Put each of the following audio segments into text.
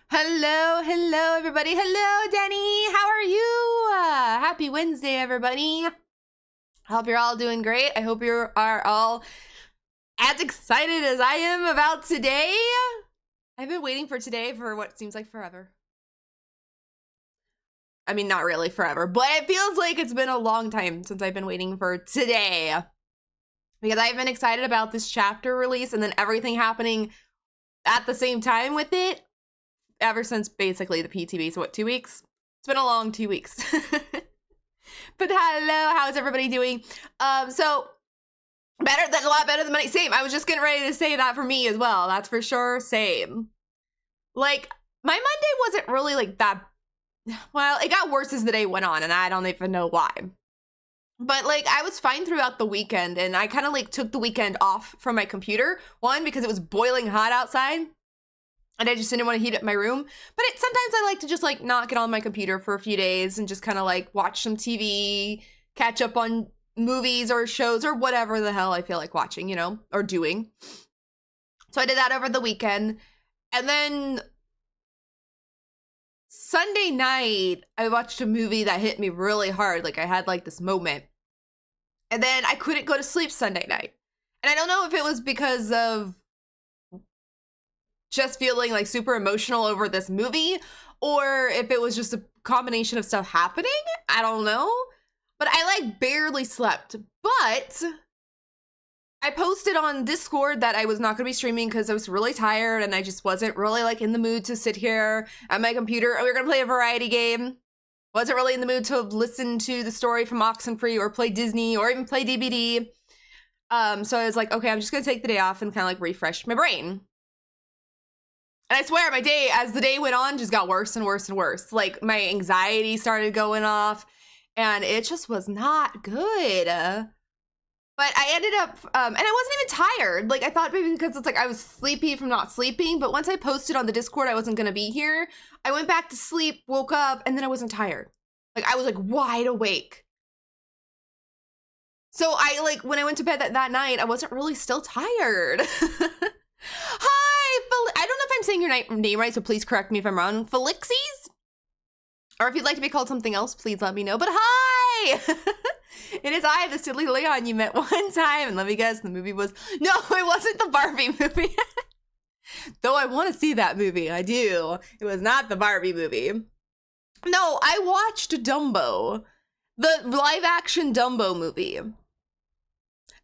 Hello, everybody. Hello, Denny. How are you? Happy Wednesday, everybody. I hope you're all doing great. I hope you are all as excited as I am about today. I've been waiting for today for what seems like forever. I mean, not really forever, but it feels like it's been a long time since I've been waiting for today. Because I've been excited about this chapter release and then everything happening at the same time with it ever since basically the PTB. So what, 2 weeks? It's been a long 2 weeks. But hello, how's everybody doing? So a lot better than money. Same. I was just getting ready to say that for me as well. That's for sure. Same. Like, my Monday wasn't really like that. Well, it got worse as the day went on, and I don't even know why. But like, I was fine throughout the weekend, and I kind of like took the weekend off from my computer. One, because it was boiling hot outside, and I just didn't want to heat up my room. But sometimes I like to just like not get on my computer for a few days and just kind of like watch some TV, catch up on movies or shows or whatever the hell I feel like watching, you know, or doing. So I did that over the weekend. And then Sunday night, I watched a movie that hit me really hard. Like, I had like this moment. And then I couldn't go to sleep Sunday night. And I don't know if it was because of just feeling like super emotional over this movie, or if it was just a combination of stuff happening. I don't know. But I like barely slept. But I posted on Discord that I was not going to be streaming because I was really tired and I just wasn't really like in the mood to sit here at my computer. We were going to play a variety game. Wasn't really in the mood to listen to the story from Oxenfree or play Disney or even play DBD. So I was like, okay, I'm just going to take the day off and kind of like refresh my brain. And I swear my day, as the day went on, just got worse and worse and worse. Like, my anxiety started going off and it just was not good. But I ended up, and I wasn't even tired. Like, I thought maybe because it's like I was sleepy from not sleeping. But once I posted on the Discord I wasn't going to be here, I went back to sleep, woke up, and then I wasn't tired. Like, I was like wide awake. So I like, when I went to bed that night, I wasn't really still tired. Hi, I don't know if I'm saying your name right, so please correct me if I'm wrong. Felixies? Or if you'd like to be called something else, please let me know. But hi! It is I, the silly Leon you met one time. And let me guess, the movie was... No, it wasn't the Barbie movie. Though I want to see that movie. I do. It was not the Barbie movie. No, I watched Dumbo. The live-action Dumbo movie.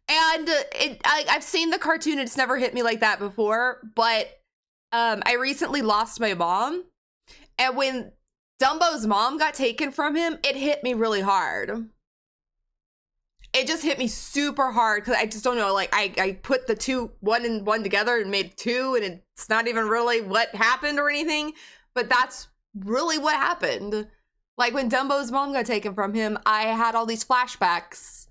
And I've seen the cartoon. It's never hit me like that before. But I recently lost my mom. And when Dumbo's mom got taken from him, it hit me really hard. It just hit me super hard because I just don't know, like, I put the two, one and one together and made two, and it's not even really what happened or anything, but that's really what happened. Like, when Dumbo's mom got taken from him, I had all these flashbacks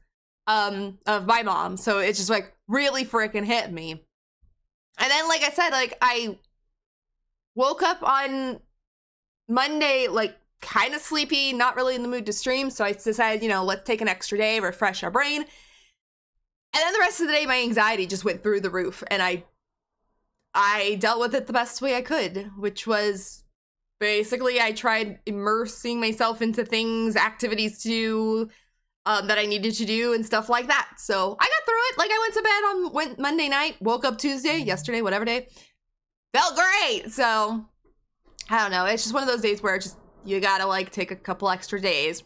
of my mom, so it just, like, really freaking hit me. And then, like I said, like, I woke up on Monday, like, kind of sleepy, not really in the mood to stream, so I decided, you know, let's take an extra day, refresh our brain. And then the rest of the day, my anxiety just went through the roof, and I dealt with it the best way I could, which was basically I tried immersing myself into things, activities to do, that I needed to do and stuff like that. So I got through it. Like, I went to bed on Monday night, woke up Tuesday, yesterday, whatever day. Felt great. So I don't know. It's just one of those days where it's just, you gotta like take a couple extra days.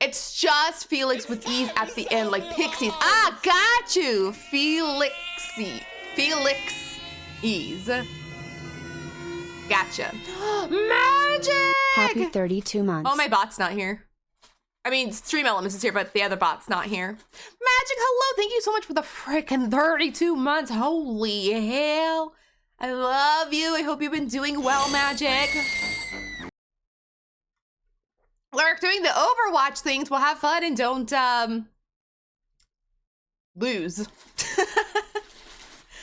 It's just Felix with ease at the end, like pixies. Ah, got you. Felix ease. Gotcha. Magic! Happy 32 months. Oh, my bot's not here. I mean, Stream Elements is here, but the other bot's not here. Magic, hello. Thank you so much for the frickin' 32 months. Holy hell. I love you. I hope you've been doing well, Magic. Lurk, doing the Overwatch things. We'll have fun and don't, lose.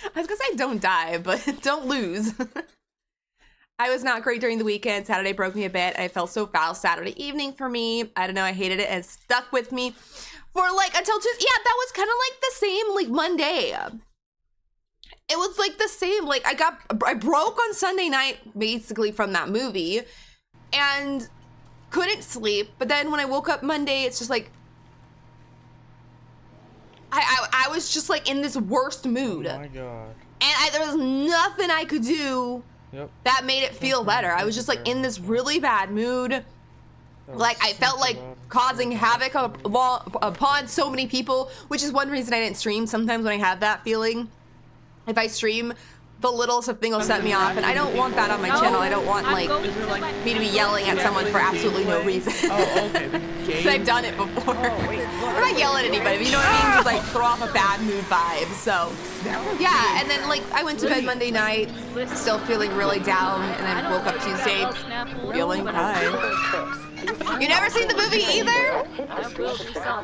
I was gonna say don't die, but don't lose. I was not great during the weekend. Saturday broke me a bit. I felt so foul Saturday evening for me. I don't know. I hated it. It stuck with me for like until Tuesday. Yeah, that was kind of like the same like Monday. it was like the same. Like I broke on Sunday night basically from that movie and couldn't sleep. But then when I woke up Monday, it's just like, I was just like in this worst mood. Oh my god. And there was nothing I could do that made it feel better. I was just like in this really bad mood. Like I felt like causing havoc upon so many people, which is one reason I didn't stream. Sometimes when I have that feeling, if I stream, the littlest of thing will set me off, and I don't want that on my channel. I don't want like me to be yelling at someone for absolutely no reason. Oh, okay. Because I've done it before. I'm not yelling at anybody, but you know what I mean? Just like throw off a bad mood vibe. So yeah, and then like I went to bed Monday night, still feeling really down, and then woke up Tuesday feeling fine. You never seen the movie either?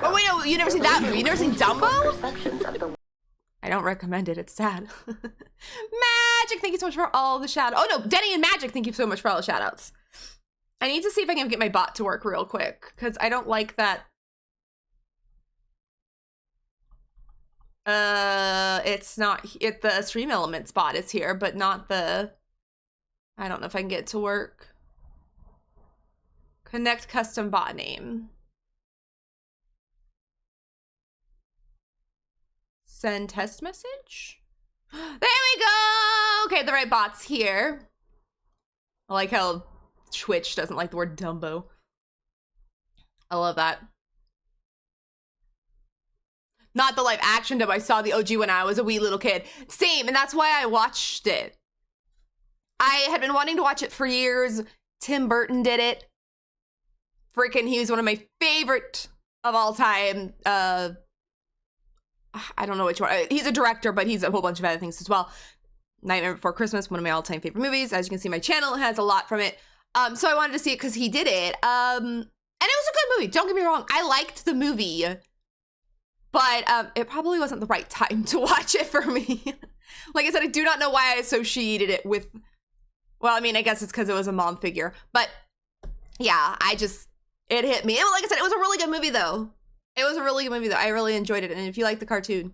Oh wait, no, you never seen that movie. You never seen Dumbo? I don't recommend it. It's sad. Magic, thank you so much for all the shout outs. Oh no, Denny and Magic, thank you so much for all the shout outs. I need to see if I can get my bot to work real quick because I don't like that. It's not the Stream Elements bot is here, but not the. I don't know if I can get it to work. Connect custom bot name. Send test message. There we go. Okay, the right bot's here. I like how Twitch doesn't like the word Dumbo. I love that. Not the live action dub. I saw the OG when I was a wee little kid. Same, and that's why I watched it. I had been wanting to watch it for years. Tim Burton did it. Freaking, he was one of my favorite of all time. I don't know which one. He's a director, but he's a whole bunch of other things as well. Nightmare Before Christmas, one of my all-time favorite movies. As you can see, my channel has a lot from it. So I wanted to see it because he did it. And it was a good movie. Don't get me wrong. I liked the movie. But it probably wasn't the right time to watch it for me. Like I said, I do not know why I associated it with... Well, I mean, I guess it's because it was a mom figure. But yeah, it hit me. And like I said, it was a really good movie, though. It was a really good movie, though. I really enjoyed it. And if you like the cartoon,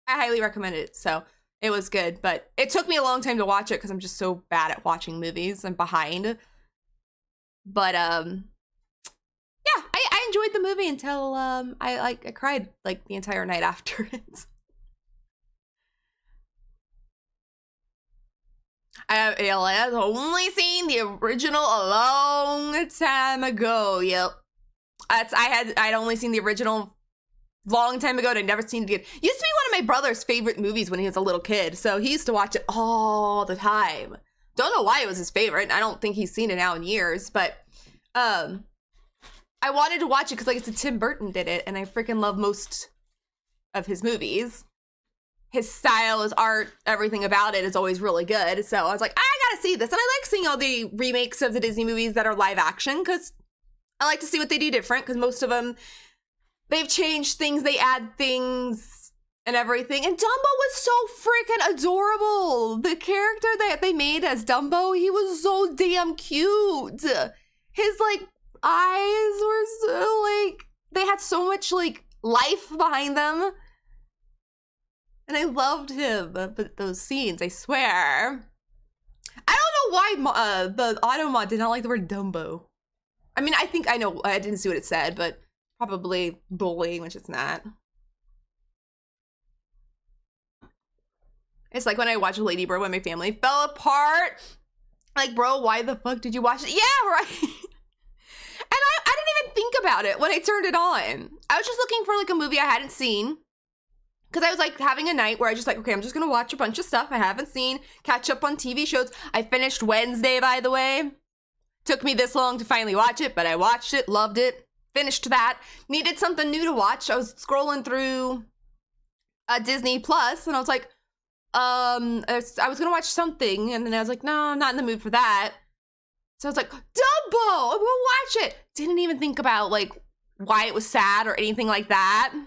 I highly recommend it. So it was good. But it took me a long time to watch it because I'm just so bad at watching movies. I'm behind. But, yeah, I enjoyed the movie until I cried like the entire night after it. I have only seen the original a long time ago. Yep. I'd only seen the original long time ago and I'd never seen it again. Used to be one of my brother's favorite movies when he was a little kid, so he used to watch it all the time. Don't know why it was his favorite. I don't think he's seen it now in years, but I wanted to watch it because like it's Tim Burton did it, and I freaking love most of his movies. His style, his art, everything about it is always really good. So I was like, I gotta see this, and I like seeing all the remakes of the Disney movies that are live action because I like to see what they do different, because most of them, they've changed things, they add things and everything. And Dumbo was so freaking adorable. The character that they made as Dumbo, he was so damn cute. His, like, eyes were so, like, they had so much, like, life behind them. And I loved him. But those scenes, I swear. I don't know why the Automod did not like the word Dumbo. I mean, I think I know, I didn't see what it said, but probably bullying, which it's not. It's like when I watched Lady Bird when my family fell apart. Like, bro, why the fuck did you watch it? Yeah, right. And I didn't even think about it when I turned it on. I was just looking for like a movie I hadn't seen. Because I was like having a night where I just like, okay, I'm just going to watch a bunch of stuff I haven't seen, catch up on TV shows. I finished Wednesday, by the way. Took me this long to finally watch it, but I watched it, loved it, finished that. Needed something new to watch. I was scrolling through Disney Plus, and I was like, I was going to watch something, and then I was like, no, I'm not in the mood for that. So I was like, Dumbo, I'm going to watch it. Didn't even think about, like, why it was sad or anything like that. And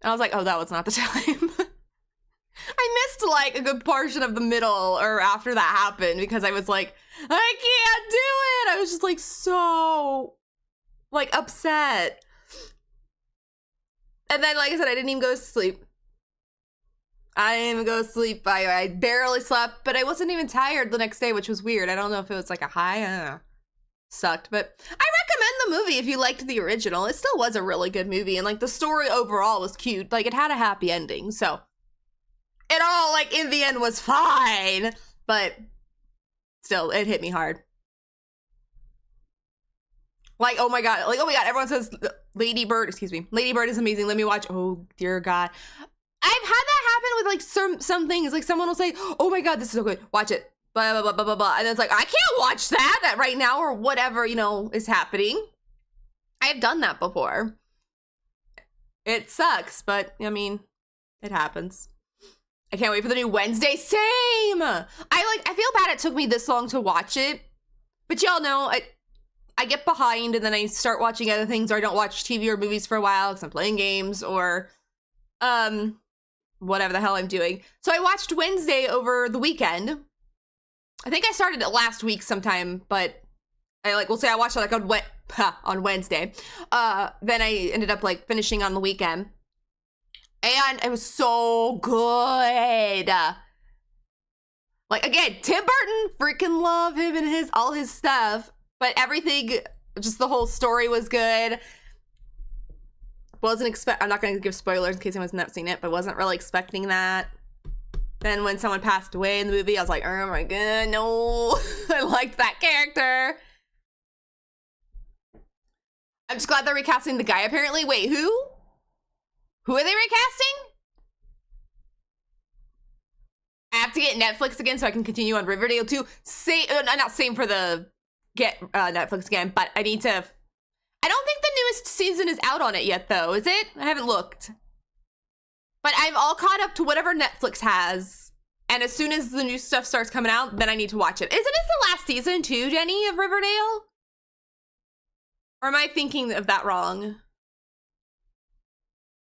I was like, oh, that was not the time. I missed like a good portion of the middle or after that happened because I was like, I can't do it. I was just like so like upset. And then like I said, I didn't even go to sleep. I didn't even go to sleep. I barely slept, but I wasn't even tired the next day, which was weird. I don't know if it was like a high. I don't know. Sucked, but I recommend the movie if you liked the original. It still was a really good movie, and like the story overall was cute. Like it had a happy ending, so it all like in the end was fine, but still it hit me hard. Like, oh my god, everyone says Lady Bird is amazing. Let me watch. Oh dear god. I've had that happen with like some things. Like someone will say, oh my god, this is so good. Watch it. Blah, blah, blah, blah, blah, blah. And it's like, I can't watch that right now or whatever, you know, is happening. I've done that before. It sucks, but I mean, it happens. I can't wait for the new Wednesday. Same. I feel bad it took me this long to watch it, but y'all know I get behind and then I start watching other things, or I don't watch TV or movies for a while because I'm playing games or whatever the hell I'm doing. So I watched Wednesday over the weekend. I think I started it last week sometime, but I we'll say I watched it like on Wednesday. Then I ended up like finishing on the weekend. And it was so good. Like again, Tim Burton, freaking love him and all his stuff. But everything, just the whole story was good. I'm not gonna give spoilers in case anyone's not seen it, but wasn't really expecting that. Then when someone passed away in the movie, I was like, oh my god, no. I liked that character. I'm just glad they're recasting the guy, apparently. Wait, who? Who are they recasting? I have to get Netflix again so I can continue on Riverdale too. Not same for the Netflix again, but I need to... I don't think the newest season is out on it yet, though, is it? I haven't looked. But I'm all caught up to whatever Netflix has. And as soon as the new stuff starts coming out, then I need to watch it. Isn't this the last season too, Jenny, of Riverdale? Or am I thinking of that wrong?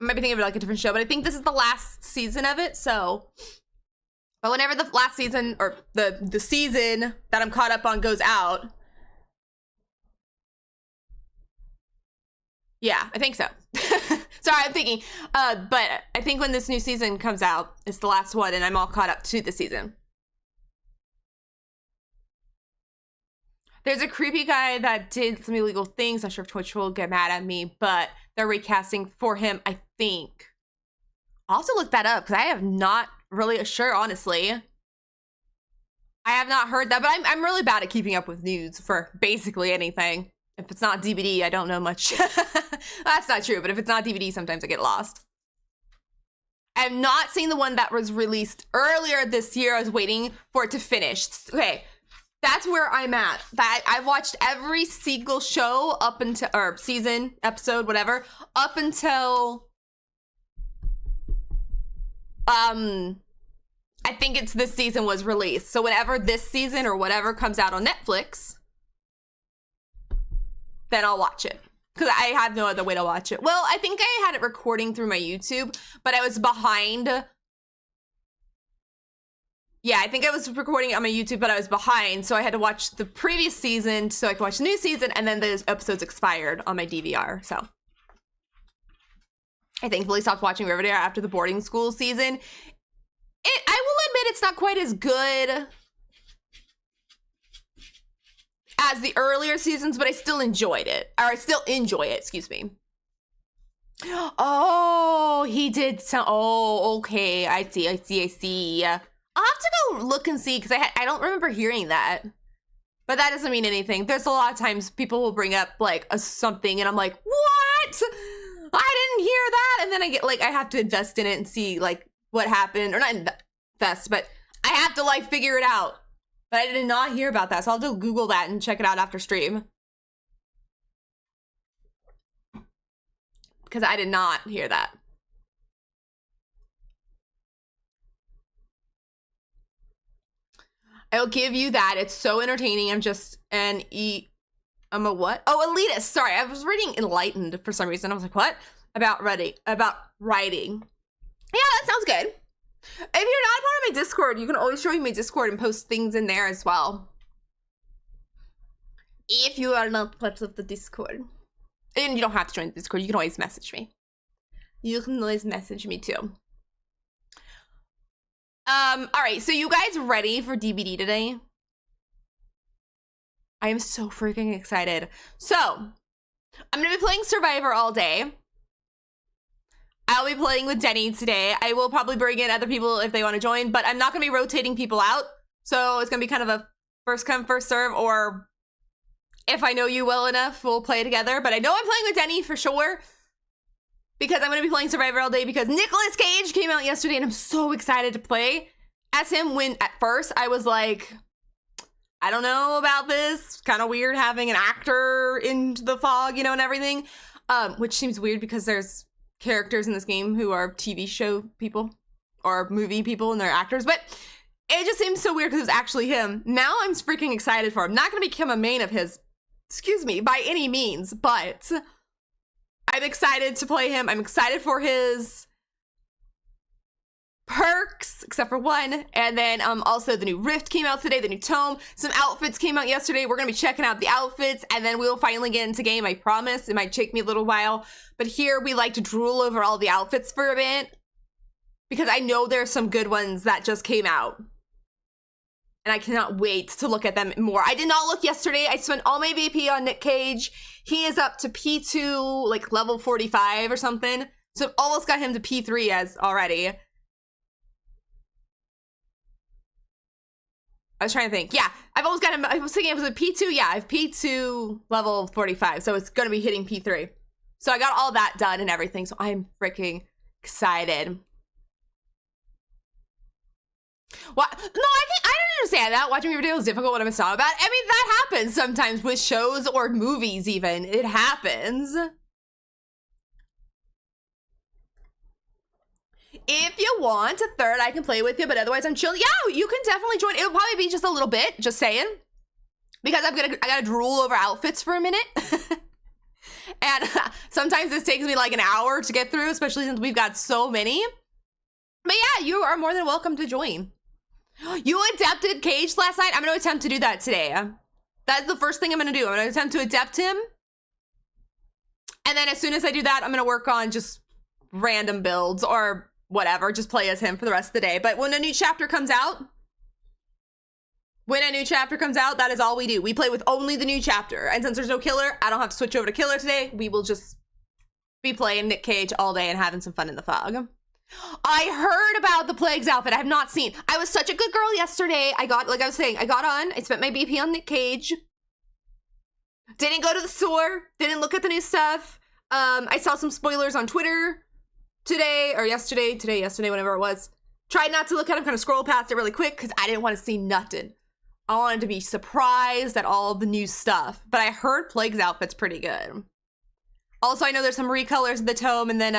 I might be thinking of like a different show, but I think this is the last season of it, so... But whenever the last season, or the season that I'm caught up on goes out... Yeah, I think so. Sorry, I'm thinking. But I think when this new season comes out, it's the last one, and I'm all caught up to the season. There's a creepy guy that did some illegal things. Not sure if Twitch will get mad at me, but they're recasting for him, I think. I'll have to look that up, because I have not really sure, honestly. I have not heard that, but I'm really bad at keeping up with news for basically anything. If it's not DVD, I don't know much. That's not true, but if it's not DVD, sometimes I get lost. I have not seen the one that was released earlier this year. I was waiting for it to finish. Okay, that's where I'm at. I've watched every single show up until, or season, episode, whatever, up until, I think it's this season was released. So whenever this season or whatever comes out on Netflix, then I'll watch it. Because I have no other way to watch it. Well, I think I had it recording through my YouTube, but I was behind. Yeah, I think I was recording it on my YouTube, but I was behind, so I had to watch the previous season so I could watch the new season, and then the episodes expired on my DVR, so. I thankfully stopped watching Riverdale after the boarding school season. I will admit it's not quite as good as the earlier seasons, but I still enjoyed it. Or I still enjoy it, excuse me. Oh, he did some, oh, okay, I see. I'll have to go look and see, because I don't remember hearing that. But that doesn't mean anything. There's a lot of times people will bring up, like, something, and I'm like, what? I didn't hear that! And then I get, like, I have to invest in it and see, like, what happened. Or not invest, but I have to, like, figure it out. But I did not hear about that, so I'll just Google that and check it out after stream. Because I did not hear that. I'll give you that. It's so entertaining. I'm a what? Oh, elitist. Sorry, I was reading enlightened for some reason. I was like, what? About writing. Yeah, that sounds good. If you're not a part of my Discord, you can always join my Discord and post things in there as well. If you are not part of the Discord. And you don't have to join the Discord, you can always message me. You can always message me too. All right, so you guys ready for DBD today? I am so freaking excited. So, I'm gonna be playing Survivor all day. I'll be playing with Denny today. I will probably bring in other people if they want to join, but I'm not gonna be rotating people out. So it's gonna be kind of a first come, first serve, or if I know you well enough, we'll play together. But I know I'm playing with Denny for sure, because I'm gonna be playing Survivor all day because Nicolas Cage came out yesterday and I'm so excited to play as him. When at first I was like, I don't know about this. Kind of weird having an actor in the fog, you know, and everything. Which seems weird because there's characters in this game who are TV show people or movie people and they're actors. But it just seems so weird because it was actually him. Now I'm freaking excited for him. Not going to become a main of his, excuse me, by any means. But I'm excited to play him. I'm excited for his perks, except for one. And then also the new Rift came out today, the new Tome. Some outfits came out yesterday. We're gonna be checking out the outfits and then we'll finally get into game, I promise. It might take me a little while, but here we like to drool over all the outfits for a bit because I know there's some good ones that just came out and I cannot wait to look at them more. I did not look yesterday. I spent all my BP on Nick Cage. He is up to P2, like level 45 or something. So almost got him to P3 as already. I was trying to think. Yeah, I've always got him. I was thinking it was a P2. Yeah, I have P2 level 45. So it's going to be hitting P3. So I got all that done and everything. So I'm freaking excited. What? No, I don't understand that. Watching Riverdale is difficult when I'm a song about it. I mean, that happens sometimes with shows or movies even. It happens. If you want a third, I can play with you, but otherwise I'm chill. Yeah, you can definitely join. It'll probably be just a little bit, just saying. Because I gotta drool over outfits for a minute. And sometimes this takes me like an hour to get through, especially since we've got so many. But yeah, you are more than welcome to join. You adapted Cage last night? I'm gonna attempt to do that today. That's the first thing I'm gonna do. I'm gonna attempt to adapt him. And then as soon as I do that, I'm gonna work on just random builds or whatever, just play as him for the rest of the day. But when a new chapter comes out, that is all we do. We play with only the new chapter. And since there's no killer, I don't have to switch over to killer today. We will just be playing Nick Cage all day and having some fun in the fog. I heard about the Plague's outfit. I have not seen. I was such a good girl yesterday. I got on, I spent my BP on Nick Cage. Didn't go to the store. Didn't look at the new stuff. I saw some spoilers on Twitter today, whenever it was. Tried not to look at them, kind of scroll past it really quick because I didn't want to see nothing. I wanted to be surprised at all the new stuff. But I heard Plague's outfit's pretty good. Also, I know there's some recolors of the Tome, and then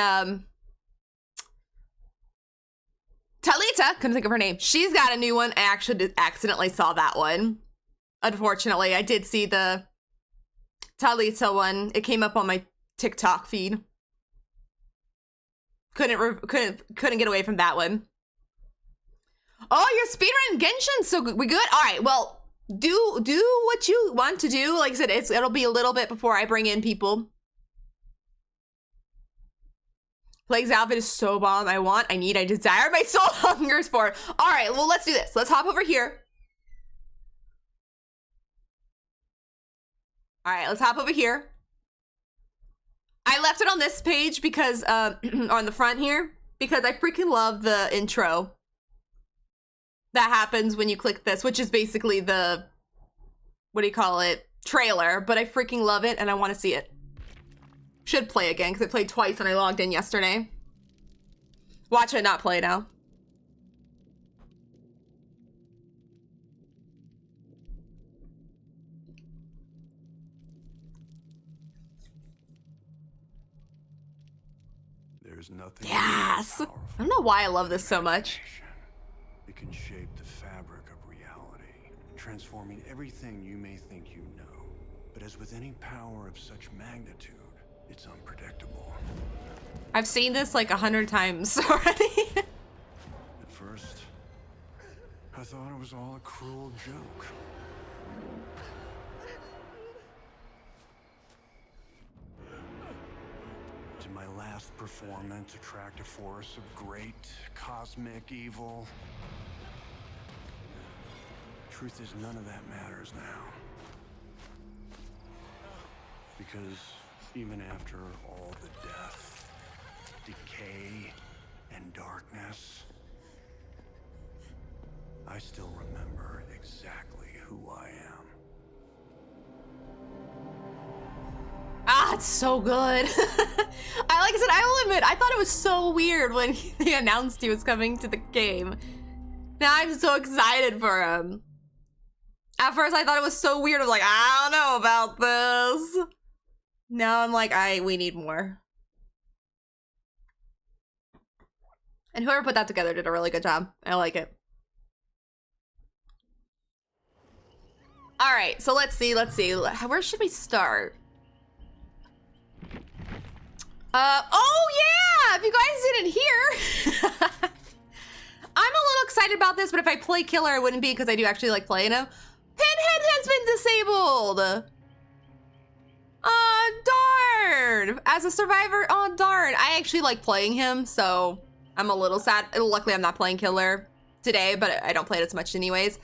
Talita, couldn't think of her name. She's got a new one. I actually accidentally saw that one. Unfortunately, I did see the Talita one. It came up on my TikTok feed. Couldn't get away from that one. Oh, your speedrun Genshin, so we good. All right, well, do what you want to do. Like I said, it'll be a little bit before I bring in people. Plague's outfit is so bomb. I need, I desire, my soul hungers for it. All right, well, let's do this. Let's hop over here. All right, let's hop over here. I left it on this page because, on the front here, because I freaking love the intro that happens when you click this, which is basically the, what do you call it, trailer, but I freaking love it and I want to see it. Should play again because I played twice when I logged in yesterday. Watch it not play now. There's nothing. Yes! I don't know why I love this so much. It can shape the fabric of reality, transforming everything you may think you know. But as with any power of such magnitude, it's unpredictable. I've seen this like 100 times already. At first, I thought it was all a cruel joke. To my last performance attract a force of great cosmic evil? Truth is, none of that matters now. Because even after all the death, decay, and darkness, I still remember exactly who I am. Ah, it's so good. Like I said, I will admit, I thought it was so weird when he announced he was coming to the game. Now I'm so excited for him. At first I thought it was so weird. I'm like, I don't know about this. Now I'm like, we need more. And whoever put that together did a really good job. I like it. All right, so let's see. Where should we start? Oh yeah, if you guys didn't hear, I'm a little excited about this, but if I play killer, I wouldn't be because I do actually like playing him. Pinhead has been disabled. Darn. As a survivor, oh darn. I actually like playing him, so I'm a little sad. Luckily, I'm not playing killer today, but I don't play it as much anyways.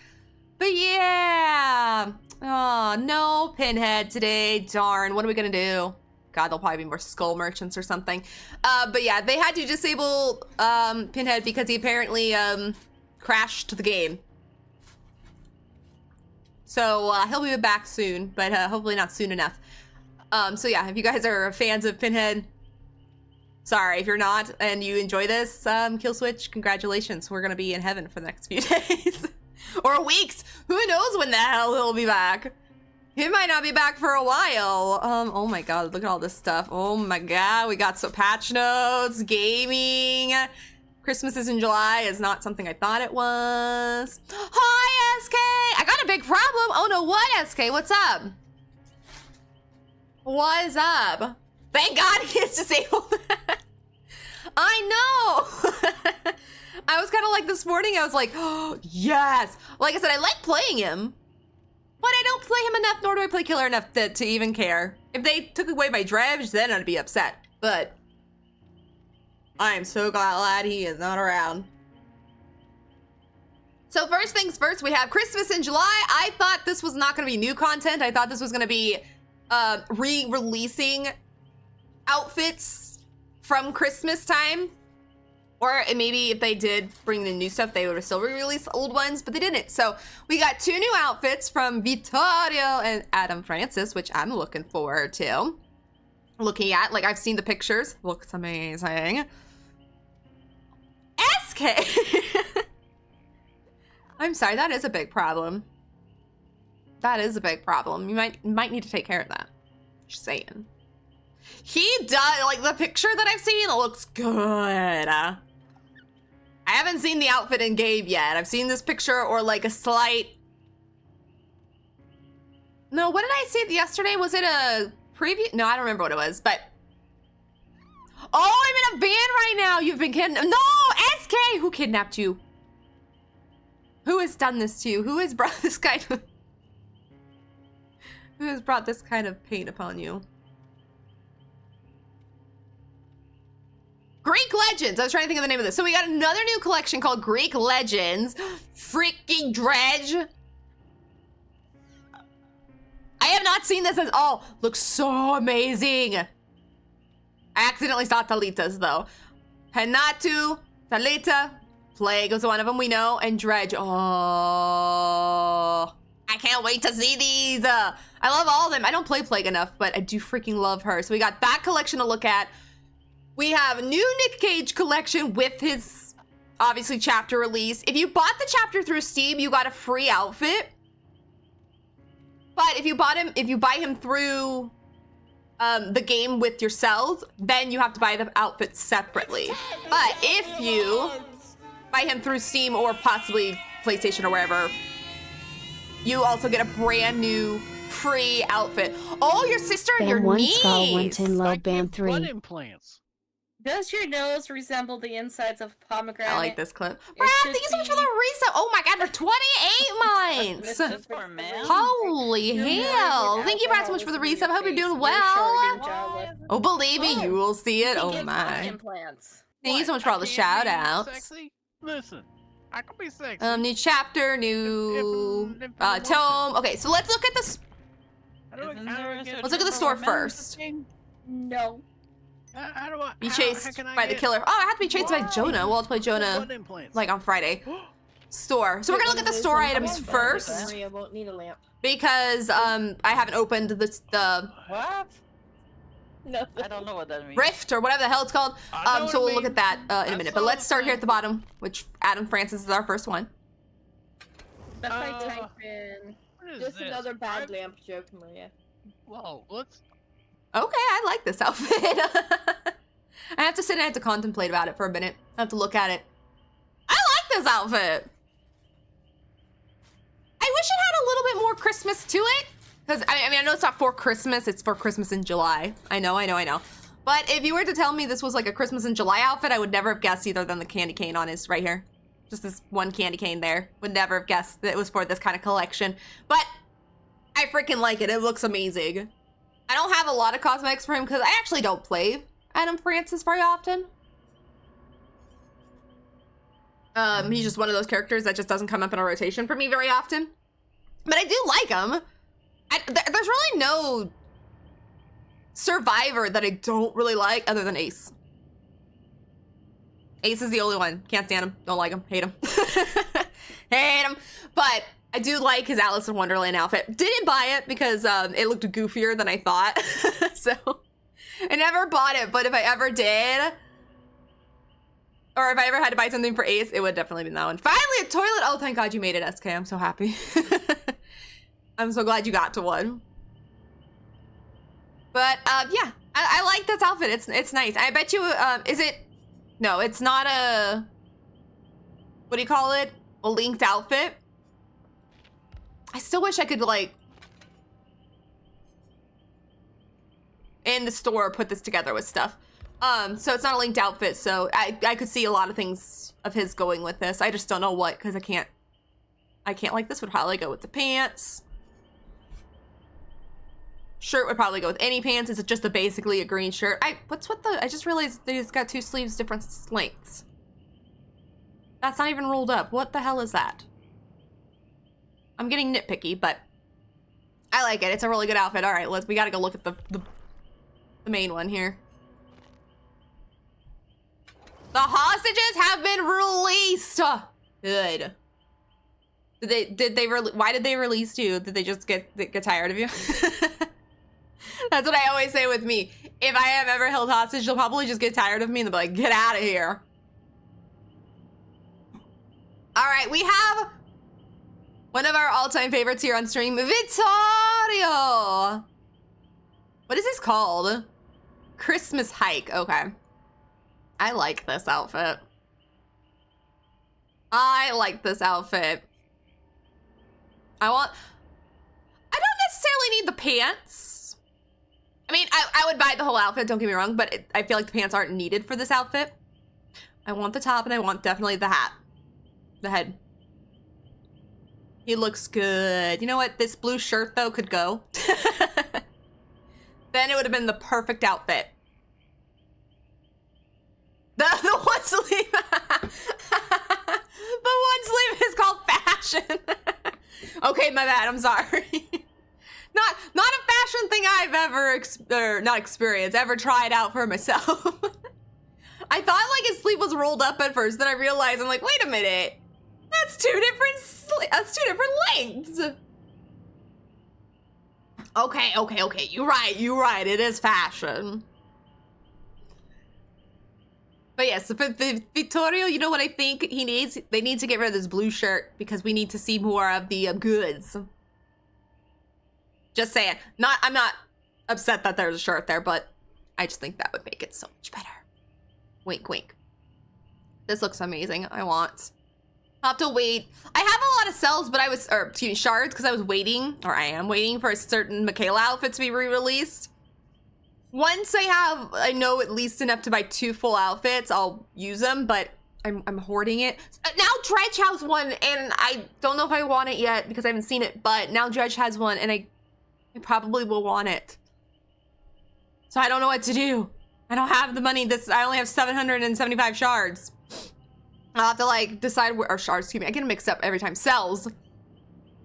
But yeah. Oh, no Pinhead today. Darn, what are we gonna do? God, there'll probably be more skull merchants or something. But yeah, they had to disable Pinhead because he apparently crashed the game. So he'll be back soon, but hopefully not soon enough. So yeah, if you guys are fans of Pinhead, sorry. If you're not and you enjoy this kill switch, congratulations. We're gonna be in heaven for the next few days. Or weeks. Who knows when the hell he'll be back? He might not be back for a while. Oh my god, look at all this stuff. Oh my god, we got some patch notes, gaming. Christmas is in July is not something I thought it was. Hi, SK! I got a big problem. Oh no, what, SK? What's up? What is up? Thank God he is disabled. I know. I was kind of like this morning, I was like, oh, yes. Like I said, I like playing him. But I don't play him enough, nor do I play killer enough to even care. If they took away my dredge, then I'd be upset. But I am so glad he is not around. So first things first, we have Christmas in July. I thought this was not going to be new content. I thought this was going to be re-releasing outfits from Christmas time. Or maybe if they did bring the new stuff, they would have still re-released old ones, but they didn't. So we got 2 new outfits from Vittorio and Adam Francis, which I'm looking forward to. Looking at, like I've seen the pictures. Looks amazing. SK! I'm sorry, that is a big problem. That is a big problem. You might need to take care of that. Just saying. He does, like the picture that I've seen, it looks good. I haven't seen the outfit in game yet. I've seen this picture or like a slight... No, what did I see yesterday? Was it a preview? No, I don't remember what it was, but... Oh, I'm in a van right now. You've been kidnapped. No, SK! Who kidnapped you? Who has done this to you? Who has brought this kind of... Who has brought this kind of pain upon you? Greek Legends. I was trying to think of the name of this. So we got another new collection called Greek Legends. Freaking dredge. I have not seen this at all. Looks so amazing. I accidentally saw Talita's though. Hanatu, Talita, Plague was one of them we know, and Dredge. Oh, I can't wait to see these. I love all of them. I don't play Plague enough, but I do freaking love her. So we got that collection to look at. We have a new Nick Cage collection with his, obviously, chapter release. If you bought the chapter through Steam, you got a free outfit. But if you buy him through the game with yourselves, then you have to buy the outfit separately. But if you buy him through Steam or possibly PlayStation or wherever, you also get a brand new free outfit. Oh, your sister and your niece. Skull 110 low band 3. Blood implants. Does your nose resemble the insides of a pomegranate? I like this clip. It Brad, should thank you so much for be- the resub. Oh my god, for 28 months. This is for men. Holy hell. Thank you, Brad, so much for the resub. I hope you're doing well. Oh, believe me, you will see it. Oh my. Implants. Thank you so much for all the shout outs. Sexy? Listen, I can be sexy. New chapter, new If I want tome. Okay, so let's look at this. How do I Isn't there a get- Let's look at the store first. No. How do I Be how chased can I by the get- killer. Oh, I have to be chased by Why? Jonah. Well, I'll play Jonah Butt implants. like on Friday. Store. So we're gonna look at the store items first Maria won't need a lamp. because I haven't opened the What? Nothing. I don't know what that means. rift or whatever the hell it's called. I know what So it we'll look at means. that in a That's minute. But all let's I'm start here saying. at the bottom, which Adam Francis is our first one. If I Uh, type in What is just this? another bad I- lamp joke, Maria. Whoa, let's. Okay, I like this outfit. I have to sit and I have to contemplate about it for a minute. I have to look at it. I like this outfit. I wish it had a little bit more Christmas to it. Because, I mean, I know it's not for Christmas. It's for Christmas in July. I know. But if you were to tell me this was like a Christmas in July outfit, I would never have guessed either than the candy cane on his right here. Just this one candy cane there. Would never have guessed that it was for this kind of collection. But I freaking like it. It looks amazing. I don't have a lot of cosmetics for him because I actually don't play Adam Francis very often. He's just one of those characters that just doesn't come up in a rotation for me very often. But I do like him. There's really no survivor that I don't really like other than Ace. Ace is the only one. Can't stand him. Don't like him. Hate him. Hate him. But I do like his Alice in Wonderland outfit. Didn't buy it because it looked goofier than I thought. So I never bought it, but if I ever did, or if I ever had to buy something for Ace, it would definitely be that one. Finally, a toilet. Oh, thank God you made it, SK. I'm so happy. I'm so glad you got to one. But yeah, I like this outfit. It's nice. I bet you, is it? No, it's not a, what do you call it? A linked outfit. I still wish I could like, in the store, put this together with stuff. So it's not a linked outfit, so I could see a lot of things of his going with this. I just don't know what, because I can't like this would probably go with the pants. Shirt would probably go with any pants. Is it just basically a green shirt? I just realized that he's got two sleeves, different lengths. That's not even rolled up. What the hell is that? I'm getting nitpicky, but I like it. It's a really good outfit. All right, we gotta go look at the main one here. The hostages have been released. Good. Why did they release you? Did they just get tired of you? That's what I always say with me. If I am ever held hostage, they'll probably just get tired of me and they'll be like, get out of here. All right, we have one of our all-time favorites here on stream, Vittorio. What is this called? Christmas hike. Okay. I like this outfit. I like this outfit. I don't necessarily need the pants. I mean, I would buy the whole outfit, don't get me wrong, but I feel like the pants aren't needed for this outfit. I want the top and I want definitely the hat. The head. He looks good. You know what? This blue shirt, though, could go. Then it would have been the perfect outfit. The one sleeve. The one sleeve is called fashion. Okay, my bad. I'm sorry. Not a fashion thing I've ever not experienced, ever tried out for myself. I thought like his sleeve was rolled up at first, then I realized I'm like, wait a minute. That's two different lengths. Okay. You're right. It is fashion. But yes, for Vittorio, you know what I think he needs? They need to get rid of this blue shirt because we need to see more of the goods. Just saying. I'm not upset that there's a shirt there, but I just think that would make it so much better. Wink, wink. This looks amazing. I'll have to wait. I have a lot of cells, but shards, because I am waiting for a certain Michaela outfit to be re-released. Once I know at least enough to buy 2 full outfits, I'll use them, but I'm hoarding it. Now Dredge has one, and I don't know if I want it yet because I haven't seen it, but now Dredge has one, and I probably will want it. So I don't know what to do. I don't have the money. I only have 775 shards. I'll have to like decide where, or shards, excuse me. I get them mixed up every time. Cells.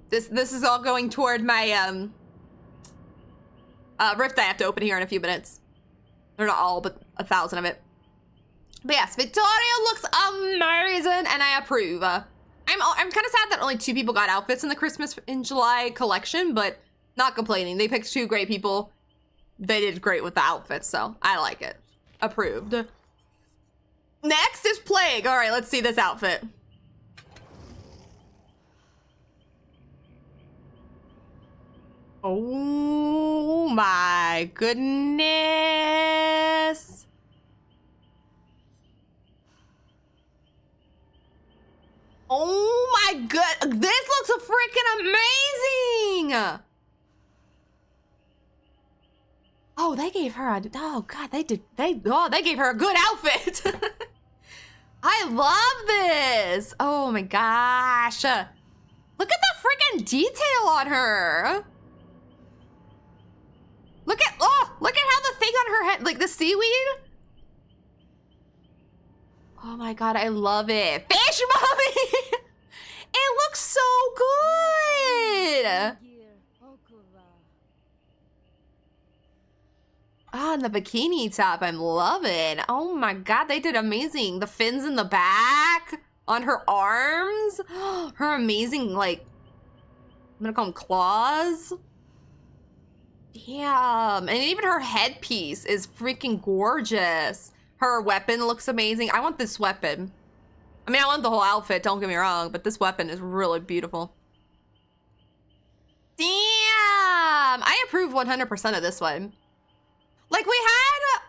This is all going toward my rift I have to open here in a few minutes. They're not all, but 1,000 of it. But yes, Victoria looks amazing, and I approve. I'm kind of sad that only 2 people got outfits in the Christmas in July collection, but not complaining. They picked 2 great people. They did great with the outfits, so I like it. Approved. Next is Plague. All right, let's see this outfit. Oh my goodness. Oh my god, this looks freaking amazing. Oh, they gave her a, oh god, they gave her a good outfit. I love this. Oh my gosh. Look at the freaking detail on her. Look at how the thing on her head, like the seaweed. Oh my god, I love it. Fish mommy! It looks so good! Ah, and the bikini top, I'm loving. Oh my god, they did amazing. The fins in the back, on her arms. Her amazing, like, I'm gonna call them claws. Damn, and even her headpiece is freaking gorgeous. Her weapon looks amazing. I want this weapon. I mean, I want the whole outfit, don't get me wrong, but this weapon is really beautiful. Damn! I approve 100% of this one. Like, we had...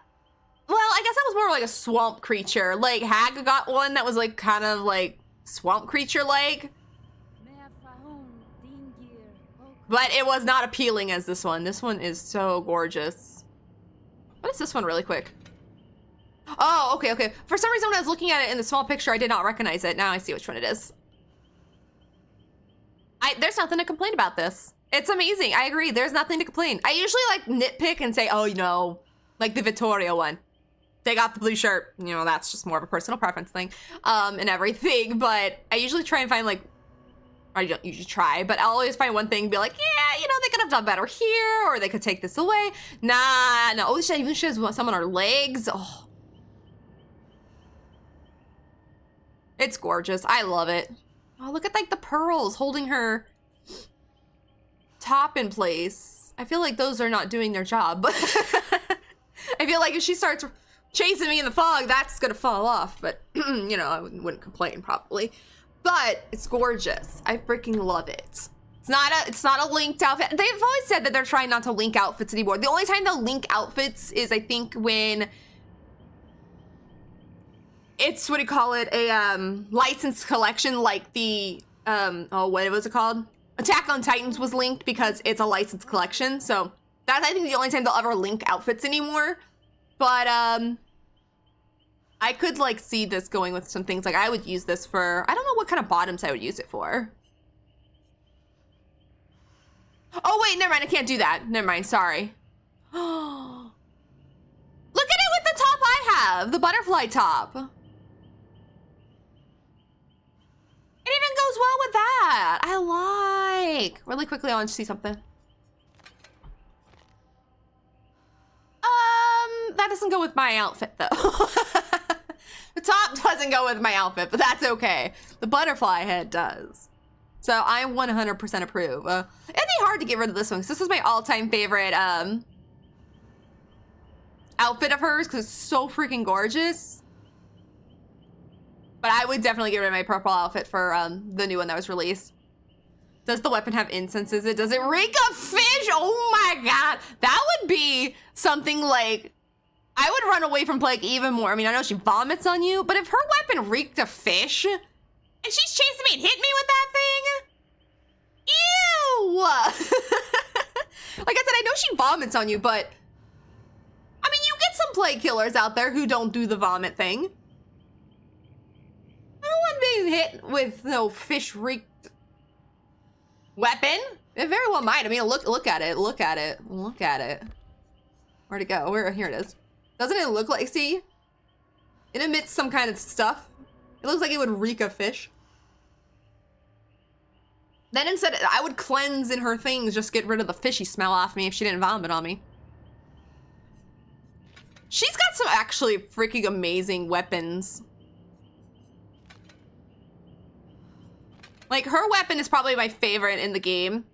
Well, I guess that was more like a swamp creature. Like, Hag got one that was, like, kind of, like, swamp creature-like. But it was not appealing as this one. This one is so gorgeous. What is this one really quick? Oh, okay. For some reason, when I was looking at it in the small picture, I did not recognize it. Now I see which one it is. There's nothing to complain about this. It's amazing. I agree. There's nothing to complain. I usually like nitpick and say, oh, you know, like the Vittoria one. They got the blue shirt. You know, that's just more of a personal preference thing and everything. But I usually try and find like, I don't usually try, but I'll always find one thing and be like, yeah, you know, they could have done better here, or they could take this away. Nah, no. Oh, she even has some on her legs. Oh. It's gorgeous. I love it. Oh, look at like the pearls holding her top in place. I feel like those are not doing their job. I feel like if she starts chasing me in the fog, that's gonna fall off. But, you know, I wouldn't complain probably. But it's gorgeous. I freaking love it. It's not a linked outfit. They've always said that they're trying not to link outfits anymore. The only time they'll link outfits is, I think, when it's, what do you call it, a licensed collection, like the oh, what was it called? Attack on Titans was linked because it's a licensed collection. So that's, I think, the only time they'll ever link outfits anymore. But I could like see this going with some things. Like I would use this for, I don't know what kind of bottoms I would use it for. Oh wait, never mind, I can't do that. Never mind, sorry. Look at it with the top I have, the butterfly top. It even goes well with that. I like. Really quickly, I want to see something. That doesn't go with my outfit though. The top doesn't go with my outfit, but that's okay. The butterfly head does. So I 100% approve. It'd be hard to get rid of this one because this is my all-time favorite outfit of hers because it's so freaking gorgeous. But I would definitely get rid of my purple outfit for the new one that was released. Does the weapon have incenses? Does it reek of fish? Oh my god. That would be something like, I would run away from Plague even more. I mean, I know she vomits on you, but if her weapon reeked of fish and she's chasing me and hit me with that thing, ew! Like I said, I know she vomits on you, but plague killers out there who don't do the vomit thing. I don't want being hit with no fish reeked weapon. It very well might. I mean, look at it. Look at it. Look at it. Where'd it go? Here it is. Doesn't it look like, see? It emits some kind of stuff. It looks like it would reek of fish. Then instead, I would cleanse in her things, just get rid of the fishy smell off me if she didn't vomit on me. She's got some actually freaking amazing weapons. Like, her weapon is probably my favorite in the game.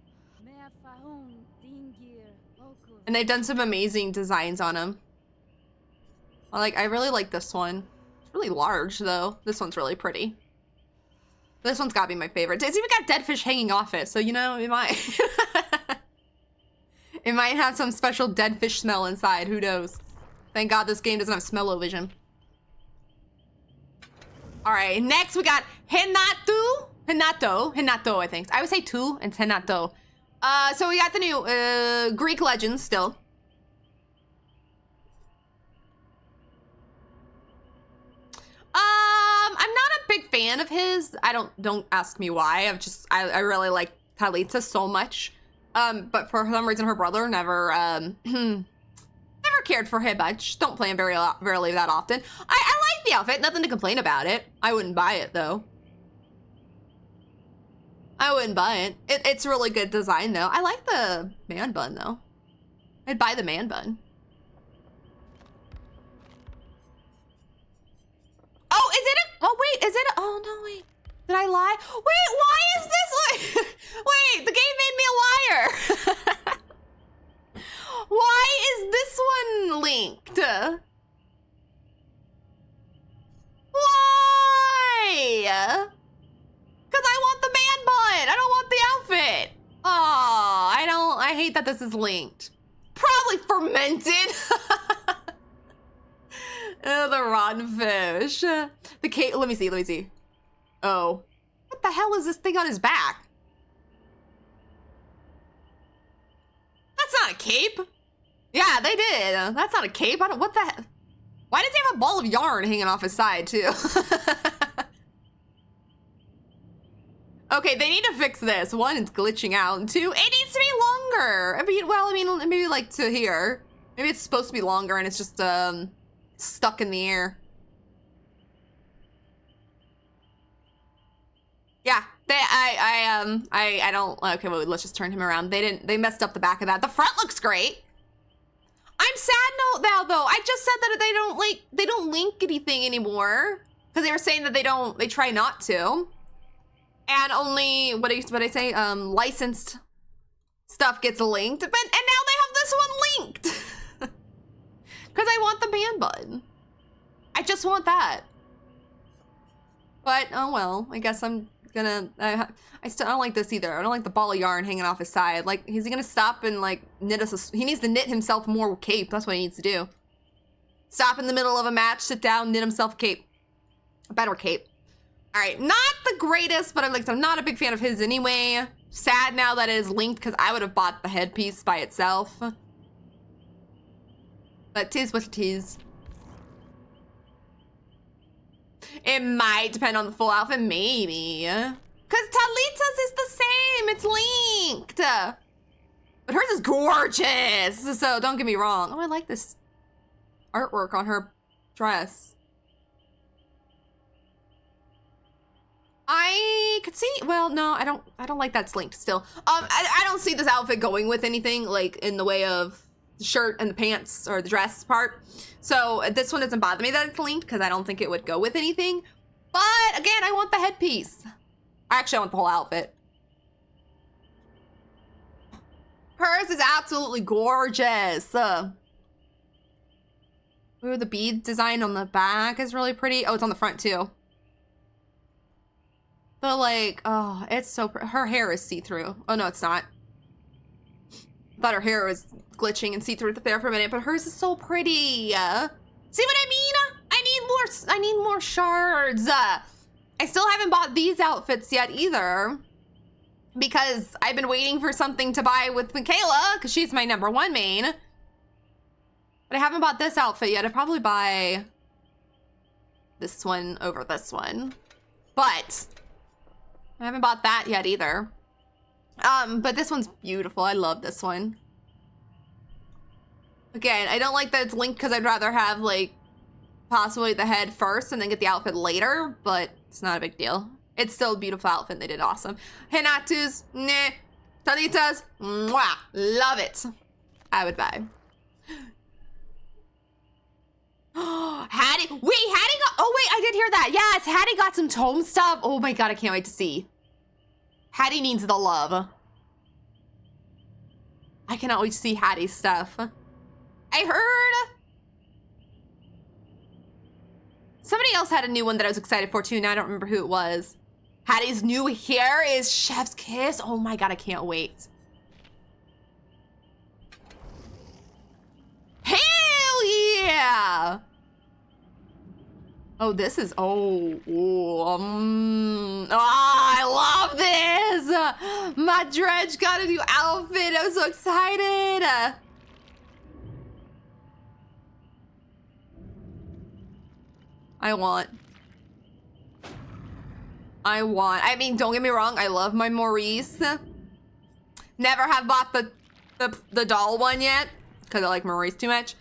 And they've done some amazing designs on them. I really like this one. It's really large, though. This one's really pretty. This one's gotta be my favorite. It's even got dead fish hanging off it, so, you know, it might... it might have some special dead fish smell inside. Who knows? Thank God this game doesn't have smell-o-vision. Alright, next we got Hinato, I think. I would say two, and Hinato. So we got the new Greek legends still. I'm not a big fan of his. Don't ask me why. I really like Talitha so much. But for some reason her brother never never cared for him much. Don't play him rarely that often. I like the outfit, nothing to complain about it. I wouldn't buy it though. I wouldn't buy it. It's really good design though. I like the man bun though. I'd buy the man bun. Oh, is it oh wait, is it oh no, wait. Did I lie? Wait, why is this like, wait, the game made me a liar. Why is this one linked? Why? Because I want the man bun. I don't want the outfit. Oh, I hate that this is linked. Probably fermented. Oh, the rotten fish. The cape, let me see. Oh. What the hell is this thing on his back? That's not a cape. Yeah, they did. That's not a cape. What the heck? Why does he have a ball of yarn hanging off his side, too? Okay, they need to fix this. One, it's glitching out. And two, it needs to be longer. I mean, maybe like to here. Maybe it's supposed to be longer and it's just, stuck in the air. Yeah, I don't, okay, well, let's just turn him around. They messed up the back of that. The front looks great. I'm sad now though. I just said that they don't link anything anymore. Because they were saying that they try not to. And only, what I say, licensed stuff gets linked. And now they have this one linked. Because I want the man bun. I just want that. But, oh well, I guess I'm gonna, I still don't like this either. I don't like the ball of yarn hanging off his side. Like, is he gonna stop and like knit us he needs to knit himself more cape. That's what he needs to do. Stop in the middle of a match, sit down, knit himself a cape. A better cape. All right, not the greatest, but I'm not a big fan of his anyway. Sad now that it is linked because I would have bought the headpiece by itself. But 'tis what it is. It might depend on the full outfit, maybe. Because Talita's is the same, it's linked. But hers is gorgeous, so don't get me wrong. Oh, I like this artwork on her dress. I could see, well, no, I don't like that's linked still. I don't see this outfit going with anything like in the way of the shirt and the pants or the dress part. So this one doesn't bother me that it's linked because I don't think it would go with anything. But again, I want the headpiece. Actually, I want the whole outfit. Hers is absolutely gorgeous. Ooh, the bead design on the back is really pretty. Oh, it's on the front too. But like, oh, it's so her hair is see-through. Oh no, it's not. I thought her hair was glitching and see-through there for a minute, but hers is so pretty. See what I mean? I need more shards. I still haven't bought these outfits yet either because I've been waiting for something to buy with Michaela because she's my #1 main. But But I haven't bought this outfit yet. I'd probably buy this one over this one. But I haven't bought that yet either. But this one's beautiful. I love this one. Again, I don't like that it's linked because I'd rather have, like, possibly the head first and then get the outfit later, but it's not a big deal. It's still a beautiful outfit. They did awesome. Hinatu's, nah. Talita's, mwah. Love it. I would buy. Hattie, wait, Hattie got, oh wait, I did hear that. Yes, Hattie got some tome stuff. Oh my God, I can't wait to see. Hattie needs the love. I cannot wait to see Hattie's stuff. I heard somebody else had a new one that I was excited for too, and I don't remember who it was. Hattie's new hair is Chef's Kiss. Oh my God, I can't wait. Hell yeah! Oh, this is, I love this! My Dredge got a new outfit. I'm so excited. I mean, don't get me wrong, I love my Maurice. Never have bought the doll one yet, because I like Maurice too much.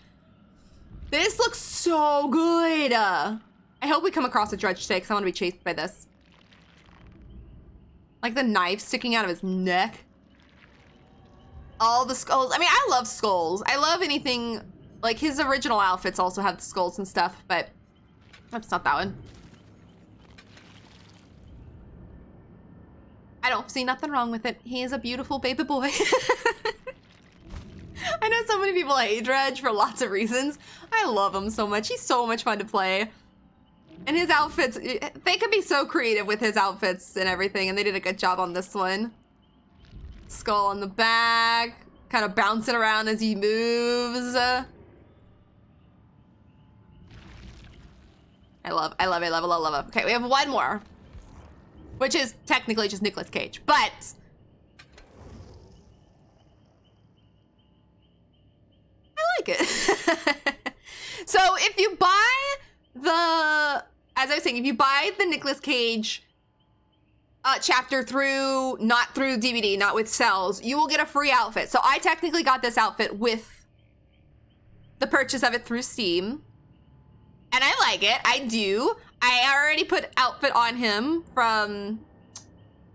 This looks so good. I hope we come across a Dredge today, because I want to be chased by this. Like the knife sticking out of his neck. All the skulls. I mean, I love skulls. I love anything, like his original outfits also have the skulls and stuff, but that's not that one. I don't see nothing wrong with it. He is a beautiful baby boy. I know so many people hate Dredge for lots of reasons. I love him so much. He's so much fun to play. And his outfits, they could be so creative with his outfits and everything, and they did a good job on this one. Skull on the back, kind of bouncing around as he moves. I love it. Okay, we have one more, which is technically just Nicolas Cage, but I like it. So if you buy as I was saying, if you buy the Nicolas Cage chapter not through DVD, not with cells, you will get a free outfit. So I technically got this outfit with the purchase of it through Steam. And I like it. I do. I already put outfit on him from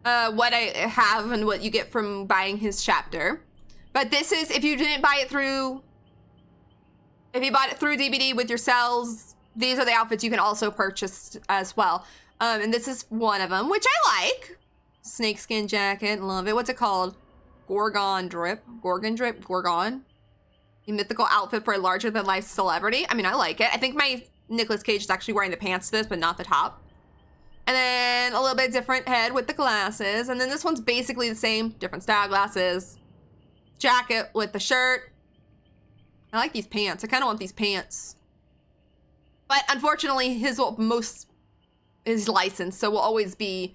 what I have and what you get from buying his chapter. But this is, if you didn't buy it through, if you bought it through DVD with your cells, these are the outfits you can also purchase as well. And this is one of them, which I like. Snakeskin jacket, love it. What's it called? Gorgon drip. A mythical outfit for a larger-than-life celebrity. I mean, I like it. I think my Nicolas Cage is actually wearing the pants to this, but not the top. And then a little bit different head with the glasses. And then this one's basically the same, different style glasses. Jacket with the shirt. I like these pants. I kind of want these pants. But unfortunately, his license, so will always be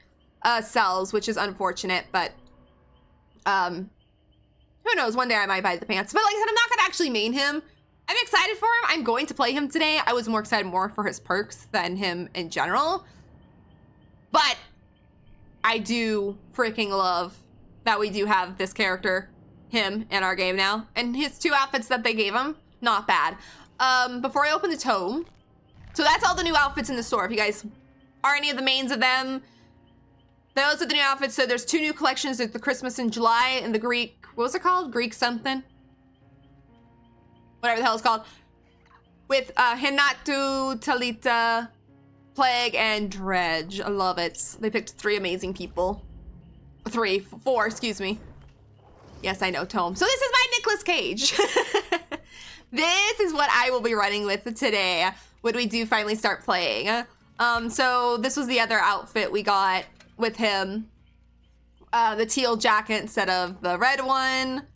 cells, which is unfortunate. But who knows? One day I might buy the pants. But like I said, I'm not going to actually main him. I'm excited for him. I'm going to play him today. I was more excited for his perks than him in general. But I do freaking love that we do have this character, him, in our game now. And his two outfits that they gave him, not bad. Before I open the tome, so that's all the new outfits in the store. If you guys are any of the mains of them, those are the new outfits. So there's two new collections. There's the Christmas in July and the Greek, what was it called? Greek something? Whatever the hell it's called. With Hinatu, Talita, Plague, and Dredge. I love it. They picked three amazing people. Four, excuse me. Yes, I know, Tome. So this is my Nicolas Cage. This is what I will be running with today when we do finally start playing. So this was the other outfit we got with him. The teal jacket instead of the red one.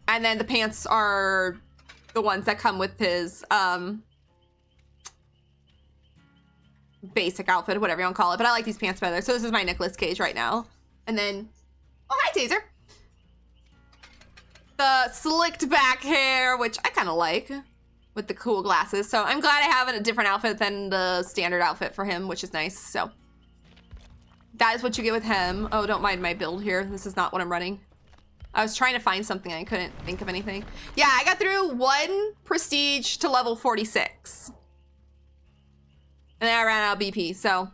And then the pants are the ones that come with his basic outfit, whatever you want to call it. But I like these pants better. So this is my Nicolas Cage right now. And then, oh, hi, Taser. the slicked back hair, which I kind of like, with the cool glasses. So I'm glad I have a different outfit than the standard outfit for him, which is nice. So that is what you get with him. Oh, don't mind my build here. This is not what I'm running. I was trying to find something. I couldn't think of anything. Yeah, I got through 1 prestige to level 46. And then I ran out of BP, so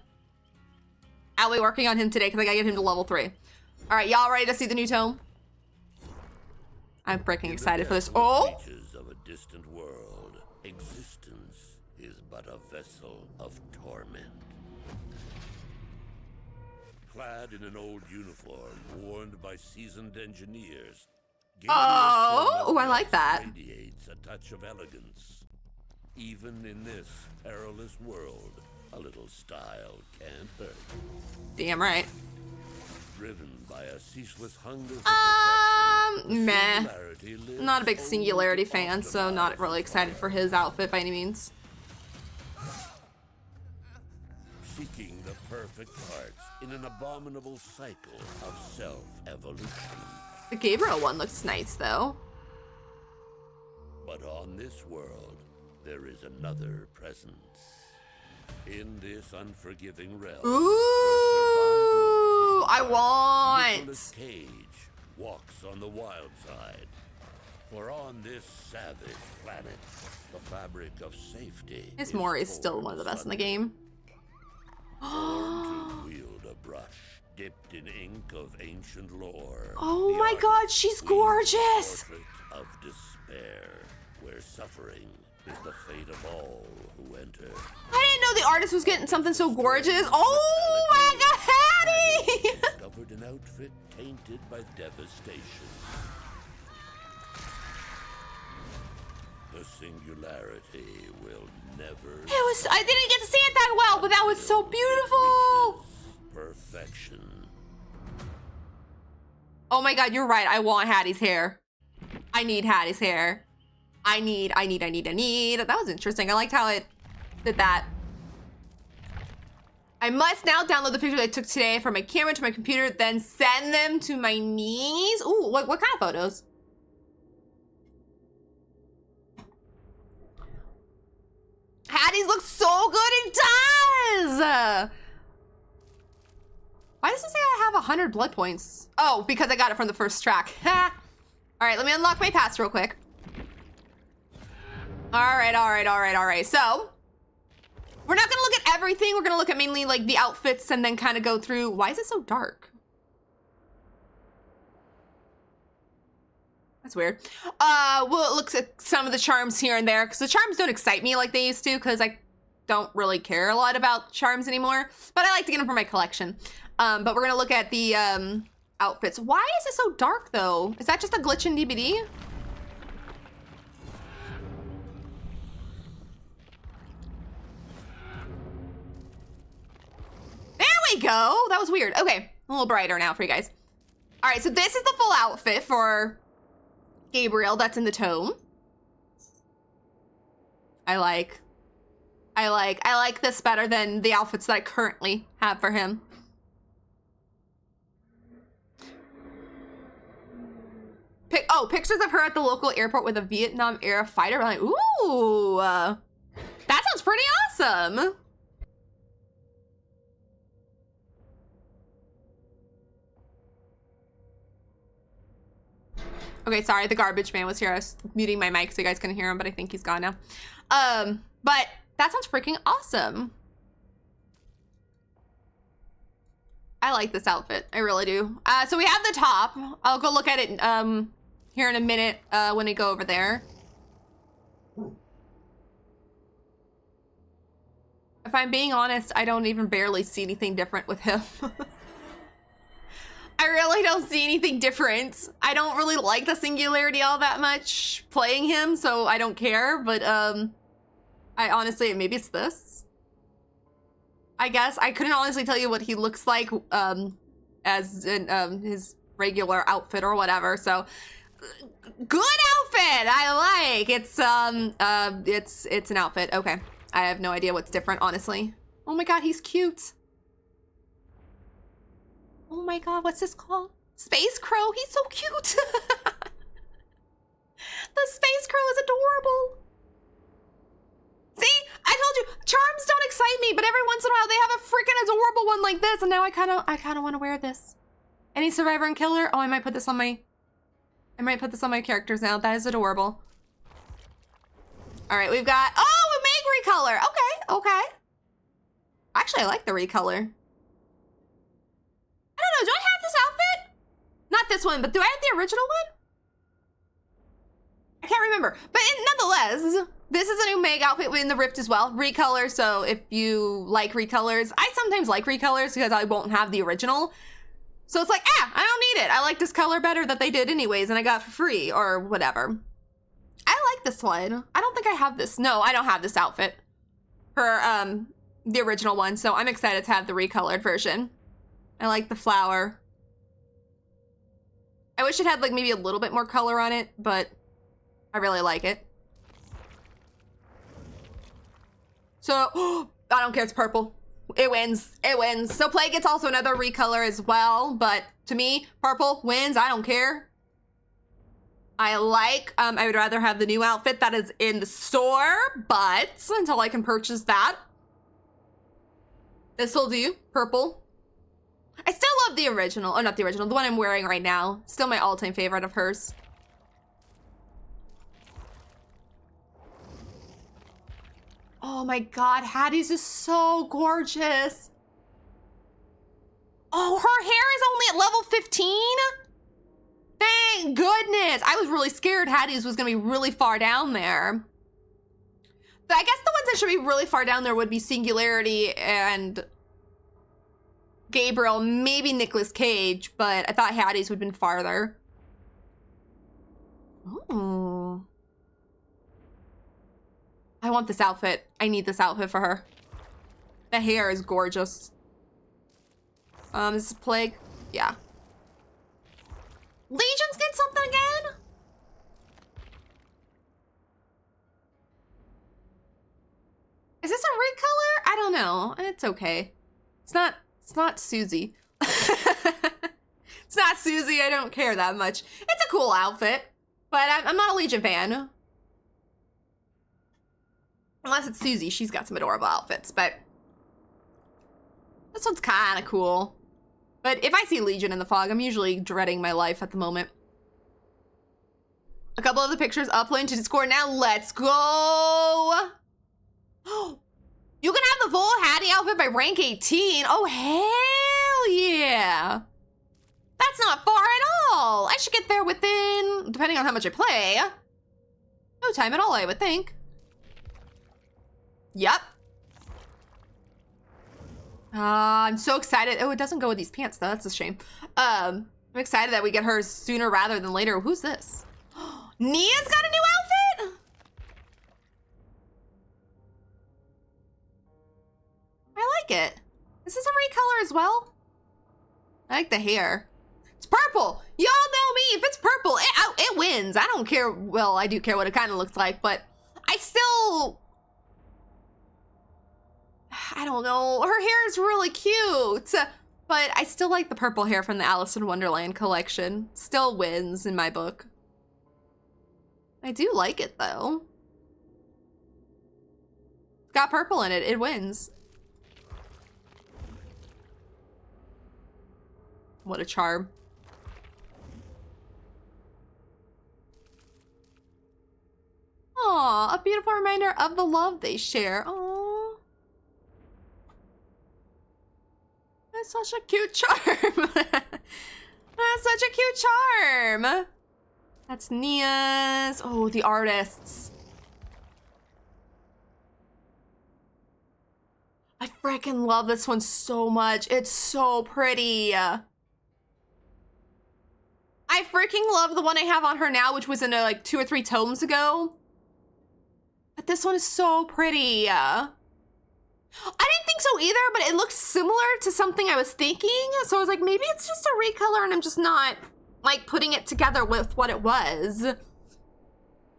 I'll be working on him today because I gotta get him to level 3. All right, y'all ready to see the new tome? I'm freaking excited for this. Oh! Reaches of a distant world, existence is but a vessel of torment. Clad in an old uniform worn by seasoned engineers, Oh, I like that. Radiates a touch of elegance. Even in this perilous world, a little style can't hurt. Damn right. Driven by a ceaseless hunger for perfection, Meh. Singularity lives Not a big only Singularity to fan, so not optimize really excited for his outfit by any means. seeking the perfect parts in an abominable cycle of self-evolution. The Gabriel one looks nice, though. But on this world, there is another presence. In this unforgiving realm, Ooh, I want. Nicolas Cage walks on the wild side. For on this savage planet, the fabric of safety His is Mori is still torn one of the best in the asunder. game. Born to wield a brush dipped in ink of ancient lore. Oh the my artist God, she's weaves a gorgeous. portrait of despair, where suffering is the fate of all who enter. I didn't know the artist was getting something so gorgeous. Oh my God, Hattie! Discovered an outfit tainted by devastation. The singularity will never. I didn't get to see it that well, but that was so beautiful. Perfection. Oh my God, you're right. I want Hattie's hair. I need Hattie's hair. I need. That was interesting. I liked how it did that. I must now download the pictures I took today from my camera to my computer, then send them to my niece. Ooh, what kind of photos? Hattie's looks so good, it does! Why does it say I have 100 blood points? Oh, because I got it from the first track. All right, let me unlock my pass real quick. All right. So, we're not gonna look at everything. We're gonna look at mainly like the outfits and then kind of go through. Why is it so dark? That's weird. We'll look at some of the charms here and there because the charms don't excite me like they used to because I don't really care a lot about charms anymore. But I like to get them for my collection. But we're gonna look at the outfits. Why is it so dark though? Is that just a glitch in DBD? There we go. That was weird. Okay, a little brighter now for you guys. All right, so this is the full outfit for Gabriel that's in the tome. I like this better than the outfits that I currently have for him. Pictures of her at the local airport with a Vietnam era fighter. Like, ooh, that sounds pretty awesome. Okay, sorry, the garbage man was here. I was muting my mic so you guys couldn't hear him, but I think he's gone now. But that sounds freaking awesome. I like this outfit. I really do. So we have the top. I'll go look at it here in a minute when I go over there. If I'm being honest, I don't even barely see anything different with him. I really don't see anything different. I don't really like the Singularity all that much playing him, so I don't care, but I honestly, maybe it's this. I guess. I couldn't honestly tell you what he looks like as in his regular outfit or whatever, so good outfit! I like. It's an outfit. Okay. I have no idea what's different, honestly. Oh my god, he's cute. Oh my god, what's this called? Space Crow? He's so cute. The space crow is adorable. See, I told you, charms don't excite me, but every once in a while they have a freaking adorable one like this, and now I kind of want to wear this. Any survivor and killer? Oh, I might put this on my characters now. That is adorable. All right, we've got, oh, a Meg recolor. Okay. Actually, I like the recolor. I don't know, do I have this outfit? Not this one, but do I have the original one? I can't remember, but nonetheless, this is a new Meg outfit in the Rift as well. Recolor, so if you like recolors, I sometimes like recolors because I won't have the original. So it's like, I don't need it. I like this color better that they did anyways, and I got for free or whatever. I like this one. I don't think I have this. No, I don't have this outfit for the original one, so I'm excited to have the recolored version. I like the flower. I wish it had like maybe a little bit more color on it, but I really like it. So, I don't care, it's purple. It wins, it wins. So Plague gets also another recolor as well, but to me, purple wins, I don't care. I would rather have the new outfit that is in the store, but until I can purchase that, this will do, purple. I still love the original, oh, not the original, the one I'm wearing right now. Still my all-time favorite of hers. Oh my God, Hattie's is so gorgeous. Oh, her hair is only at level 15? Thank goodness. I was really scared Hattie's was gonna be really far down there. But I guess the ones that should be really far down there would be Singularity and Gabriel, maybe Nicolas Cage, but I thought Hattie's would have been farther. Oh. I want this outfit. I need this outfit for her. The hair is gorgeous. Is this Plague? Yeah. Legions get something again? Is this a recolor? I don't know. It's okay. It's not Susie. It's not Susie. I don't care that much. It's a cool outfit, but I'm not a Legion fan. Unless it's Susie, she's got some adorable outfits, but this one's kind of cool. But if I see Legion in the fog, I'm usually dreading my life at the moment. A couple of the pictures uploaded to Discord now. Let's go. You can have the full Hattie outfit by rank 18. Oh, hell yeah. That's not far at all. I should get there within, depending on how much I play, no time at all, I would think. Yep. I'm so excited. Oh, it doesn't go with these pants though. That's a shame. I'm excited that we get hers sooner rather than later. Who's this? Nia's got a new outfit? I like it. Is this a recolor as well? I like the hair. It's purple. Y'all know me. If it's purple, it wins. I don't care. Well, I do care what it kind of looks like, but I still... I don't know. Her hair is really cute, but I still like the purple hair from the Alice in Wonderland collection. Still wins in my book. I do like it though. Got purple in it. It wins. What a charm. Aw, a beautiful reminder of the love they share. Aw. That's such a cute charm. That's such a cute charm. That's Nia's. Oh, the artists. I freaking love this one so much. It's so pretty. I freaking love the one I have on her now, which was in like 2 or 3 tomes ago. But this one is so pretty. I didn't think so either, but it looks similar to something I was thinking. So I was like, maybe it's just a recolor and I'm just not like putting it together with what it was.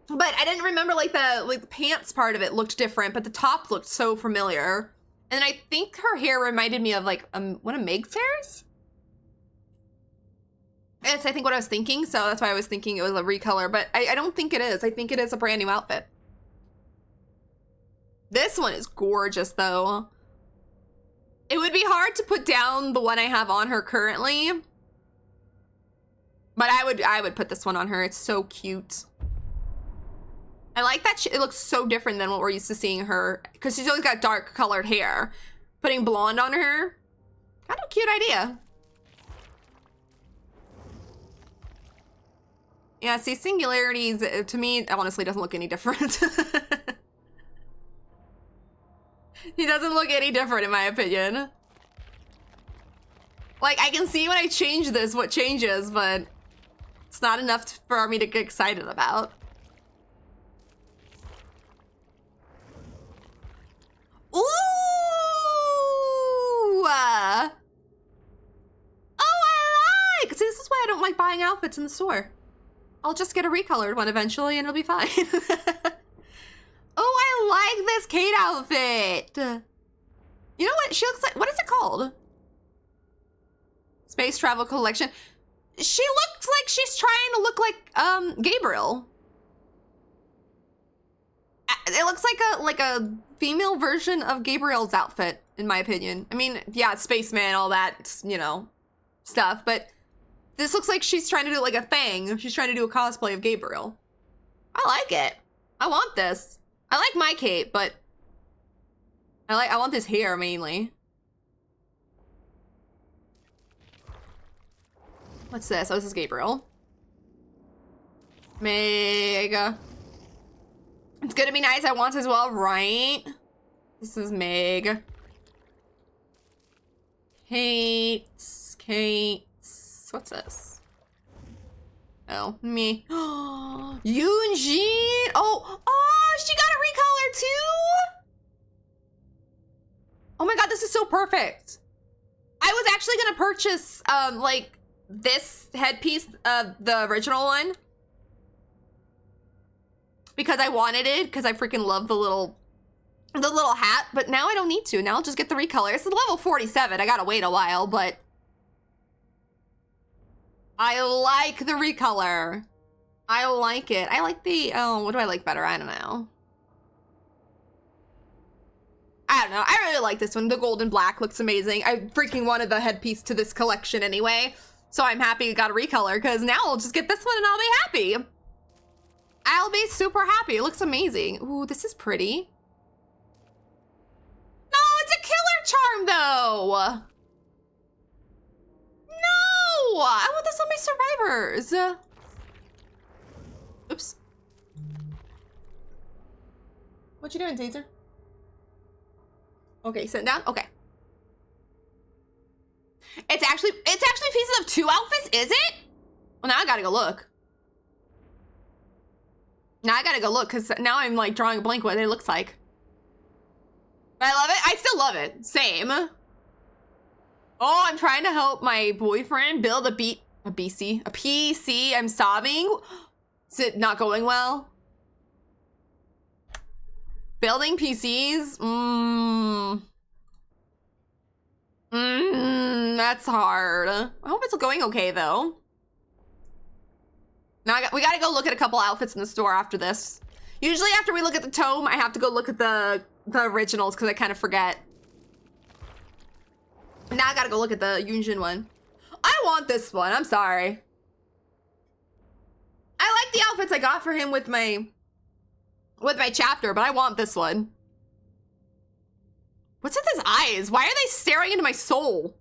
But I didn't remember like the pants part of it looked different, but the top looked so familiar. And I think her hair reminded me of like one of Meg's hairs. It's, I think, what I was thinking, so that's why I was thinking it was a recolor, but I don't think it is. I think it is a brand new outfit. This one is gorgeous, though. It would be hard to put down the one I have on her currently, but I would put this one on her. It's so cute. I like that it looks so different than what we're used to seeing her, because she's always got dark colored hair. Putting blonde on her, kind of cute idea. Yeah, see, Singularities, to me, honestly, doesn't look any different. He doesn't look any different, in my opinion. Like, I can see when I change this what changes, but it's not enough for me to get excited about. Ooh! Oh, I like! See, this is why I don't like buying outfits in the store. I'll just get a recolored one eventually and it'll be fine. Oh, I like this Kate outfit. You know what? She looks like, what is it called? Space Travel Collection. She looks like she's trying to look like Gabriel. It looks like a female version of Gabriel's outfit, in my opinion. I mean, yeah, spaceman, all that, you know, stuff, but this looks like she's trying to do like a thing. She's trying to do a cosplay of Gabriel. I like it. I want this. I like my Kate, but I want this hair mainly. What's this? Oh, this is Gabriel. Mega. It's gonna be nice. I want as well, right? This is Meg. Kate. What's this? Oh, me. Eugene. Oh, she got a recolor too. Oh my god, this is so perfect. I was actually gonna purchase like this headpiece of the original one because I wanted it, because I freaking love the little hat, but now I don't need to. Now I'll just get the recolor. It's level 47. I gotta wait a while, but I like the recolor. I like it. I like the, oh, what do I like better? I don't know. I really like this one. The gold and black looks amazing. I freaking wanted the headpiece to this collection anyway. So I'm happy it got a recolor, because now I'll just get this one and I'll be happy. I'll be super happy. It looks amazing. Ooh, this is pretty. No, it's a killer charm though. No, I want this on my survivors. Oops. What you doing, Taser? Okay, sit down. Okay. It's actually pieces of 2 outfits, is it? Well, now I gotta go look. Now I gotta go look, because now I'm like drawing a blank what it looks like. But I love it. I still love it. Same. Oh, I'm trying to help my boyfriend build a PC. I'm sobbing. Is it not going well? Building PCs? That's hard. I hope it's going okay though. Now we gotta go look at a couple outfits in the store after this. Usually after we look at the tome, I have to go look at the originals because I kind of forget. Now I gotta go look at the Yunjin one. I want this one. I'm sorry. I like the outfits I got for him with my chapter, but I want this one. What's with his eyes? Why are they staring into my soul?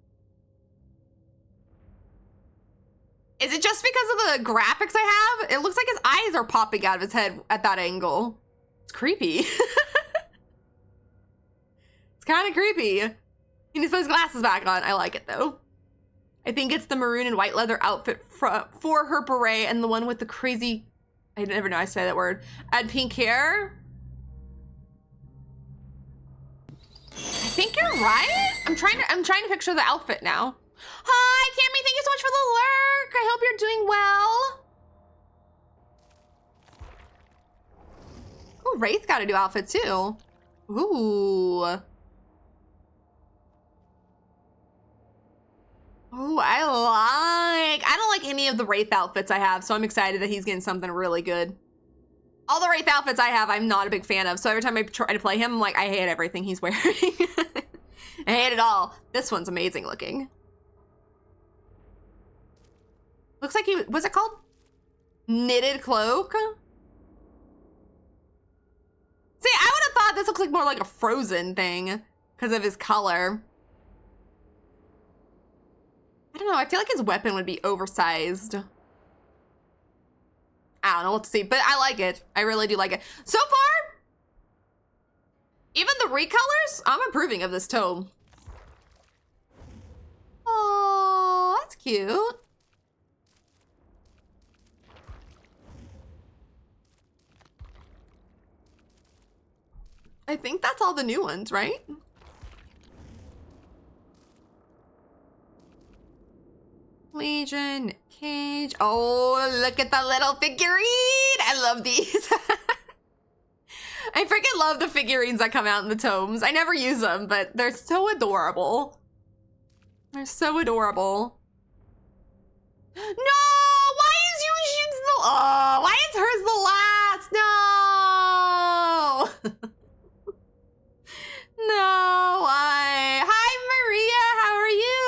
Is it just because of the graphics I have? It looks like his eyes are popping out of his head at that angle. It's creepy. It's kind of creepy. He needs to put his glasses back on. I like it though. I think it's the maroon and white leather outfit for her beret and the one with the crazy, I never know how to say that word, and pink hair. I think you're right. I'm trying to picture the outfit now. Hi, Cammy, thank you so much for the lurk. I hope you're doing well. Oh, Wraith got a new outfit too. Ooh. Oh, I don't like any of the Wraith outfits I have, so I'm excited that he's getting something really good. All the Wraith outfits I have, I'm not a big fan of, so every time I try to play him, I'm like, I hate everything he's wearing. I hate it all. This one's amazing looking. Looks like he, what's it called? Knitted cloak? See, I would have thought this looks like more like a Frozen thing because of his color. I don't know, I feel like his weapon would be oversized. I don't know what to see, but I like it. I really do like it. So far, even the recolors, I'm approving of this tome. Oh, that's cute. I think that's all the new ones, right? Legion, Cage. Oh, look at the little figurine. I love these. I freaking love the figurines that come out in the tomes. I never use them, but they're so adorable. They're so adorable. No! Why is Yushin's the... Oh, why is hers the last? No! No, why? Hi, Maria. How are you?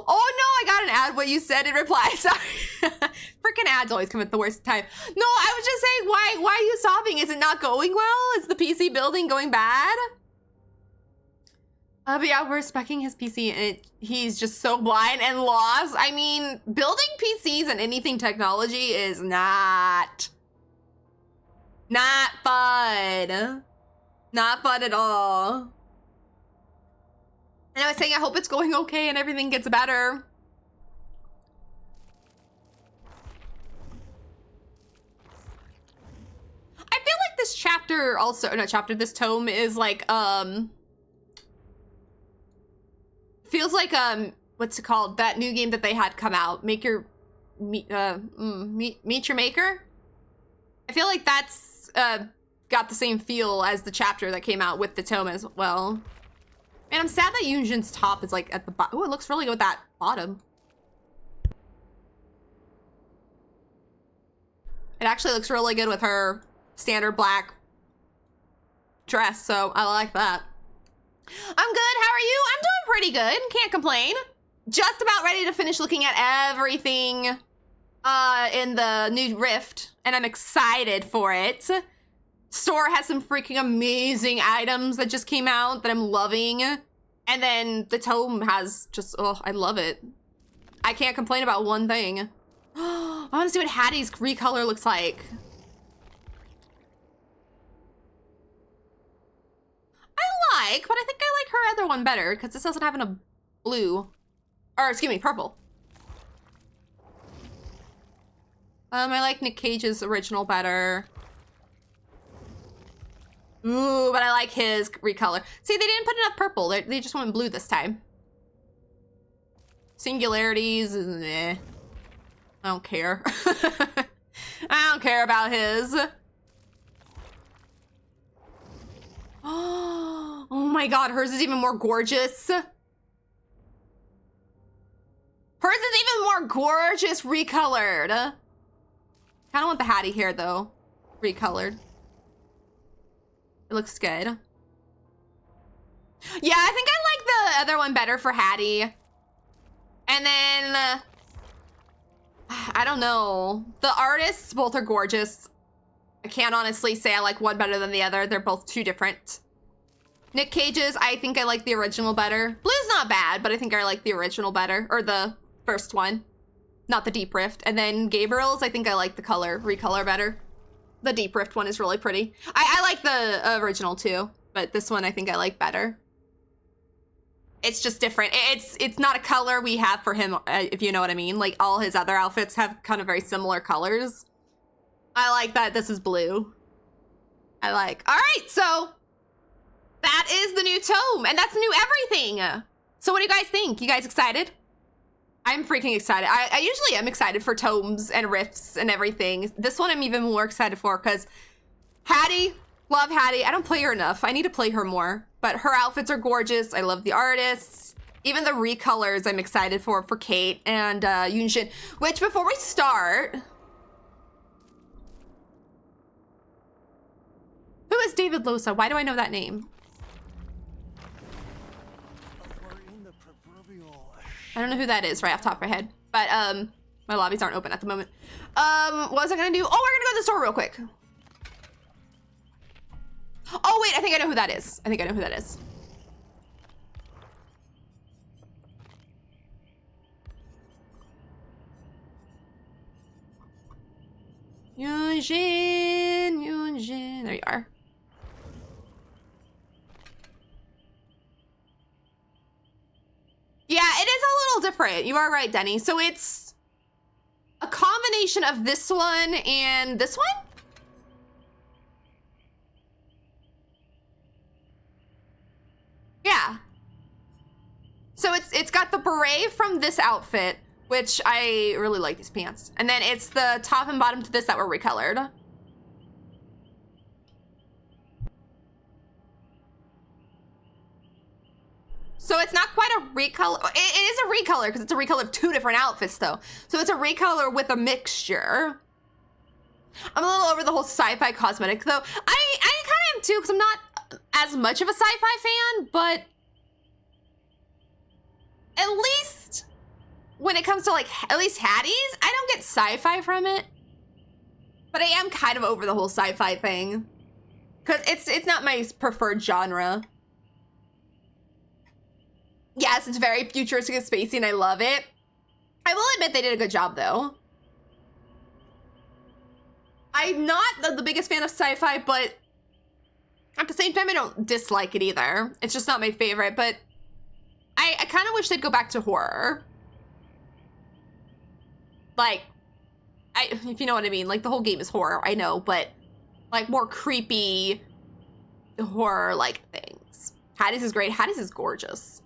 Oh, no, I got an ad what you said in reply. Sorry. Freaking ads always come at the worst time. No, I was just saying, why are you sobbing? Is it not going well? Is the PC building going bad? But yeah, we're speccing his PC and he's just so blind and lost. I mean, building PCs and anything technology is not fun. Not fun at all. And I was saying, I hope it's going okay and everything gets better. I feel like this chapter also, not chapter, this tome is like, feels like, what's it called? That new game that they had come out, Meet Your Maker? I feel like that's, got the same feel as the chapter that came out with the tome as well. And I'm sad that Yunjin's top is like at the bottom. Oh, it looks really good with that bottom. It actually looks really good with her standard black dress, so I like that. I'm good, how are you? I'm doing pretty good, can't complain. Just about ready to finish looking at everything in the new Rift, and I'm excited for it. Store has some freaking amazing items that just came out that I'm loving. And then the tome has just, oh, I love it. I can't complain about one thing. I want to see what Hattie's recolor looks like. I like, but I think I like her other one better because this doesn't have a blue. Or, excuse me, purple. I like Nick Cage's original better. Ooh, but I like his recolor. See, they didn't put enough purple. They just went blue this time. Singularities, eh. I don't care. I don't care about his. Oh my god, hers is even more gorgeous. Hers is even more gorgeous recolored. Kind of want the Hattie hair though, recolored. It looks good. Yeah, I think I like the other one better for Hattie. And then, I don't know. The artists both are gorgeous. I can't honestly say I like one better than the other. They're both too different. Nick Cage's, I think I like the original better. Blue's not bad, but I think I like the original better. Or the first one. Not the Deep Rift. And then Gabriel's, I think I like the recolor better. The Deep Rift one is really pretty. I like the original too, but this one I think I like better. It's just different. It's not a color we have for him, if you know what I mean. Like all his other outfits have kind of very similar colors. I like that this is blue. I like. All right, so that is the new tome, and that's new everything. So what do you guys think? You guys excited? I'm freaking excited. I usually am excited for tomes and rifts and everything. This one I'm even more excited for because Hattie, love Hattie. I don't play her enough. I need to play her more. But her outfits are gorgeous. I love the artists. Even the recolors I'm excited for Kate and Yunjin. Which, before we start... Who is David Losa? Why do I know that name? I don't know who that is right off the top of my head. But, my lobbies aren't open at the moment. What was I gonna do? Oh, we're gonna go to the store real quick. Oh, wait, I think I know who that is. I think I know who that is. Yunjin. There you are. Yeah, it is a little different. You are right, Denny. So it's a combination of this one and this one? Yeah. So it's got the beret from this outfit, which I really like these pants. And then it's the top and bottom to this that were recolored. So it's not quite a recolor. It is a recolor because it's a recolor of two different outfits though. So it's a recolor with a mixture. I'm a little over the whole sci-fi cosmetic though. I kind of am too because I'm not as much of a sci-fi fan, but at least when it comes to like, at least Hattie's, I don't get sci-fi from it. But I am kind of over the whole sci-fi thing. Because it's not my preferred genre. Yes, it's very futuristic and spacey and I love it. I will admit they did a good job though. I'm not the biggest fan of sci-fi, but at the same time, I don't dislike it either. It's just not my favorite, but I kind of wish they'd go back to horror. Like, if you know what I mean, like the whole game is horror, I know, but like more creepy horror-like things. Hattie's is great. Hattie's is gorgeous.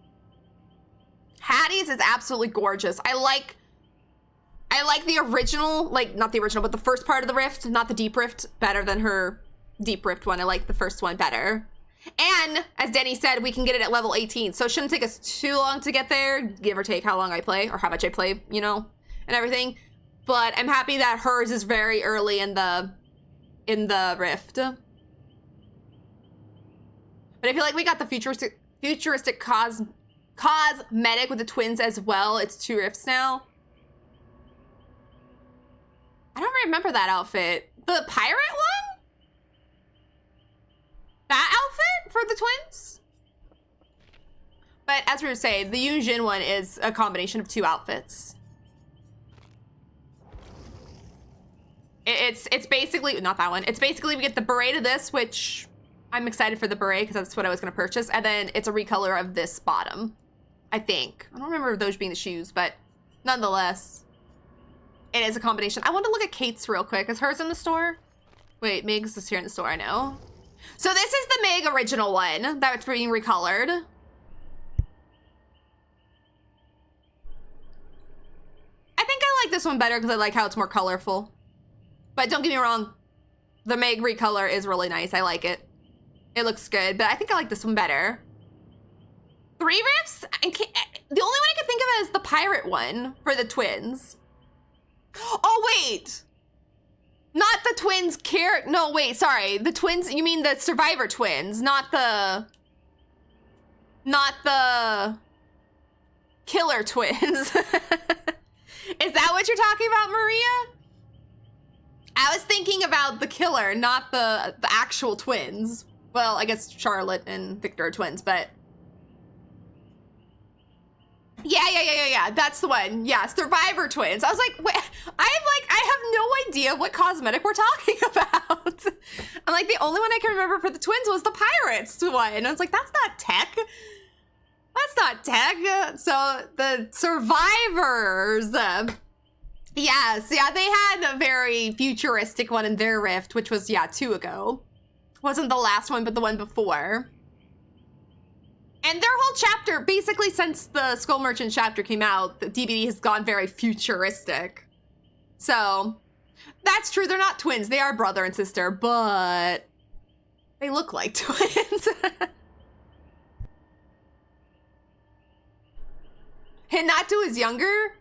Hattie's is absolutely gorgeous. I like the original, like not the original, but the first part of the rift, not the deep rift, better than her deep rift one. I like the first one better. And as Denny said, we can get it at level 18. So it shouldn't take us too long to get there, give or take how long I play or how much I play, you know, and everything. But I'm happy that hers is very early in the rift. But I feel like we got the futuristic cosmetic with the twins as well. It's 2 rifts now. I don't remember that outfit. The pirate one? That outfit for the twins? But as we were saying, the Yunjin one is a combination of 2 outfits. It's basically, not that one. It's basically we get the beret to this, which I'm excited for the beret because that's what I was going to purchase. And then it's a recolor of this bottom, I think. I don't remember those being the shoes, but nonetheless, it is a combination. I want to look at Kate's real quick. Is hers in the store? Wait, Meg's is here in the store, I know. So this is the Meg original one that's being recolored. I think I like this one better because I like how it's more colorful. But don't get me wrong, the Meg recolor is really nice. I like it. It looks good, but I think I like this one better. 3 rifts? The only one I can think of is the pirate one for the twins. Oh, wait. Not the twins no, wait, sorry. The twins, you mean the survivor twins, not the killer twins. Is that what you're talking about, Maria? I was thinking about the killer, not the actual twins. Well, I guess Charlotte and Victor are twins, but yeah. That's the one. Yeah, survivor twins. I was like, wait, I have no idea what cosmetic we're talking about. I'm like, the only one I can remember for the twins was the pirates one. And I was like, that's not tech. That's not tech. So the survivors, yes, yeah, they had a very futuristic one in their rift, which was, 2 ago. Wasn't the last one, but the one before. And their whole chapter, basically since the Skull Merchant chapter came out, the DBD has gone very futuristic. So, that's true, they're not twins, they are brother and sister, but they look like twins. Hinatu is younger.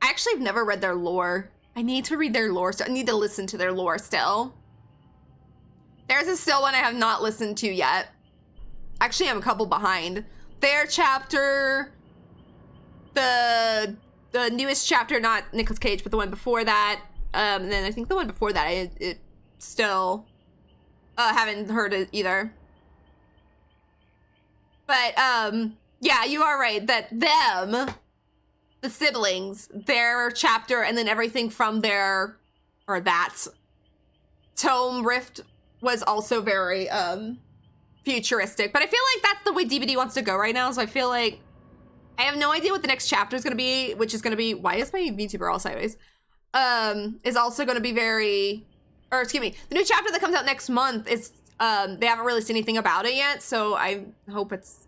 I actually have never read their lore. I need to read their lore, so I need to listen to their lore still. There's a still one I have not listened to yet. Actually, I'm a couple behind. Their chapter, the newest chapter, not Nicolas Cage, but the one before that. And then I think the one before that, it still haven't heard it either. But yeah, you are right that them, the siblings, their chapter, and then everything from their, or that tome rift was also very futuristic. But I feel like that's the way DVD wants to go right now. So I feel like I have no idea what the next chapter is going to be, which is going to be, why is my VTuber all sideways? Is also going to be very, or excuse me, the new chapter that comes out next month is, they haven't really seen anything about it yet. So I hope it's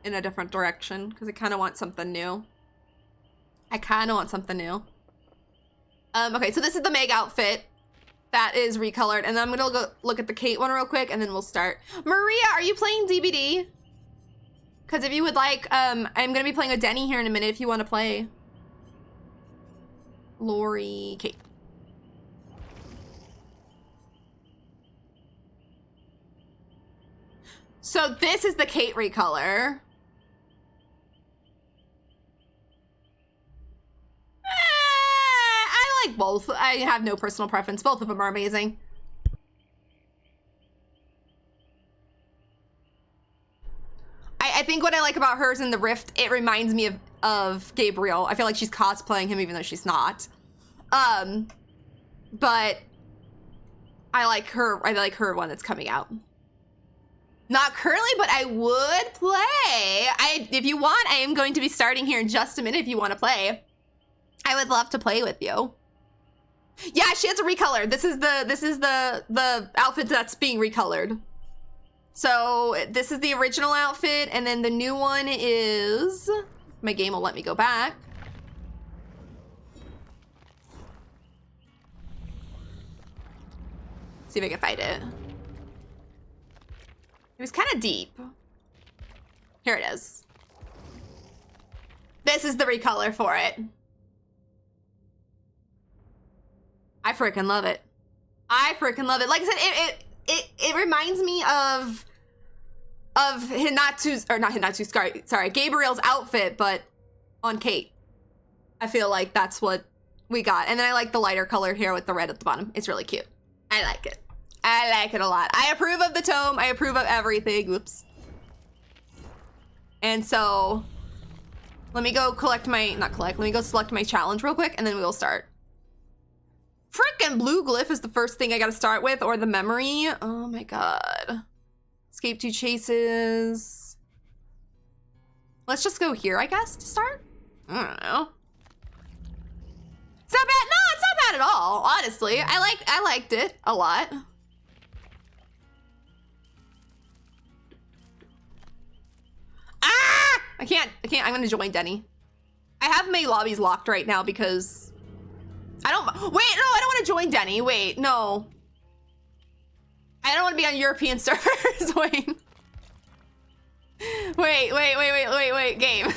in a different direction because I kind of want something new. Okay, so this is the Meg outfit that is recolored, and then I'm gonna go look at the Kate one real quick, and then we'll start. Maria, are you playing DBD? Because if you would like, I'm gonna be playing a Denny here in a minute if you want to play. Lori, Kate. So this is the Kate recolor. I like both. I have no personal preference. Both of them are amazing. I think what I like about hers in the Rift, it reminds me of Gabriel. I feel like she's cosplaying him even though she's not. But I like her one that's coming out. Not currently, but I would play. If you want, I am going to be starting here in just a minute if you want to play. I would love to play with you. Yeah, she has a recolor. This is the outfit that's being recolored. So this is the original outfit, and then the new one is, my game will let me go back. See if I can find it. It was kind of deep. Here it is. This is the recolor for it. I freaking love it. I freaking love it. Like I said, it reminds me of Hinatu's, or not Hinatu's, sorry, Gabriel's outfit, but on Kate. I feel like that's what we got. And then I like the lighter color here with the red at the bottom. It's really cute. I like it. I like it a lot. I approve of the tome. I approve of everything. Oops. And so let me go let me go select my challenge real quick, and then we will start. Frickin' blue glyph is the first thing I gotta start with, or the memory. Oh my god. Escape 2 chases. Let's just go here, I guess, to start? I don't know. It's not bad. No, it's not bad at all, honestly. I liked it a lot. Ah! I can't. I'm gonna join Denny. I have my lobbies locked right now because I don't want to join Denny. Wait, no. I don't want to be on European servers. Wait, game.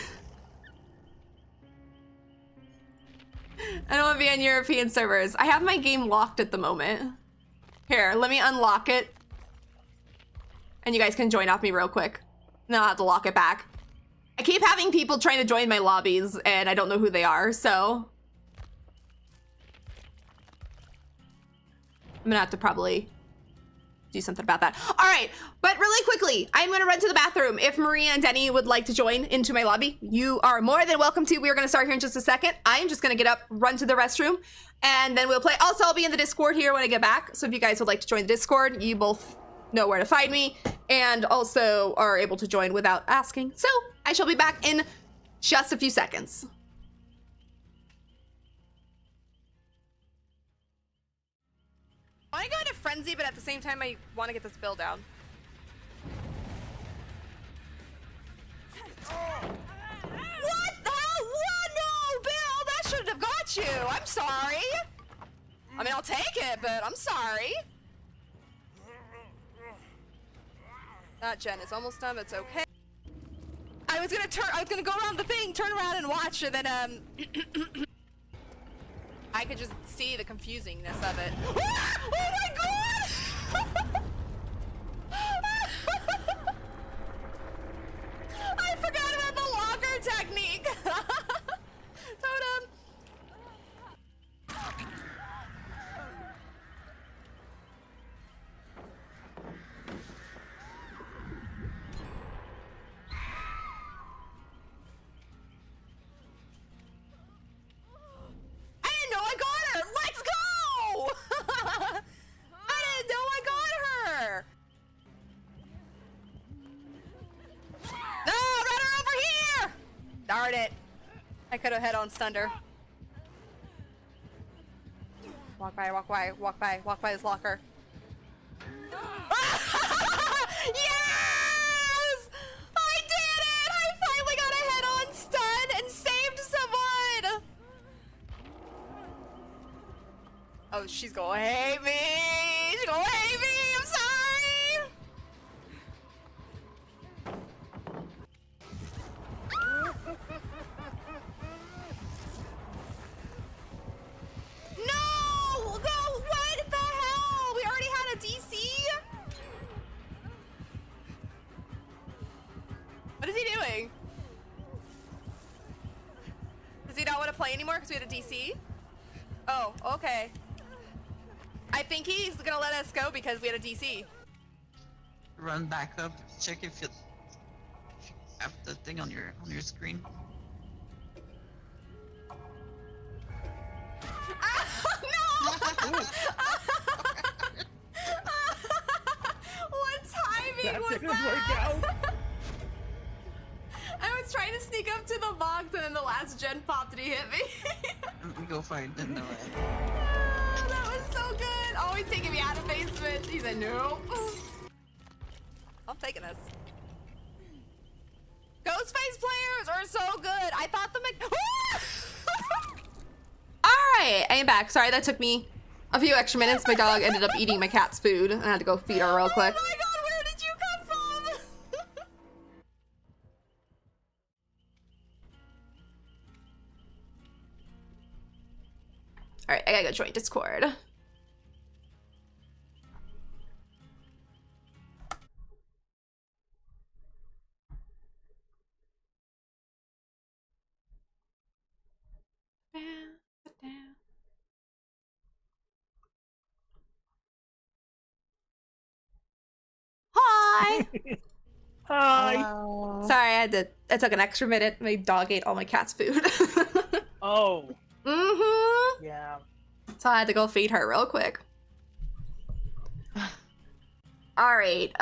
I don't want to be on European servers. I have my game locked at the moment. Here, let me unlock it. And you guys can join off me real quick. And then I'll have to lock it back. I keep having people trying to join my lobbies and I don't know who they are, so I'm gonna have to probably do something about that. All right, but really quickly, I'm gonna run to the bathroom. If Maria and Denny would like to join into my lobby, you are more than welcome to. We are gonna start here in just a second. I'm just gonna get up, run to the restroom, and then we'll play. Also, I'll be in the Discord here when I get back. So if you guys would like to join the Discord, you both know where to find me and also are able to join without asking. So I shall be back in just a few seconds. I want to go into frenzy, but at the same time, I want to get this bill down. What the hell? What? No, Bill, that shouldn't have got you. I'm sorry. I mean, I'll take it, but I'm sorry. That gen is almost done, but it's okay. I was gonna go around the thing, turn around and watch, and then I could just see the confusingness of it. Ah! Oh my god! I forgot about the locker technique. Totem. I didn't know I got her! Let's go! I didn't know I got her! No, run her over here! Darn it. I could have head-on stunned her. Walk by, walk by, walk by, walk by this locker. Yes! I did it! I finally got a head-on stun and saved someone! Oh, she's gonna hate me! She's gonna hate me! I'm sorry! No! No! What the hell? We already had a DC? What is he doing? Does he not want to play anymore because we had a DC? Oh, okay. I think he's gonna let us go because we had a DC. Run back up, check if you have the thing on your screen. No! What timing That was didn't that? work out. I was trying to sneak up to the box and then the last gen popped and he hit me. We go find it. No way. Oh, that was so good. Always taking me out of basement. He said no. I'm taking this. Ghostface players are so good. I thought the Alright, I am back. Sorry, that took me a few extra minutes. My dog ended up eating my cat's food and I had to go feed her real quick. Oh my god, where did you come from? Alright, I gotta go join Discord. Hi! Hi. Sorry, I took an extra minute. My dog ate all my cat's food. Oh, Mm-hmm. yeah. So I had to go feed her real quick. Alright,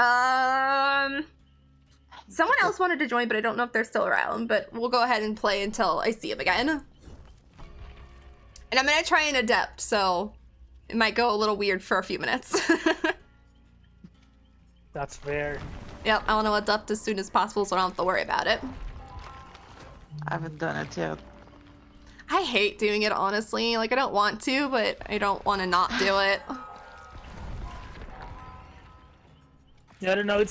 someone else wanted to join, but I don't know if they're still around, but we'll go ahead and play until I see him again. And I'm gonna try an adept, so it might go a little weird for a few minutes. That's fair. Yep, I want to adept as soon as possible so I don't have to worry about it. I haven't done it yet. I hate doing it, honestly. Like, I don't want to, but I don't want to not do it. Yeah, I don't know. It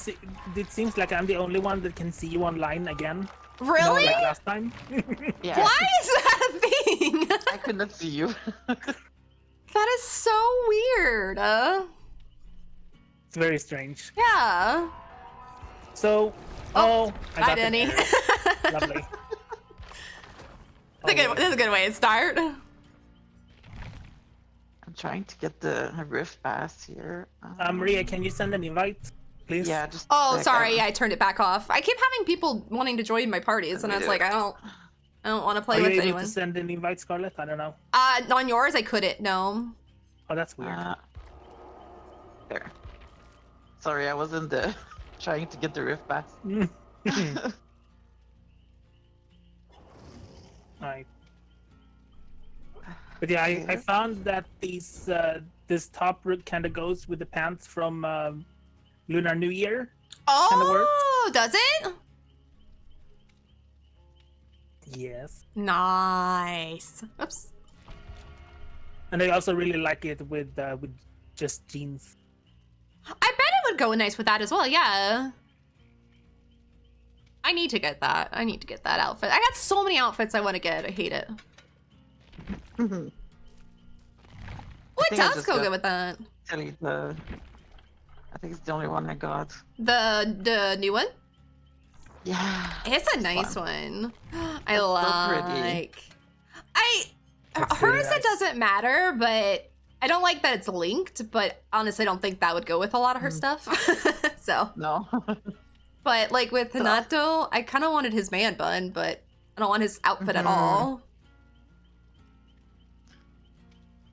seems like I'm the only one that can see you online again. Really? Not like last time. Yeah. Why is that a thing? I could not see you. That is so weird. It's very strange. Yeah. So, Oh, I hi, got the Denny. error. Lovely. This is a good way to start. I'm trying to get the rift pass here. Maria, can you send an invite, please? Yeah, just. Oh, like, sorry. I turned it back off. I keep having people wanting to join my parties, and I was like, I don't want to play Are you with able anyone. to send an invite, Scarlett? I don't know. On yours, I couldn't. No. Oh, that's weird. There. Sorry, I wasn't trying to get the rift pass. Right. But yeah, I found that these this top root kind of goes with the pants from Lunar New Year. Oh, does it? Yes. Nice. Oops. And I also really like it with just jeans. I bet it would go nice with that as well. Yeah. I need to get that. I need to get that outfit. I got so many outfits I want to get. I hate it. Mhm. What think I does just go got- good with that? Actually, I think it's the only one I got. The new one? Yeah. It's a it's nice fun. one. I It's so pretty. like. That's Hers really it nice. doesn't matter, but I don't like that it's linked. But honestly, I don't think that would go with a lot of her stuff. So, No. but like with So- Hanato, I kind of wanted his man bun, but I don't want his outfit at Mhm. all.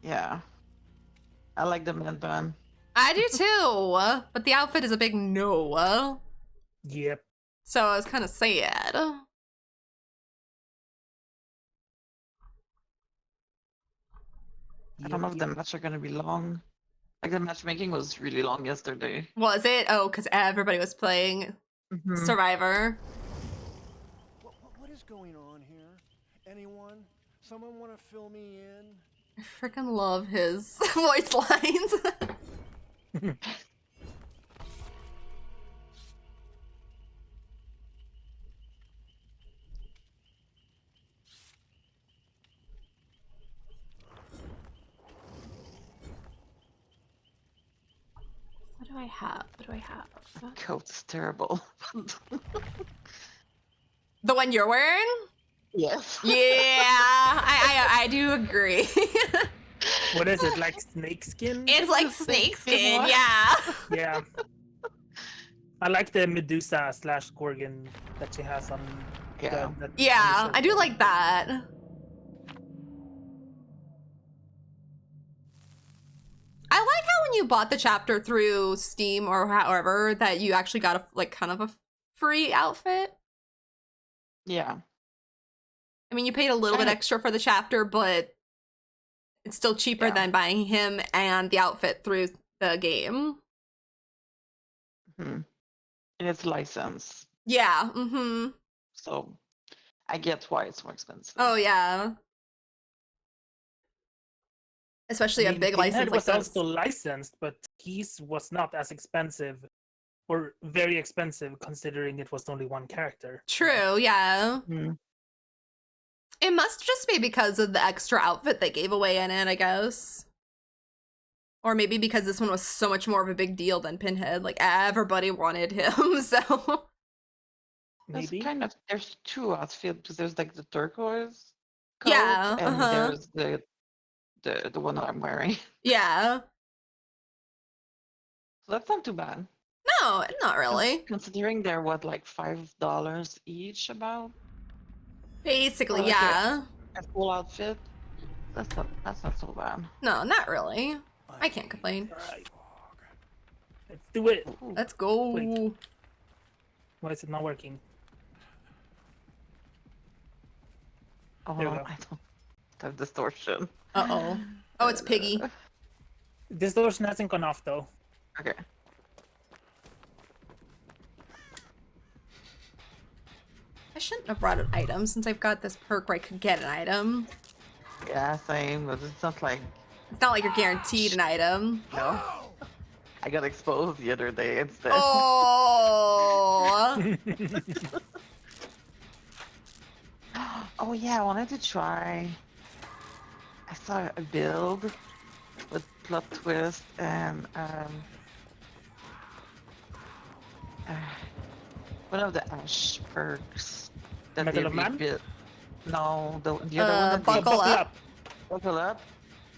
Yeah. I like the man bun. I do too, but the outfit is a big no. Yep. So I was kind of sad. I don't know if the match are gonna be long. Like the matchmaking was really long yesterday. Was it? Oh, because everybody was playing Mhm. Survivor. What is going on here? Anyone? Someone want to fill me in? I freaking love his voice lines. What do I have? What do I have? Coat's terrible. The one you're wearing? Yes. Yeah, I do agree. What is it, like snake skin? It's like Snake snakeskin, skin one. yeah. Yeah. I like the Medusa / Gorgon that she has on. Yeah. Yeah, I do like that. I like how when you bought the chapter through Steam or however that you actually got a like kind of a free outfit. Yeah. I mean, you paid a little bit Kinda. extra for the chapter, but it's still cheaper Yeah. than buying him and the outfit through the game. Mhm. And it's licensed, Yeah, mm-hmm. so I get why it's more expensive. Oh, yeah. Especially a big license Pinhead like was this. also licensed, but his was not as expensive, or very expensive, considering it was only one character. True, yeah. Mhm. It must just be because of the extra outfit they gave away in it, I guess. Or maybe because this one was so much more of a big deal than Pinhead. Like, everybody wanted him, so... Maybe. There's two outfits because there's like the turquoise coat Yeah, and uh-huh. there's the one that I'm wearing. Yeah. So that's not too bad. No, not really. Considering they're what, like $5 each about Basically, Or like yeah. a full outfit. That's not so bad. No, not really. I can't complain. Alright. Let's do it. Ooh. Let's go. Wait. Why is it not working? Oh, There we go. I don't have distortion. Uh-oh. Oh, it's Piggy. Distortion hasn't gone off though. Okay. I shouldn't have brought an item since I've got this perk where I could get an item. Yeah, same, but it's not like, It's not like you're guaranteed an item. no. I got exposed the other day instead. Oh. Oh yeah, I wanted to try. I saw a build with plot twist and one of the Ash perks that Metal they of Man? rebuilt. No, the other one that they Buckle up. buckle up.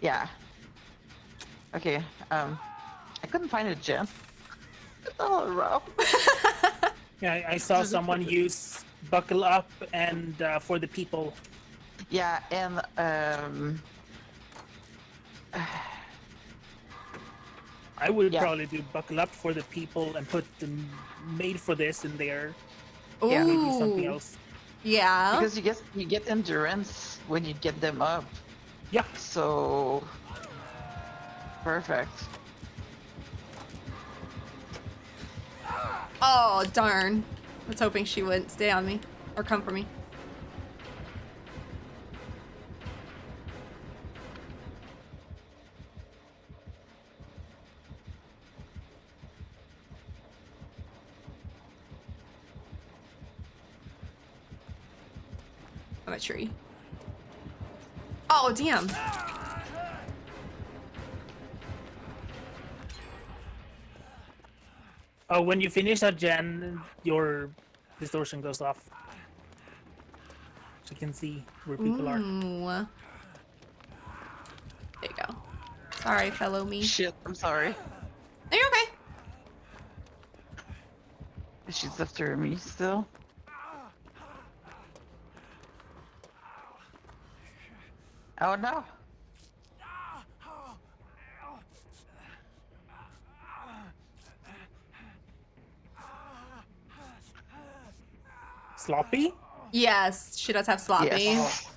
Yeah. Okay. I couldn't find a gem. It's all around. Yeah, I saw someone use buckle up and for the people. Yeah, and I would Yeah. probably do buckle up for the people and put the made for this in there. Ooh. Yeah, Maybe something else. Yeah. because you get endurance when you get them up. Yeah. So perfect. Oh, darn. I was hoping she wouldn't stay on me or come for me. I'm a tree. Oh, damn. Oh, when you finish a gen, your distortion goes off. So you can see where people are. Ooh. There you go. Sorry, fellow me. Shit, I'm sorry. Are you okay? She's after me still. Oh no. Sloppy? Yes, she does have sloppy. Yes.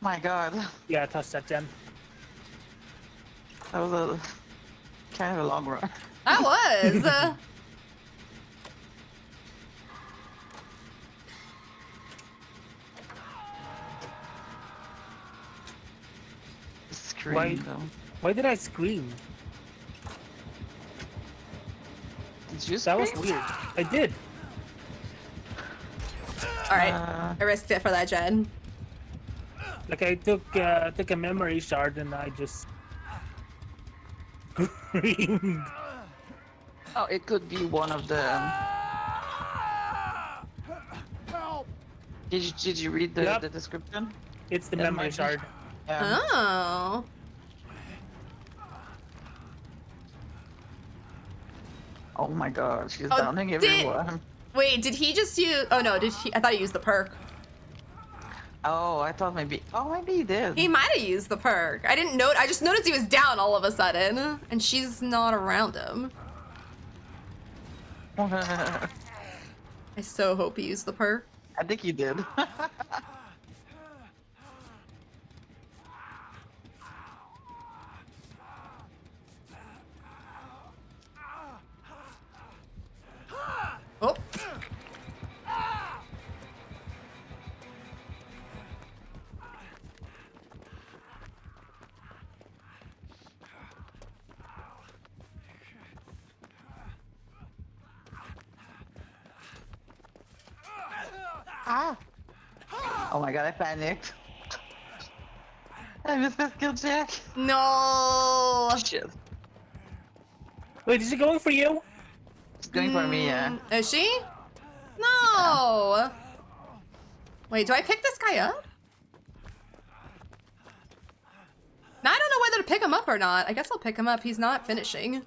My god. Yeah, touch that gen. That was a kind of a long run. That was. Scream Why- though. Why did I scream? Did you That was scream? weird. I did. All right, Uh, I risked it for that gen. Like I took a memory shard and I just screamed. oh, it could be one of the. Did you read the, Yep. the description? It's the It memory might be. shard. Oh. Oh my god, she's Oh, downing did- everyone. Wait, did he just use? Oh no, did he? I thought he used the perk. Oh, I thought maybe. Oh, maybe he did. He might have used the perk. I didn't note. I just noticed he was down all of a sudden, and she's not around him. I I so hope he used the perk. think he did. Oh. Ah! Oh my god, I panicked. I missed my skill check. No. Shit. Wait, is she going for you? It's going for me, yeah. Is she? No. Wait, do I pick this guy up? Now I don't know whether to pick him up or not. I guess I'll pick him up. He's not finishing.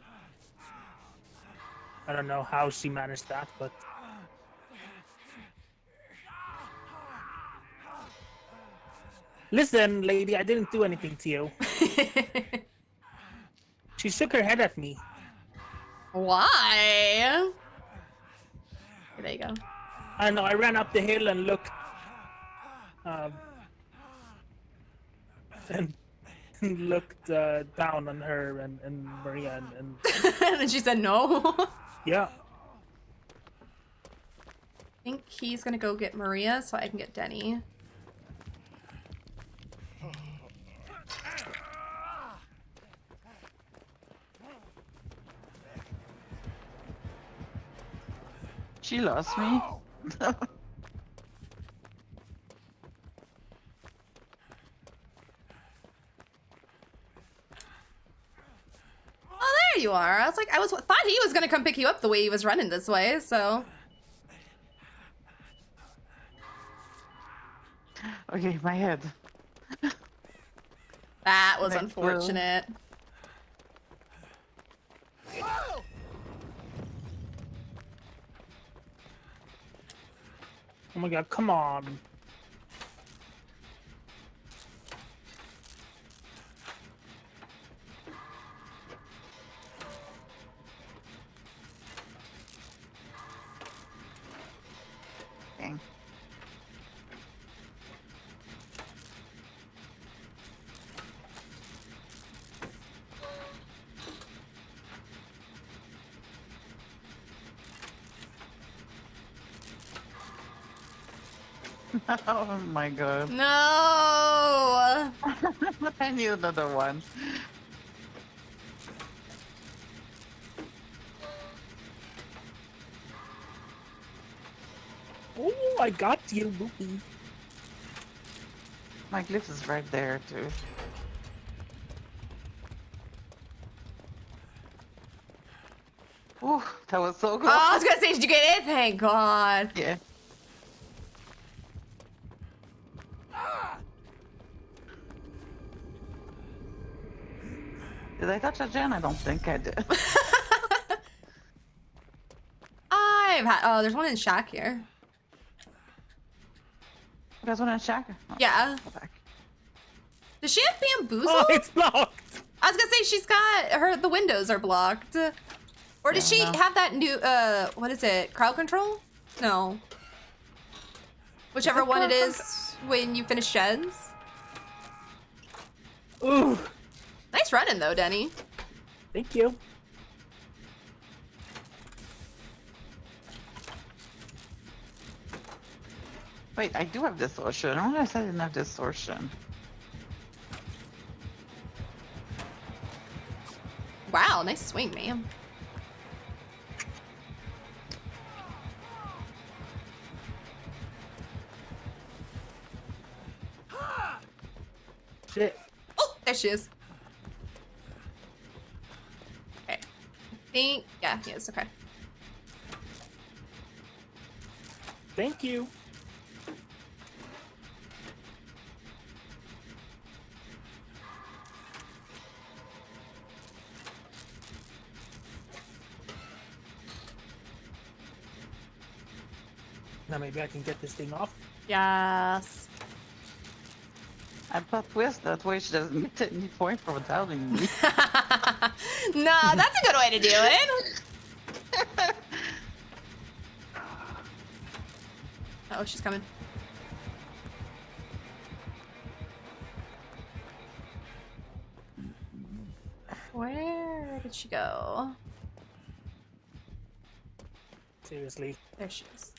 I don't know how she managed that, but listen, lady, I didn't do anything to you. She shook her head at me. Why? There you go. I know. I ran up the hill and looked, and looked down on her and Maria and And then she said no. yeah. I think he's gonna go get Maria so I can get Denny. She lost me. Oh, there you are. I was like, thought he was gonna come pick you up the way he was running this way, so. Okay, my head. That was Next row. unfortunate. Oh my god, come on. Dang. Oh my god. No. I knew another one. Oh, I got you, Bookie. My glyph is right there too. Ooh, that was so Oh, close. I was gonna say, did you get it? Thank God. Yeah. Did I touch a gen? I don't think I did. I've had. Oh, there's one in Shack here. You guys want to check? Oh, Yeah. go back. Does she have bamboozle? Oh, it's blocked. I was gonna say she's got her. The windows are blocked. Or does she Yeah, no. have that new? What is it? Crowd control? No. Whichever one it crowd is when you finish sheds. Ooh, Nice running though, Denny. thank you. Wait, I do have distortion. I wonder if I didn't have distortion. Wow, nice swing, ma'am. Shit. Oh, there she is. Okay. I think, yeah, yes, okay. Thank you. Now maybe I can get this thing off. Yes. I plot twist that way she doesn't get any point for doubting me. No, that's a good way to do it. Oh, she's coming. Where did she go? Seriously. There she is.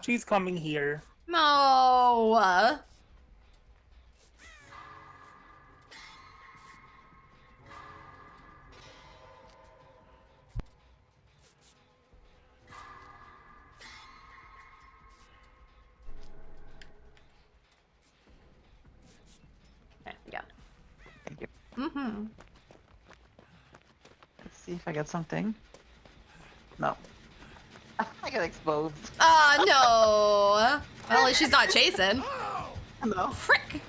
She's coming here. No. Okay, yeah. Thank you. Mm-hmm. Let's see if I get something. No. I got exposed. No. Well, at least she's not chasing. No. Frick.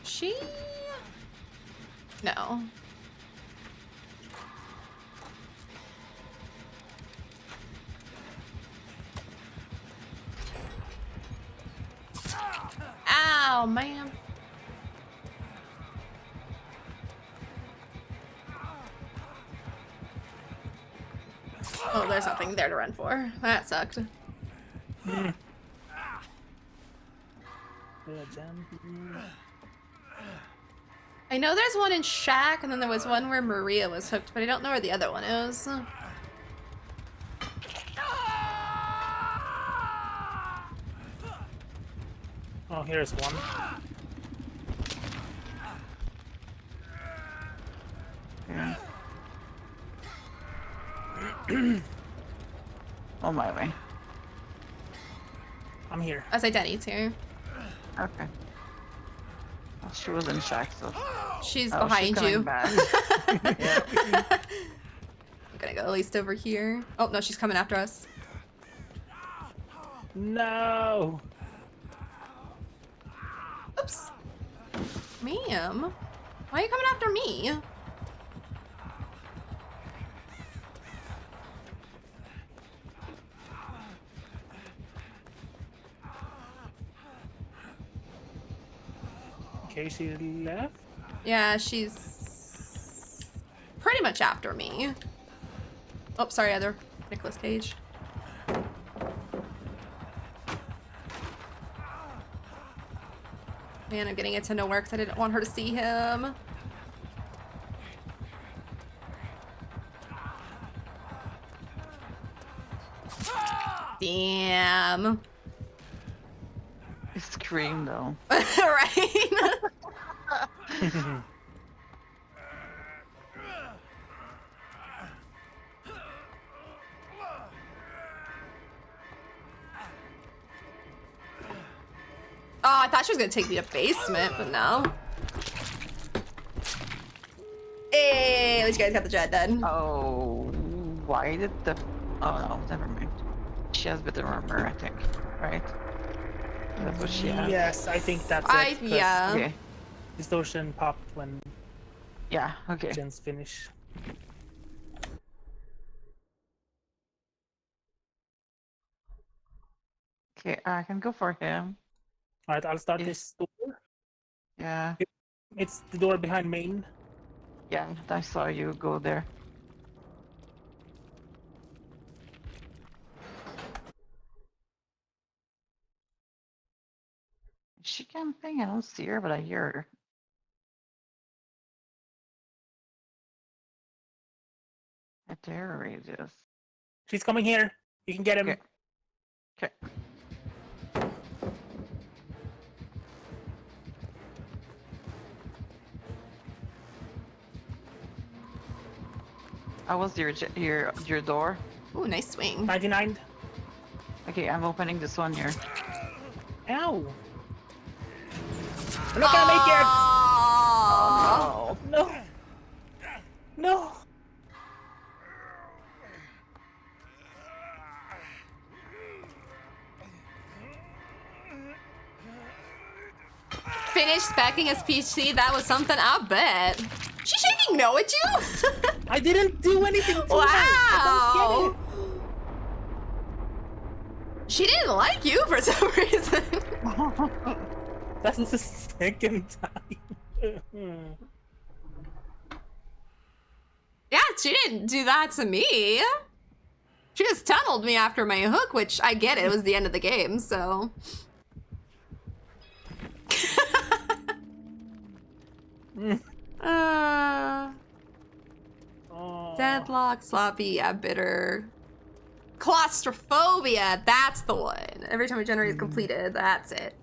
She? No. Ow, man. Oh, there's nothing there to run for. That sucked. Yeah, Jen. I know there's one in Shack, and then there was one where Maria was hooked, but I don't know where the other one is. Oh, here's one. Yeah. On my way. I'm here. I say Denny's here. Okay. Well, she was in Shack, so. She's Oh, behind coming you. back. I'm gonna go at least over here. Oh, no, she's coming after us. No. Oops. Ma'am, why are you coming after me? Okay, she left. Yeah, she's pretty much after me. Oh, sorry, other Nicolas Cage. Man, I'm getting it to nowhere because I didn't want her to see him. damn. I scream though. Right? Oh, I thought she was gonna take me to basement, but no. Hey, at least you guys got the jet done. Oh, why did the... Oh no, never mind. She has better armor, I think, right? That's what she has. Yes, I think that's I it. 'cause yeah. Okay. Distortion popped when Yeah, okay. gens finish. Okay, I can go for him. Alright, I'll start Yeah. this door. Yeah. It's the door behind main. Yeah, I saw you go there. Is she camping? I don't see her, but I hear her. At terror radius. She's coming here. You can get him. Okay. Okay. I was your door. Ooh, nice swing. 99. Okay, I'm opening this one here. Ow. I'm not gonna make it! Oh. No. No. Finish specking his PC. That was something, I bet. She's shaking no at you? I didn't do anything to her. Wow. I don't get She didn't like you for some reason. it. That's the second time. Yeah, she didn't do that to me. She just tunneled me after my hook, which I get it was the end of the game, so. Oh. Deadlock, sloppy, yeah, bitter. Claustrophobia, that's the one. Every time a generator is completed, that's it.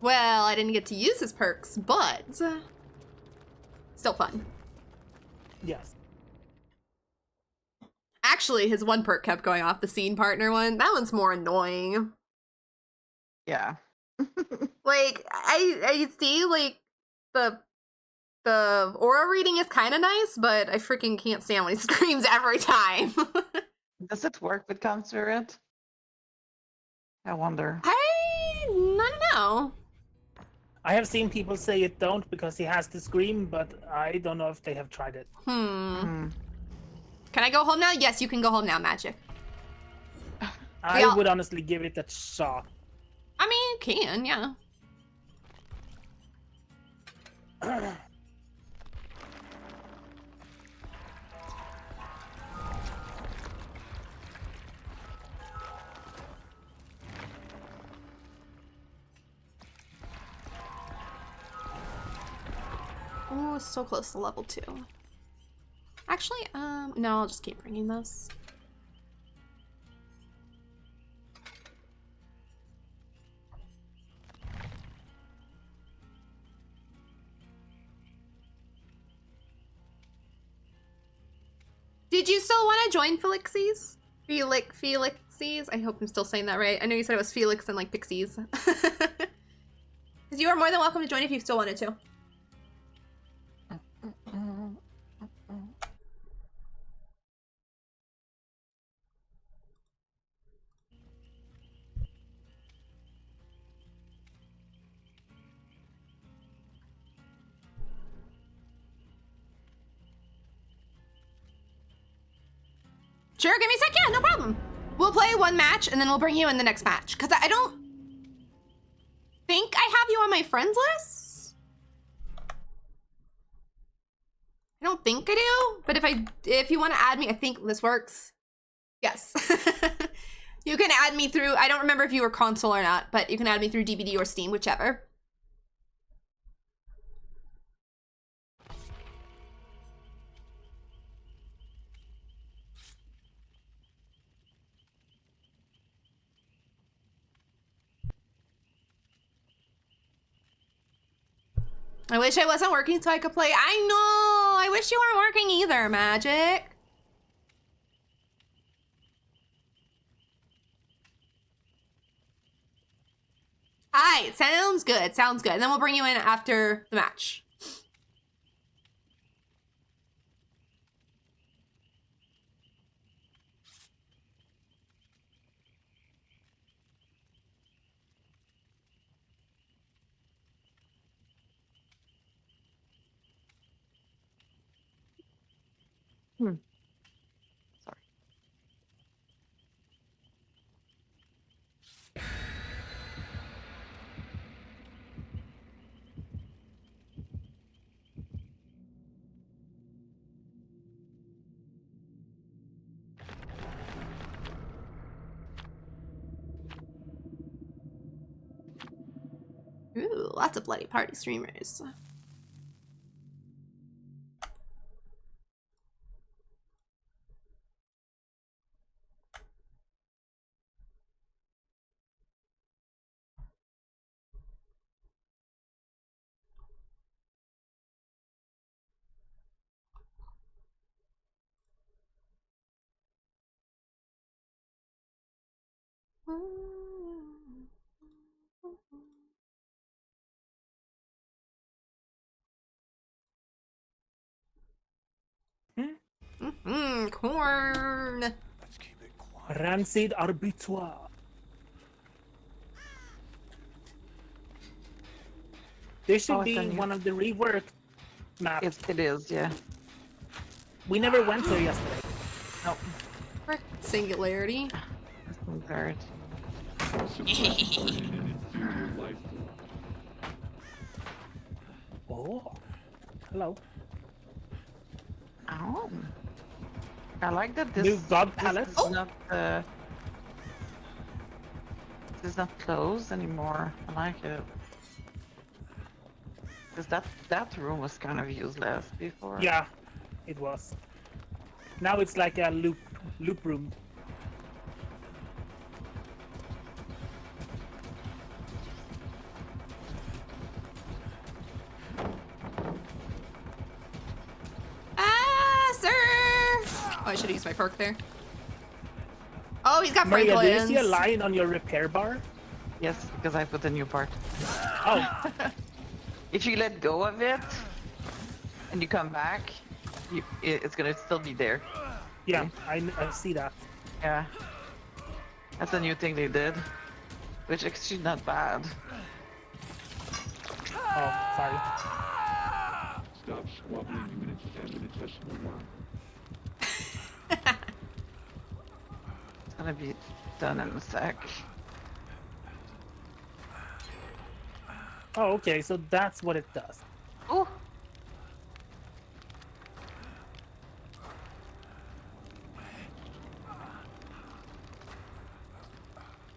Well, I didn't get to use his perks, but still fun. Yes. Actually, his one perk kept going off, the scene partner one. That one's more annoying. Yeah. Like, I see, like, the aura reading is kind of nice, but I freaking can't stand when he screams every time. Does it work with Consurit? I wonder. I don't know. I have seen people say it don't because he has to scream, but I don't know if they have tried it. Hmm. Can I go home now? Yes, you can go home now, Magic. I Yeah. would honestly give it a shot. I mean, you can, yeah. Oh, so close to level 2. Actually, no, I'll just keep bringing this. Did you still want to join Felixies? Felixies? I hope I'm still saying that right. I know you said it was Felix and like Pixies. You are more than welcome to join if you still wanted to. Sure, give me a sec. Yeah, no problem. We'll play one match and then we'll bring you in the next match. Because I don't think I have you on my friends list. I don't think I do. But if you want to add me, I think this works. Yes. You can add me through, I don't remember if you were console or not, but you can add me through DVD or Steam, whichever. I wish I wasn't working so I could play. I know! I wish you weren't working either, Magic. Alright, sounds good, sounds good. And then we'll bring you in after the match. Sorry. Ooh, lots of bloody party streamers. Corn. Let's keep it quiet. Rancid Arbitoire. This should Oh, it's be on you. one of the reworked maps. It is, yeah. We never went there yesterday. No. Frick, singularity. Guard. Oh. Hello. Oh. I like that this, New God this Palace. is Oh. not this is not closed anymore. I like it. Because that room was kind of useless before. Yeah, it was. Now it's like a loop room. Ah, sir! Oh, I should have used my perk there. Oh, he's got Maria, do you Franklin's. see a line on your repair bar? Yes, because I put a new part. Oh, If you let go of it and you come back, it's gonna still be there. yeah, I see that. Yeah. That's a new thing they did, which is actually not bad. Oh, sorry. Stop squabbling, you minutes, 10 minutes, less than 1. It's gonna be done in a sec. Oh, okay, so that's what it does. Oh!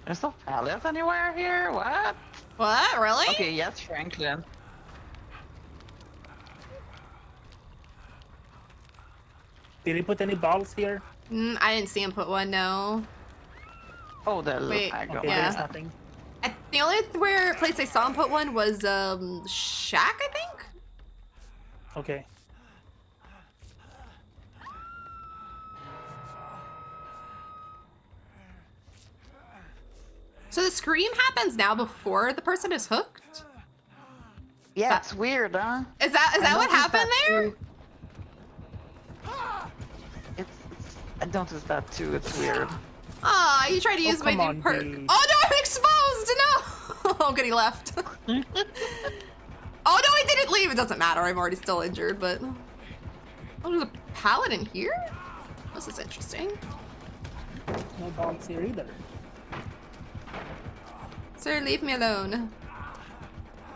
There's no palace anywhere here? What? What? Really? Okay, yes, Franklin. Did he put any balls here? I didn't see him put one, no. Oh, the Wait, I got Okay, Yeah. there's nothing. The only place I saw him put one was Shack, I think. Okay. So the scream happens now before the person is hooked. Yeah, it's weird, huh? Is that I what noticed happened that there? too. I noticed that too. It's weird. Aw, you tried to use my come new on, perk. dude. Oh no, I'm exposed! No! Oh, good, he left. Oh no, he didn't leave. It doesn't matter. I'm already still injured, but. Oh, there's a paladin here? This is interesting. No balls here either. Sir, leave me alone.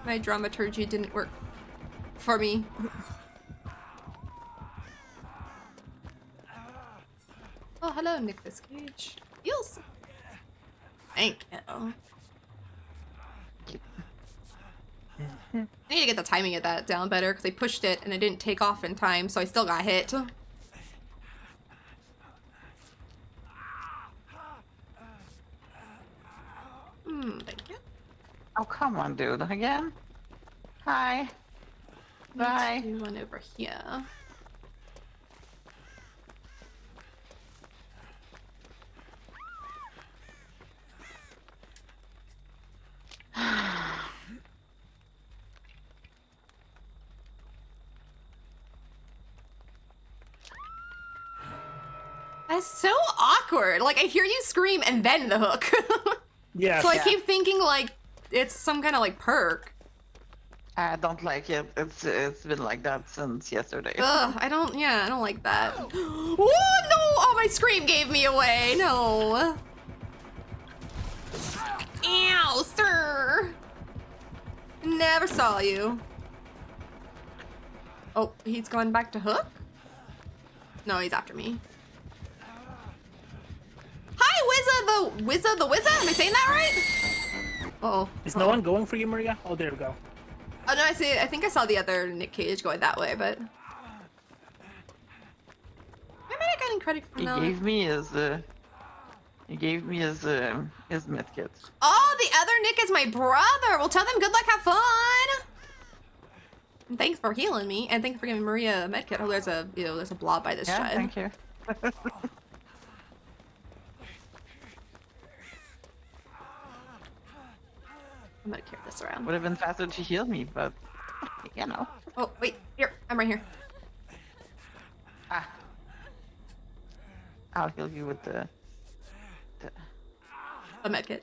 My dramaturgy didn't work for me. Oh, hello, Nicolas Cage. Feels. Thank you. I need to get the timing of that down better because I pushed it and it didn't take off in time, so I still got hit. Thank you. Oh, come on, dude. Again? Hi. Bye. Do one over here. That's so awkward. Like, I hear you scream and then the hook. Yeah. So I keep thinking, like, it's some kind of, like, perk. I don't like it. It's been like that since yesterday. Ugh, I don't like that. Oh, no! Oh, my scream gave me away. No. Ow, sir. Never saw you. Oh, he's going back to hook? No, he's after me. Hi, Wizza the Wizza? Am I saying that right? Uh-oh. Is no one going for you, Maria? Oh, there we go. Oh, no, I think I saw the other Nick Cage going that way, but... Why am I not getting credit for He that? gave me his medkit. Oh, the other Nick is my brother! Well, tell them good luck, have fun! And thanks for healing me, and thanks for giving Maria a medkit. Oh, there's a blob by this Yeah, shed. thank you. I'm gonna carry this around. Would have been faster to heal me, but you know. Oh, wait, here, I'm right here. Ah. I'll heal you with the A medkit.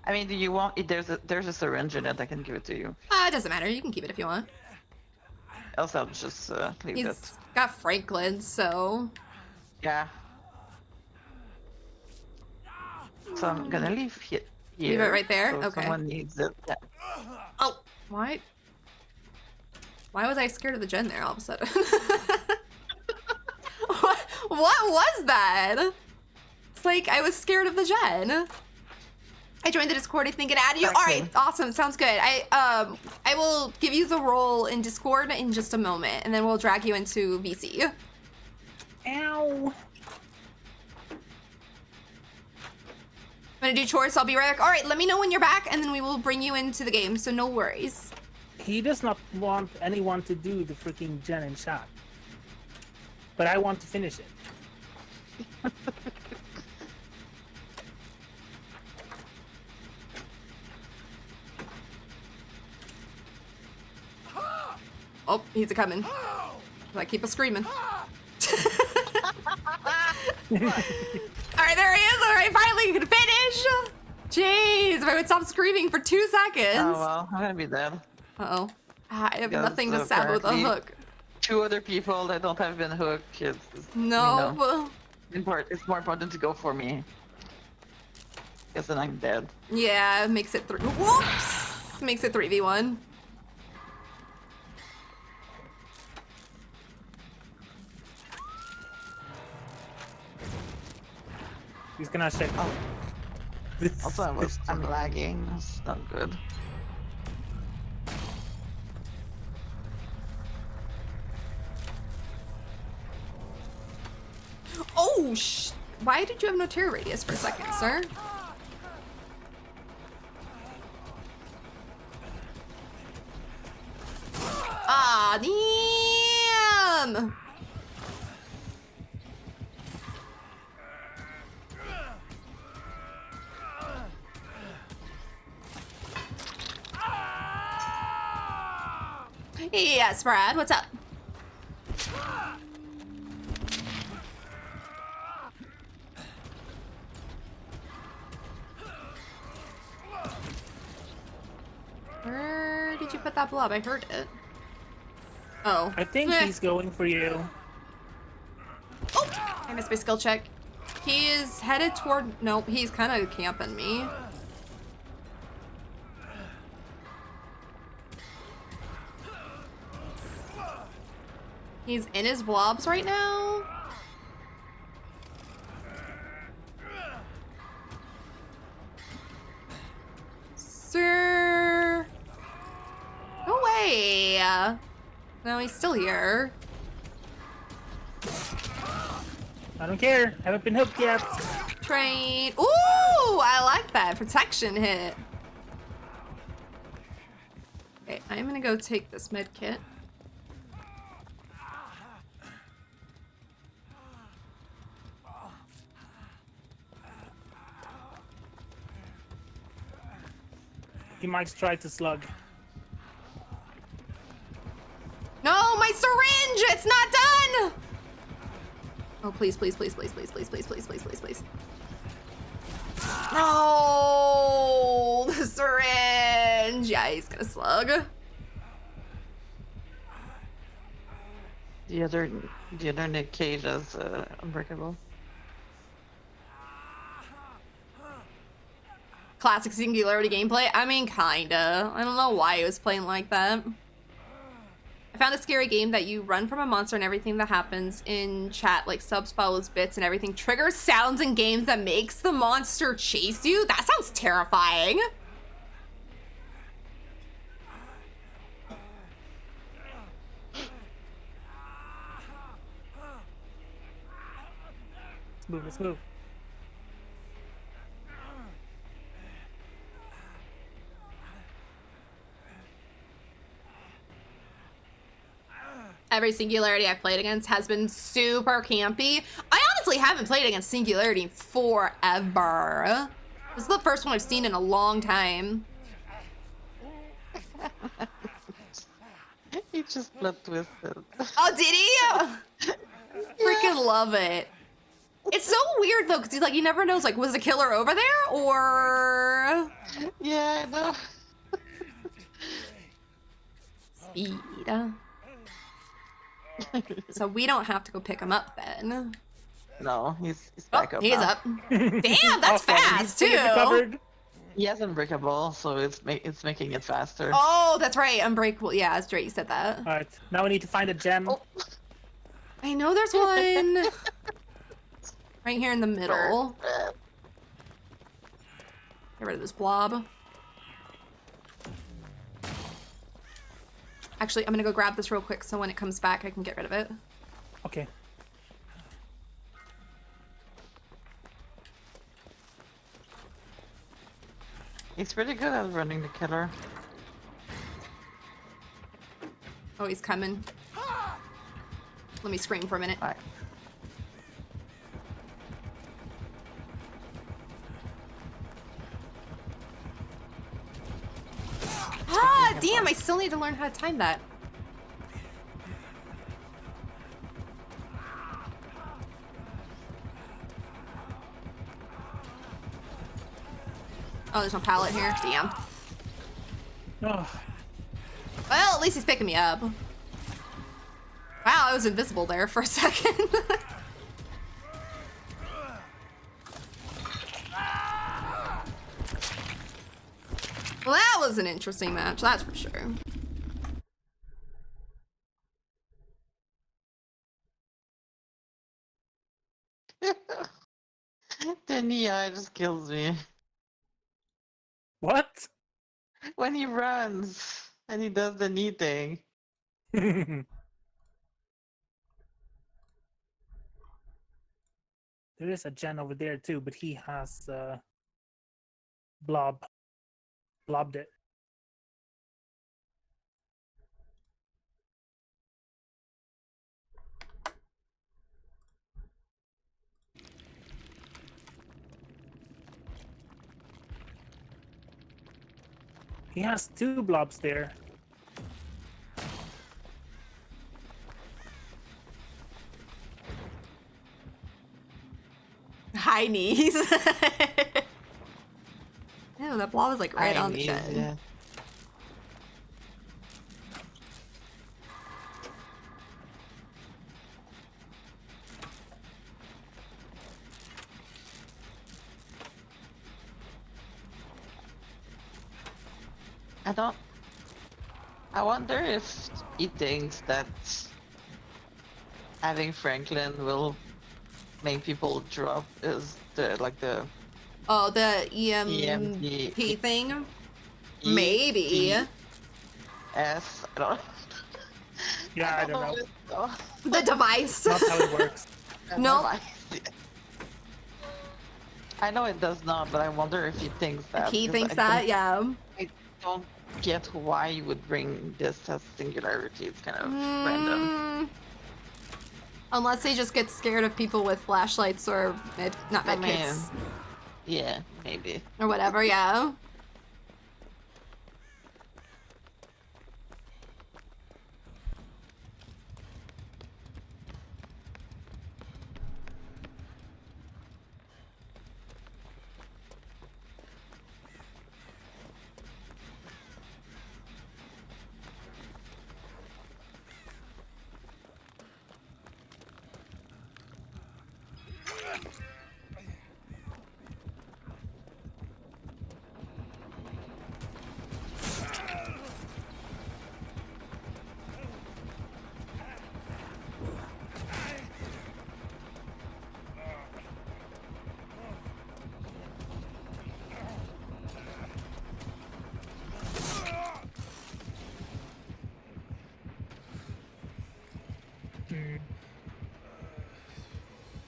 I mean, do you want? There's a syringe in it. I can give it to you. It doesn't matter. You can keep it if you want. Else I'll just leave He's it. got Franklin, so... Yeah. So I'm gonna leave here. Leave it right there? So Okay. Someone needs it. Yeah. Oh, why? Why was I scared of the gen there all of a sudden? What was that? It's like I was scared of the gen. I joined the Discord. I think it added you. Okay. All right, awesome. Sounds good. I will give you the role in Discord in just a moment, and then we'll drag you into VC. Ow. I'm gonna do chores, so I'll be right back. All right, let me know when you're back, and then we will bring you into the game, so no worries. He does not want anyone to do the freaking gen and shot. But I want to finish it. Oh, he's a coming. I keep a screaming. Alright, there he is. Alright, finally you can finish. Jeez, if I would stop screaming for 2 seconds. Oh well, I'm gonna be dead. Uh-oh. I have Yes, nothing to stab with a apparently hook. 2 other people that don't have been hooked. It's, No. it's more important to go for me. Because then I'm dead. Yeah, it makes it three. Whoops! Makes it 3v1. He's gonna check. Oh. This, Also, this I'm lagging. That's not good. Oh, why did you have no terror radius for a second, sir? Ah, damn! Yes, Brad, what's up? Where did you put that blob? I heard it. Oh. I think he's going for you. Oh! I missed my skill check. He is headed toward... Nope, he's kind of camping me. He's in his blobs right now. No, he's still here. I don't care. Haven't been hooked yet. Train. Ooh, I like that. Protection hit. Okay, I'm gonna go take this med kit. He might try to slug. No, my syringe! It's not done! Oh, please, please, please, please, please, please, please, please, please, please, please. No! The syringe! Yeah, he's gonna slug. The other Nick Cage is unbreakable. Classic Singularity gameplay? I mean, kinda. I don't know why he was playing like that. I found a scary game that you run from a monster and everything that happens in chat, like subs, follows, bits, and everything, triggers sounds in games that makes the monster chase you? That sounds terrifying. Let's move, let's move. Every Singularity I've played against has been super campy. I honestly haven't played against Singularity in forever. This is the first one I've seen in a long time. He just blood twisted. Oh, did he? Freaking love it. It's so weird though, because he's like, he never knows, like, was the killer over there or? Yeah, I know. Speed. So we don't have to go pick him up then. No, he's Oh, back up. he's now. up. Damn, that's Awesome. fast He's too. fully recovered. He has unbreakable, so it's making it faster. Oh, that's right. Unbreakable. Yeah, that's right. You said that. All right, now we need to find a gem. Oh. I know there's one right here in the middle. Get rid of this blob. Actually, I'm gonna go grab this real quick so when it comes back, I can get rid of it. Okay. He's pretty good at running the killer. Oh, he's coming. Let me scream for a minute. Alright. Ah, damn, I still need to learn how to time that. Oh, there's no pallet here. Damn. Oh, Well, at least he's picking me up. Wow, I was invisible there for a second. Well, that was an interesting match, that's for sure. The knee eye just kills me. what? When he runs and he does the knee thing. There is a gen over there too, but he has blobbed it. He has 2 blobs there. High knees. Ew, that blob was like right on the Knees, chin. yeah. I wonder if he thinks that having Franklin will make people drop is the Oh, the EMP EMP thing? Maybe. I don't Yeah, I don't know. what it- oh, The device. Not how it works. No. I know it does not, but I wonder if he thinks that. He because thinks I that, don't- yeah. I don't get why you would bring this as singularity. It's kind of random. Mm, unless they just get scared of people with flashlights or not I medkits mean, yeah, maybe. or whatever, yeah.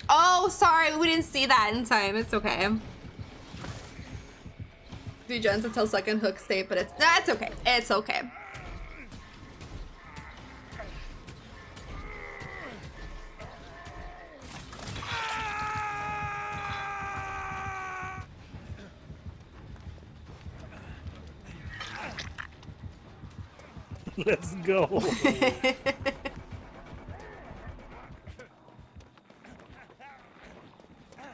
Oh, sorry, we didn't see that in time. It's okay. Regens until second hook state, but that's okay. It's okay. Let's go.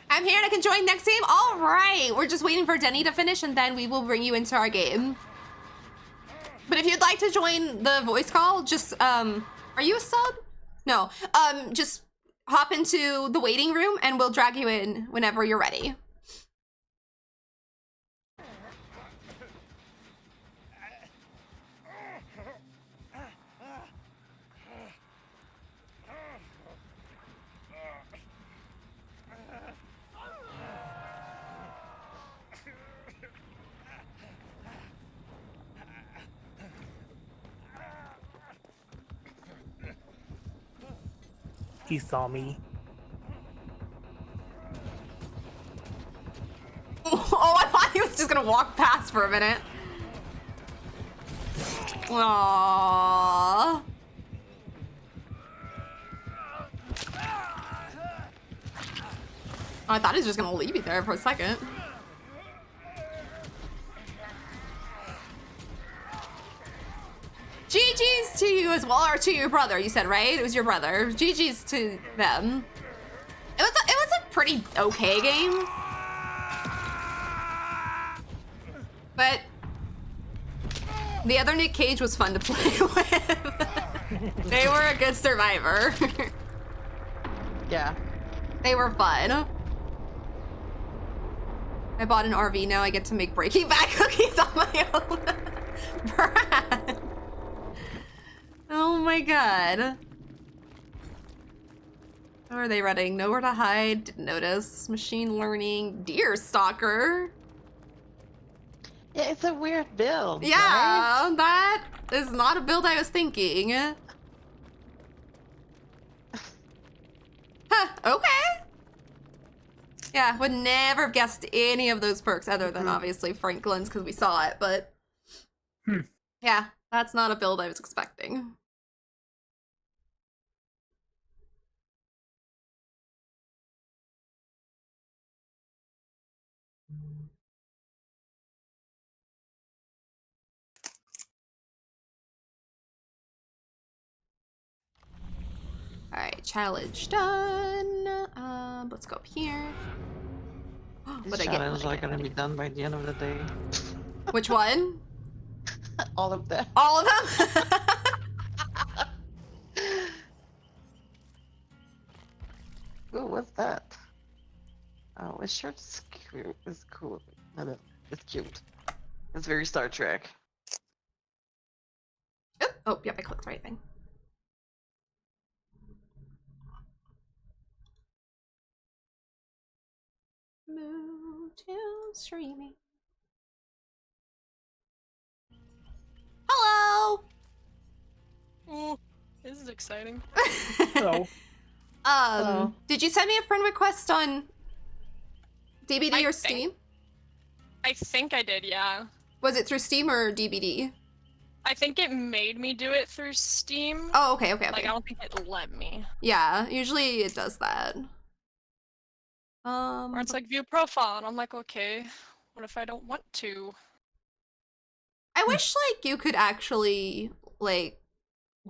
I'm here and I can join next game. All right, we're just waiting for Denny to finish and then we will bring you into our game. But if you'd like to join the voice call, just are you a sub? No. Just hop into the waiting room and we'll drag you in whenever you're ready. He saw me. Oh, I thought he was just gonna walk past for a minute. Aww. I thought he was just gonna leave you there for a second. GG's to you as well, or to your brother, you said, right? It was your brother. GG's to them. It was a pretty okay game. But the other Nick Cage was fun to play with. They were a good survivor. Yeah. They were fun. I bought an RV, now I get to make Breaking Bad cookies on my own. Brad. Oh my god. How are they running? Nowhere to hide, didn't notice. Machine learning, deer stalker. Yeah, it's a weird build. Yeah, right? that is not a build I was thinking. Huh, okay. Yeah, would never have guessed any of those perks other than obviously Franklin's because we saw it, but yeah, that's not a build I was expecting. All right, challenge done. Let's go up here. These What'd I get? challenges What'd I are get? gonna be done by the end of the day. Which one? All of them. All of them? Ooh, what's that? Oh, his shirt's cute. It's cool. No, it's cute. It's very Star Trek. Oh, yep, I clicked the right thing. Move to streaming. Hello! This is exciting. Hello. Hello. Did you send me a friend request on DVD I or think- Steam? I think I did, yeah. Was it through Steam or DVD? I think it made me do it through Steam. Oh, okay, okay, Like, okay. I don't think it let me. Yeah, usually it does that. Or it's like, view profile, and I'm like, okay, what if I don't want to? I wish like you could actually like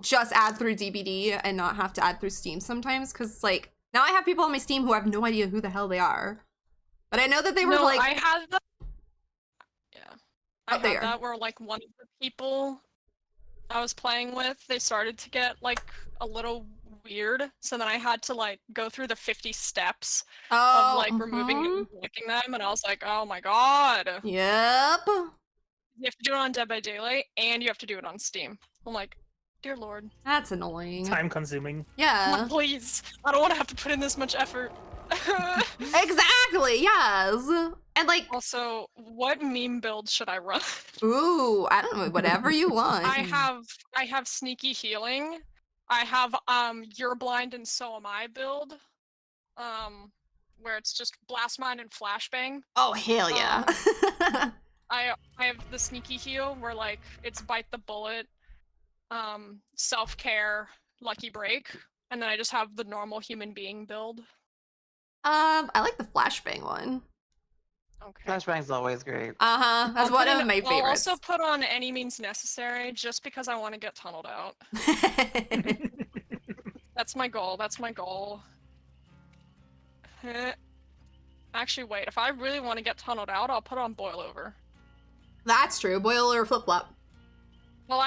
just add through DVD and not have to add through Steam sometimes, because like now I have people on my Steam who have no idea who the hell they are, but I know that they were No, like, I had that. Yeah. I Oh, they had are. that where, like, one of the people I was playing with, they started to get, like, a little weird. So then I had to, like, go through the 50 steps oh, of, like, removing mhm. and blocking them. And I was like, oh my god. Yep. You have to do it on Dead by Daylight, and you have to do it on Steam. I'm like, dear lord. That's annoying. Time consuming. I'm Yeah. like, please. I don't want to have to put in this much effort. Exactly. Yes. And like, Also, what meme build should I run? ooh, I don't know, whatever you want. I have sneaky healing. I have you're blind and so am I build. Where it's just blast mine and flashbang. Oh hell yeah. I have the sneaky heal where like it's bite the bullet, self-care, lucky break, and then I just have the normal human being build. I like the flashbang one. Okay. Flashbang's always great. That's I'll one put of in- my I'll favorites. also put on any means necessary just because I want to get tunneled out. That's my goal. That's my goal. Actually, wait. If I really want to get tunneled out, I'll put on boil over. That's true. Boil or flip flop. Well,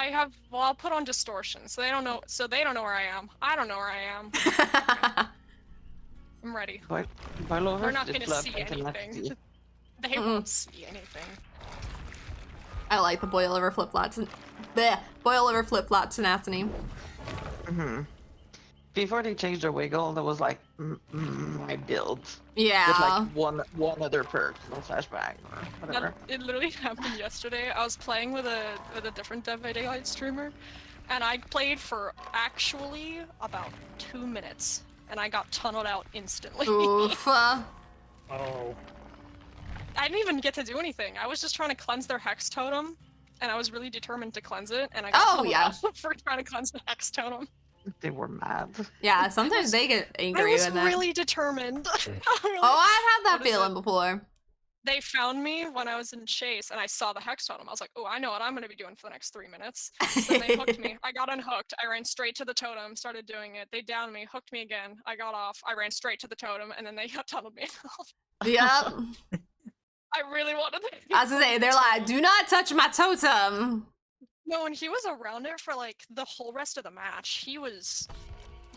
I'll put on distortion, so they don't know. So they don't know where I am. I don't know where I am. I'm ready. Boil over. They're not just gonna love see thinking that's anything. the- They won't see anything. I like the boil over flip flops. Bleh, boil over flip flop tenacity. Before they changed their wiggle, that was like my build Yeah. with like one other perk, no flashbang or whatever. It literally happened yesterday. I was playing with a different Dead by Daylight streamer, and I played for actually about 2 minutes, and I got tunneled out instantly. Oof. Oh. I didn't even get to do anything. I was just trying to cleanse their hex totem, and I was really determined to cleanse it, and I got tunneled yeah. out for trying to cleanse the hex totem. They were mad. Yeah, sometimes they get I angry was when that. really determined. Really- Oh, I've had that What is feeling it? before. They found me when I was in Chase, and I saw the hex totem. I was like, oh, I know what I'm going to be doing for the next 3 minutes. So they hooked me. I got unhooked. I ran straight to the totem, started doing it. They downed me, hooked me again. I got off. I ran straight to the totem, and then they tunneled me off. Yep. I really wanted to. As I say, they're like, do not touch my totem. No, and he was around it for like the whole rest of the match. He was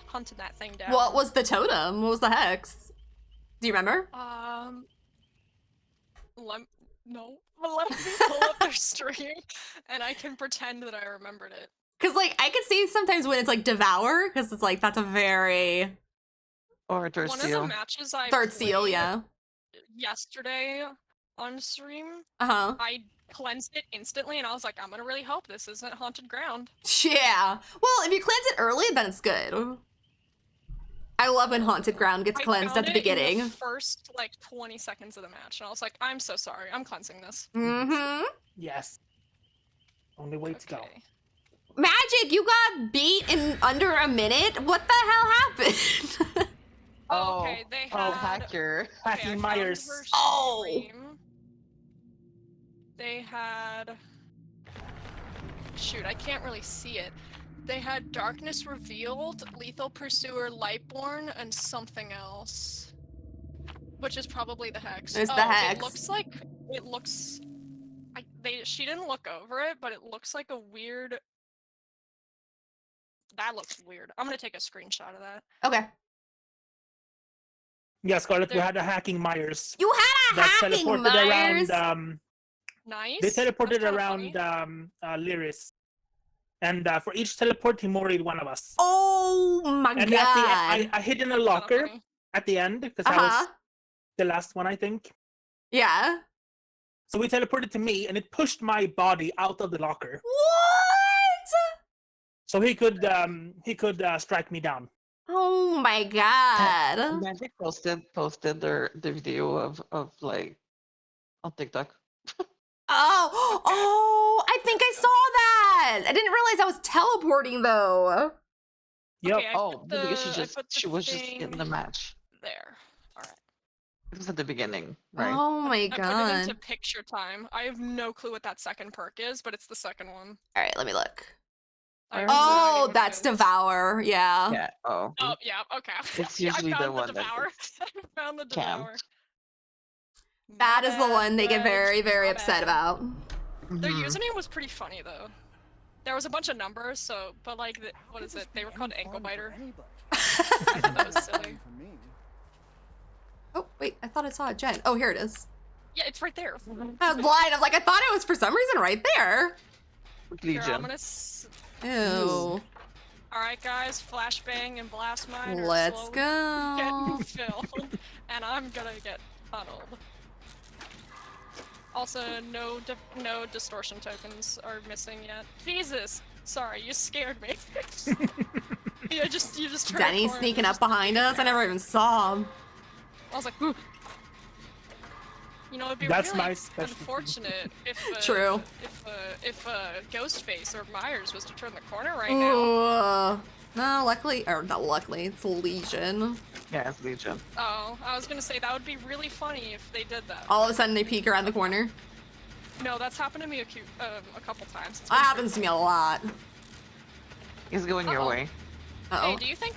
hunting that thing down. What was the totem? What was the hex? Do you remember? No. Let me pull up their stream, and I can pretend that I remembered it. Because, like, I could see sometimes when it's, like, devour, because it's, like, that's a very... Or third One of seal. the matches I Third seal, played yeah. yesterday on stream, Uh-huh. I cleansed it instantly, and I was like, I'm gonna really hope this isn't haunted ground. Yeah. Well, if you cleanse it early, then it's good. I love when haunted ground gets I cleansed found at the it in beginning. the first like 20 seconds of the match, and I was like, I'm so sorry, I'm cleansing this. Mm-hmm. Yes. Only way to go. Okay. Magic, you got beat in under a minute? What the hell happened? Oh, okay, they had. Oh, hacker. Okay, I Hacking found Myers. her Oh. stream. They had. Shoot, I can't really see it. They had Darkness Revealed, Lethal Pursuer, Lightborn, and something else. Which is probably the hex. It's the hex. It looks like. It looks. She didn't look over it, but it looks like a weird. That looks weird. I'm gonna take a screenshot of that. Okay. Yeah, Scarlett, we There- had a hacking Myers You had a that hacking teleported Myers. around. Nice. They teleported That's kinda around funny. Lyris, and for each teleport, he moried one of us. Oh my And god. at the end, I hid in a Kinda locker funny. at the end because I was the last one, I think. Yeah. So we teleported to me, and it pushed my body out of the locker. What? So he could strike me down. Oh my god. Magic posted the video of like on TikTok. Oh, I think I saw that. I didn't realize I was teleporting though. Yep. Okay, I Oh, put because the- I put the she was just in the thing match. there. All right. It was at the beginning, right? Oh my I put it god. into picture time. I have no clue what that second perk is, but it's the second one. All right, let me look. I have no idea Oh, what it that's is. Devour. Yeah. Yeah. Oh. Oh, yeah, okay. It's Yeah, usually I the found one that Devour. gets I found the cammed. Devour. That My is the bad, one they get Wedge, very, very my upset bad. about. Their Mhm. username was pretty funny though. There was a bunch of numbers, so but like what is it? They were called ankle biter. I thought that was silly. Oh, wait, I thought I saw a Jen. Oh, here it is. Yeah, it's right there. I was blind. I'm like, I thought it was for some reason right there. Here, I'm Legion. gonna. Ew. All right, guys, flashbang and blast mine. are Let's slowly go. Getting filled, and I'm gonna get tunneled. Also, no distortion tokens are missing yet. Jesus, sorry, you scared me. you just turned a Denny's corner sneaking and up behind us. I never even saw him. I was like, ooh. You know, it'd be That's really my specialty. unfortunate if True. if Ghostface or Myers was to turn the corner right now. Ooh. No, luckily, or not luckily, it's Legion. Yeah, it's Legion. Oh, I was gonna say that would be really funny if they did that. All of a sudden, they peek around the corner. No, that's happened to me a couple times. It's That been happens to me a lot. He's going your Uh-oh. way. Uh-oh. Hey, do you think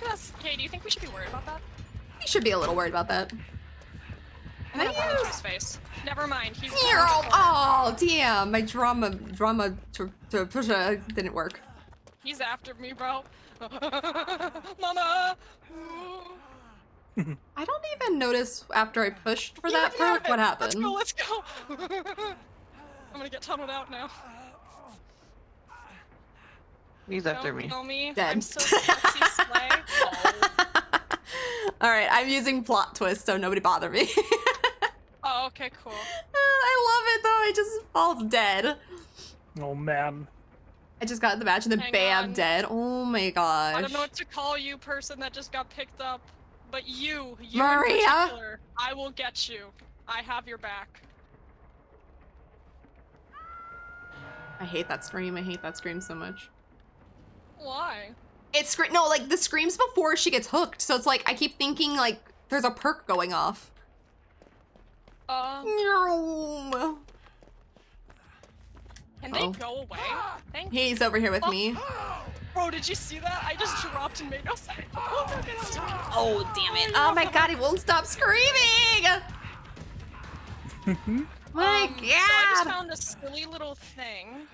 we should be worried about that? You should be a little worried about that. I'm gonna punch his face. Never mind. He's Oh, damn. My drama to push didn't work. He's after me, bro. Mama. I don't even notice after I pushed for You that ran out perk of what it. happened. Let's go. I'm gonna get tunneled out now. He's after Don't me. kill me. Dead. I'm so sexy slay. All right, I'm using plot twist, so nobody bother me. Oh, okay, cool. I love it though. It just falls dead. Oh man. I just got in the match and then Hang bam, on. dead. Oh my gosh. I don't know what to call you, person that just got picked up, but you Maria? in particular, I will get you. I have your back. I hate that scream. I hate that scream so much. Why? It's no, like the screams before she gets hooked. So it's like I keep thinking like there's a perk going off. No. Can they go away? Thank you. He's over here with me. Bro, did you see that? I just dropped and made no sense. Oh, my goodness. Oh, damn it. Oh my god, he won't stop screaming. My So I just god. found a silly little thing.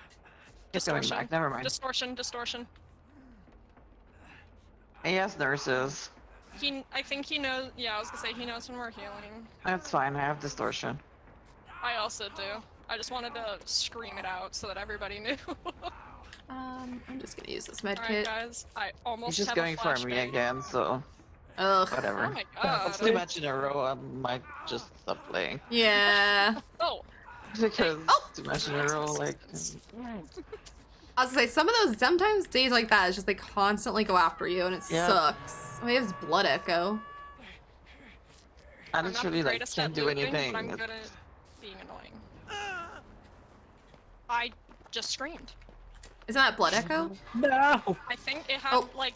He's coming back. Never mind. Distortion. He has nurses. I think he knows. Yeah, I was gonna say he knows when we're healing. That's fine. I have distortion. I also do. I just wanted to scream it out so that everybody knew. I'm just gonna use this med Alright, kit. guys. I almost He's just have a going for me flashbang. again, so Ugh. whatever. Oh my It's god. too much in a row. I might just stop playing. Yeah. Oh, Because Oh! too much in a row, like. I was gonna say sometimes days like that, it's just they constantly go after you and it Yeah. sucks. Oh, he has blood echo. I I'm not literally the like greatest can't at do looting, anything. but I'm good at being annoying. I just screamed. Isn't that blood echo? No. I think it had Oh. like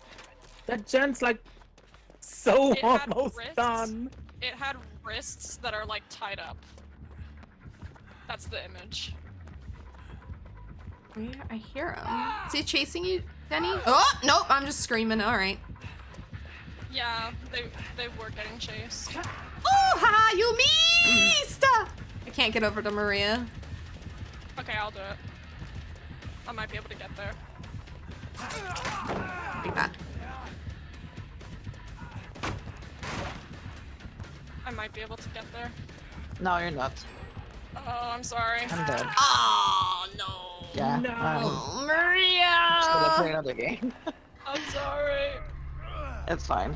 That gen's like so It had almost wrists. done. it had wrists that are like tied up. That's the image. Where? I hear him. Is he chasing you, Denny? Oh, nope, I'm just screaming. All right. Yeah, they were getting chased. Oh, haha, you missed! I can't get over to Maria. Okay, I'll do it. I might be able to get there. Like that. I might be able to get there. No, you're not. Oh, I'm sorry. I'm dead. Oh, no. Yeah. No. Oh, Just gonna play Maria! another game. I'm sorry. It's fine.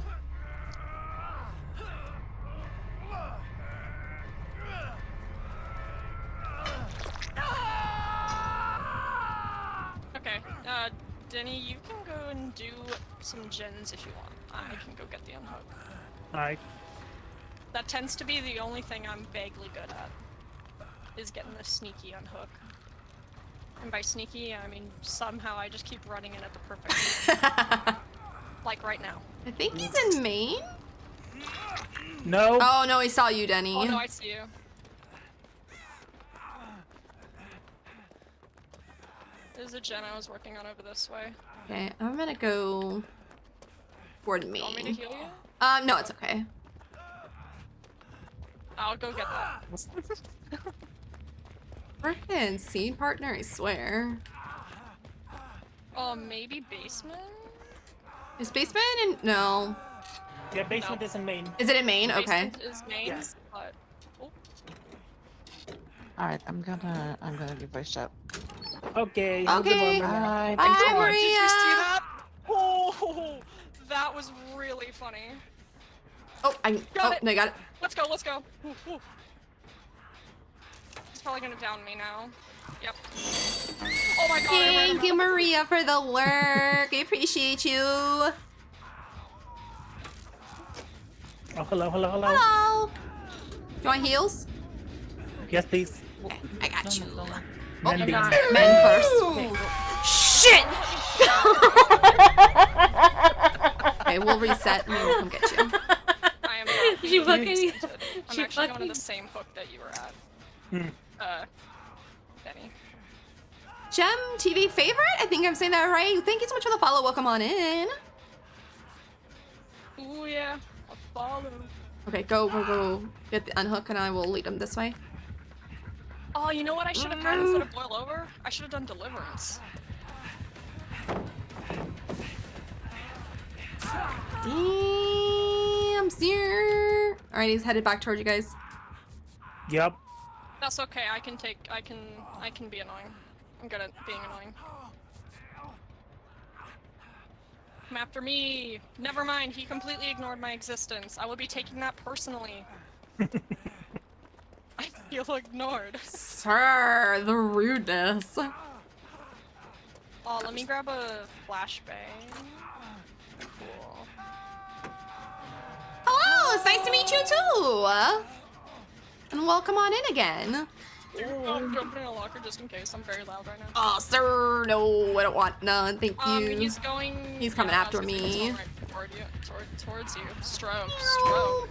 Okay, Denny, you can go and do some gens if you want. I can go get the unhook. Alright. That tends to be the only thing I'm vaguely good at, is getting the sneaky unhook. And by sneaky, I mean somehow I just keep running in at the perfect time. Like right now. I think he's in Maine. No. Oh no, he saw you, Denny. Oh no, I see you. There's a gen I was working on over this way. Okay, I'm gonna go toward You want me to Maine. heal you? No, it's okay. I'll go get that. Frickin' seed partner, I swear. Maybe basement? Is basement in? No. Yeah, basement No. is in Maine. Is it in Maine? Okay. Basement is main, Yes. but... Oh, Alright, I'm gonna give it a shot. Okay. have a good Okay. one, Maria. Bye. Bye, Thanks so much. Maria. did you see that? Oh, that was really funny. Oh, Got it. no, I got it. Let's go, let's go. Ooh, ooh. He's probably gonna down me now. Yep. Oh my god, I ran him Thank out. you, Maria, for the work. I appreciate you. Oh, hello, hello, hello. Hello. You want heals? Yes, please. Okay, I got you. Mending. Men first. Shit! Okay, we'll reset and we'll come get you. I am not She being fucking- insulted. I'm she actually going fucking- to the same hook that you were at. Hmm. Benny. Gem TV favorite? I think I'm saying that right. Thank you so much for the follow. Welcome on in. Ooh, yeah. I'll follow. Okay, go get the unhook and I will lead him this way. Oh, you know what I should have done instead of boil over? I should have done deliverance. Damn, sir. All right, he's headed back towards you guys. Yep. That's okay. I can be annoying. I'm good at being annoying. Come after me. Never mind. He completely ignored my existence. I will be taking that personally. I feel ignored. Sir, the rudeness. Oh, let me grab a flashbang. Cool. Hello, it's nice to meet you too. And welcome on in again. I'm jumping in a locker just in case. I'm very loud right now. Oh, sir, no, I don't want none. Thank you. He's going. He's coming yeah, after I was gonna say he's me. going right toward you. Towards you. Stroke. Stroke.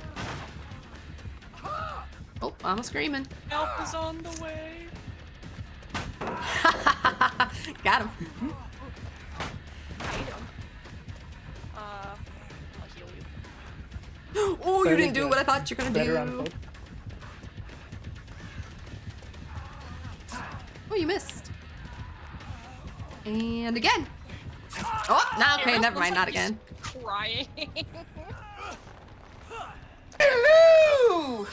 Oh, I'm screaming. Help is on the way. Got him. Hate him. I'll heal you. Oh, you Very didn't do good. what I thought you were gonna Better do. unhook. Oh, you missed. And again. Oh, no, okay, It never looks mind, like not he's again. Crying. Hello!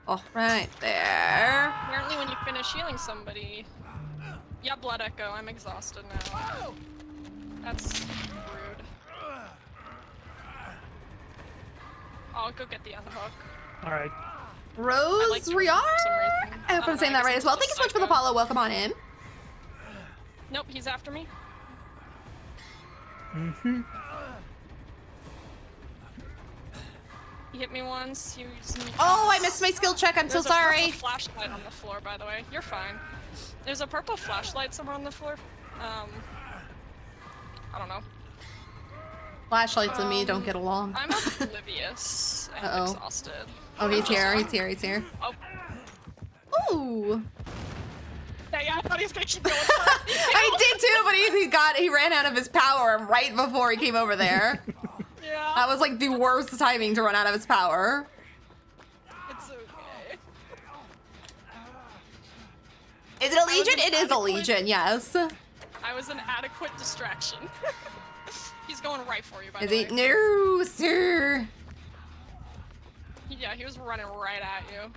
Oh, right there. Apparently, when you finish healing somebody, yeah, blood echo. I'm exhausted now. That's rude. I'll go get the unhook. Alright. Rose like to Riar? for some reason. I hope I'm saying that right as well. Thank you so much for the follow. Welcome on in. Nope, he's after me. Mm-hmm. He hit me once. He used me. Oh, I missed my skill check. I'm so There's a sorry. purple flashlight on the floor, by the way. You're fine. There's a purple flashlight somewhere on the floor. I don't know. Flashlights and me don't get along. I'm oblivious and Uh-oh. exhausted. Oh, he's here. He's here. He's here. Oh, Ooh. yeah, I thought he was gonna keep going. I did too, but he ran out of his power right before he came over there. Yeah. That was like the worst timing to run out of his power. It's okay. Is it a was legion? an It is a adequate- legion, yes. I was an adequate distraction. He's going right for you, by Is the he? way. No, sir. Yeah, he was running right at you.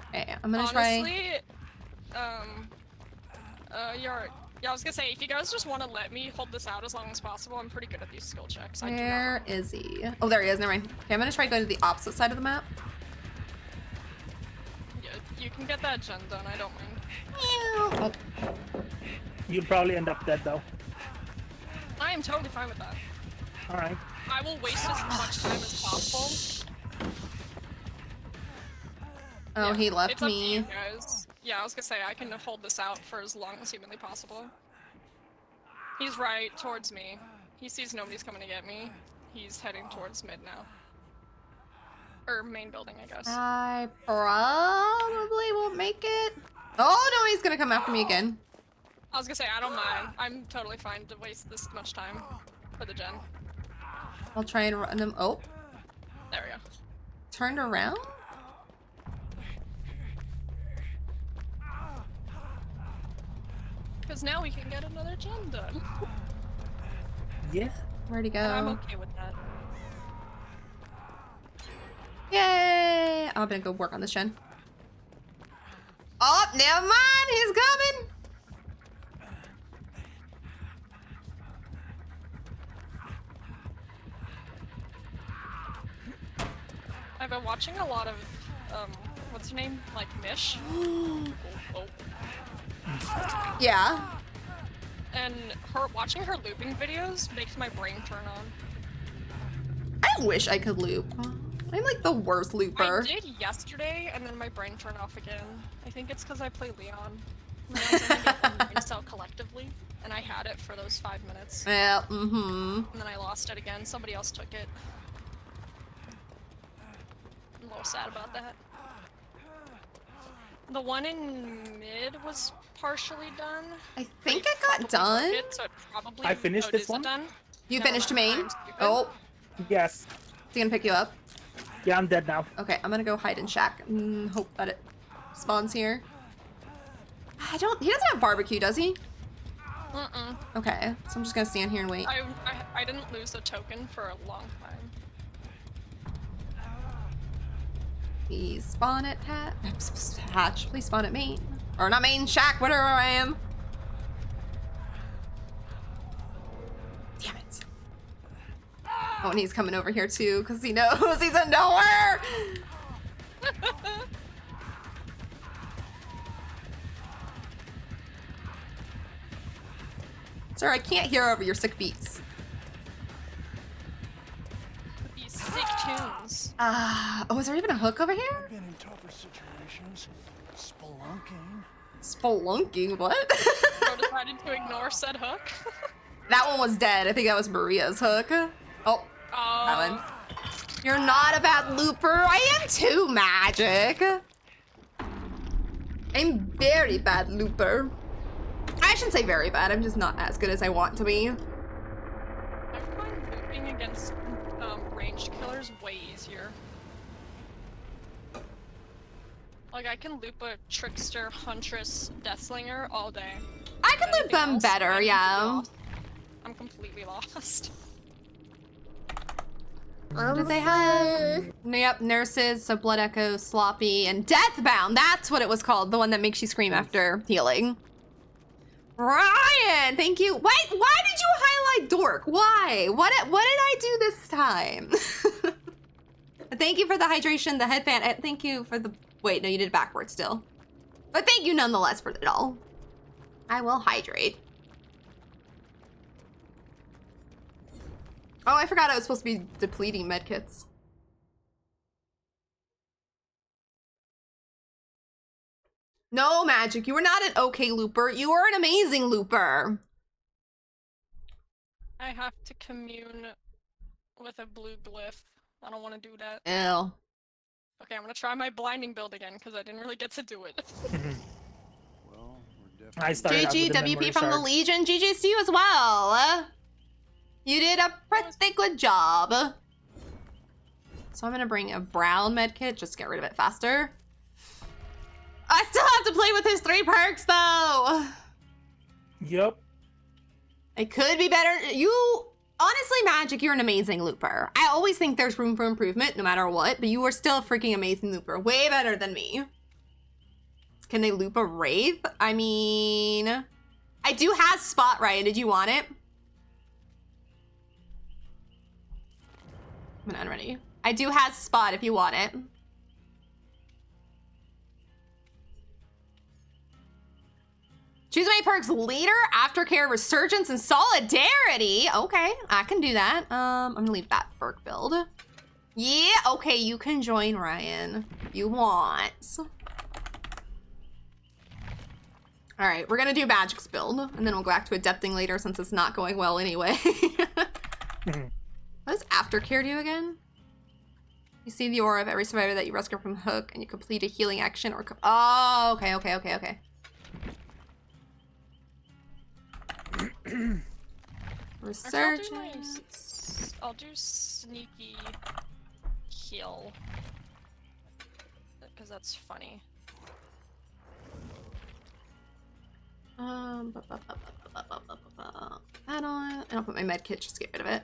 Okay, I'm gonna try. Honestly, yeah, I was gonna say, if you guys just want to let me hold this out as long as possible, I'm pretty good at these skill checks. I do not. Where is he? Oh, there he is. Never mind. Okay, I'm gonna try to go to the opposite side of the map. Yeah, you can get that gen done, I don't mind. Oh, You'll probably end up dead though. I am totally fine with that. All right. I will waste as much time as possible. Oh, Yeah, he left it's up to me. you guys. Yeah, I was gonna say I can hold this out for as long as humanly possible. He's right towards me. He sees nobody's coming to get me. He's heading towards mid now. Or main building, I guess. I probably won't make it. Oh no, he's gonna come after me again. I was gonna say I don't mind. I'm totally fine to waste this much time for the gen. I'll try and run him. Oh, There we go. turned around? Because now we can get another gen done. Yeah. Where'd he And I'm go? okay with that. Yay! I'm gonna go work on this gen. Oh, never mind, he's coming! I've been watching a lot of, what's her name? Like Mish. Oh. Yeah. And watching her looping videos makes my brain turn on. I wish I could loop. I'm like the worst looper. I did yesterday, and then my brain turned off again. I think it's because I play Leon. Leon's only get one brain cell collectively, and I had it for those 5 minutes. Yeah, And then I lost it again. Somebody else took it. I'm a little sad about that. The one in mid was partially done. I think it got done. So it probably, I finished this is it one. Done? You No, finished main? I'm stupid. Oh, Yes. is he gonna pick you up? Yeah, I'm dead now. Okay, I'm gonna go hide in shack and hope that it spawns here. He doesn't have barbecue, does he? Mm-mm. Okay, so I'm just gonna stand here and wait. I didn't lose a token for a long time. Please spawn at hatch. Please spawn at main. Or not main, shack, whatever I am. Damn it. Oh, and he's coming over here too, because he knows he's in nowhere. Sir, I can't hear over your sick beats. These sick tunes. Oh, is there even a hook over here? I've been in tougher situations. Spelunking. Spelunking, what? Bro decided to ignore said hook. That one was dead. I think that was Maria's hook. Oh, that one. You're not a bad looper. I am too, Magic. I'm very bad looper. I shouldn't say very bad. I'm just not as good as I want to be. I find looping against ranged killers way easier. Like I can loop a trickster, huntress, deathslinger all day. I can loop Anything them else, better, yeah. I'm completely lost. What did they have? Yep, nurses, so blood echo, sloppy, and deathbound. That's what it was called. The one that makes you scream after healing. Ryan, thank you. Why did you highlight dork? Why? What did I do this time? Thank you for the hydration, the headband. Thank you for the, wait, no, you did it backwards still. But thank you nonetheless for it all. I will hydrate. Oh, I forgot I was supposed to be depleting medkits. No, Magic, you are not an okay looper. You are an amazing looper. I have to commune with a blue glyph. I don't want to do that. Ew. Okay, I'm gonna try my blinding build again because I didn't really get to do it. Well, we're I started out with the GG, memory WP from the shard. Legion. GG's to you as well. You did a pretty good job. So I'm gonna bring a brown medkit, just to get rid of it faster. I still have to play with his 3 perks though. Yep. It could be better. Honestly, Magic, you're an amazing looper. I always think there's room for improvement no matter what, but you are still a freaking amazing looper. Way better than me. Can they loop a Wraith? I mean, I do have Spot, Ryan. Did you want it? I'm not ready. I do have Spot if you want it. Choose my perks: leader, aftercare, resurgence, and solidarity. Okay, I can do that. I'm gonna leave that perk build. Yeah, okay, you can join, Ryan. You want. All right, we're gonna do Magic's build, and then we'll go back to adepting later since it's not going well anyway. What does aftercare do again? You see the aura of every survivor that you rescue from hook, and you complete a healing action or... Oh, okay. Resurgence. I'll do sneaky heal. Because that's funny. That on, and I'll put my med kit just to get rid of it.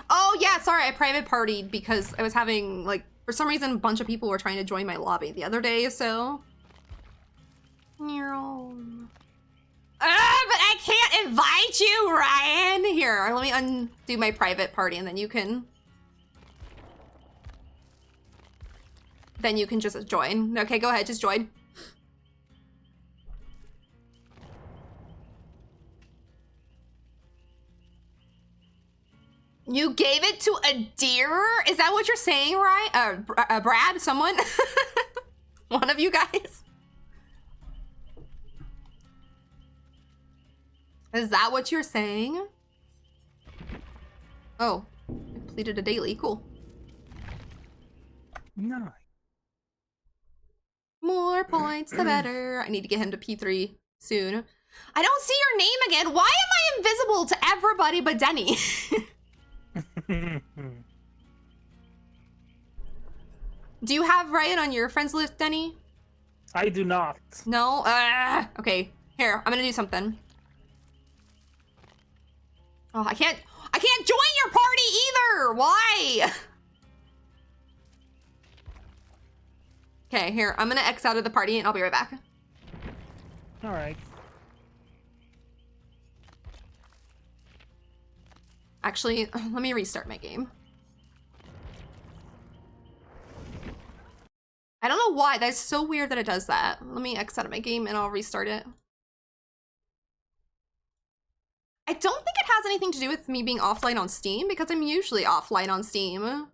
Oh yeah, sorry, I private partied because I was having, like, for some reason a bunch of people were trying to join my lobby the other day, so. You're all... but I can't invite you, Ryan! Here, let me undo my private party and then you can... Then you can just join. Okay, go ahead, just join. You gave it to a deer? Is that what you're saying, Ryan? Brad? Someone? One of you guys? Is that what you're saying? Oh, completed a daily. Cool. No. More points, the better. I need to get him to P3 soon. I don't see your name again. Why am I invisible to everybody but Denny? Do you have Ryan on your friends list, Denny? I do not. No? Okay. Here, I'm gonna do something. Oh, I can't join your party either! Why? Okay, here, I'm gonna X out of the party and I'll be right back. Alright. Actually, let me restart my game. I don't know why, that's so weird that it does that. Let me X out of my game and I'll restart it. I don't think it has anything to do with me being offline on Steam because I'm usually offline on Steam.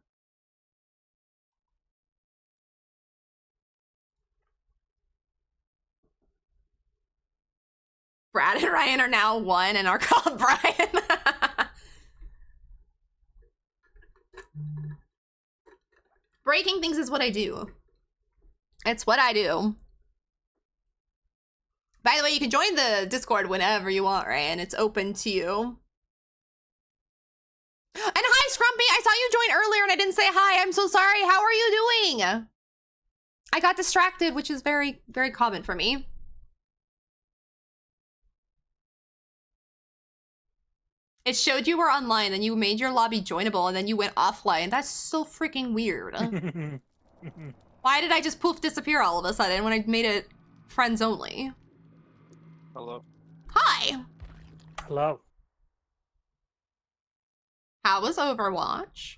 Brad and Ryan are now one and are called Brian. Breaking things is what I do. It's what I do. By the way, you can join the Discord whenever you want, Ryan. It's open to you. And hi, Scrumpy. I saw you join earlier and I didn't say hi. I'm so sorry. How are you doing? I got distracted, which is very, very common for me. It showed you were online and you made your lobby joinable and then you went offline. That's so freaking weird. Why did I just poof disappear all of a sudden when I made it friends only? Hello. Hi. Hello. How was Overwatch?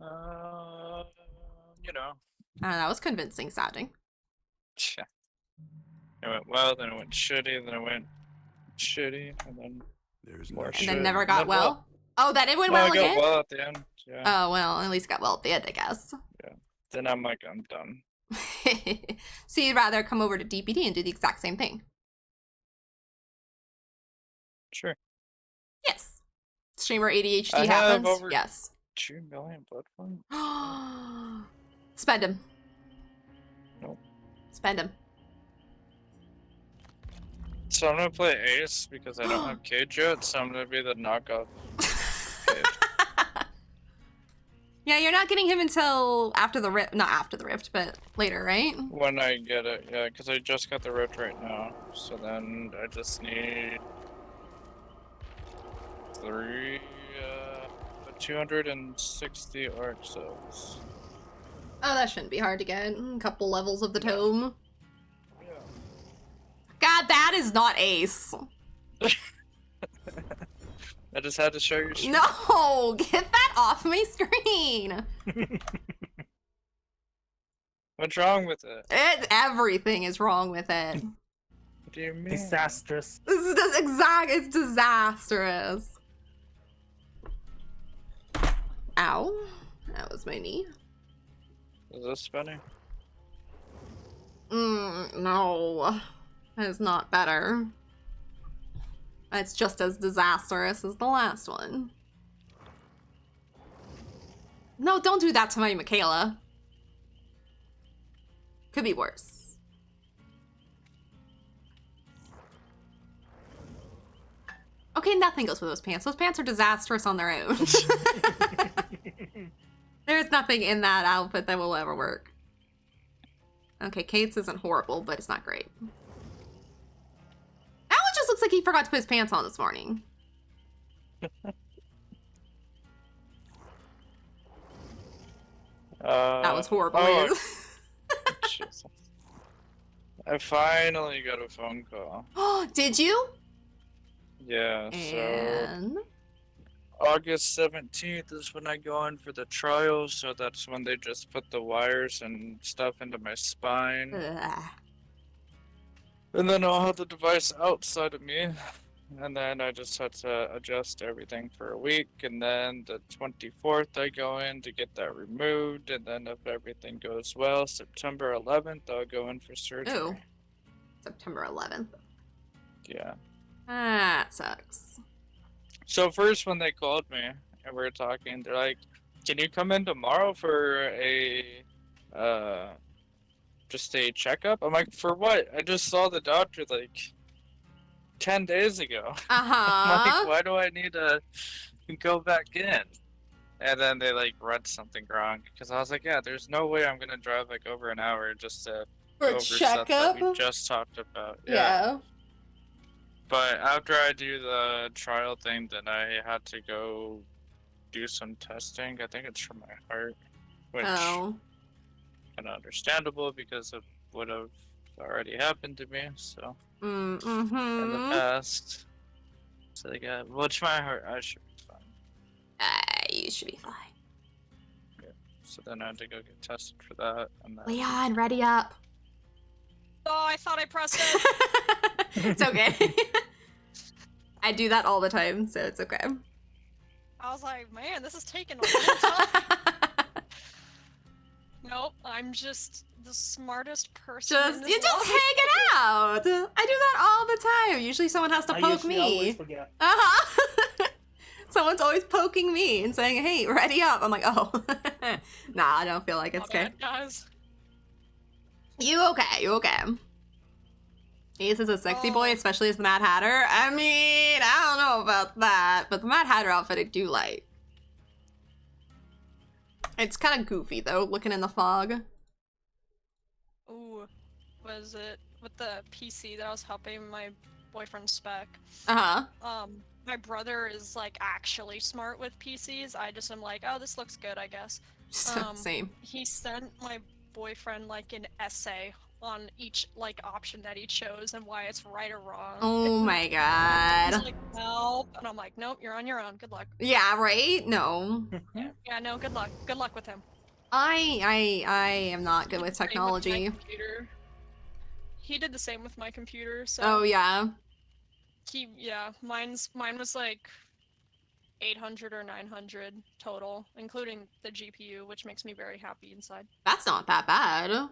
You know. That was convincing sounding. Yeah. It went well, then it went shitty, then it went shitty, and then There's more no shit. And then never got Then well? Oh, that it went well, well I got again? well at the end. Yeah. Oh, well, at least got well at the end, I guess. Yeah. Then I'm like, I'm done. So you'd rather come over to DPD and do the exact same thing? Sure. Yes. Streamer ADHD I have happens? over Yes. 2 million blood points. Spend him. Nope. Spend him. So I'm gonna play Ace because I don't have Cage yet, so I'm gonna be the knockoff Cage. Yeah, you're not getting him until after the rift. Not after the rift, but later, right? When I get it, yeah, because I just got the rift right now. So then I just need 260 arc cells. Oh, that shouldn't be hard to get. A couple levels of the tome. Yeah. God, that is not Ace. I just had to show you. No, get that off my screen. What's wrong with it? Everything is wrong with it. What do you mean? Disastrous. This is it's disastrous. Ow. That was my knee. Is this funny? No. That is not better. It's just as disastrous as the last one. No, don't do that to my Michaela. Could be worse. Okay, nothing goes with those pants. Those pants are disastrous on their own. There's nothing in that outfit that will ever work. Okay, Kate's isn't horrible, but it's not great. That one just looks like he forgot to put his pants on this morning. That was horrible. Oh, Jesus. I finally got a phone call. Did you? Yeah, And so August 17th is when I go in for the trial, so that's when they just put the wires and stuff into my spine. Ugh. And then I'll have the device outside of me. And then I just had to adjust everything for a week. And then the 24th, I go in to get that removed. And then if everything goes well, September 11th, I'll go in for surgery. Ooh. September 11th. Yeah. That sucks. So first when they called me and we were talking, they're like, can you come in tomorrow for a, just a checkup? I'm like, for what? I just saw the doctor like 10 days ago. I'm like, why do I need to go back in? And then they like read something wrong because I was like, yeah, there's no way I'm gonna drive like over an hour just to For go a over stuff that we checkup? just talked about. Yeah. But after I do the trial thing, then I had to go do some testing. I think it's for my heart, which Oh. kind of understandable because it would have already happened to me. So in the Mm-hmm. past, so they got which my heart, I should be fine. You should be fine. So then I had to go get tested for that, and then Leon, ready up. Oh, I thought I pressed it. It's okay. I do that all the time, so it's okay. I was like, man, this is taking a long time. Nope, I'm just the smartest person. in this You're just life. hanging out. I do that all the time. Usually someone has to I poke usually always me. forget. Uh-huh. Someone's always poking me and saying, hey, ready up. I'm like, oh. Nah, I don't feel like it's My okay. bad, guys. You okay, you okay. Ace is a sexy boy, especially as the Mad Hatter. I mean, I don't know about that, but the Mad Hatter outfit I do like. It's kind of goofy, though, looking in the fog. Ooh, was it with the PC that I was helping my boyfriend spec? Uh-huh. My brother is like actually smart with PCs. I just am like, oh, this looks good, I guess. Same. He sent my boyfriend like an essay on each like option that he chose and why it's right or wrong. Oh my god. He's like, nope, and I'm like, nope, you're on your own. Good luck. Yeah, right? No. Yeah, no, good luck. Good luck with him. I am not good with Same with my technology. computer. He did the same with my computer, so Oh yeah. mine was like 800 or 900 total, including the GPU, which makes me very happy inside. That's not that bad.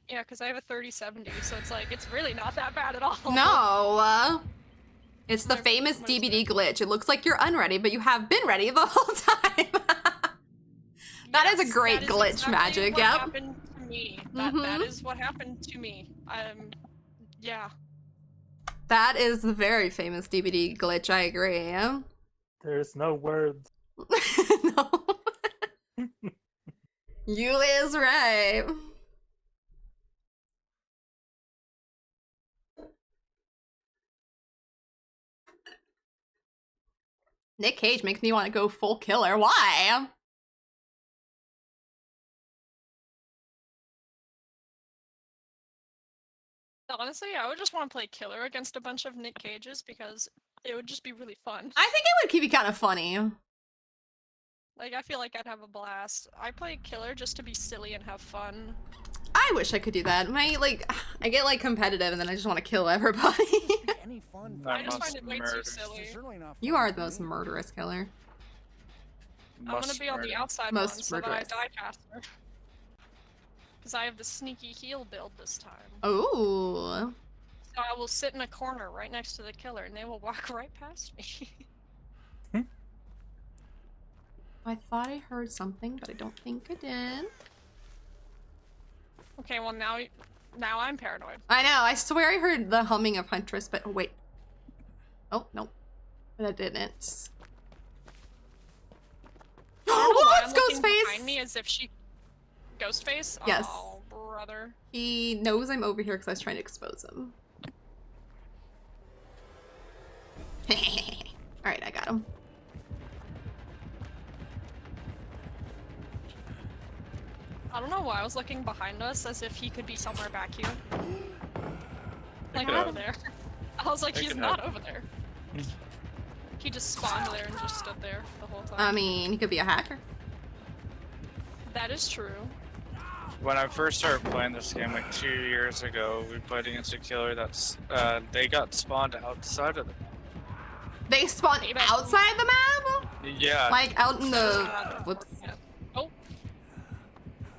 Yeah, because I have a 3070, so it's like, it's really not that bad at all. No. It's the My- famous my- DVD glitch. It looks like you're unready, but you have been ready the whole time. That is a Yes, great that is glitch exactly magic, what yep. happened to me. That Mhm. is what happened to me. Yeah. That is the very famous DVD glitch, I agree. There's no words. No. You is right. Nick Cage makes me want to go full killer. Why? Honestly, I would just want to play killer against a bunch of Nick Cages because it would just be really fun. I think it would keep you kind of funny. Like, I feel like I'd have a blast. I play killer just to be silly and have fun. I wish I could do that. I get like competitive and then I just want to kill everybody. Any fun? I just must find it way murder. too silly. Certainly not You fun are for the most me. murderous killer. I'm gonna Must be on the murder. outside Most one so that I murderous. die faster. Because I have the sneaky heal build this time. Oh. So I will sit in a corner right next to the killer and they will walk right past me. I thought I heard something, but I don't think I did. Okay, well now I'm paranoid. I know, I swear I heard the humming of Huntress, but oh, wait. Oh, no. But I didn't. I don't know why Oh, I'm it's looking Ghostface! behind me as if she... Ghostface? Yes. Oh, brother. He knows I'm over here because I was trying to expose him. Alright, I got him. I don't know why I was looking behind us as if he could be somewhere back here. Like could over have. there. I was like, It he's could not have. over there. He just spawned there and just stood there the whole time. I mean, he could be a hacker. That is true. When I first started playing this game like 2 years ago, we played against a killer that's they got spawned outside of the They spawn Maybe- outside the map? yeah. Like out in the... Whoops. Yeah. Oh,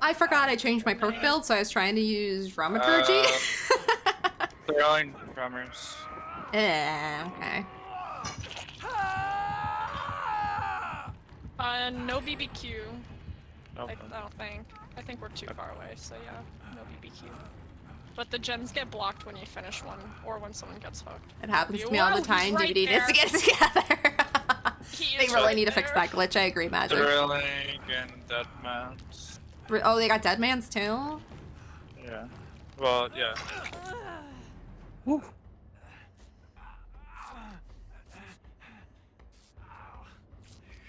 I forgot I changed my perk build, so I was trying to use dramaturgy. Throwing drummers. Yeah, okay. no BBQ. Nope. I don't think. I think we're too far away, so yeah, no BBQ. But the gens get blocked when you finish one, or when someone gets hooked. It happens to me all the Whoa, time. he's right DVD needs to get together. He They is really right need to fix there. that glitch. I agree, Magic. Thrilling and deathmatch. Oh, they got Deadman's too? Yeah. Well, yeah. Woo.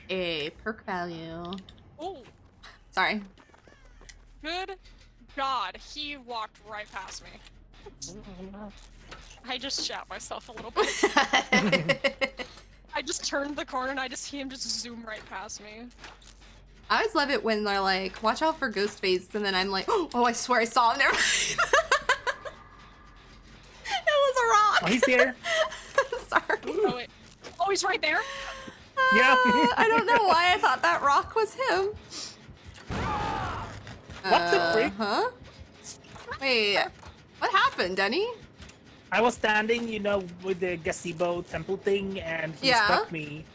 A perk value. Oh, Sorry. good God, he walked right past me. I just shat myself a little bit. I just turned the corner and I just see him just zoom right past me. I always love it when they're like, watch out for Ghostface, and then I'm like, oh, I swear I saw him. Never mind. It was a rock. Oh, he's here. Sorry. Oh wait. Oh, he's right there. Yeah. I don't know why I thought that rock was him. What the freak? Huh? Wait, what happened, Denny? I was standing, you know, with the gazebo temple thing, and he Yeah. struck me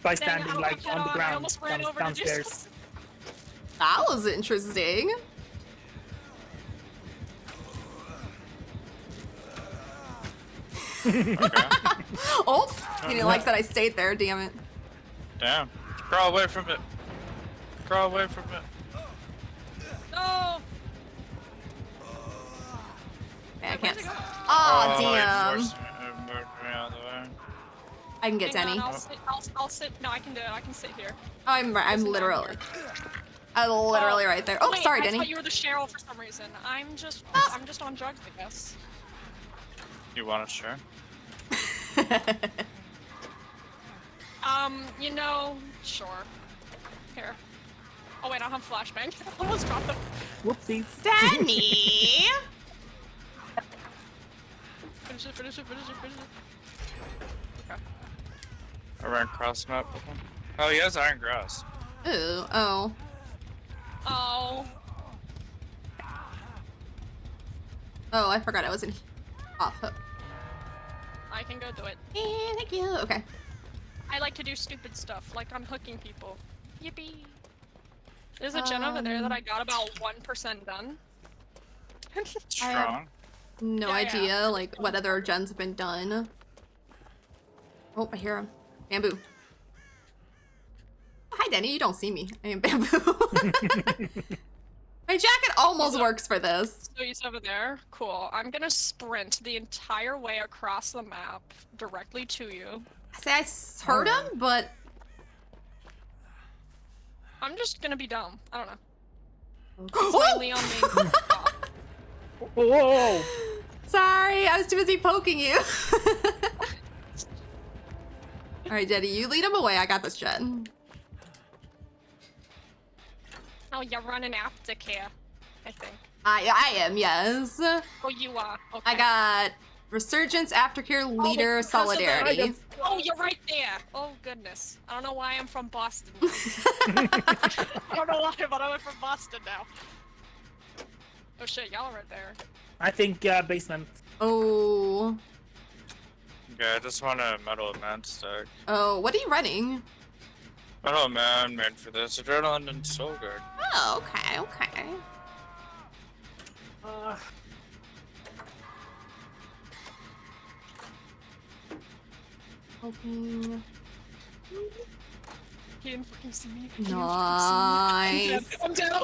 by Dang, standing I'll like get on the I ground almost ran over to do downstairs. something. That was interesting. Oh, he didn't like that I stayed there, damn it. Damn. Crawl away from it. Crawl away from it. No. Okay, I can't. he Oh, damn. forced me to move me out of the way. I can get Hang Denny. on, I'll sit. No, I can do it. I can sit here. I'm Listen down literally, here. literally right there. Oh, Wait, sorry, I Denny. thought you were the Cheryl for some reason. I'm just on drugs, I guess. You want to share? You know, sure. Here. Oh wait, I don't have flashbang. I almost dropped them. Whoopsies. Denny. Finish it, finish it, finish it, finish it. Okay. I ran cross map with him. Oh, he has iron grasp. Ooh, oh. Oh. Oh, I forgot I was in off hook. I can go do it. Eh, thank you. Okay. I like to do stupid stuff, like unhooking people. Yippee. There's a gen over there that I got about 1% done. Strong. No Yeah, idea, yeah. like, what other gens have been done. Oh, I hear him. Bamboo. Hi, Denny. You don't see me. I am Bamboo. My jacket almost works for this. So he's over there. Cool. I'm gonna sprint the entire way across the map directly to you. I say I heard him, but I'm just gonna be dumb. I don't know. Oh! Slightly on me. Whoa! Sorry, I was too busy poking you. All right, Jenny, you lead him away. I got this, Jen. Oh, you're running after care, I think. I am, yes. Oh, you are. Okay. I got Resurgence, Aftercare, Leader, because of the- Solidarity. Oh, you're right there. Oh, goodness. I don't know why I'm from Boston. I don't know why, but I'm from Boston now. Oh, shit. Y'all are right there. I think basement. Oh. Yeah, I just want a Metal Man stack. Oh, what are you running? Metal Man made for this. Adrenaline and Soul Guard. Oh, okay, okay. Hoping. He didn't fucking see me. Nice. I'm down.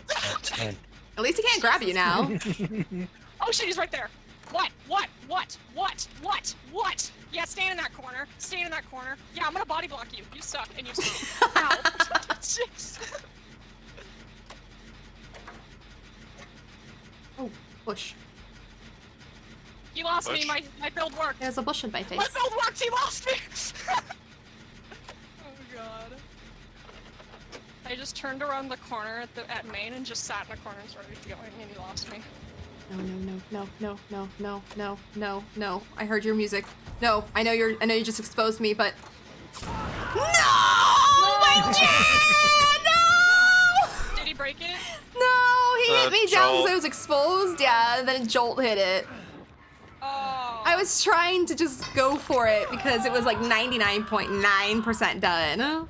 At least he can't grab you now. Oh shit, he's right there. What? Yeah, stand in that corner. Stand in that corner. Yeah, I'm gonna body block you. You suck and you suck. Ow. Jeez. Oh, bush. He lost Bush? me. My build worked. There's a bush in my face. My build worked. He lost me. Oh god. I just turned around the corner at main and just sat in a corner and started healing, and he lost me. No. I heard your music. No, I know you just exposed me, but no! My Jen! No! Did he break it? No, he hit me down because Jolt. I was exposed. Yeah, and then Jolt hit it. Oh. I was trying to just go for it because it was like 99.9% done.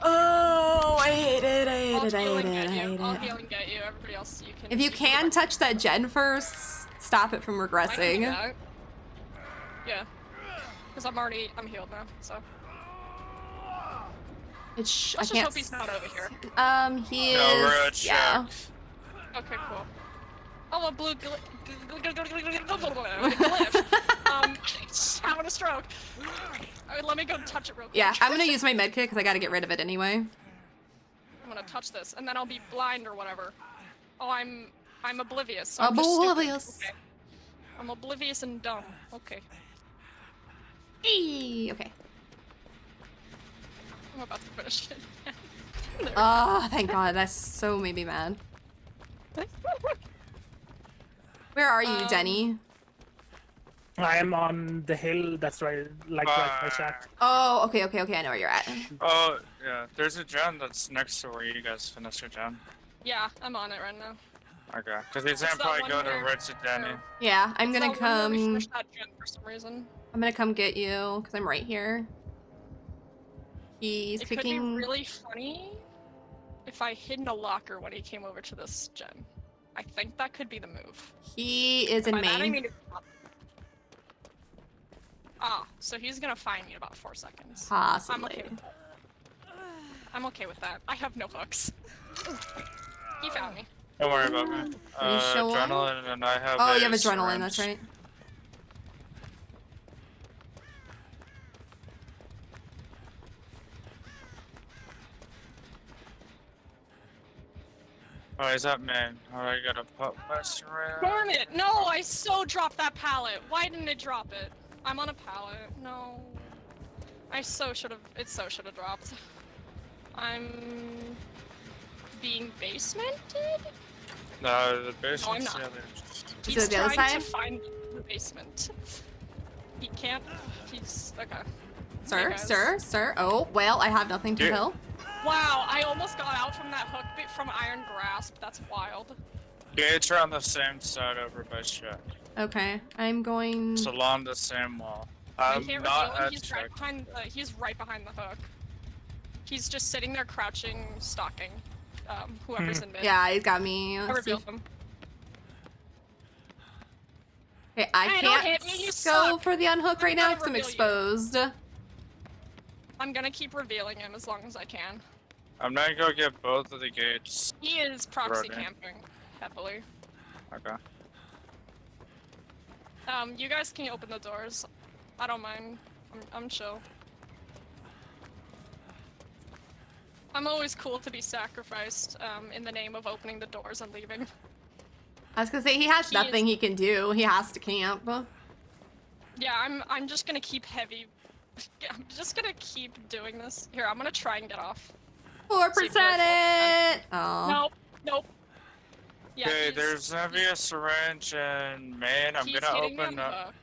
Oh, I hate it. I'll heal and get you. Everybody else, you can. If you can touch that gen first, stop it from I can do regressing. that. Yeah. Because I'm healed now, so. It's Let's I just can't. hope he's not over here. He No, we're is. at Yeah. Okay, cool. Oh, a blue glyph. Having a stroke. Let me go touch it real quick. Yeah, I'm gonna use my medkit because I gotta get rid of it anyway. I'm gonna touch this, and then I'll be blind or whatever. Oh, I'm oblivious. So I'm just stupid. Oblivious. Okay. I'm oblivious and dumb. Okay. Eee, okay. I'm about to finish it. Oh, thank God. That so made me mad. Where are you, Denny? I am on the hill that's right by chat. Oh, okay. I know where you're at. Oh, yeah. There's a gen that's next to where you guys finished your gen. Yeah, I'm on it right now. Okay. Because he's gonna that probably one go to where- Richard Denny. Yeah, I'm It's gonna that one where we come. finished that gen for some reason. I'm gonna come get you because I'm right here. He's It could picking. be really funny if I hid in a locker when he came over to this gen. I think that could be the move. He is in By that I main. mean Ah, so he's gonna find me in about 4 seconds. Possibly. I'm okay with that. I have no hooks. He found me. Don't worry about me. Are you sure? Adrenaline and I have. Oh, a you have adrenaline. syringe. That's right. Oh, he's up man. Oh, I gotta pop my syringe. Damn it! No, I so dropped that pallet. Why didn't it drop it? I'm on a pallet. No. It so should have dropped. I'm being basemented? No, the basement's I'm not. the other. Is He's it the other trying side? to find the basement. He can't. He's okay. Sir, Hey, guys. sir. Oh, well, I have nothing to Yeah. kill. Wow, I almost got out from that hook bit from Iron Grasp. That's wild. Gates are on the same side over by Shack. Okay, I'm going. It's along the same wall. I I'm can't not reveal him. at He's Shack. right behind. He's right behind the hook. He's just sitting there crouching, stalking. Whoever's in mid. Yeah, he's got me. I Let's see. revealed him. Okay, I Hey, don't can't hit me, you go suck. for the unhook I'm right now gonna because I'm reveal you. exposed. I'm gonna keep revealing him as long as I can. I'm gonna go get both of the gates. He is proxy Ready. camping heavily. Okay. You guys can open the doors. I don't mind. I'm chill. I'm always cool to be sacrificed in the name of opening the doors and leaving. I was gonna say he has He nothing he can do. He has to camp. Yeah, I'm just gonna keep heavy. I'm just gonna keep doing this. Here, I'm gonna try and get off. 4% See if we're it! Oh. Nope. Nope. Yeah, Okay, he's- there's gonna be a syringe and main. I'm he's gonna hitting me open on the up. hook.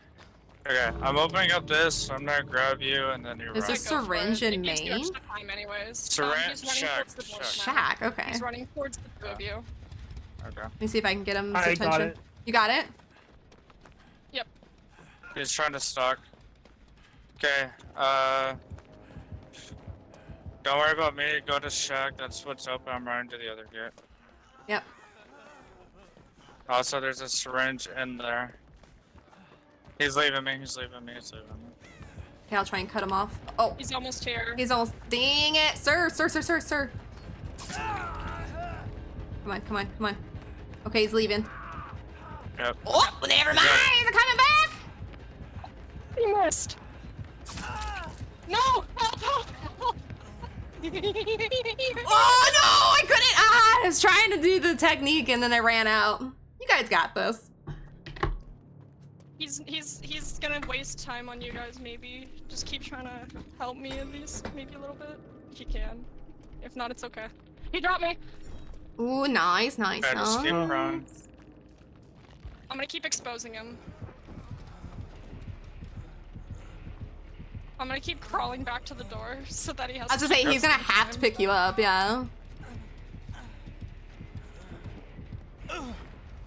Okay, I'm opening up this. I'm gonna grab you and then you Is run. this Go for syringe it. in It gives you main? extra time anyways. Syringe- He's running shack, towards the door shack. now. Shack, okay. He's running towards the two of you. Okay. Let me see if I can get him I attention. got it. You got it? Yep. He's trying to stalk. Okay, don't worry about me. Go to shack. That's what's open. I'm running to the other gate. Yep. Also, there's a syringe in there. He's leaving me. He's leaving me. He's leaving me. Okay, I'll try and cut him off. Oh, He's almost here. he's almost. Dang it! Sir! Come on, come on, come on. Okay, he's leaving. Yep. Oh, never mind! He's coming back! He missed. No! Help! Help! Help! Oh no! I couldn't! I was trying to do the technique and then I ran out. You guys got this. He's gonna waste time on you guys. Maybe just keep trying to help me at least, maybe a little bit, if you can. If not, it's okay. He dropped me. Ooh, nice, nice, Okay, just keep nice. running. I'm gonna keep exposing him. I'm gonna keep crawling back to the door so that he has. I was gonna say, he's gonna have to pick you up, yeah.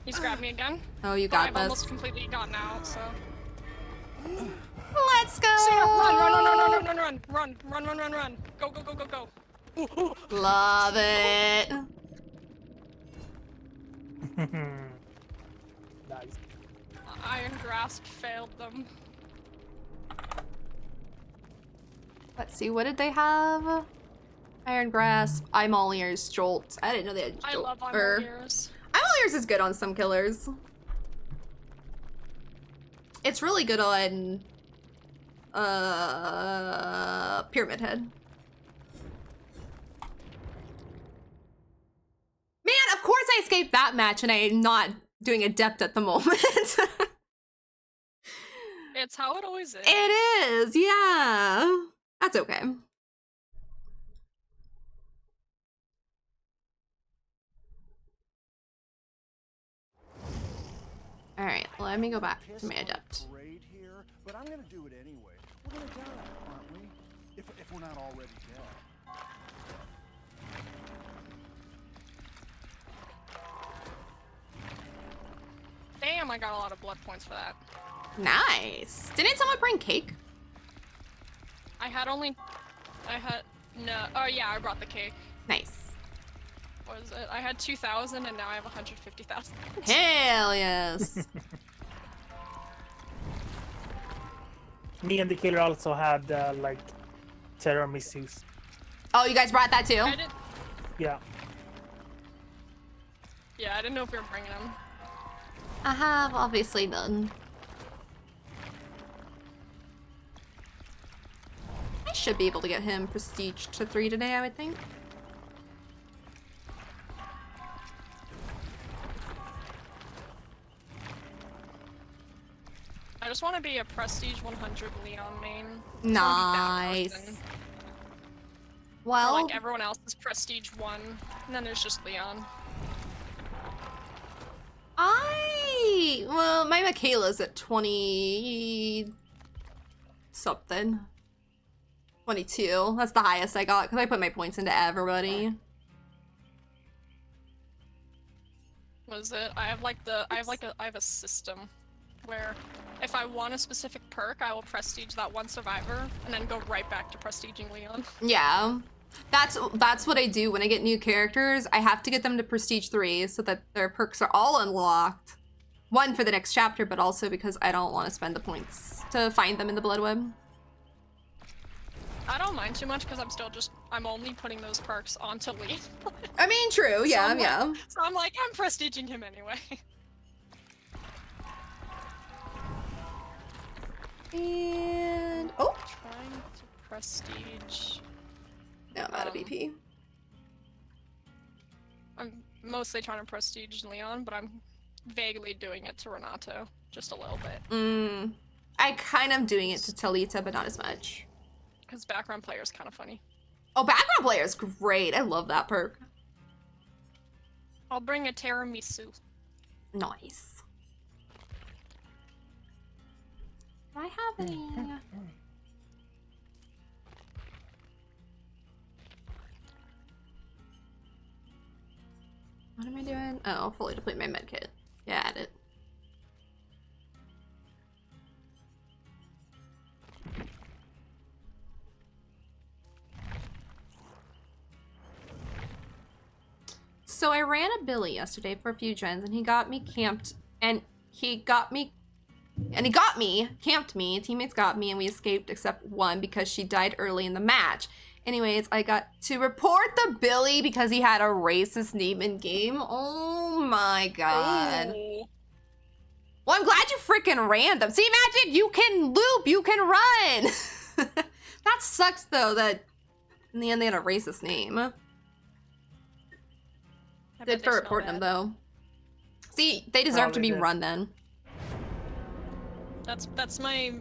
He's grabbed me again. Oh, you But got I've this. almost completely gotten out, so. Let's go! Sarah, run! Go! Love it. Nice. Iron Grasp failed them. Let's see, what did they have? Iron Grasp, I'm all ears, Jolt. I didn't know they had Jolt. I love I'm or- all ears. I'm all ears is good on some killers. It's really good on Pyramid Head. Man, of course I escaped that match and I'm not doing Adept at the moment. It's how it always is. It is, yeah. That's okay. All right, let me go back to my Adept. Parade here, but I'm gonna do it anyway. We're gonna die, aren't we? If we're not already dead. Damn, I got a lot of blood points for that. Nice. Didn't someone bring cake? I had no. Oh yeah, I brought the cake. Nice. What was it? I had 2,000 and now I have 150,000. Hell yes. Me and the killer also had like tiramisus. Oh, you guys brought that too? I did. Yeah. Yeah, I didn't know if we were bringing them. I have obviously none. I should be able to get him prestige to 3 today, I would think. I just want to be a prestige 100 Leon main. Nice. Well, Well, like everyone else is prestige 1, and then there's just Leon. well, my Michaela's at 20 something. 22. That's the highest I got because I put my points into everybody. What is it? I have a system where if I want a specific perk, I will prestige that one survivor and then go right back to prestiging Leon. Yeah. That's what I do when I get new characters. I have to get them to prestige 3 so that their perks are all unlocked. One for the next chapter, but also because I don't want to spend the points to find them in the Blood Web. I don't mind too much because I'm only putting those perks onto Leon. I mean, true, yeah, I'm like- yeah. So I'm like, I'm prestiging him anyway. And oh, Trying to prestige. no, I'm out of BP. I'm mostly trying to prestige Leon, but I'm vaguely doing it to Renato, just a little bit. I kind of doing it to Talita, but not as much. Because background player is kind of funny. Oh, background player is great. I love that perk. I'll bring a tiramisu. Nice. Do I have any? What am I doing? Oh, fully deplete my med kit. Yeah, add it. So I ran a Billy yesterday for a few gens, and he got me camped, camped me, teammates got me, and we escaped except one because she died early in the match. Anyways, I got to report the Billy because he had a racist name in game. Oh my god. Ooh. Well, I'm glad you freaking ran them. See, Magic, you can loop, you can run. That sucks though that in the end they had a racist name. I bet Good they for smell reporting them bad. though. See, they deserve to Probably be did. run then. That's my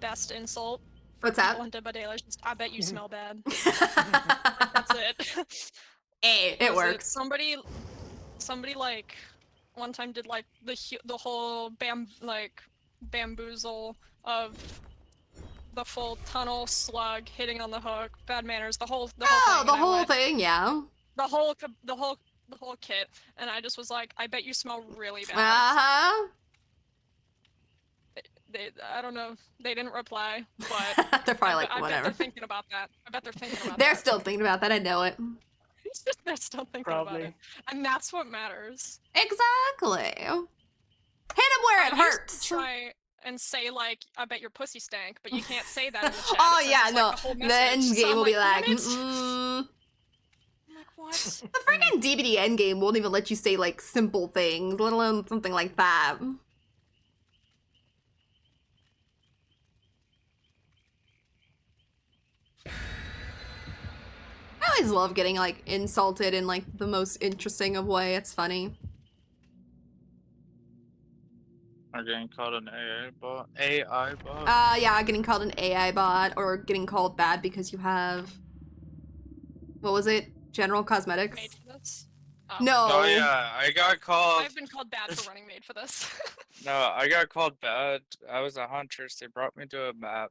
best insult. For What's that? people in Dead by Daylight. Just, I bet you smell bad. That's it. Hey, it works. Somebody like one time did like the whole bamboozle of the full tunnel slug hitting on the hook, bad manners, the whole Oh, thing. the and I whole went, thing, yeah. the whole kit, and I just was like, I bet you smell really bad. Uh-huh. I don't know. They didn't reply, but They're probably like, I bet whatever. they're thinking about that. I bet they're thinking about They're that. still thinking about that, I know it. They're still thinking about Probably. it, and that's what matters. Exactly. Hit him where it I used to hurts. try and say like, I bet your pussy stank, but you can't say that in the chat. Oh It says yeah, it's, no. like, the whole The message. end So game I'm will be like, like, what? mm. I'm like, what? The freaking DVD end game won't even let you say like simple things, let alone something like that. I always love getting like insulted in like the most interesting of way. It's funny. Or getting called an AI bot. AI bot. Yeah, getting called an AI bot or getting called bad because you have, what was it? General Cosmetics? Made for this? Oh. No. Oh yeah, I got called. I've been called bad for running made for this. No, I got called bad. I was a huntress. They brought me to a map,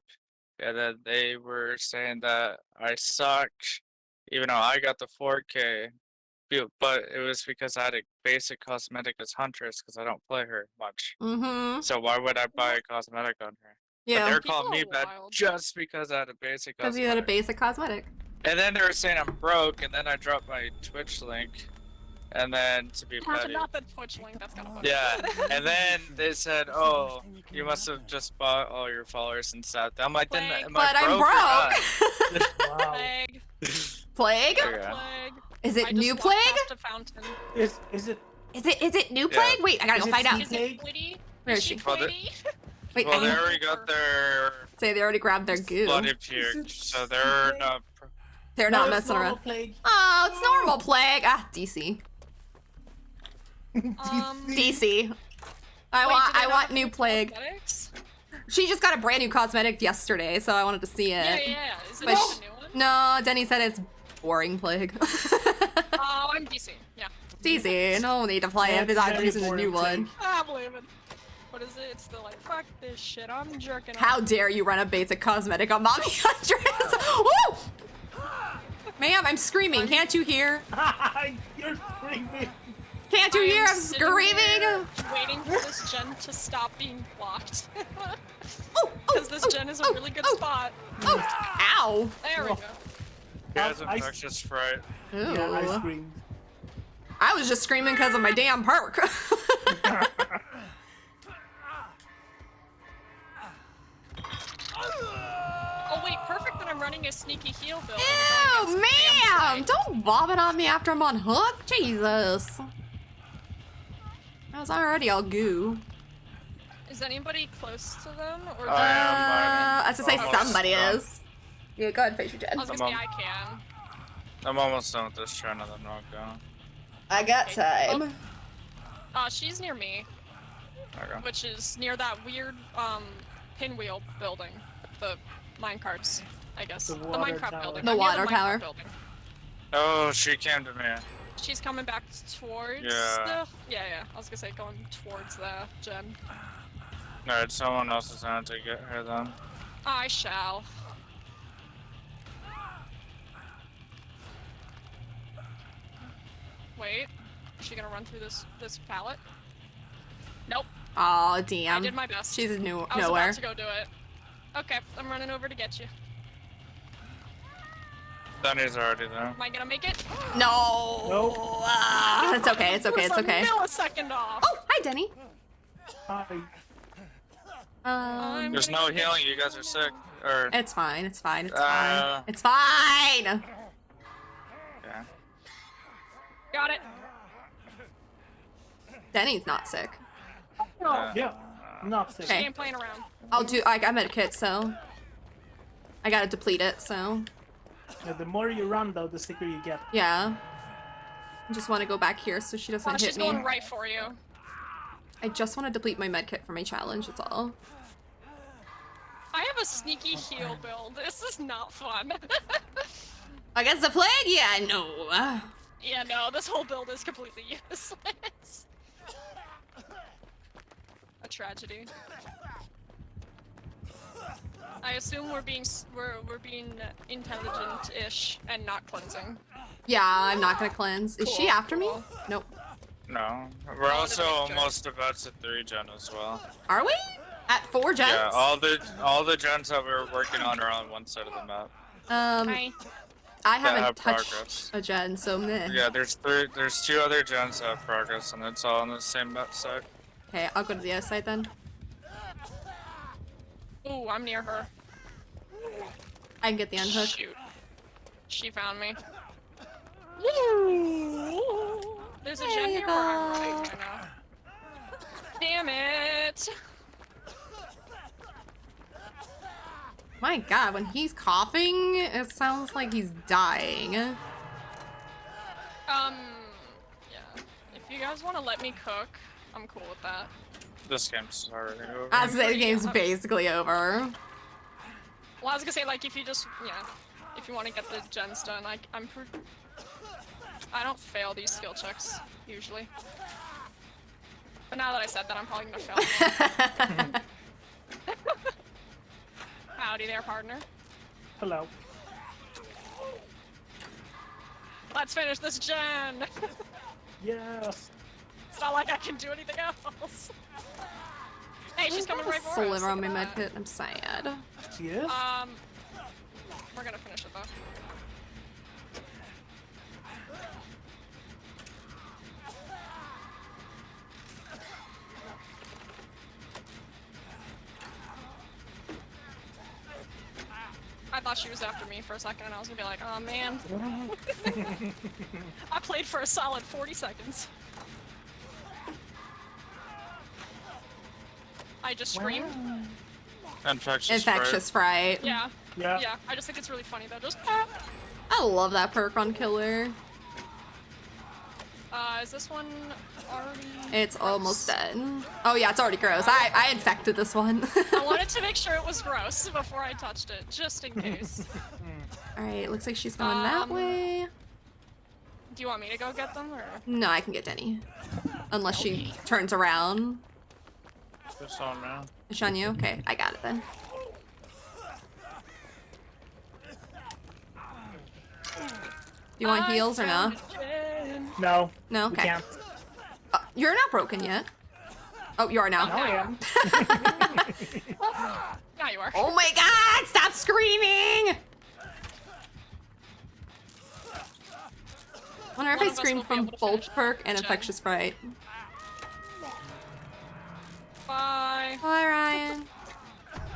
and then they were saying that I sucked, even though I got the 4K. But it was because I had a basic cosmetic as huntress because I don't play her much. Mm-hmm. So why would I buy a cosmetic on her? But Yeah. they're People calling me are bad wild. just because I had a basic Because cosmetic. you had a basic cosmetic. And then they were saying I'm broke, and then I dropped my Twitch link, and then to be petty. Not the Twitch link. That's kind of funny. Yeah, and then they said, "Oh, you must have just bought all your followers and stuff." I'm like, "Then Plague. am I But I'm broke or not?" broke. Wow. Plague. Plague? Okay. Plague. Is I it just new walked plague? past a fountain. Is it? Is it new Yeah. plague? Wait, I gotta Is go it find out. Sea Is it Plague? Plitty? Where Is is she she? Well, the- Plitty? Wait, Well, I they can already got their say they already grabbed their goo. bloody Is puke, it so they're plague? not. They're No, not it's messing normal around. Plague. Oh, it's normal plague. Ah, DC. Um, DC. I wait, want do they I not want have new the plague. cosmetics? She just got a brand new cosmetic yesterday, so I wanted to see it. Yeah. Is it But just a new one? No, Denny said it's boring plague. Oh, I'm DC. Yeah. DC, no need to play Yeah, it. It's it's not very using a new boring one. I believe it. What is it? It's the like, fuck this shit. I'm jerking How off. dare you run a basic cosmetic on Mommy Huntress? Woo! Ma'am, I'm screaming. Can't you hear? You're screaming. Can't you I hear? am I'm sitting here screaming. waiting for this gen to stop being blocked. Oh, Because this gen is a really good spot. Oh, ow. There we go. He has I- infectious fright. Ooh. Yeah, I screamed. I was just screaming because of my damn perk. Oh wait, perfect that I'm running a sneaky heal build. Ew, ma'am! Don't vomit on me after I'm on hook. Jesus. I was already all goo. Is anybody close to them? Or I am, I was to say almost somebody done. is. Yeah, go ahead, face your I Jen. was gonna say I can. I'm almost done with this trend, and I'm not going. I got time. She's near me, Okay. which is near that weird pinwheel building, the minecarts. I guess. The The, water Minecraft tower. building. The I'm near water Minecraft tower. Building. Oh, she came to me. She's coming back towards Yeah. Yeah, I was gonna say going towards the gen. Alright, someone else is on to get her then. I shall. Wait, is she gonna run through this pallet? Nope. Oh, I damn. did my best. She's I was nowhere. about to go do it. Okay, I'm running over to get you. Danny's already there. Am I gonna make it? No. Nope. It's okay. It's okay. It's okay. A millisecond off. Oh, hi, Denny. Hi. There's no healing, you guys are sick. Or, It's fine. It's fine. It's Uh, fine. It's fine. yeah. Got it. Denny's not sick. Yeah. I'm not sick. She Okay. ain't playing around. I'll do. I got medkit, so I gotta deplete it. So Yeah, the more you run, though, the sicker you get. yeah. I just want to go back here so she doesn't Well, hit she's me. going right for you. I just want to deplete my medkit for my challenge. That's all. I have a sneaky heal build. This is not fun. Against the plague? Yeah, no. Yeah, no, this whole build is completely useless. A tragedy. I assume we're being intelligent-ish and not cleansing. Yeah, I'm not gonna cleanse. Is she Cool, after me? cool. Nope. No. We're Oh, also the victor. almost about to 3 gen as well. Are we? At 4 gens? Yeah, all the gens that we're working on are on one side of the map. Hi. I That haven't have touched progress. a gen, so meh. Yeah, there's 2 other gens that have progress, and it's all on the same map side. Okay, I'll go to the other side then. Ooh, I'm near her. I can get the unhook. Shoot. She found me. There's a There gen you here where I'm go. right now. Damn it! My god, when he's coughing, it sounds like he's dying. Yeah. If you guys want to let me cook, I'm cool with that. This game's already over. I'd say the game's basically over. Well, I was gonna say, like, if you just, if you want to get the gens done, I don't fail these skill checks, usually. But now that I said that, I'm probably gonna fail. Howdy there, partner. Hello. Let's finish this gen! Yes. It's not like I can do anything else. Hey, she's coming right for us. Sliver on look my at that. medkit. I'm sad. She is? We're gonna finish it though. I thought she was after me for a second, and I was gonna be like, oh man. I played for a solid 40 seconds. I just screamed. Infectious fright. Yeah. Yeah. Yeah. I just think it's really funny though. Just. I love that perk on killer. Is this one already? It's almost dead. Oh yeah, it's already gross. I infected this one. I wanted to make sure it was gross before I touched it, just in case. Alright, looks like she's going that way. Do you want me to go get them, or? No, I can get Denny. Unless she turns around. This on now. It's on you? Okay, I got it then. Do you want heals or no? No. No? We Okay. can't. You're not broken yet. Oh, you are now. Now I am. Now you are. Oh my god! Stop screaming! Wonder if One I of us scream will be from able to Bolt finish perk and the gen. Infectious Fright. Bye. Hi, Ryan.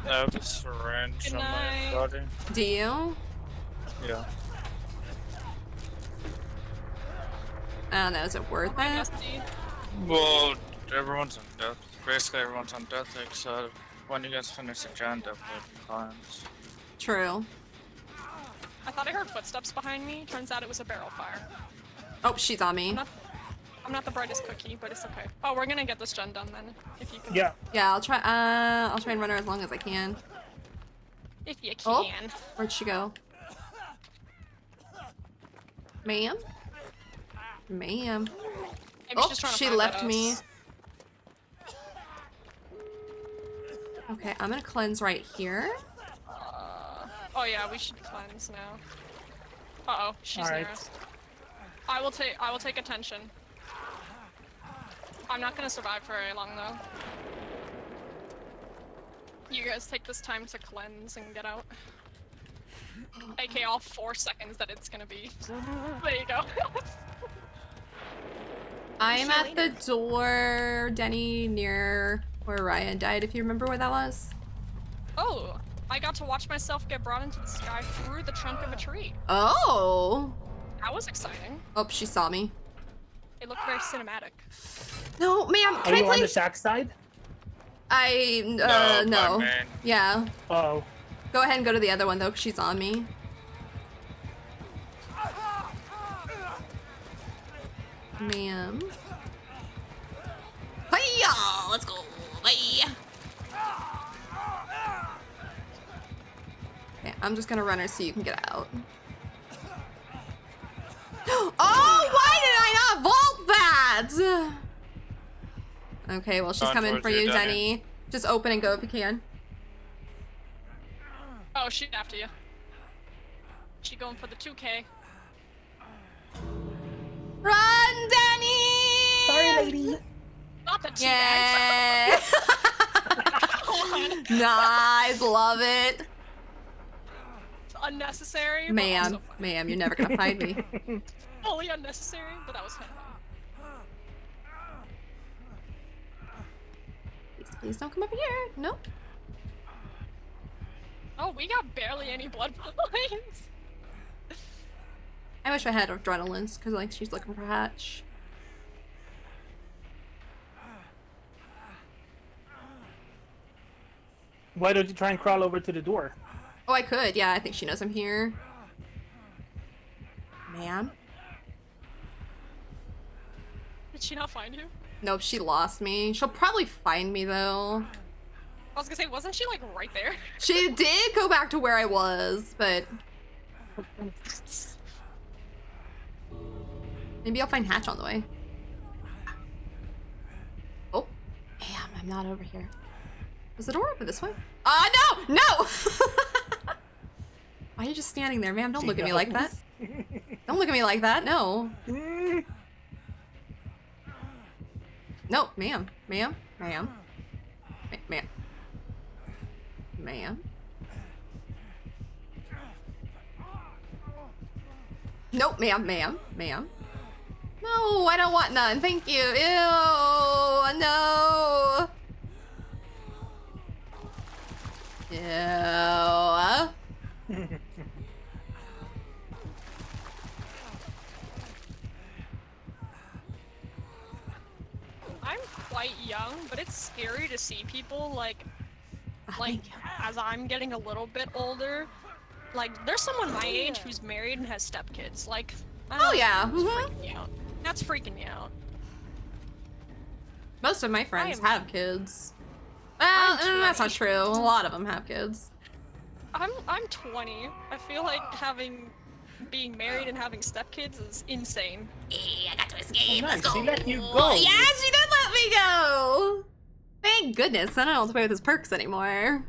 I have a syringe Good on night. my body. Do you? Yeah. I don't know, is it worth Hi, it? Dusty. Well, everyone's on death. Basically, everyone's on death, except when you guys finish the gen, definitely climbs. True. I thought I heard footsteps behind me. Turns out it was a barrel fire. Oh, she's on me. I'm not the brightest cookie, but it's okay. Oh, we're gonna get this gen done then, if you can. Yeah. Yeah, I'll try and run her as long as I can. If you Oh. can. Where'd she go? Ma'am? Ma'am. Maybe she's just trying to She find left us. me. Okay, I'm gonna cleanse right here. Oh yeah, we should cleanse now. Uh oh, she's Alright. near us. I will take attention. I'm not gonna survive for very long though. You guys take this time to cleanse and get out. AK all 4 seconds that it's gonna be. There you go. I'm at the door, Denny, near where Ryan died, if you remember where that was. Oh, I got to watch myself get brought into the sky through the trunk of a tree. Oh! That was exciting. Oh, she saw me. It looked very cinematic. No, ma'am, Are can I you on play? the shack side? No. man. Yeah. Oh. Go ahead and go to the other one, though, because she's on me. Ma'am. Hiya! Let's go. Bye. Okay, I'm just gonna run her so you can get out. Oh, why did I not vault that? Okay, well, she's Gone coming towards for you, you, Denny. Denny. Just open and go if you can. Oh, she's after you. She going for the 2K. Run, Denny! Sorry, lady. Not the teabags. Yeah. Come on. Nice, love it. Unnecessary. but Ma'am, also fun. ma'am, you're never gonna find me. Fully unnecessary, but that was fun. Please don't come over here. Nope. Oh, we got barely any blood points. I wish I had adrenalines, because like she's looking for Hatch. Why don't you try and crawl over to the door? Oh, I could. Yeah, I think she knows I'm here. Ma'am? Did she not find you? Nope, she lost me. She'll probably find me, though. I was gonna say, wasn't she like right there? She did go back to where I was, but... Maybe I'll find Hatch on the way. Oh. Damn, I'm not over here. Was the door open this way? No! No! Why are you just standing there, ma'am? Don't look at me like that. Don't look at me like that, no. No, ma'am. Ma'am. Ma'am. Ma'am. Ma'am. Nope, ma'am, ma'am, ma'am. No, I don't want none. Thank you. Ew, no. Ew. I'm quite young, but it's scary to see people like as I'm getting a little bit older. Like, there's someone my age who's married and has stepkids. Like, Oh, yeah. that's Mhm. freaking me out. That's freaking me out. Most of my friends am- have kids. Well, I'm that's not 20. true. A lot of them have kids. I'm 20. I feel like being married and having stepkids is insane. Hey, I got to escape. Oh, Let's nice. go. She let you go. Yeah, she did let me go. Thank goodness. I don't have to play with his perks anymore.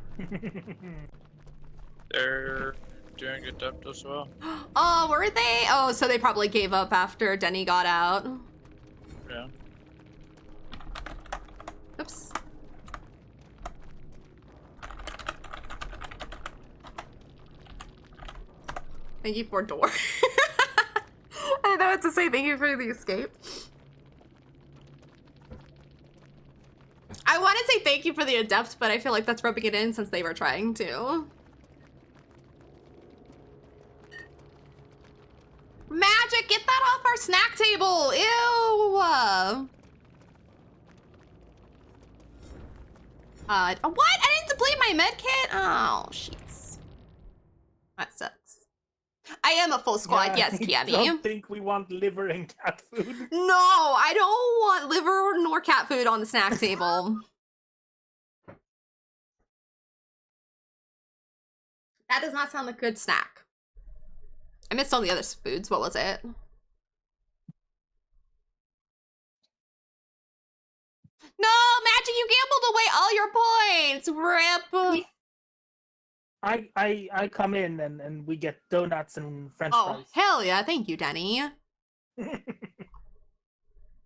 They're doing adept as well. Oh, were they? Oh, so they probably gave up after Denny got out. Yeah. Oops. Thank you for door. I don't know what to say. Thank you for the escape. I want to say thank you for the adept, but I feel like that's rubbing it in since they were trying to. Magic, get that off our snack table. Ew. What? I didn't deplete my med kit? Oh, sheets. That sucks. I am a full squad, yes, I Kiami. don't think we want liver and cat food. No, I don't want liver nor cat food on the snack table. That does not sound like a good snack. I missed all the other foods. What was it? No, Magic, you gambled away all your points. Rip. I come in and we get donuts and French Oh, fries. hell yeah. Thank you, Denny.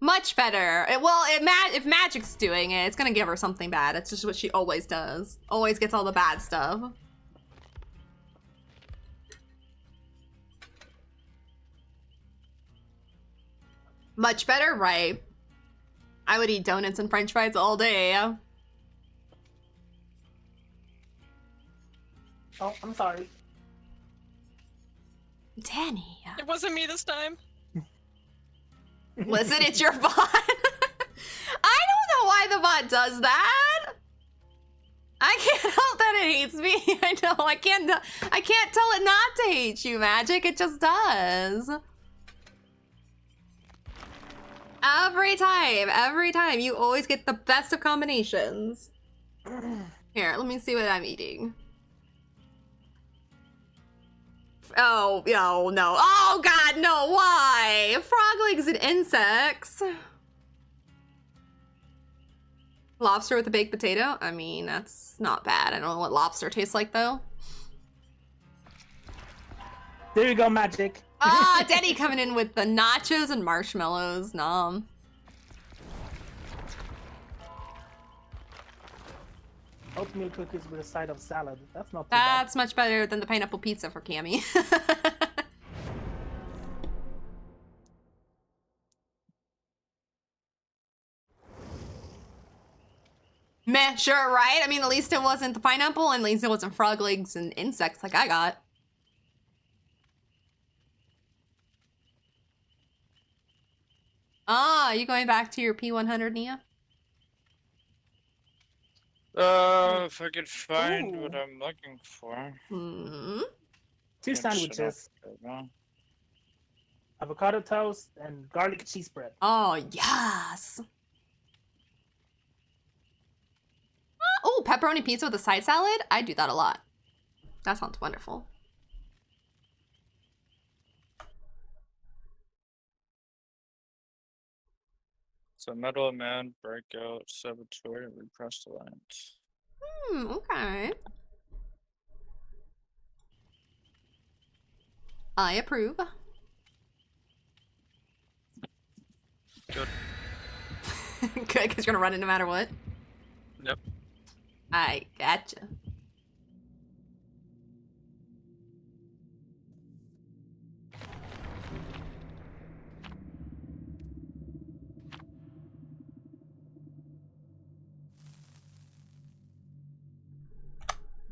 Much better. If Magic's doing it, it's gonna give her something bad. It's just what she always does. Always gets all the bad stuff. Much better, right? I would eat donuts and French fries all day. Oh, I'm sorry. Danny. It wasn't me this time. Listen, it's your bot. I don't know why the bot does that. I can't help that it hates me. I know. I can't tell it not to hate you, Magic. It just does. Every time. You always get the best of combinations. Here, let me see what I'm eating. Oh, no. Oh, God, no. Why? Frog legs and insects. Lobster with a baked potato? I mean, that's not bad. I don't know what lobster tastes like, though. There you go, Magic. Ah, Denny coming in with the nachos and marshmallows. Nom. Oatmeal cookies with a side of salad. That's not too bad. That's much better than the pineapple pizza for Cammy. Meh, sure, right? I mean, at least it wasn't the pineapple, and at least it wasn't frog legs and insects like I got. Ah, you going back to your P100, Nia? If I could find what Ooh. I'm looking for. Hmm. 2 Good sandwiches, shit, man. avocado toast, and garlic cheese bread. Oh, yes. Oh, pepperoni pizza with a side salad? I do that a lot. That sounds wonderful. So Metal Man, Breakout, Saboteur, and Repressed Alliance. Okay. I approve. Good. Good, because you're gonna run it no matter what. Yep. I gotcha.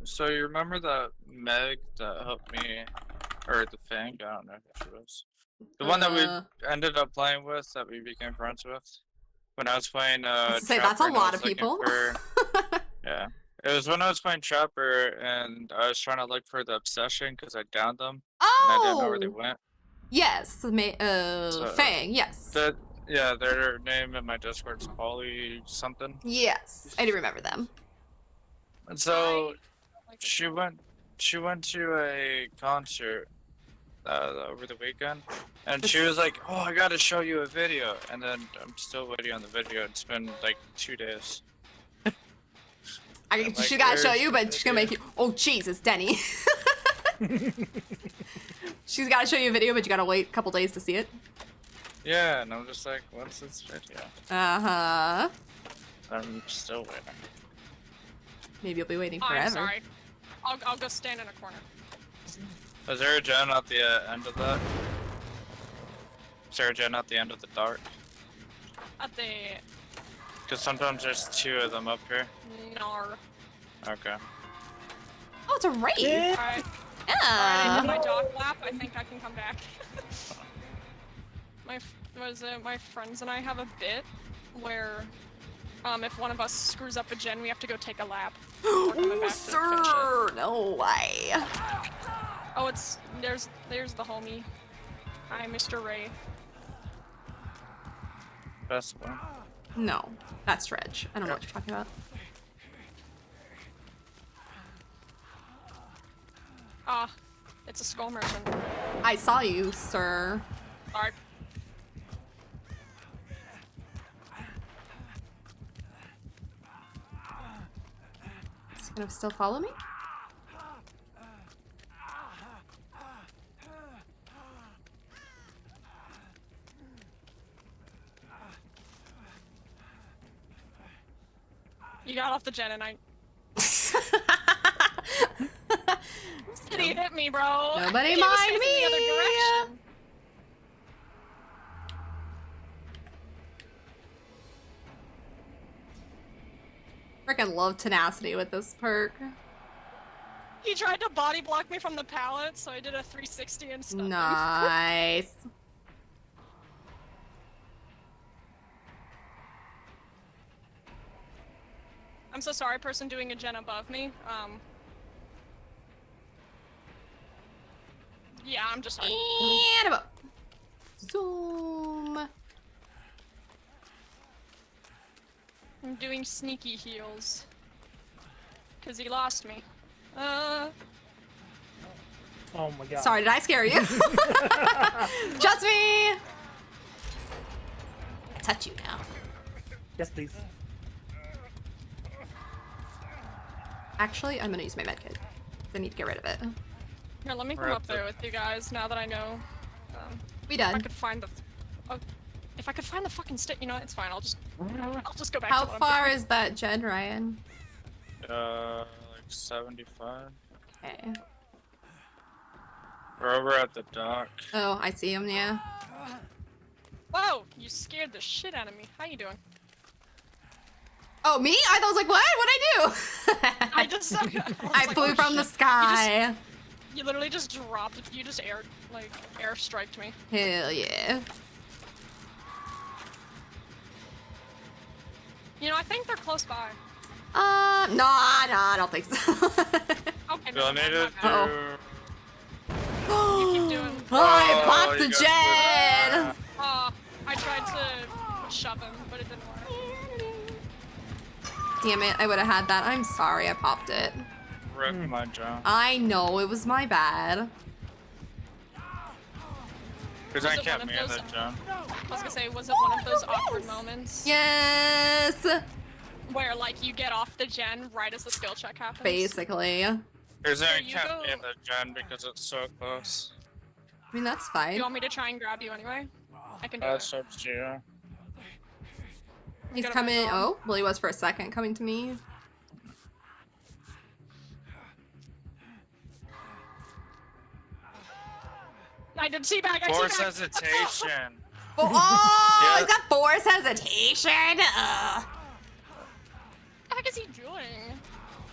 So you remember that Meg that helped me, or the Fang? I don't know who she was. The one that we ended up playing with, that we became friends with. When I was playing Let's say that's a Trapper and I lot was of looking people. yeah. It was when I was playing Trapper and I was trying to look for the Obsession because I downed them. Oh! And I didn't know where they went. Yes, Fang, yes. Yeah, their name in my Discord's Polly something. Yes, I do remember them. And so she went to a concert over the weekend, and she was like, "Oh, I gotta show you a video," and then I'm still waiting on the video. It's been like 2 days. She gotta show you, but she's gonna make you. Oh, Jesus, Denny. She's gotta show you a video, but you gotta wait a couple days to see it. Yeah, and I'm just like, "What's this video?" Uh-huh. I'm still waiting. Maybe you'll be waiting Oh, forever. I'm sorry. I'll go stand in a corner. Is there a gen at the end of that? Is there a gen at the end of the dark? At the Because sometimes there's 2 of them up here. Nar. Okay. Oh, it's a raid. Alright. Yeah. Alright, I did my dock lap. I think I can come back. My friends and I have a bit where if one of us screws up a gen, we have to go take a lap. Ooh, sir! No way. Oh, there's the homie. Hi, Mr. Ray. Best one. No, that's Dredge. I don't know what you're talking about. Ah, it's a skull merchant. I saw you, sir. Sorry. Is he gonna still follow me? You got off the gen and I. He hit me, bro. Nobody He was mind facing me. the other direction. Freaking love tenacity with this perk. He tried to body block me from the pallet, so I did a 360 and stunned him. Nice. I'm so sorry, person doing a gen above me. Yeah, I'm just sorry. And about. Zoom. I'm doing sneaky heals. Cause he lost me. Uh, Oh my god. Sorry, did I scare you? Just me. Touch you now. Yes, please. Actually, I'm gonna use my medkit. I need to get rid of it. here, let me come We're up up there with you guys now that I know. We If I done. could find the. Oh, if I could find the fucking stick, you know, it's fine. I'll just go back. How to what far is that gen, Ryan? Like 75. Okay. We're over at the dock. Oh, I see him, yeah. Whoa! You scared the shit out of me. How you doing? Oh, me? I was like, what? What'd I do? I just. I flew from the sky. You literally just dropped. You just air striked me. Hell yeah. You know, I think they're close by. No, I don't think so. Okay. Do I need to Uh-oh. You keep doing. I popped you the guys gen! I tried to shove him, but it didn't work. Damn it, I would have had that. I'm sorry, I popped it. Rip my jump. I know, it was my bad. Because Was I it kept one me of in the those- jump. I was gonna say, was it one of those awkward moments Yes! where, like, you get off the gen right as the skill check happens? Basically. I Because I you kept go- me in the gen because it's so close. mean, that's Do fine. you want me to try and grab you anyway? I can do That's it. up to you. He's Get up coming. my dog. Oh, well, he was for a second coming to me. I did teabag. I Force teabagged. hesitation. Oh, Yeah. he's got force hesitation. What the heck is he doing?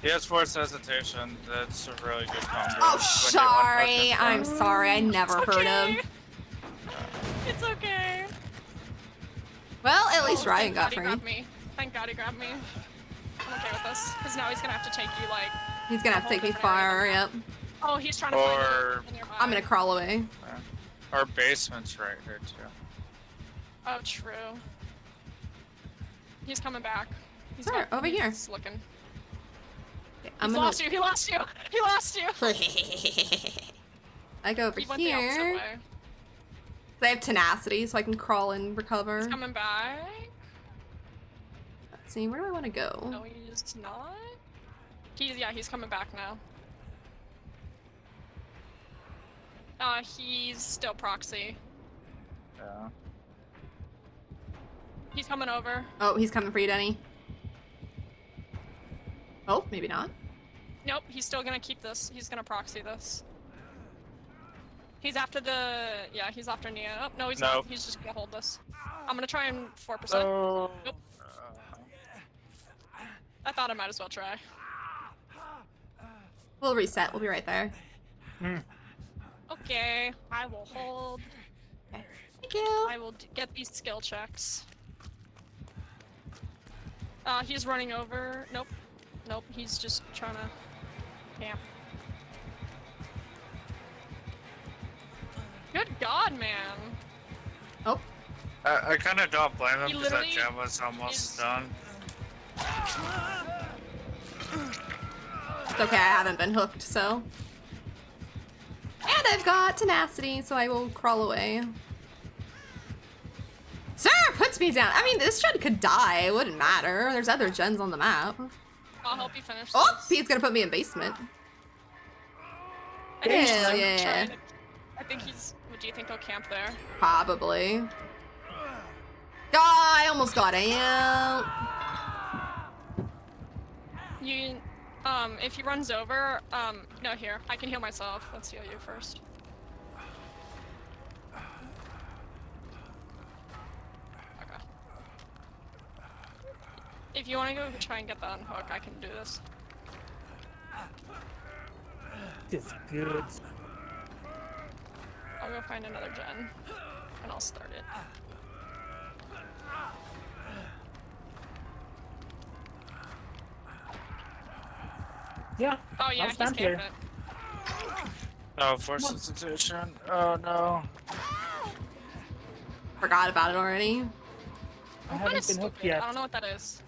He has force hesitation. That's a really good combo. Oh, when you sorry. unhook him I'm from- sorry. I never It's heard okay. him. It's okay. Well, at least Oh, Ryan thank got God he free. grabbed me. Thank God he grabbed me. I'm okay with this, because now he's gonna have to take you, like... He's gonna have to take me far. Yep. Oh, he's trying to Or- find you nearby. I'm gonna crawl away. Our basement's right here too. Oh, true. He's coming back. He's Sir, over here. He's looking. I'm He's gonna. lost you. He lost you. He lost you. I go over He went the opposite here. way. I have tenacity, so I can crawl and recover. He's coming back. Let's see, where do I want to go? No, he's not. He's coming back now. He's still proxy. Yeah. He's coming over. Oh, he's coming for you, Denny. Oh, maybe not. Nope, he's still gonna keep this. He's gonna proxy this. He's after he's after Nia. Oh, no, he's not. Nope. He's just gonna hold this. I'm gonna try and 4%. Oh. Nope. I thought I might as well try. We'll reset. We'll be right there. Okay, I will hold. Thank you. I will get these skill checks. He's running over. Nope. Nope, he's just trying to camp. Good God, man. Oh, I kind of don't blame him He because that literally gem was almost is- done. it's okay. I haven't been hooked, so. I've got tenacity, so I will crawl away. Sir puts me down. I mean, this gen could die. It wouldn't matter. There's other gens on the map. I'll help you finish Oh, this. Pete's gonna put me in basement. I think he's Hell yeah. trying to- I think he's. Do you think he'll camp there? Probably. Oh, I almost got out. You, if he runs over, no, here, I can heal myself. Let's heal you first. Okay. If you want to go try and get that unhook, I can do this. It's good. I'll go find another gen, and I'll start it. Yeah. Oh yeah, I'll he's stand camping here. it. Oh, force institution. Oh no. Forgot about it already. I What haven't is been hooked stupid? yet. I don't know what that is.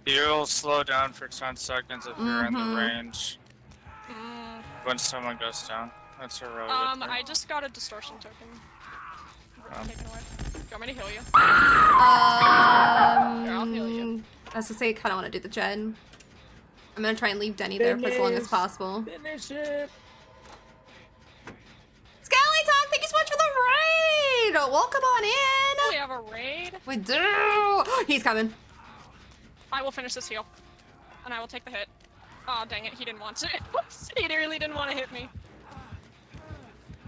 You'll slow down for 10 seconds if you're in the Mhm. range when someone goes down. That's a really good thing. I just got a distortion token. Taken away. Do you want me to heal you? Here, I'll heal you. I was gonna say, I kind of want to do the gen. I'm gonna try and leave Denny there for as long as Finish. possible. Finish it. Skelly Talk, thank you so much for the raid! Welcome on We in! have a raid. We do! He's coming. I will finish this heal. And I will take the hit. Aw, dang it, he didn't want to. He really didn't want to hit me.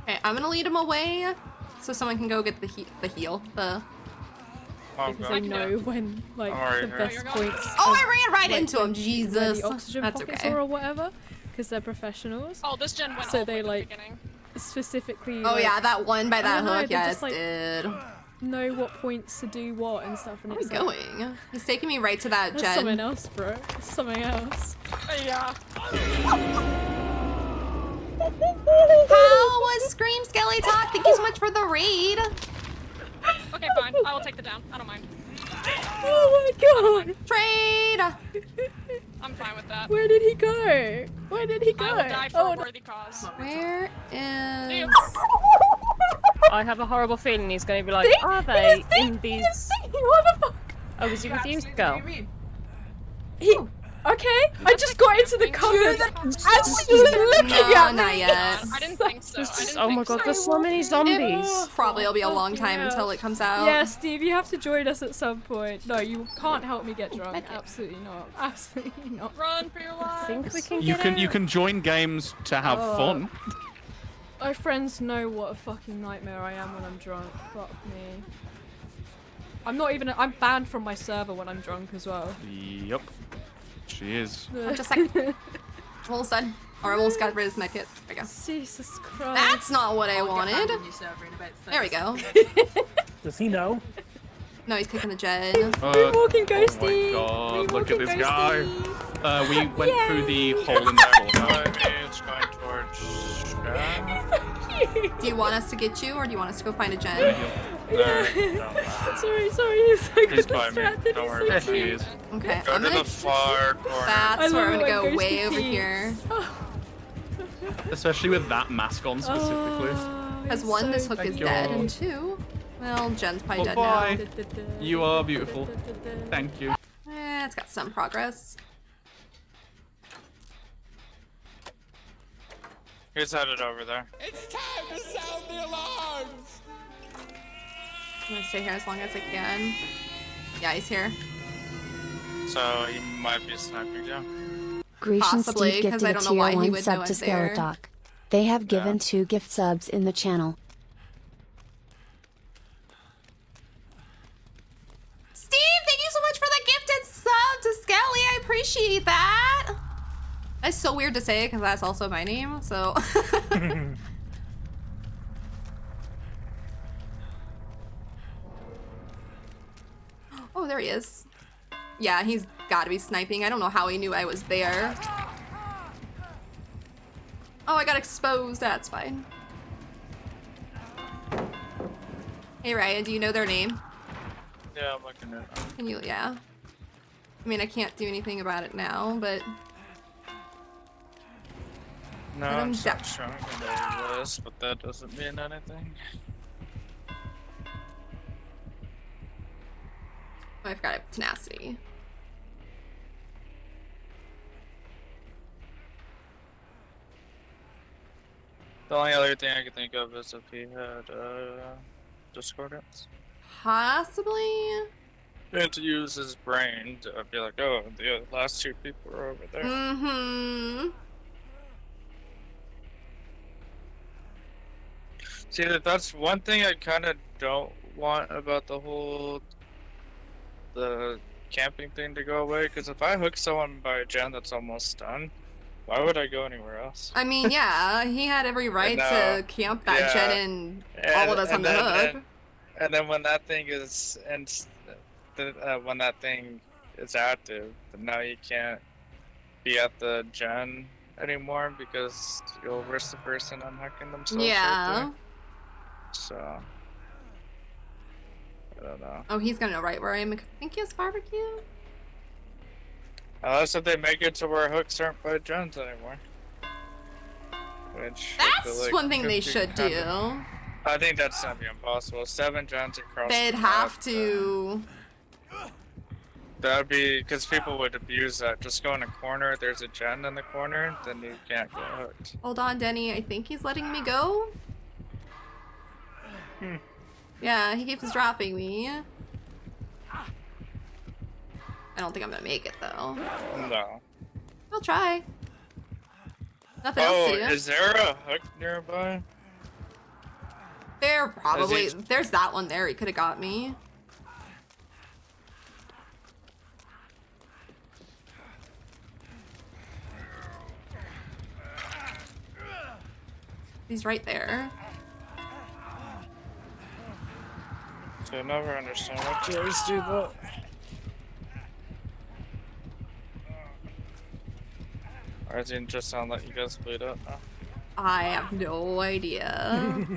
Okay, I'm gonna lead him away so someone can go get the heal. Oh, Because God. I know when, like, Alright, the here. best points. Oh, of, I ran right like, into him, where Jesus. the oxygen That's pockets okay. are or whatever, because they're professionals. Oh, this gen went So all the way they, to the like, beginning. specifically. Oh like, yeah, that one by I that don't know, hook, they yes, just, like, did. know what points to do what and stuff, and Where are we it's like, going? He's taking me right to that that's gen. something else, bro. That's something else. Yeah. How was Scream Skelly Talk? Thank you so much for the raid. Okay, fine. I will take the down. I don't mind. Oh my god! Trade! I'm fine with that. Where did he go? Where did he go? I will die for Oh, a no. worthy cause. Where is... I have a horrible feeling he's going to be like, are they in these... What the fuck? Oh, was he with you, girl? He. Okay, I just got into the cupboard as you were looking No, at not me. yet. I didn't think so. I didn't Oh my think god, so. there's so many zombies. Probably will be a long time Yeah. until it comes out. Yeah, Steve, you have to join us at some point. No, you can't help me get drunk. Absolutely not. Absolutely not. Run for your life. I think we can You get can out. you can join games to have fun. My friends know what a fucking nightmare I am when I'm drunk. Fuck me. I'm not even. I'm banned from my server when I'm drunk as well. Yep. She is. Just a sec. Almost done. Or I almost got rid of his medkit. There we go. Jesus Christ. That's not what I wanted. There we go. Does he know? No, he's kicking the gen. Walking Oh ghosty. my god, look at this Walking guy. We went through the hole in the floor. It's going towards. Do you want us to get you, or do you want us to go find a gen? Sorry, he's so He's by me. distracted. Don't He's worry. so She cute. is. Okay, Go I'm to gonna... the far corner. That's I where I'm love gonna it go when way Ghosty over peeks. here. Especially with that mask on specifically. Oh, Because he's one, this so hook is Thank dead, you. and two, well, Jen's probably dead Bye-bye. now. You are beautiful. Thank you. It's got some progress. He's headed over there. It's time to sound the alarms! I'm gonna stay here as long as I can. Yeah, he's here. So he might be sniping you. Grecian Possibly, Steve 'cause gifted I a don't know why tier he 1 would sub know to it there. Skeletalk. They have given 2 gift subs in the channel. Steve, thank you so much for the gifted sub to Skelly. I appreciate that. That's so weird to say because that's also my name, so. Oh, there he is. Yeah, he's gotta be sniping. I don't know how he knew I was there. Oh, I got exposed. That's fine. Hey, Ryan, do you know their name? Yeah, I'm looking at it. Can you, yeah. I mean, I can't do anything about it now, but... No, Let him it's not showing me the list, but that doesn't mean anything. Oh, I forgot I have tenacity. The only other thing I can think of is if he had discordance. Possibly. And to use his brain to be like, oh, the last two people are over there. Mm-hmm. See, that's one thing I kind of don't want about the camping thing to go away. Because if I hook someone by a gen that's almost done, why would I go anywhere else? I mean, yeah, he had every right to camp that gen and all of us on the hook. And then when that thing is when that thing is active, then now you can't be at the gen anymore because you'll risk the person unhooking themselves. Yeah. Right there. So I don't know. Oh, he's gonna know right where I am. I think he has barbecue. Unless if they make it to where hooks aren't by gens anymore. Which That's one thing they should do. I think that's gonna be impossible. 7 gens across They'd the have map, to. That'd be because people would abuse that. Just go in a corner, there's a gen in the corner, then you can't get hooked. Hold on, Denny. I think he's letting me go. Yeah, he keeps dropping me. I don't think I'm gonna make it though. No. I'll try. Nothing else to do. Is there a hook nearby? There probably. There's that one there. He could have got me. He's right there. So I never understand why you always do that. Or is it just sound like you guys bleed up now? I have no idea.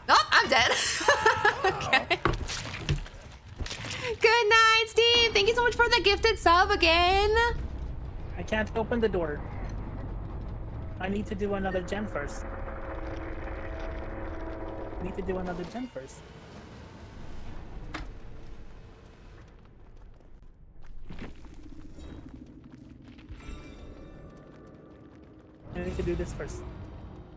Oh, I'm dead. Okay. Good night, Steve. Thank you so much for the gifted sub again. I can't open the door. I need to do another gen first. I need to do another gen first. I need to do this first.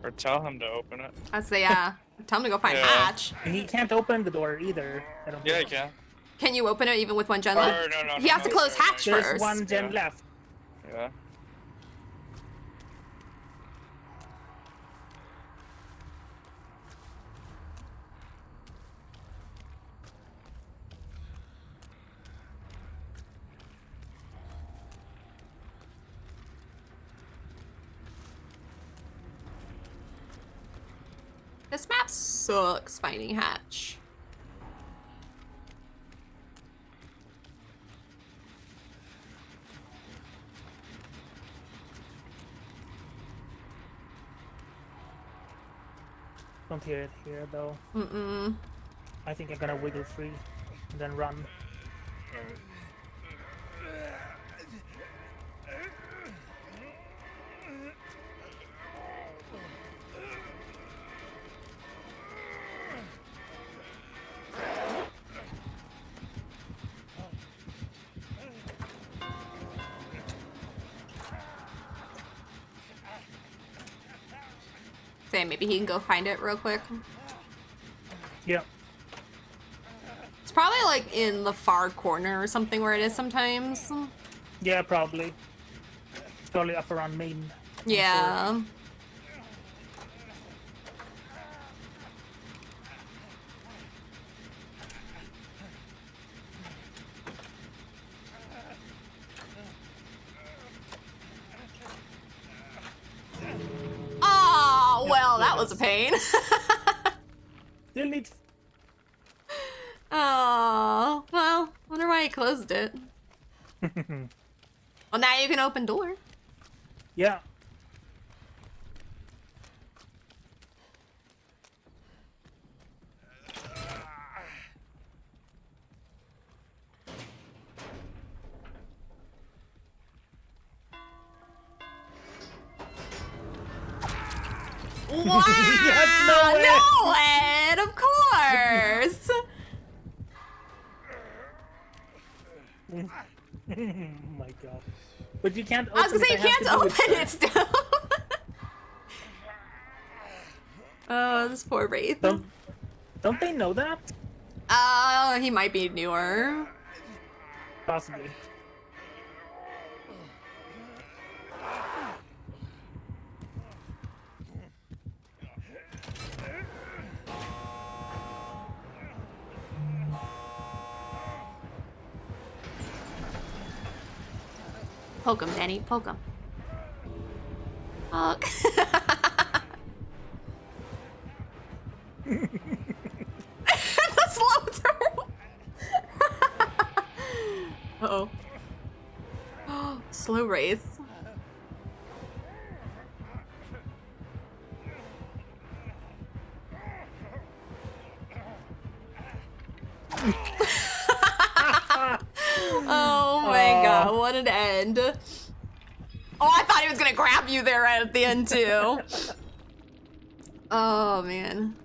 Or tell him to open it. I say, yeah. Tell him to go find Hatch. He can't open the door either. Yeah, he can. Can you open it even with one gen left? No, he has to close Hatch There's first. one gen left. Yeah. This map sucks finding Hatch. Don't hear it here though. Mm-mm. I think I'm gonna wiggle free and then run. Say maybe he can go find it real quick. Yep. It's probably like in the far corner or something where it is sometimes. Yeah, probably. It's probably up around main. Yeah. Oh, well, that was a pain. Still need. Oh, well, wonder why he closed it. Well, now you can open door. Yeah. Wow! Yes, no way. No, Ed, of course. Oh my god. But you can't open I was gonna say it. you can't open it still. Oh, this poor Wraith. Don't they know that? Oh, he might be newer. Possibly. Poke him, Danny. Poke him. Poke. The slow turn. Uh-oh. Slow race. Oh my god, what an end. Oh, I thought he was gonna grab you there right at the end too. Oh man.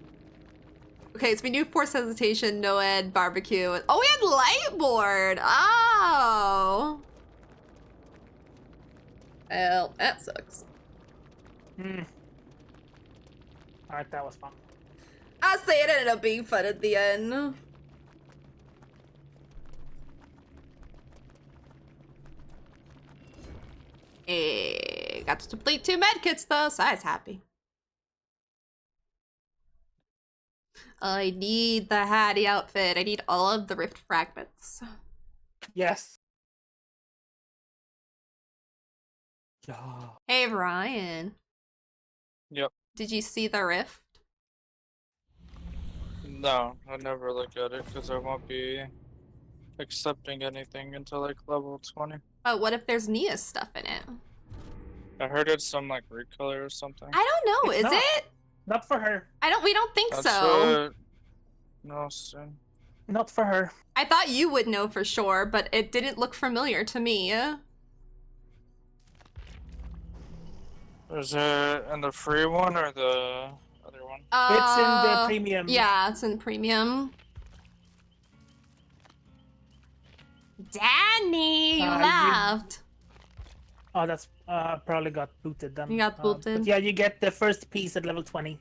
Okay, so we do force hesitation, no ed, barbecue. Oh, we had lightboard. Oh. Well, that sucks. Alright, that was fun. I say it ended up being fun at the end. Hey, got to complete 2 medkits though, so I was happy. I need the Hattie outfit. I need all of the rift fragments. Yes. Hey, Ryan. Yep. Did you see the rift? No, I never look at it because I won't be accepting anything until like level 20. Oh, what if there's Nia's stuff in it? I heard it's some like recolor or something. I don't know. It's Is not. it? Not for her. We don't think That's so. No, soon. Not for her. I thought you would know for sure, but it didn't look familiar to me. Is it in the free one or the other one? It's in the premium. Yeah, it's in premium. Danny, you left. Oh, that's probably got booted then. You got booted. But yeah, you get the first piece at level 20.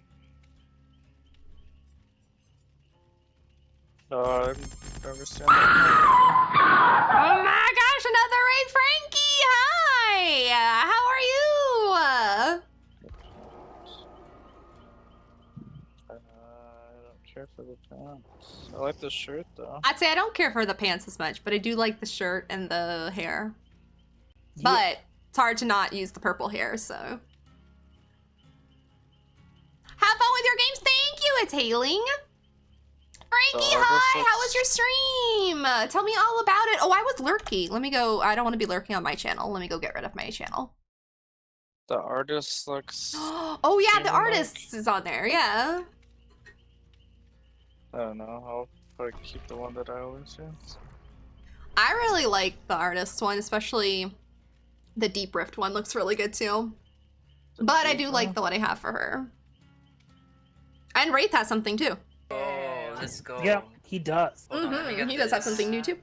I've never seen that. Oh my gosh, another raid, Frankie! Hi! How are you? I don't care for the pants. I like the shirt though. I'd say I don't care for the pants as much, but I do like the shirt and the hair. But it's hard to not use the purple hair, so. Have fun with your games. Thank you, it's Hailing. Frankie, hi! How was your stream? Tell me all about it. Oh, I was lurking. Let me go. I don't want to be lurking on my channel. Let me go get rid of my channel. The artist looks. Oh, yeah, the artist is on there. Yeah. I don't know. I'll probably keep the one that I always use. I really like the artist one, especially the Deep Rift one looks really good too. But I do like the one I have for her. And Wraith has something too. Oh, let's go. Yeah, he does. He does have something new too.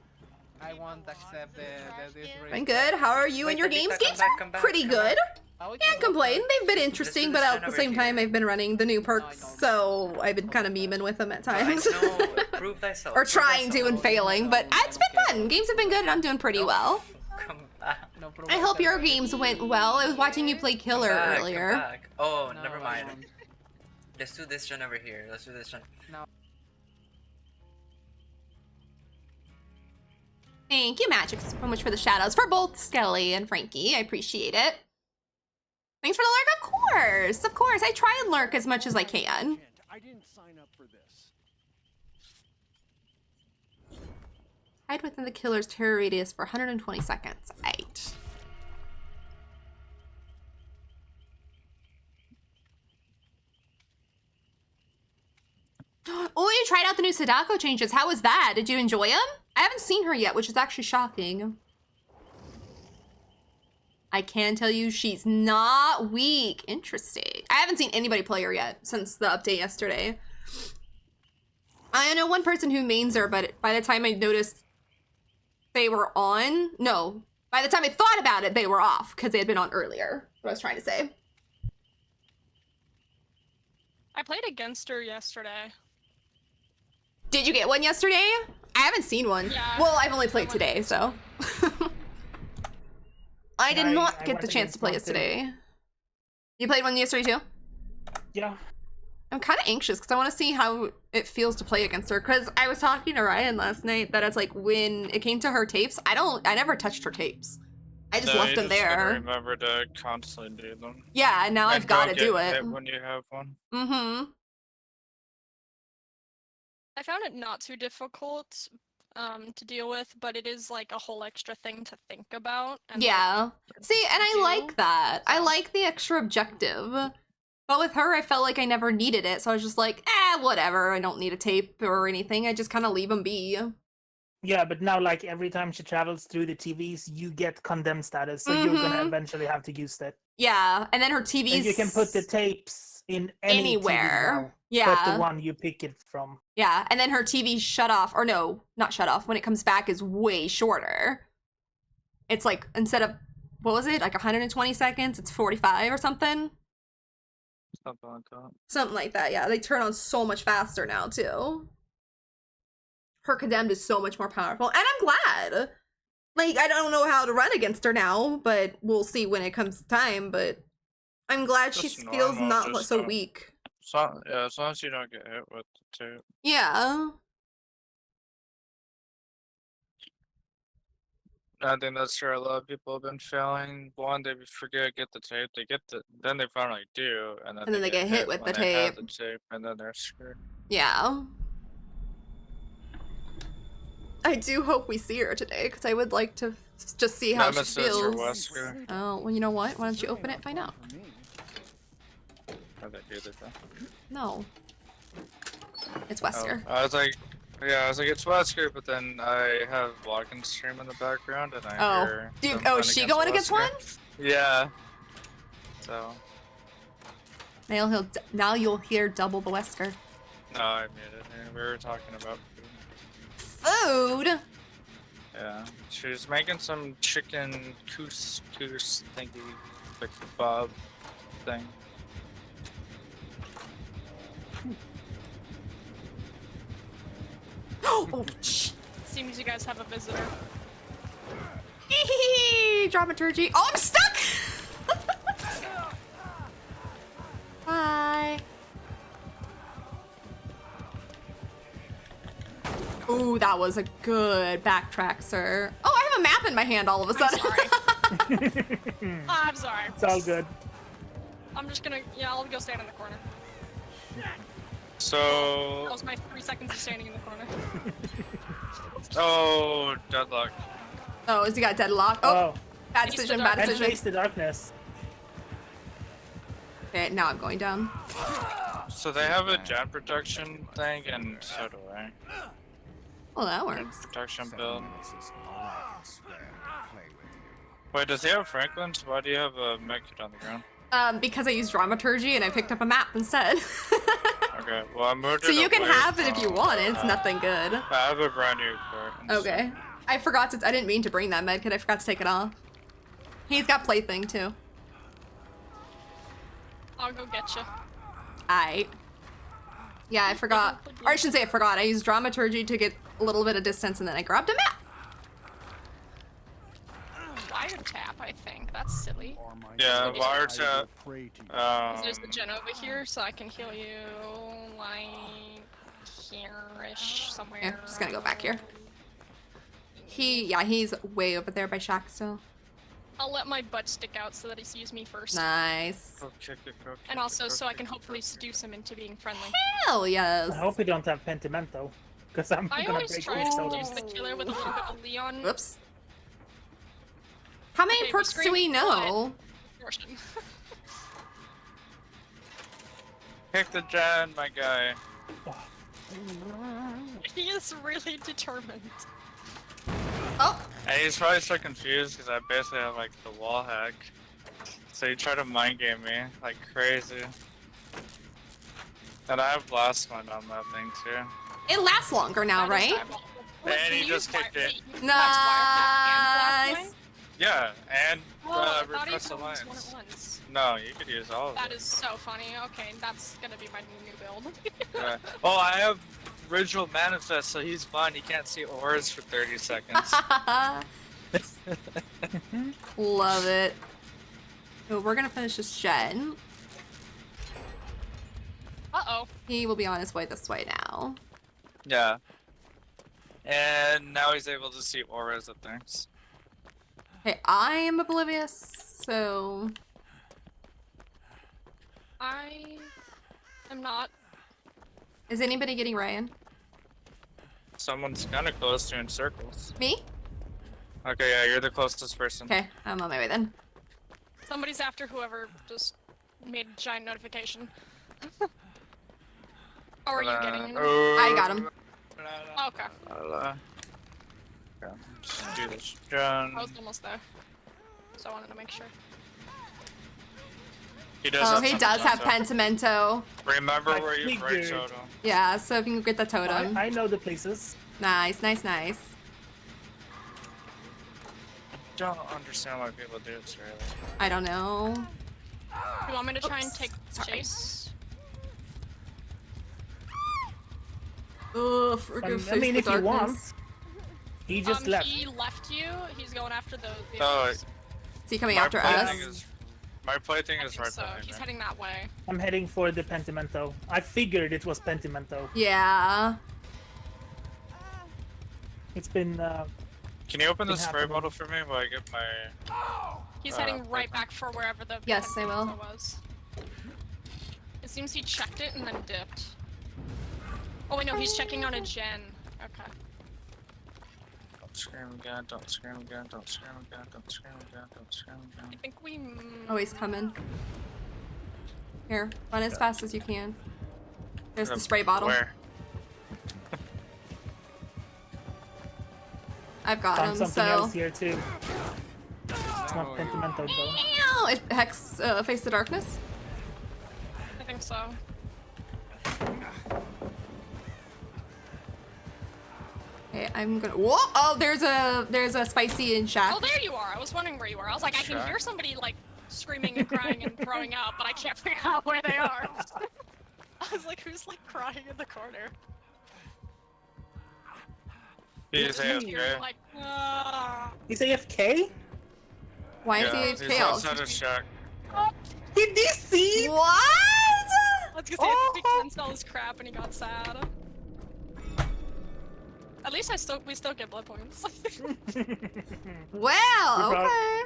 I won't accept this I'm good. How are you and your games? Games are pretty good. Can't complain. They've been interesting, but at the same time, I've been running the new perks, so I've been kind of memeing with them at times. Prove thyself. Or trying to and failing, but it's been fun. Games have been good and I'm doing pretty well. Come back. I hope your games went well. I was watching you play Killer earlier. Come back. Oh, never mind. Let's do this one over here. Let's do this one. Thank you, Magic, so much for the shoutouts for both Skelly and Frankie. I appreciate it. Thanks for the lurk, of course. Of course, I try and lurk as much as I can. I didn't sign up for this. Hide within the killer's terror radius for 120 seconds. Right. Oh, you tried out the new Sadako changes. How was that? Did you enjoy them? I haven't seen her yet, which is actually shocking. I can tell you she's not weak. Interesting. I haven't seen anybody play her yet since the update yesterday. I know one person who mains her, but by the time I noticed they were on, no, by the time I thought about it, they were off because they had been on earlier. What I was trying to say. I played against her yesterday. Did you get one yesterday? I haven't seen one. Yeah. Well, I've only played today, so. I did not get went the chance to play against one, too. yesterday. You played one yesterday too? Yeah. I'm kind of anxious because I want to see how it feels to play against her. Because I was talking to Ryan last night that it's like when it came to her tapes, I never touched her tapes. I just left them you just gotta there. remember to constantly do them. Yeah, and now And I've got to don't do get it. hit when you have one. Mm-hmm. I found it not too difficult to deal with, but it is like a whole extra thing to think about. And, like, Yeah. See, and I do. like that. I like the extra objective. But with her, I felt like I never needed it. So I was just like, whatever. I don't need a tape or anything. I just kind of leave them be. Yeah, but now, like, every time she travels through the TVs, you get condemned status, so you're gonna eventually have to use that. Yeah, and then her TV's... And you can put the tapes in any anywhere. TV now, Yeah. but the one you pick it from. Yeah, and then her TV shut off, or no, not shut off, when it comes back is way shorter. It's like, instead of, what was it, like 120 seconds, it's 45 or something? Something like that. Something like that, yeah. They turn on so much faster now, too. Her Condemned is so much more powerful, and I'm glad! Like, I don't know how to run against her now, but we'll see when it comes time, but I'm glad she Just feels normal, not just, so weak. Yeah, as long as you don't get hit with the tape. Yeah. I think that's where a lot of people have been failing. One, they forget get the tape. They get then they finally do, and then they get hit with when the they have tape. the tape, and then they're screwed. Yeah. I do hope we see her today, because I would like to just see how she Nemesis or feels. Wesker. Oh, well, you know what? Why don't you open it and find out? How they do that though. No. It's Wesker. Oh, I was like, it's Wesker, but then I have login stream in the background, and I hear. Dude, them is she going against one? Yeah. So. Now you'll hear double the Wesker. No, I made it. We were talking about food. Yeah, she was making some chicken couscous thingy, like kebab thing. Oh, shh. Seems you guys have a visitor. Dramaturgy. Oh, I'm stuck! Bye. Ooh, that was a good backtrack, sir. Oh, I have a map in my hand all of a sudden. I'm sorry. It's all good. I'm just gonna, I'll go stand in the corner. So. That was my 3 seconds of standing in the corner. Oh, deadlock. Oh, has he got deadlock? Oh, bad decision, bad And decision. face the darkness. Okay, now I'm going down. So they have a gen protection thing, and so do I. Well, that Gen works. protection build. Wait, does he have Franklin's? Why do you have a medkit on the ground? Because I used dramaturgy and I picked up a map instead. Okay, well I moved it So you can away have it if you from, want it. It's nothing good. I have a brand new cart. Okay. I forgot to. I didn't mean to bring that medkit. I forgot to take it off. He's got plaything too. I'll go get you. Yeah, I forgot. Or I shouldn't say I forgot. I used dramaturgy to get a little bit of distance and then I grabbed a map. Wiretap, I think. That's silly. Yeah, wiretap. There's the gen over here, so I can heal you like here-ish somewhere. Yeah, just gonna go back here. He's way over there by Shaq still. I'll let my butt stick out so that he sees me first. Nice. And also so I can hopefully seduce him into being friendly. Hell yes. I hope we don't have Pentimento, because I'm I gonna always break try your to soda. seduce the killer with a little bit of Leon. Whoops. How many Okay, perks do we know? Portion. Pick the gen, my guy. He is really determined. Oh, And he's probably so confused because I basically have like the wall hack. So he tried to mind game me like crazy. And I have blast point on that thing too. It lasts longer now, right? And he just kicked it. Nice. Yeah, and Oh, I thought he request told us alliance. one at once. No, you could use all of That it. is so funny. Okay, that's gonna be my new build. Yeah. Oh, I have Ritual Manifest, so he's fine. He can't see auras for 30 seconds. Love it. So we're gonna finish this gen. Uh-oh. He will be on his way this way now. Yeah. And now he's able to see auras of things. Okay, I am oblivious, so... I am not. Is anybody getting Ryan? Someone's kind of close to in circles. Me? Okay, yeah, you're the closest person. Okay, I'm on my way then. Somebody's after whoever just made a giant notification. Or are you getting him? I got him. Okay. Just do this gen. I was almost there. So I wanted to make sure. He does Oh, have he does have Pentimento. Pentimento. Remember I where you break figured. totem. Yeah, so if you can get the totem. I know the places. Nice, nice, nice. Don't understand why people do this really. I don't know. You want me to try and Oops, take sorry. Chase? Ugh, we're gonna I face mean, the if you want. darkness. He just left. He left you. He's going after the Oh, Is he coming my after plaything us? is my plaything is right so. behind He's me. heading that way. I'm heading for the Pentimento. I figured it was Pentimento. Yeah. It's been. Can you open the Been spray happening. bottle for me while I get my? He's heading right back for wherever the Yes, I will. Pentimento was. It seems he checked it and then dipped. Oh wait, no, he's checking on a gen. Okay. Don't scream again! Don't scream again! Don't scream again! Don't scream again! Don't scream again! I think we. Oh, he's coming. Here, run as fast as you can. There's the spray bottle. Where? I've got Found him, something so... else here too. It's not Pentimento though. Ow! It Hex, Face the Darkness? I think so. Okay, I'm gonna... Whoa! Oh, there's a spicy in Shack. Oh, there you are. I was wondering where you were. I was like, I can hear somebody like screaming and crying and throwing up, but I can't figure out where they are. I was like, who's like crying in the corner? He's You're AFK. like, He's AFK? Why is Yeah, he he's AFK? outside of shack. Did you see? What? I was gonna say, I think he cleansed all his crap and he got sad. At least we still get blood points. Well,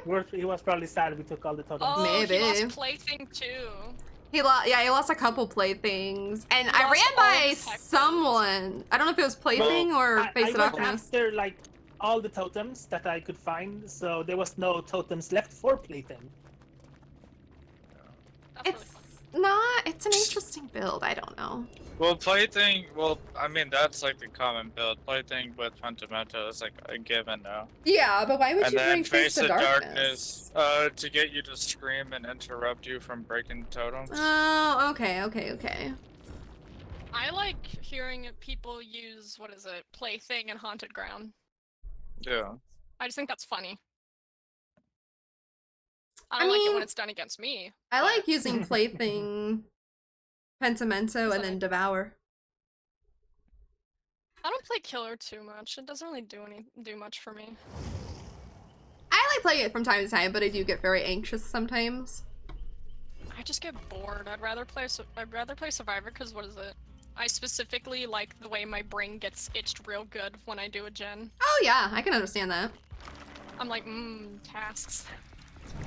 okay. He was probably sad we took all the totems. Oh, Maybe. he lost plaything too. He lost a couple playthings, and I lost ran all by his tech someone. I don't know if it was plaything or Face I the went Darkness. after like all the totems that I could find, so there was no totems left for plaything. It's an interesting build. I don't know. Well, plaything. Well, I mean that's like the common build. Plaything with Pentimento is like a given now. Yeah, but why would And you then bring Face the Darkness? to get you to scream and interrupt you from breaking totems. Oh, okay, okay, okay. I like hearing people use, what is it, plaything and haunted ground. Yeah. I just think that's funny. I I don't like it mean, when it's done against me. I like using plaything, Pentimento, and then Devour. I don't play killer too much. It doesn't really do much for me. I like playing it from time to time, but I do get very anxious sometimes. I just get bored. I'd rather play Survivor because what is it? I specifically like the way my brain gets itched real good when I do a gen. Oh yeah, I can understand that. I'm like, tasks.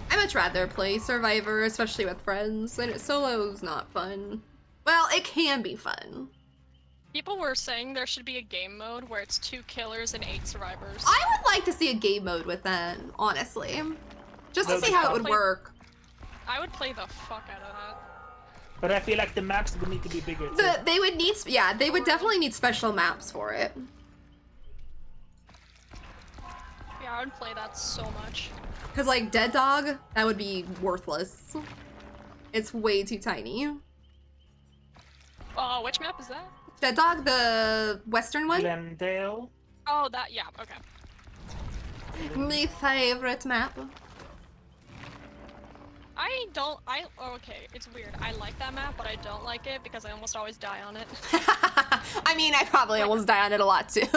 I much rather play Survivor, especially with friends. Solo's not fun. Well, it can be fun. People were saying there should be a game mode where it's 2 killers and 8 survivors. I would like to see a game mode with that, honestly. Just to see how it would work. I would play the fuck out of that. But I feel like the maps would need to be bigger too. They would need, yeah, they would definitely need special maps for it. Yeah, I would play that so much. Because, like, Dead Dog, that would be worthless. It's way too tiny. Which map is that? Dead Dog, the western one? Glendale. Oh, that, yeah, okay. My favorite map. Okay, it's weird. I like that map, but I don't like it because I almost always die on it. I mean, I probably almost die on it a lot too.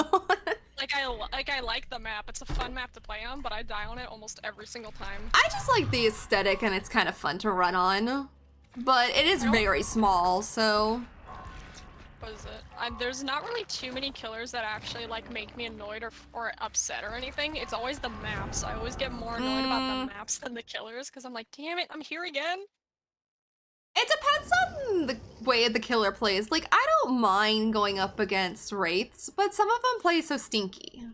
I like the map. It's a fun map to play on, but I die on it almost every single time. I just like the aesthetic and it's kind of fun to run on. But it is very small, so... What is it? There's not really too many killers that actually like make me annoyed or upset or anything. It's always the maps. I always get more annoyed about the maps than the killers because I'm like, damn it, I'm here again. It depends on the way the killer plays. Like, I don't mind going up against wraiths, but some of them play so stinky.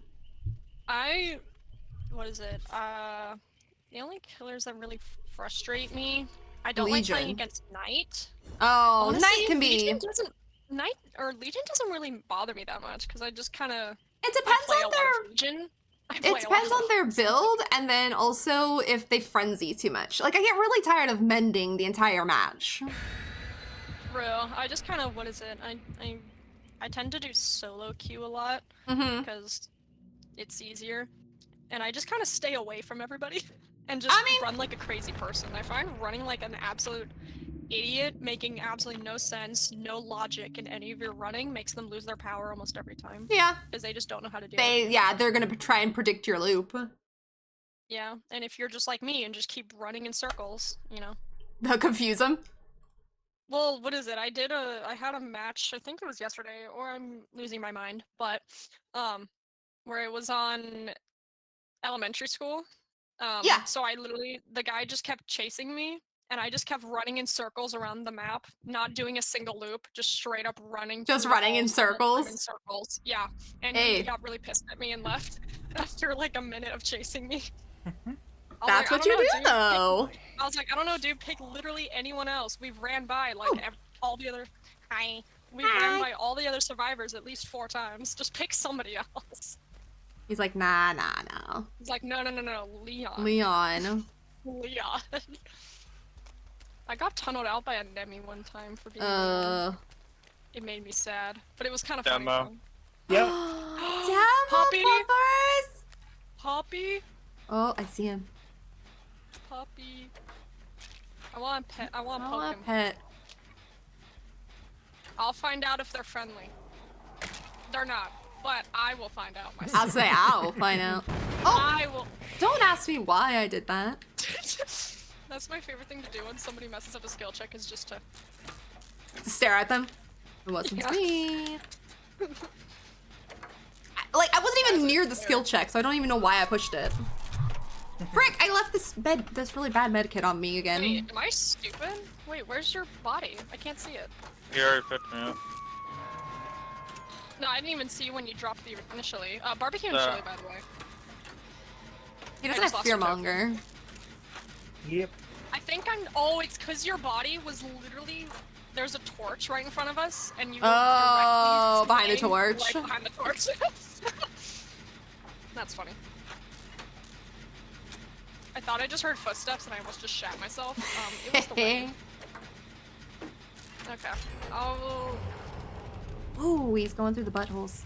What is it? The only killers that really frustrate me, I don't Legion. like playing against Knight. Oh, Honestly, Knight can be... Legion doesn't really bother me that much because I just kind of. It depends on their. It depends on their build, and then also if they frenzy too much. Like, I get really tired of mending the entire match. Real. I just kind of, what is it? I tend to do solo queue a lot because it's easier, and I just kind of stay away from everybody and just run like a crazy person. I find running like an absolute idiot, making absolutely no sense, no logic in any of your running, makes them lose their power almost every time. Yeah. Because they just don't know how to do it. Yeah, they're gonna try and predict your loop. Yeah, and if you're just like me and just keep running in circles, you know. They'll confuse them. Well, what is it? I had a match, I think it was yesterday, or I'm losing my mind, but, where it was on elementary school. Yeah. So the guy just kept chasing me, and I just kept running in circles around the map, not doing a single loop, just straight up running. Just running in circles? In circles, yeah. And he got really pissed at me and left after like a minute of chasing me. That's what you do, though. I was like, I don't know, dude, pick literally anyone else. We've ran by like all the other... We've ran by all the other survivors at least 4 times. Just pick somebody else. He's like, nah. He's like, no, Leon. Leon. I got tunneled out by a Nemi one time for being Leon. It made me sad, but it was kind of funny. Yep. Demo Poppy! Poppers! Poppy! Oh, I see him. Poppy. I want to pet. I want to I poke want him. a pet. I'll find out if they're friendly. They're not, but I will find out myself. I'll say I'll find out. Oh! I will. Don't ask me why I did that. That's my favorite thing to do when somebody messes up a skill check, is just to stare at them. It wasn't me. I wasn't even near the skill check, so I don't even know why I pushed it. Frick, I left this really bad med kit on me again. Wait, am I stupid? Wait, where's your body? I can't see it. You already picked me up. No, I didn't even see you when you dropped the initially. Barbecue and chili, by the way. He doesn't have Fearmonger. Yep. I think it's because your body was literally, there's a torch right in front of us, and you were directly behind the torch. Like, behind the torch. That's funny. I thought I just heard footsteps and I almost just shat myself. It was the way. Okay. Oh, he's going through the buttholes.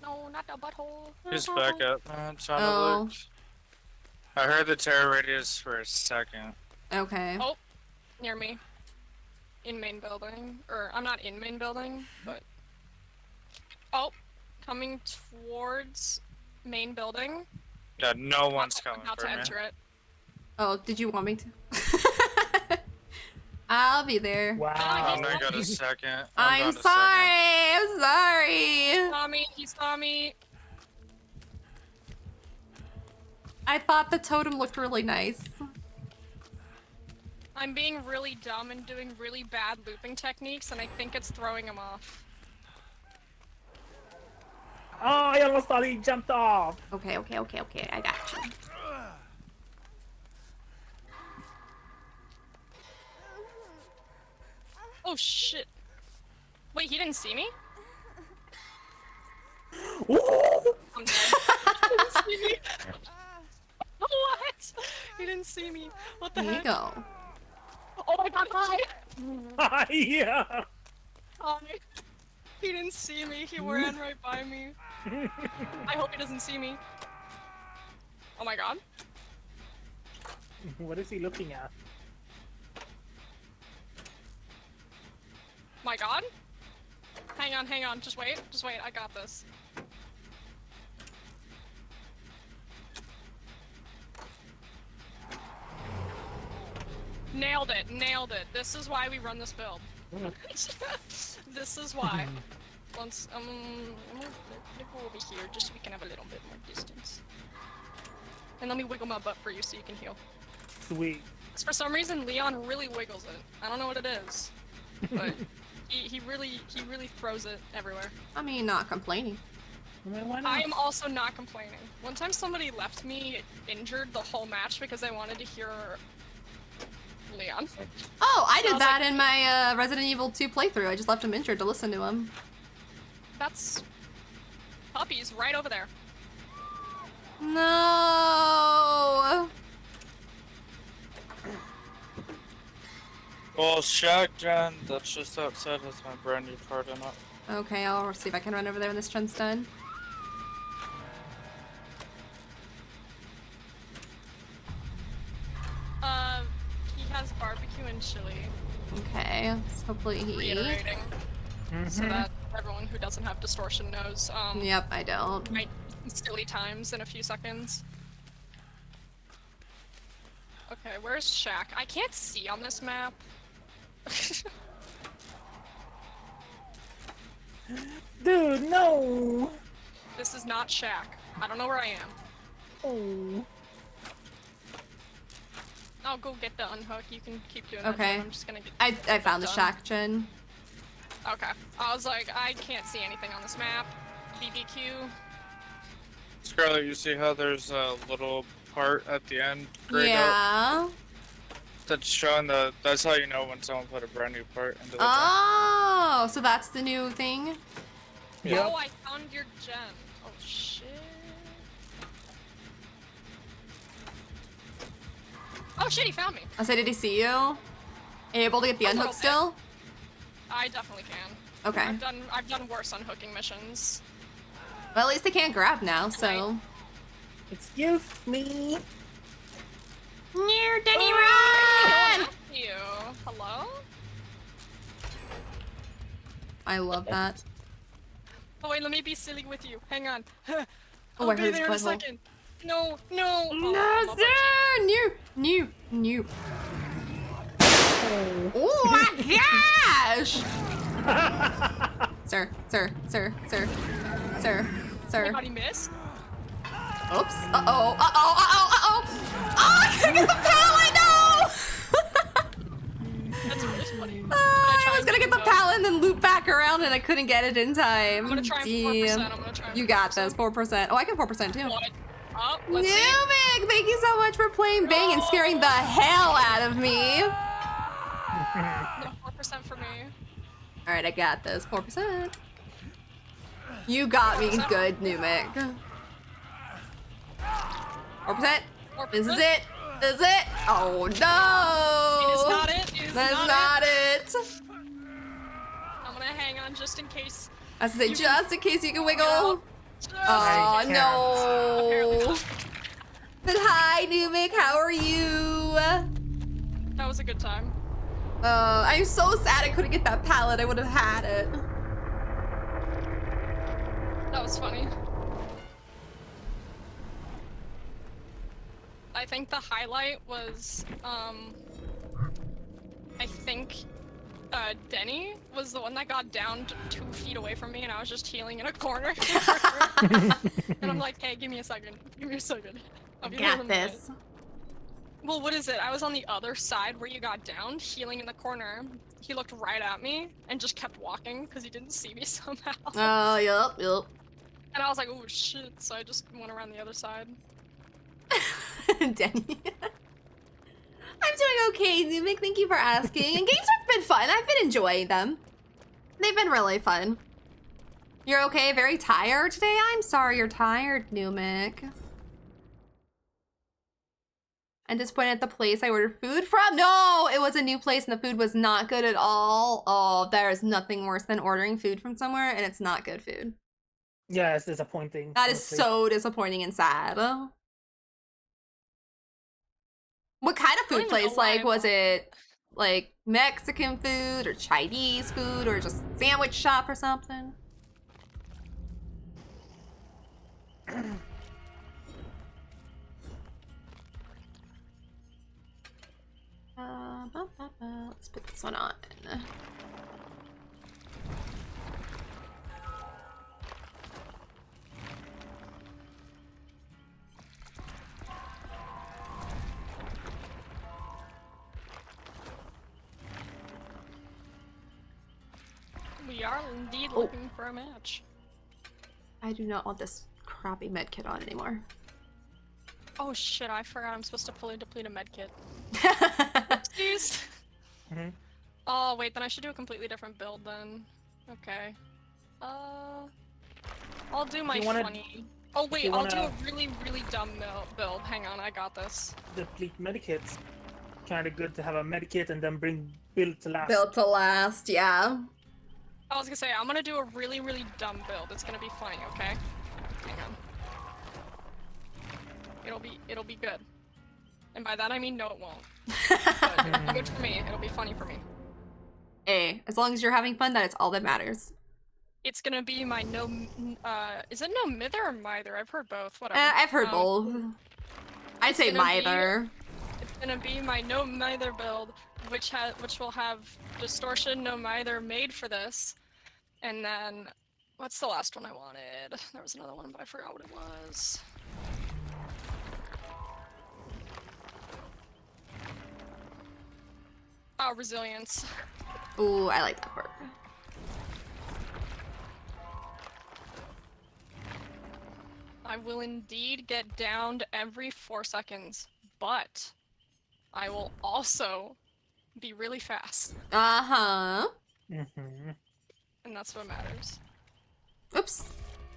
No, not the butthole. He's back up. Trying to look. I heard the terror radius for a second. Okay. Oh, near me. In main building. Or, I'm not in main building, but... Oh, coming towards main building. Yeah, no one's coming about for to me. enter it. Oh, did you want me to? I'll be there. Wow. I'm gonna go to second. I'm going to sorry. I'm sorry. He saw me. I thought the totem looked really nice. I'm being really dumb and doing really bad looping techniques, and I think it's throwing him off. Oh, I almost thought he jumped off. Okay. I got you. Oh shit. Wait, he didn't see me? Whoa! I'm dead. see me. What? He didn't see me. What the There you heck? go. Oh my god, hi! Yeah. Hi. He didn't see me. He ran right by me. I hope he doesn't see me. Oh my god. What is he looking at? My god. Hang on. Just wait. I got this. Nailed it. This is why we run this build. This is why. Once, I'm gonna go over here just so we can have a little bit more distance. And let me wiggle my butt for you so you can heal. Sweet. 'Cause for some reason, Leon really wiggles it. I don't know what it is, but he really throws it everywhere. I mean, not complaining. I am also not complaining. One time somebody left me injured the whole match because they wanted to hear Leon. Oh, I And did was that like, in my Resident Evil 2 playthrough. I just left him injured to listen to him. That's puppies right over there. No. Well, shotgun that's just outside has my brand new part in it. Okay, I'll see if I can run over there when this trun's done. He has barbecue and chili. Okay, so hopefully he... Reiterating. So that everyone who doesn't have distortion knows. Yep, I don't. My silly times in a few seconds. Okay, where's Shaq? I can't see on this map. Dude, no! This is not Shaq. I don't know where I am. Oh. I'll go get the unhook. You can keep doing that. Okay. I'm just gonna get. I found the done. shack gen. Okay. I was like, I can't see anything on this map. BBQ. Scarlet, you see how there's a little part at the end? grayed out? Yeah. That's showing that's how you know when someone put a brand new part into the Oh, so that's the new thing? Yep. Oh, I found your gem. Oh shit. Oh shit, he found me. I said, did he see you? Are you able to get the A little unhook bit. still? I definitely can. Okay. I've done worse unhooking missions. Well, at least they can't grab now, so. Excuse me. Near Denny Oh, run! you. Hello? I love that. Oh wait, let me be silly with you. Hang on. Oh, I'll I be heard there in a his butthole. second. No. Oh, No, I'm sir! New. Oh my gosh! Sir. Anybody miss? Oops. Uh-oh. Oh, I couldn't get the pallet, no! That's really funny. I was gonna get the pallet and then loop back around and I couldn't get it in time. I'm gonna try 4%. I'm gonna try You got this, 4%. Oh, I get 4% too. What? Oh, let's see. Numic, thank you so much for playing Bang and scaring the hell out of me. No, 4% for me. Alright, I got this, 4%. You got me good, Numic. 4%. This is it. Oh no! It is not it. It is That's not it. I'm gonna hang on just in case. I was gonna say, You just in case you can wiggle. Just Oh in case. no! But hi, Numic, how are you? That was a good time. I'm so sad I couldn't get that pallet. I would have had it. That was funny. I think the highlight was, I think, Denny was the one that got down 2 feet away from me and I was just healing in a corner. And I'm like, hey, give me a second. I'll be there in a Got minute. this. Well, what is it? I was on the other side where you got down, healing in the corner. He looked right at me and just kept walking because he didn't see me somehow. Oh, yep. And I was like, oh shit, so I just went around the other side. Denny. I'm doing okay, Numic. Thank you for asking. And games have been fun. I've been enjoying them. They've been really fun. You're okay? Very tired today? I'm sorry you're tired, Numic. I'm disappointed at the place I ordered food from. No, it was a new place and the food was not good at all. Oh, there is nothing worse than ordering food from somewhere and it's not good food. Yeah, it's disappointing. That is honestly. so disappointing and sad. What kind of food place? Like, was it like Mexican food or Chinese food or just sandwich shop or something? Let's put this one on. We are indeed looking for a match. I do not want this crappy medkit on anymore. Oh shit, I forgot I'm supposed to fully deplete a medkit. Oopsies. Oh wait, then I should do a completely different build then. Okay. I'll do my funny. Oh wait, I'll do a really, really dumb build. Hang on, I got this. Deplete medikits. Kind of good to have a medikit and then bring build to last. Built to last, yeah. I was gonna say, I'm gonna do a really, really dumb build. It's gonna be funny, okay? Hang on. It'll be good. And by that I mean no it won't. But it'll be good for me. It'll be funny for me. Hey, as long as you're having fun, that is all that matters. It's gonna be my is it no mither or mither? I've heard both, whatever. I've heard both. I'd say mither. It's gonna be my no mither build, which will have distortion no mither made for this. And then, what's the last one I wanted? There was another one, but I forgot what it was. Oh, resilience. Ooh, I like that part. I will indeed get downed every 4 seconds, but I will also be really fast. Uh-huh. And that's what matters. Oops.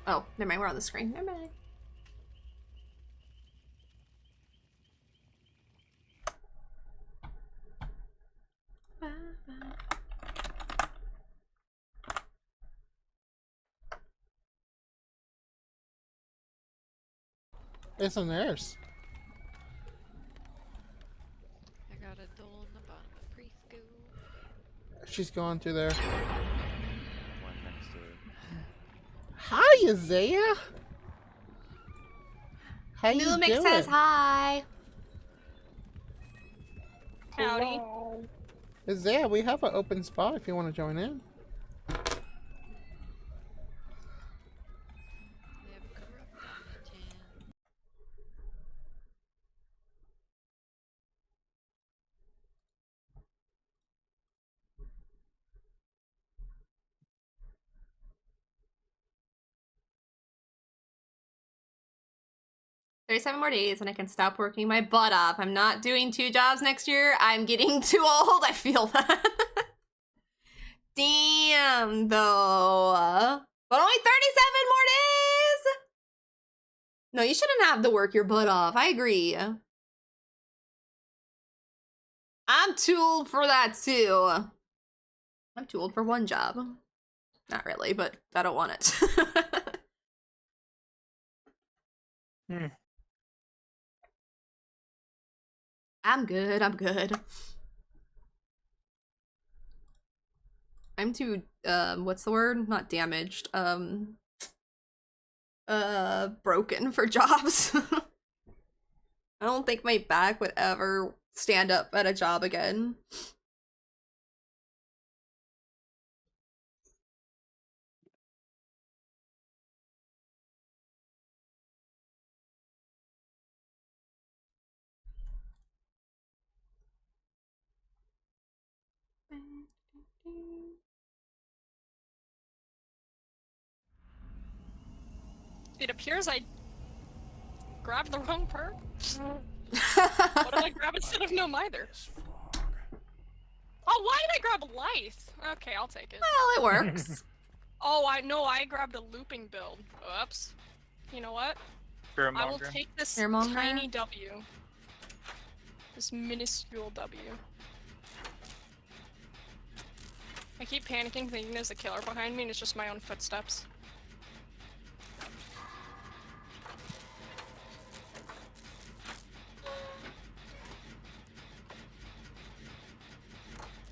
Oh, never mind, we're on the screen. Never mind. It's a nurse. I got a doll in the bottom of preschool. She's going through there. One next to it. Hi, Isaiah. How you Numic doing? says hi. Howdy. Isaiah, we have an open spot if you want to join in. "37 more days and I can stop working my butt off. I'm not doing 2 jobs next year. I'm getting too old. I feel that." Damn, though. But only 37 more days? No, you shouldn't have to work your butt off. I agree. I'm too old for that, too. I'm too old for 1 job. Not really, but I don't want it. I'm good, I'm good. I'm too, what's the word? Not damaged, broken for jobs. I don't think my back would ever stand up at a job again. It appears I grabbed the wrong perk. What did I grab instead of no mither? Oh, why did I grab Lithe? Okay, I'll take it. Well, it works. Oh, I know. I grabbed a looping build. Oops. You know what? I will Fearmonger. take this Fearmonger? tiny W. This minuscule W. I keep panicking thinking there's a killer behind me and it's just my own footsteps.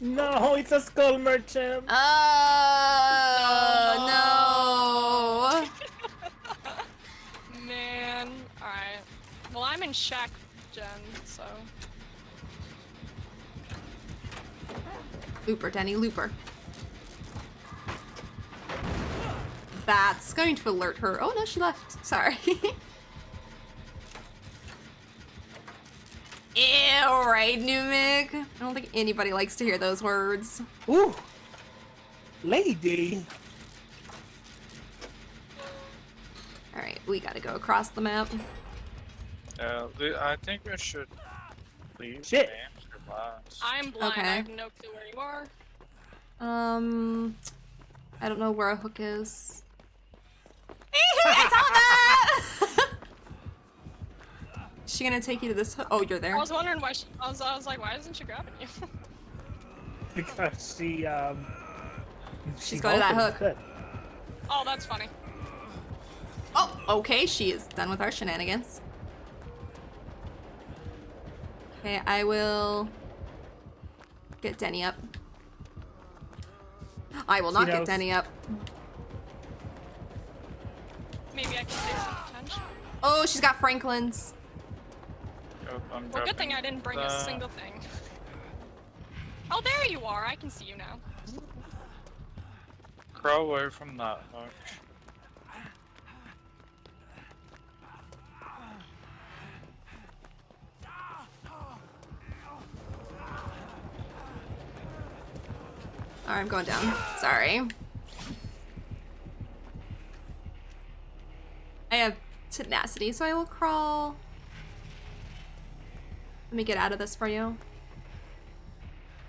No, it's a skull merchant. Oh, no. Man. Alright. Well, I'm in Shack Gen, so. Looper, Denny, looper. That's going to alert her. Oh no, she left. Sorry. Ew, right, Numic? I don't think anybody likes to hear those words. Ooh, lady. Alright, we gotta go across the map. I think we should leave. Shit. Names for last. I'm blind. Okay. I have no clue where you are. I don't know where a hook is. I saw that! Is she gonna take you to this hook? Oh, you're there. I was wondering why I was like, why isn't she grabbing you? Because She's going to that hook. Good. Oh, that's funny. Oh, okay, she is done with our shenanigans. Okay, I will get Denny up. I will not get Denny up. Maybe I can take some attention. Oh, she's got Franklin's. Oh, I'm Well, good thing I dropping didn't bring a that. single thing. Oh, there you are. I can see you now. Crawl away from that hook. Alright, I'm going down. Sorry. I have tenacity, so I will crawl. Let me get out of this for you.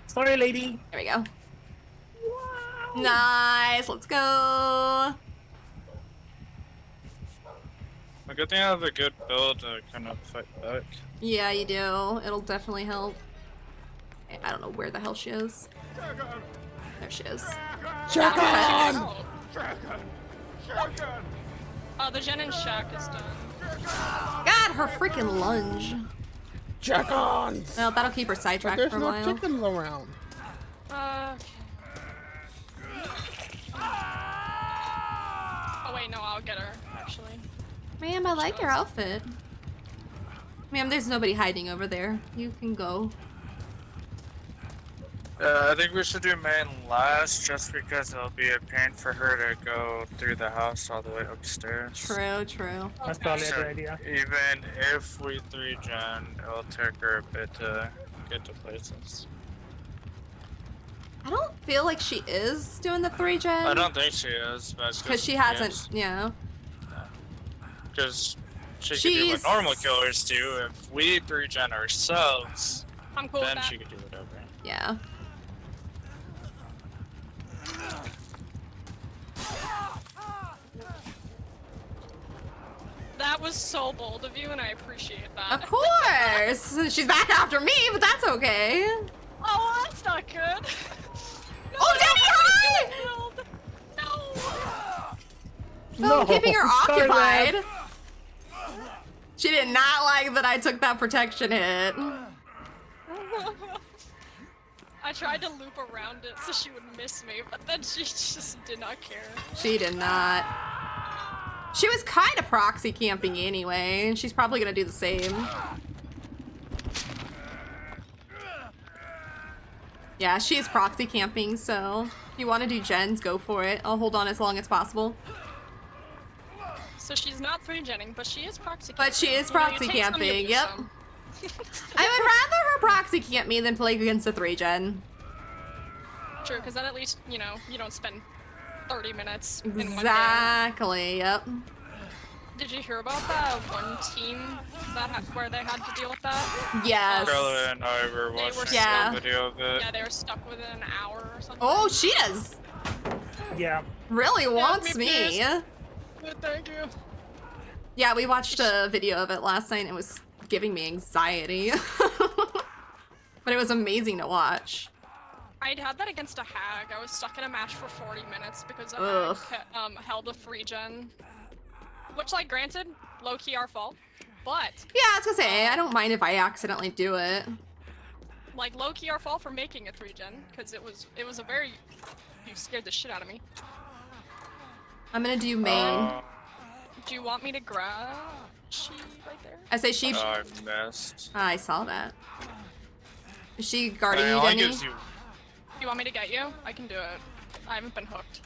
Sorry, lady. There we go. Nice, let's go. A good thing I have a good build to kind of fight back. Yeah, you do. It'll definitely help. Okay, I don't know where the hell she is. There she is. Check on! The Jen and Shack is done. God, her freaking lunge. Check-ons! Well, that'll keep her But sidetracked there's for a no while. chickens around. Oh wait, no, I'll get her, actually. Ma'am, I like your outfit. Ma'am, there's nobody hiding over there. You can go. I think we should do main last, just because it'll be a pain for her to go through the house all the way upstairs. True, true. That's probably a So good idea. even if we 3-gen, it'll take her a bit to get to places. I don't feel like she is doing the 3-gen. I don't think she is, but Because she hasn't, yeah. Because she could do what She's- normal killers do. If we 3-gen ourselves, I'm cool with then that. she could do whatever. Yeah. That was so bold of you, and I appreciate that. Of course! She's back after me, but that's okay. Oh, that's not good. No, Oh, Danny, hi! No. I'm keeping her sorry, occupied. lad. She did not like that I took that protection hit. I tried to loop around it so she would miss me, but then she just did not care. She did not. She was kind of proxy camping anyway, and she's probably gonna do the same. Yeah, she's proxy camping, so if you want to do gens, go for it. I'll hold on as long as possible. So she's not 3-genning, but she is proxy camping. But she is You know, you proxy take some, you camping, lose yep. some. I would rather her proxy camp me than play against a 3-gen. True, because then at least, you know, you don't spend 30 minutes in one game. Exactly, yep. Did you hear about that one team that where they had to deal with that? Yes. Carla and I were They watching were Yeah. a video of it. Yeah, they were stuck within an hour or something. Oh, she is. Yeah. Really wants me me. pissed. Thank you. Yeah, we watched a video of it last night and it was giving me anxiety. But it was amazing to watch. I'd had that against a hag. I was stuck in a match for 40 minutes because a Ugh. hag held a free gen. Which, like, granted, low-key our fault. But, Yeah, I was gonna say, I don't mind if I accidentally do it. like, low-key our fault for making a 3-gen. Because it was a very... You scared the shit out of me. I'm gonna do main. Do you want me to grab she right there? I say she. I missed. I saw that. Is she guarding It you, only Denny? gives you. You want me to get you? I can do it. I haven't been hooked.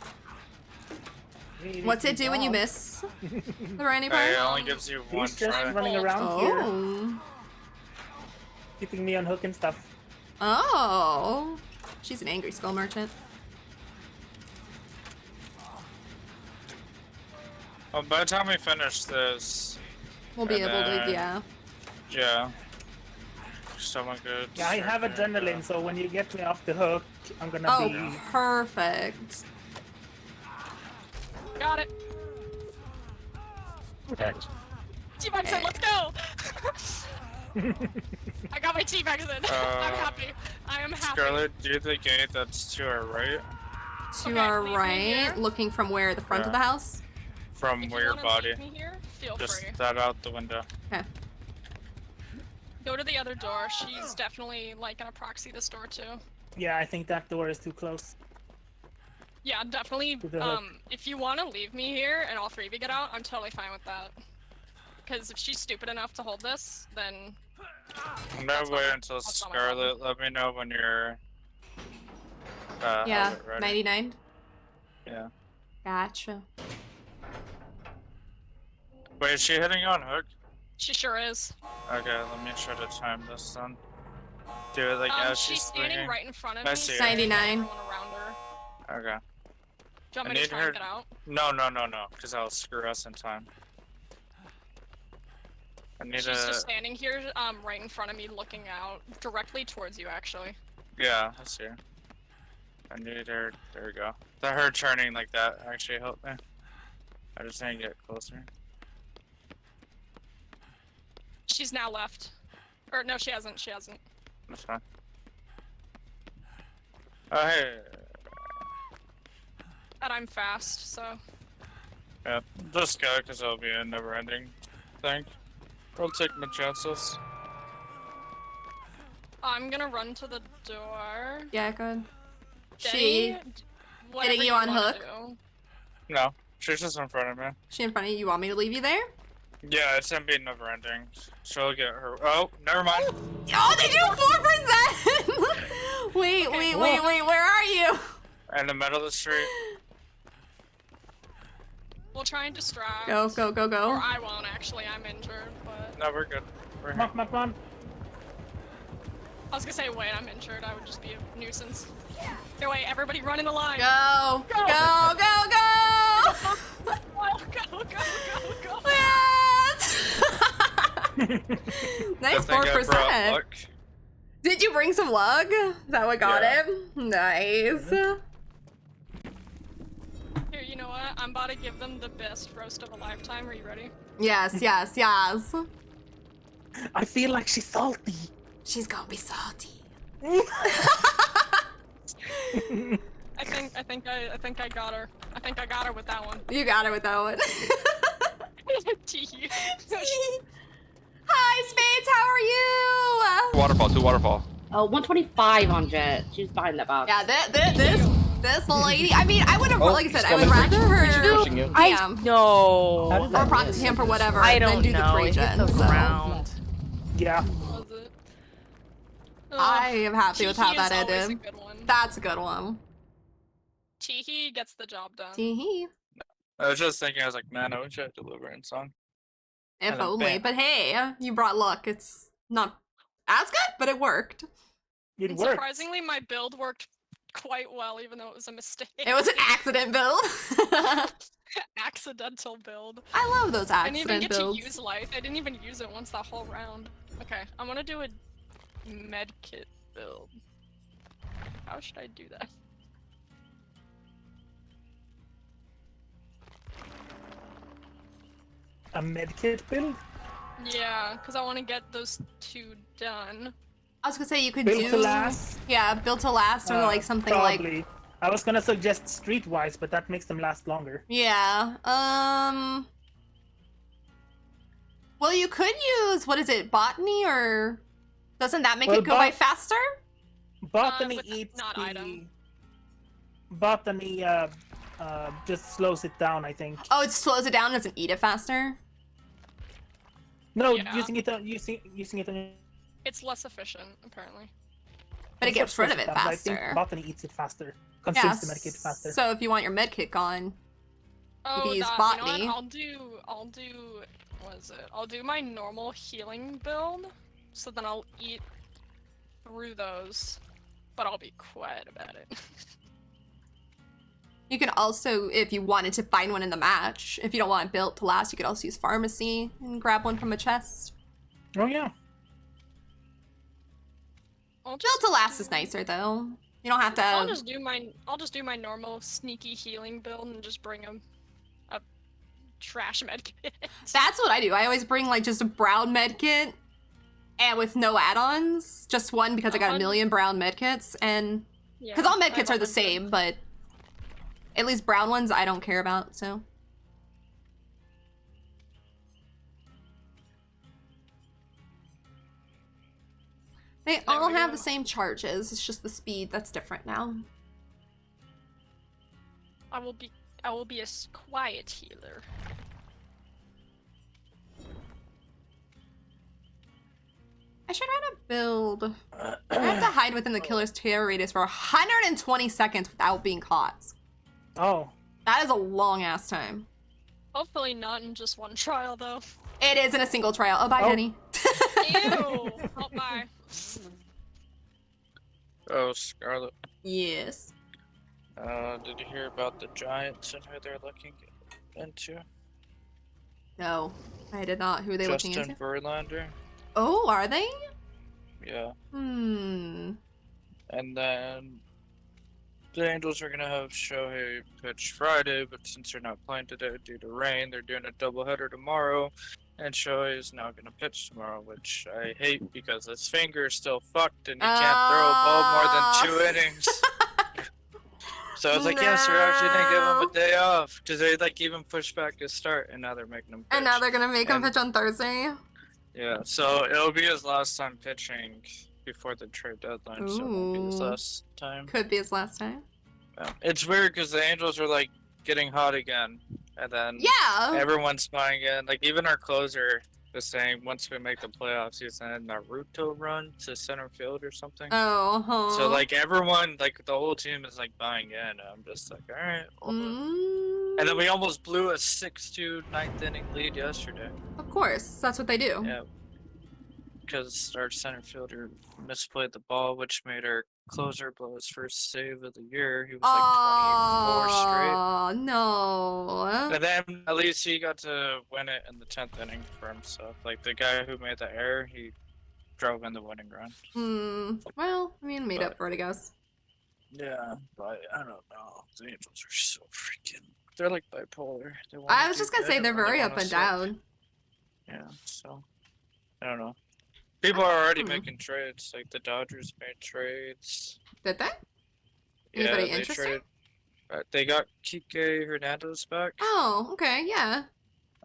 What's it do when you miss the Randy part? It only gives you one He's just try. running around here, Oh. keeping me on hook and stuff. Oh. She's an angry skull merchant. Well, by the time we finish this, We'll be and able to, then- yeah. Yeah. Someone good. Yeah, I have adrenaline, so when you get me off the hook, I'm gonna Oh, be. perfect. Got it. T-Bags in, let's go! I got my T-Bags in. I'm happy. I am happy. Scarlet, do the gate that's to our right. To our right, looking from where? The front of the house? From where your body. Me here, feel Just free. that out the window. Okay. Go to the other door. She's definitely like gonna proxy this door too. Yeah, I think that door is too close. Yeah, definitely. To the hook. If you want to leave me here and all three of you get out, I'm totally fine with that. Because if she's stupid enough to hold this, then. I'm gonna wait until Scarlet. Let me know when you're. Yeah, have it ready. 99. Yeah. Gotcha. Wait, is she hitting you on hook? She sure is. Okay, let me try to time this then. Do it like as she's she's standing swinging. right in front of I me. see her. 99. Everyone around her. Okay. Do you want I me to need try her. and get out? No, because I'll screw us in time. I need She's a. just standing here, right in front of me, looking out directly towards you, actually. Yeah, I see her. I need her. There we go. Her turning like that actually helped me. I just need to get closer. She's now left. Or no, she hasn't. She hasn't. That's fine. Oh, hey. And I'm fast, so. Yeah, just go because it'll be a never-ending thing. I'll take my chances. I'm gonna run to the door. Yeah, good. Denny, whatever hitting you on wanna hook? do. No, she's just in front of me. She in front of you. You want me to leave you there? Yeah, it's gonna be never-ending. She'll get her. Oh, never mind. Oh, they do 4%! Wait, where are you? In the middle of the street. We'll try and distract. Go. Or I won't, actually. I'm injured, but. No, we're good. We're Come on, come on. I was gonna say, wait, I'm injured. I would just be a nuisance. Here, wait, everybody run in a line. Go. Go. Go. Nice 4%. Did you bring some luck? Is that what got Yeah. it? Nice. Here, you know what? I'm about to give them the best roast of a lifetime. Are you ready? Yes. I feel like she's salty. She's gonna be salty. I think I got her. I think I got her with that one. You got her with that one. Tee. Hi, Spades. How are you? Waterfall, 2 waterfall. Oh, 125 on Jet. She's behind that box. Yeah, this lady. I mean, I would have, like I said, I would she's rather her I know. or proxy him for whatever I than don't do the know. 3 It hit gen. the So. ground. Yeah. I am happy with how Teehee that is always ended. a good one. That's a good one. Teehee gets the job done. Teehee. I was just thinking, I was like, man, I wish I had Deliverance song. If And then only. bam. But hey, you brought luck. It's not as good, but it worked. It And worked. surprisingly, my build worked quite well, even though it was a mistake. It was an accident build. Accidental build. I love those I didn't even accident get builds. to use life. I didn't even use it once that whole round. Okay, I'm gonna do a med kit build. How should I do that? a medkit build? Yeah, because I want to get those 2 done. I was gonna say you could Build do to last? Yeah, build to last or like something Probably. like I was gonna suggest streetwise, but that makes them last longer. yeah. Well, you could use what is it, botany, or doesn't that make it go by faster? Botany eats not the item. Botany just slows it down, I think. Oh, it slows it down, doesn't eat it faster. No, Yeah. using it on your... It's less efficient, apparently. But it gets rid of it But I think faster. Botany eats it faster. Consumes the medkit faster. So if you want your medkit gone, you can use You botany. know what? I'll do, what is it? I'll do my normal healing build, so then I'll eat through those, but I'll be quiet about it. You can also, if you wanted to find one in the match, if you don't want it built to last, you could also use pharmacy and grab one from a chest. Oh yeah. Built to last is nicer though. You don't have to. I'll just do my normal sneaky healing build and just bring a trash medkit. That's what I do. I always bring like just a brown medkit, and with no add-ons, just one because I got a million brown medkits, and because all medkits are the same, but at least brown ones I don't care about. So. They all have the same charges. It's just the speed that's different now. I will be a quiet healer. I should try to build. I have to hide within the killer's terror radius for 120 seconds without being caught. Oh. That is a long ass time. Hopefully not in just one trial though. It is in a single trial. Oh, bye, Jenny. Ew. Oh, bye. Oh, Scarlet. Yes. Did you hear about the Giants and who they're looking into? No, I did not. Who are they looking Justin into? Verlander. Oh, are they? Yeah. Hmm. And then the Angels are gonna have Shohei pitch Friday, but since they're not playing today due to rain, they're doing a doubleheader tomorrow. And Shohei is now gonna pitch tomorrow, which I hate because his finger is still fucked and he can't throw a ball more than 2 innings. So I was like, yes, we're actually gonna give him a day off because they like even pushed back his start, and now they're making him pitch. And now they're gonna make him pitch on Thursday. Yeah, so it'll be his last time pitching before the trade deadline, so it won't be his Ooh. last time. Could be his last time. Yeah. It's weird because the Angels are like getting hot again, and then everyone's buying in. Like even our closer was saying once we make the playoffs, he's in a Naruto run to center field or something. Oh, So like everyone, like the whole team is like buying in. And I'm just like, all right. And then we almost blew a 6-2 ninth inning lead yesterday. Of course, that's what they do. Yeah. Because our center fielder misplayed the ball, which made our closer blow his first save of the year. He was like 24 straight. Oh no. And then at least he got to win it in the 10th inning for himself. Like the guy who made the error, he drove in the winning run. Well, I mean, made up for it, I guess. Yeah, but I don't know. The Angels are so freaking. They're like bipolar. They wanna I was do just gonna good say they're and then they very up wanna and suck. down. Yeah, so I don't know. People are already making trades. Like the Dodgers made trades. Did they? Yeah, Anybody they interesting? traded. They got Kike Hernandez back. Oh, okay, yeah.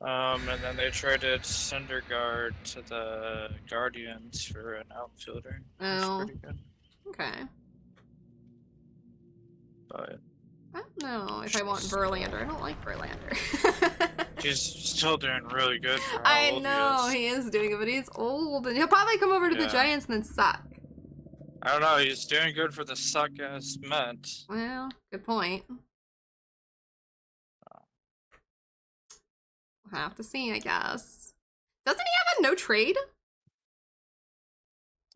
And then they traded Syndergaard to the Guardians for an outfielder. That's Oh. pretty good. Okay. But I don't know if I want Verlander. I don't like Verlander. he's still doing really good for how I old know he is. he is doing it, but he's old, and he'll probably come over to the Yeah. Giants and then suck. I don't know. He's doing good for the suck ass Mets. Well, good point. We'll have to see, I guess. Doesn't he have a no trade?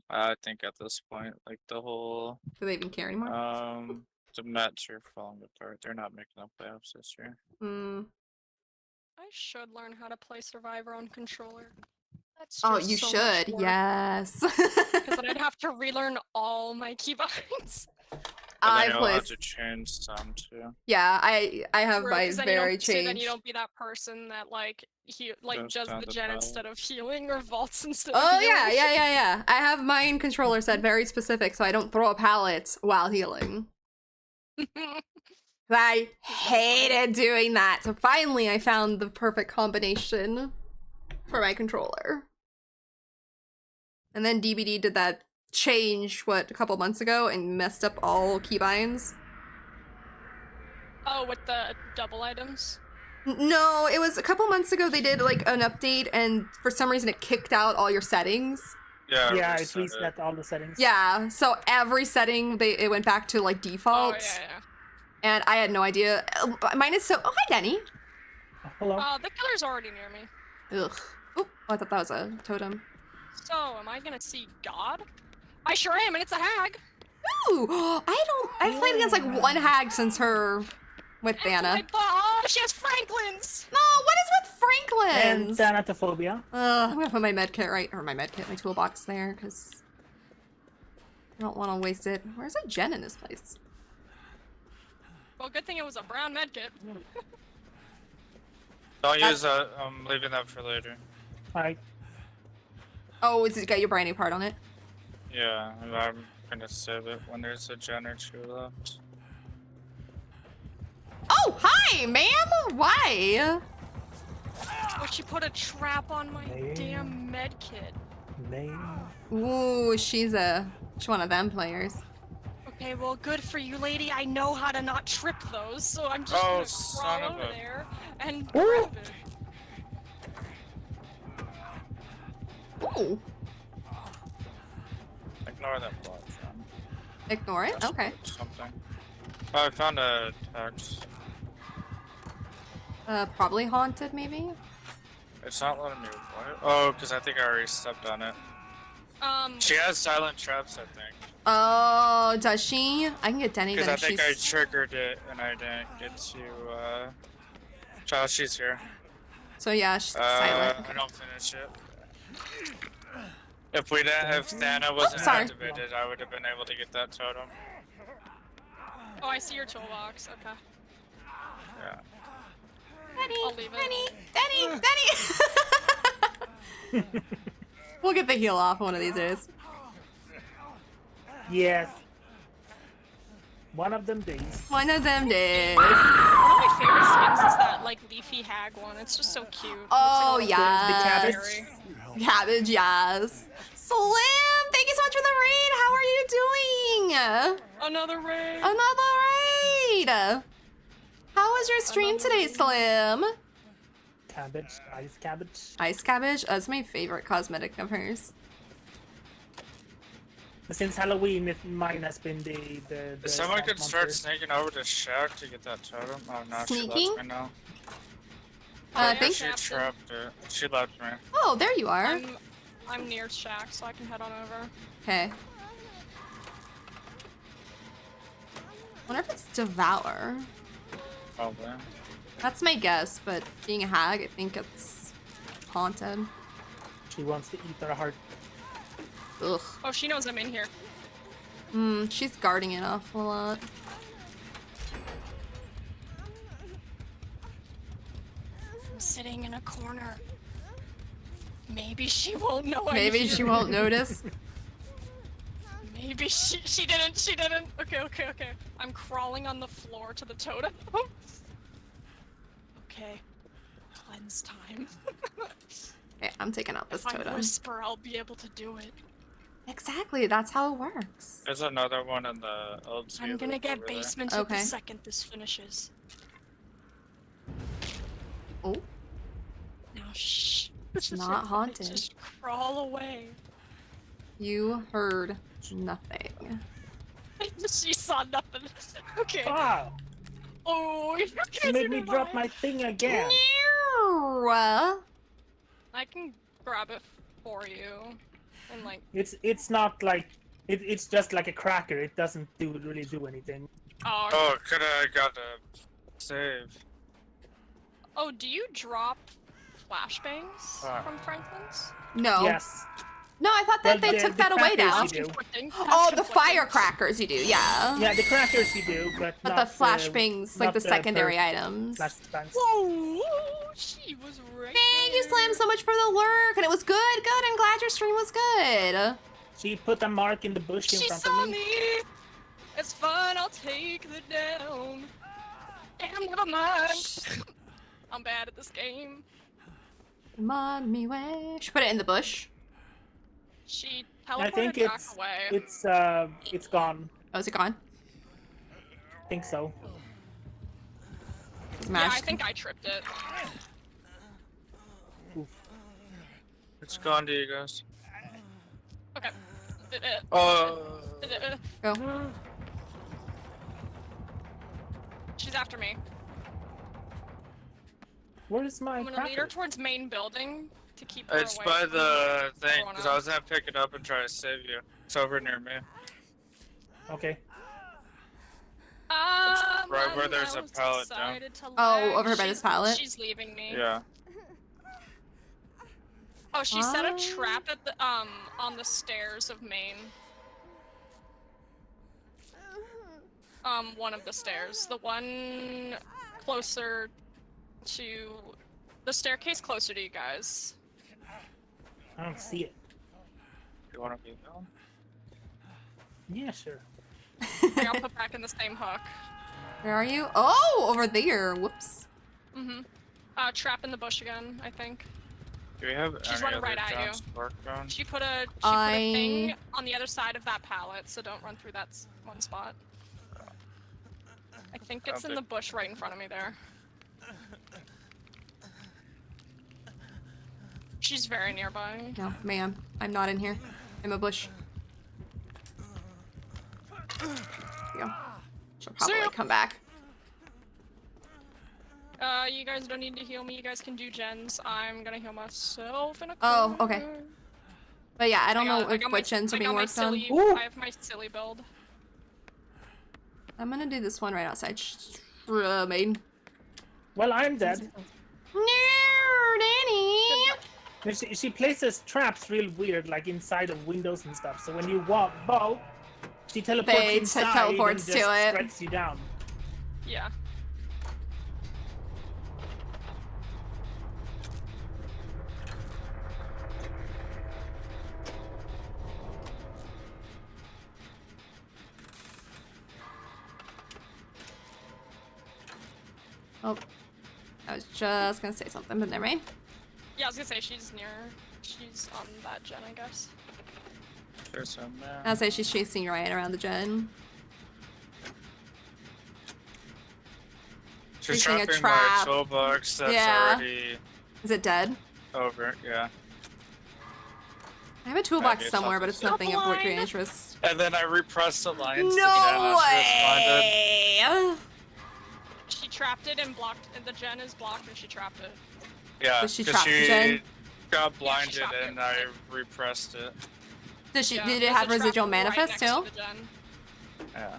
I think at this point, like the whole. Do they even care anymore? The Mets are falling apart. They're not making the playoffs this year. I should learn how to play Survivor on controller. That's Oh, just you so much should. work. Yes. Because then I'd have to relearn all my keybinds. I then you'll have placed. to change some too. Yeah, I have True, my 'cause then you very don't, so then you changed. don't be that person that like Goes does down the the gen pallet. instead of healing or vaults instead of Oh healing. yeah. I have mine controller set very specific, so I don't throw a pallet while healing. I hated doing that. So finally, I found the perfect combination for my controller. And then DBD did that change a couple months ago and messed up all keybinds. Oh, with the double items. No, it was a couple months ago they did like an update and for some reason it kicked out all your settings. Yeah, it reset all the settings. Yeah, so every setting it went back to like default. Oh yeah. And I had no idea. Mine is so. Oh hi Denny. Hello. The killer's already near me. Ugh. Oh, I thought that was a totem. So, am I gonna see God? I sure am, and it's a hag. Ooh, I've played against like one hag since her with Thana. Oh, she has Franklin's. No, what is with Franklin's? And Thanatophobia. I'm gonna put my my toolbox there, because I don't want to waste it. Where's a gen in this place? Well, good thing it was a brown medkit. Don't use that. I'm leaving that for later. Alright. Oh, it's got your brand new part on it? Yeah, I'm gonna save it when there's a gen or two left. Oh, hi, ma'am! Why? Oh, she put a trap on my damn medkit. Ooh, she's one of them players. Okay, well, good for you, lady. I know how to not trip those, so I'm just Oh, gonna son crawl of over a- there and grab it. Ooh. Ignore that block. Ignore it? Okay. Something. Oh, I found a text. Probably haunted, maybe? It's not letting me. What? Oh, because I think I already stepped on it. She has silent traps, I think. Oh, does she? I can get Denny Because then I if think I she's... triggered it and I didn't get to. Child, she's here. So yeah, she's silent. I don't finish it. If Thana wasn't sorry. activated, I would have been able to get that totem. Oh, I see your toolbox. Okay. Yeah. I'll leave it. Denny! We'll get the heal off one of these days. Yes. One of them days. One of them days. One of my favorite skins is that like leafy hag one. It's just so cute. Oh, It's like yes. berry. Cabbage, yes. Slim, thank you so much for the raid. How are you doing? Another raid. Another raid. How was your stream today, Slim? Cabbage, ice cabbage. Ice cabbage? That's my favorite cosmetic of hers. Since Halloween, mine has been the If someone swamp could start monster. sneaking over to Shack to get that totem. Oh no, she Sneaking? left me now. Thank She trapped it. She left me. Oh, there you are. I'm near Shack, so I can head on over. Okay. Wonder if it's Devour. Probably. That's my guess, but being a hag, I think it's haunted. She wants to eat our heart. Ugh. Oh, she knows I'm in here. She's guarding it off a lot. I'm sitting in a corner. Maybe she won't know I'm Maybe here. she won't notice. Maybe she didn't. Okay. I'm crawling on the floor to the totem. Okay. Cleanse time. Okay, I'm taking out this If I totem. whisper, I'll be able to do it. Exactly, that's how it works. There's another one in the old I'm gonna get basement Okay. the second this finishes. Oh. Now shh. It's not haunted. Just crawl away. You heard nothing. She saw nothing. Okay. Wow. Oh, you You made me drop my thing again. I can grab it for you. And like It's not like it's just like a cracker. It doesn't really do anything. Oh, could have got a save. Oh, do you drop flashbangs Ah. from Franklin's? No. Yes. No, I thought that Well, they took that away now. crackers you do. Oh, the firecrackers you do, yeah. Yeah, the crackers you do, but But not the flashbangs, like not the secondary per- items. flashbangs. Whoa, she was right Thank you, Slam, so much for the lurk, and it was good, good. I'm glad your stream was good. She put a mark in the bush in She front saw of me. me. It's fun. I'll take the down. Damn, never mind. I'm bad at this game. Mommy wish. Put it in the bush. She I think teleported back away. it's gone. Oh, is it gone? I think so. Yeah, I think I tripped it. It's gone to you guys. Okay. Go. She's after me. Where's my I'm gonna lead her towards main building to keep her It's away by from the thing, Corona. because I was gonna pick it up and try to save you. It's over near me. Okay. Right where there's a pallet down. Oh, over by this pallet? She's leaving me. Yeah. Oh, she set a trap at the on the stairs of main. One of the stairs. The one closer to the staircase closer to you guys. I don't see it. You wanna be down? Yeah, sure. Okay, I'll put back in the same hook. Where are you? Oh, over there. Whoops. Mm-hmm. Trap in the bush again, I think. Do we have She's any running other right at you. down spark gun? She put a thing on the other side of that pallet, so don't run through that one spot. I think it's in the bush right in front of me there. She's very nearby. No, ma'am. I'm not in here. I'm a bush. Yeah. She'll probably come back. You guys don't need to heal me. You guys can do gens. I'm gonna heal myself in a Oh, corner. okay. But yeah, I don't know I got what gens are being worked on. I have my silly build. I'm gonna do this one right outside. Main. Well, I'm dead. No, Danny. She places traps real weird, like inside of windows and stuff. So when you walk, she teleports They inside teleports and just to it. spreads you down. Yeah. Oh, I was just gonna say something, but never mind. Yeah, I was gonna say she's near. She's on that gen, I guess. There's some there. I'll say she's chasing Ryan around the gen. She's Using a trapping trap. my toolbox that's Yeah. already Is it dead? over, yeah. I have a toolbox Maybe it's somewhere, off but the it's nothing of side. great interest. And then I repressed the lines No again after it spawned. way! She trapped it and blocked. And the gen is blocked, and she trapped it. Yeah, Was she because trapped the she gen? got blinded trapped and I repressed it. Did she? Yeah, Did it there's have a trap residual right manifest next to too? the gen. Yeah.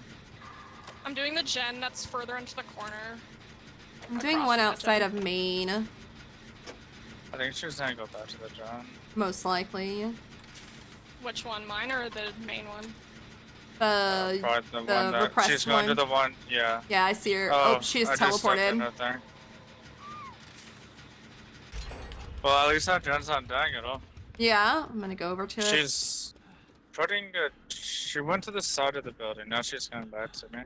I'm doing the gen that's further into the corner. I'm doing across one the outside gen. of Maine, I think she's gonna go back to the John. most likely. Which one, mine or the main one? The Probably the the one that repressed she's going to one. the one, yeah. Yeah, I see her. Oh, she's I just stuck in teleported. that thing. Well, at least that Jen's not dying at all. Yeah, I'm gonna go over to it. She's putting a. She went to the side of the building. Now she's coming back to me.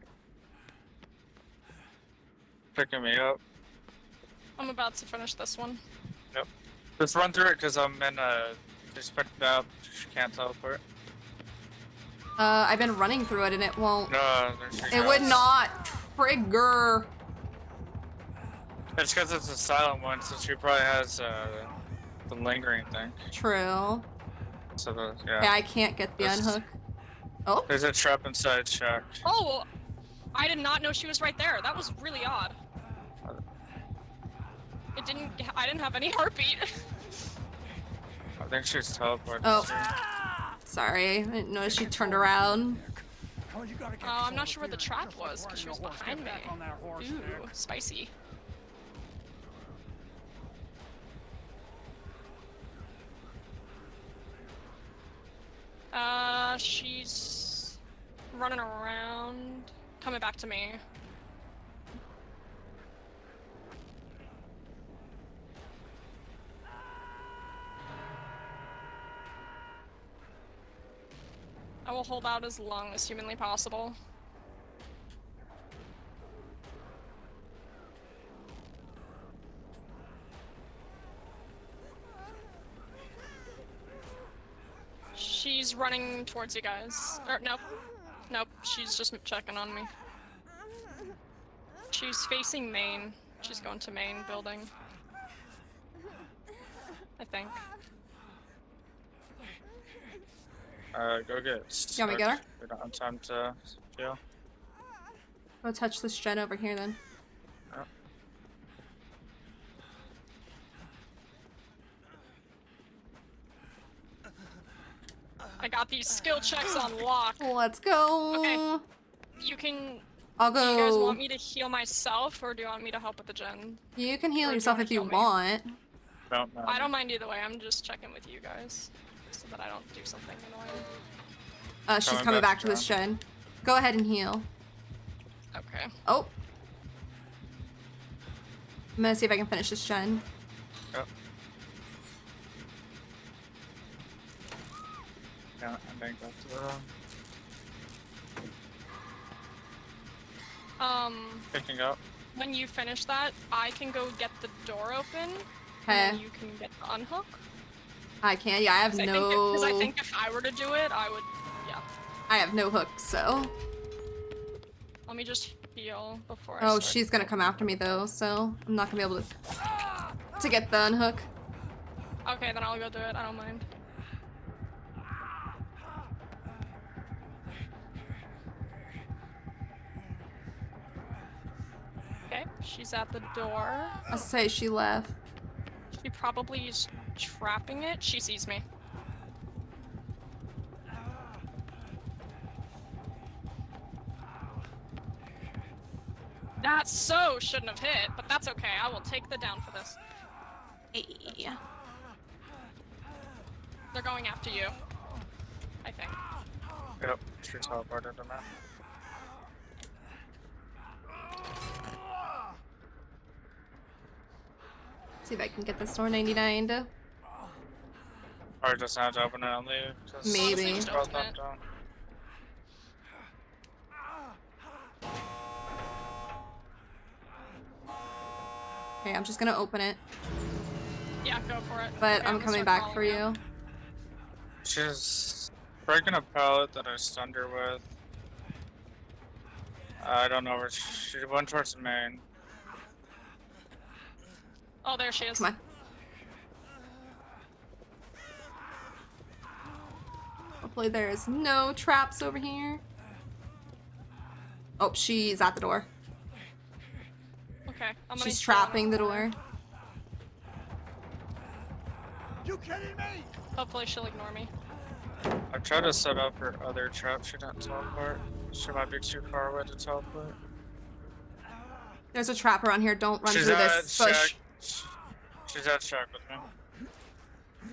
Picking me up. I'm about to finish this one. Nope. Just run through it because I'm in a. She's picked up. She can't teleport. I've been running through it and it won't. No, there she It would goes. not trigger. It's because it's a silent one, so she probably has the lingering thing. True. So the Yeah, I can't get the This- unhook. Oh. There's a trap inside shack. Oh, I did not know she was right there. That was really odd. It didn't. I didn't have any heartbeat. I think she's teleported. Oh. Sorry, I didn't notice she turned around. I'm not sure where the trap was because she was behind me. Ooh, spicy. running around, coming back to me. I will hold out as long as humanly possible. She's running towards you guys. Or, nope. Nope, she's just checking on me. She's facing main. She's going to main building. I think. Go get. You want me to get her? We don't have time to heal. I'll touch this gen over here then. Oh. I got these skill checks on lock. Let's go. Okay. You can. I'll go. Do you guys want me to heal myself, or do you want me to help with the gen? You can heal Or do yourself wanna if you kill me? want. I don't mind either way. I'm just checking with you guys, so that I don't do something annoying. She's coming back to this gen. Go ahead and heal. Okay. Oh. I'm gonna see if I can finish this gen. Yep. Yeah, I think that's picking up. When you finish that, I can go get the door open. Okay. And then you can get the unhook. I can. Yeah, I have no. Because I think if I were to do it, I would. Yeah. I have no hooks, so. Let me just heal before I Oh, start. she's gonna come after me though, so I'm not gonna be able to get the unhook. Okay, then I'll go do it. I don't mind. Okay, she's at the door. I'll say she left. She probably is trapping it. She sees me. That so shouldn't have hit, but that's okay. I will take the down for this. Hey. They're going after you. I think. Yep, she teleported to that. See if I can get this door 99 to. Or just have to open it and leave. 'Cause Maybe. it's both up down. Okay, I'm just gonna open it. Yeah, go for it. But Okay, I'm gonna coming start back for crawling you. now. She's breaking a pallet that I stunned her with. I don't know where she went towards the main. Oh, there she is. Come on. Hopefully there's no traps over here. Oh, she's at the door. Okay, I'm gonna She's heal trapping the her. door. You kidding me? Hopefully she'll ignore me. I tried to set up her other trap. She didn't teleport. She might be too far away to teleport. There's a trap around here. Don't run She's through at this bush. Shack. She's at Shack with me.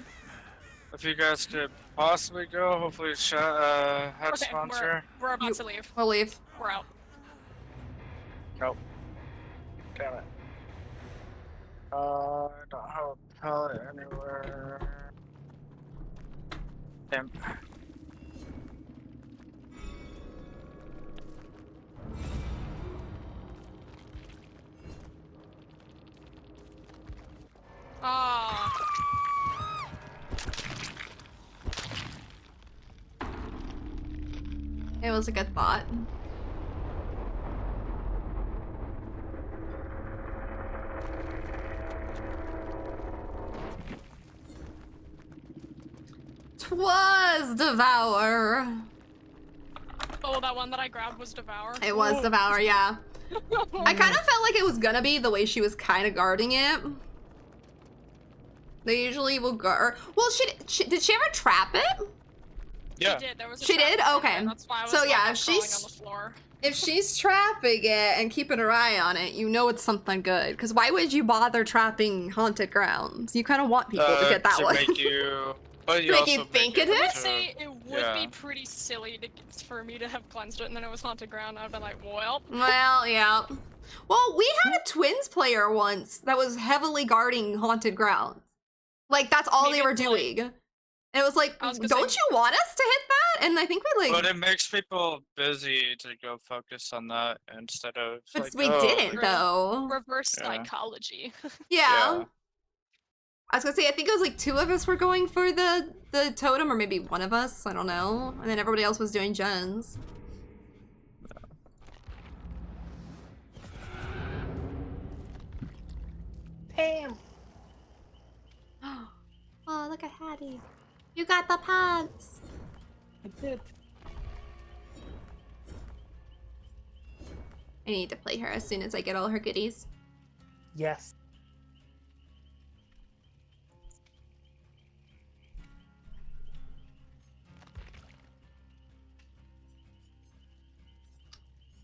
If you guys could possibly go, hopefully head Okay, sponsor. we're about to leave. We'll leave. We're out. Nope. Damn it. I don't have a pallet anywhere. Damn. Ah. It was a good thought. Twas Devour. Oh, that one that I grabbed was Devour. It was Devour, yeah. I kind of felt like it was gonna be the way she was kind of guarding it. They usually will guard. Well, did she ever trap it? Yeah. She did. There was a She trap did? in there, Okay. That's why I was So like, yeah, I'm if crawling she's- on the floor. If she's trapping it and keeping her eye on it, you know it's something good. Because why would you bother trapping haunted grounds? You kind of want people to get that to one. make you, but To you make also you think it I would is? say it would be pretty silly for me to have cleansed it and then it was haunted ground. I'd been like, well. Well, yeah. Well, we had a twins player once that was heavily guarding haunted grounds. Like, that's all they were doing. And it was like, don't you want us to hit that? And I think we like... But it makes people busy to go focus on that instead of But like, we didn't, though. Reverse psychology. Yeah. I was gonna say, I think it was like 2 of us were going for the totem, or maybe 1 of us, I don't know. And then everybody else was doing gens. Damn. Oh, look at Hattie. You got the pods. I did. I need to play her as soon as I get all her goodies. Yes.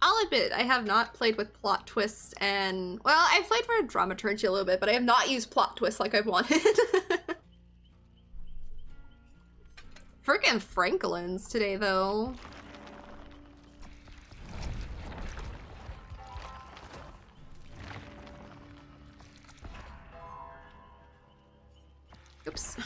I'll admit, I have not played with plot twists and... Well, I've played for dramaturgy a little bit, but I have not used plot twists like I've wanted. Frickin' Franklin's today, though. Oops.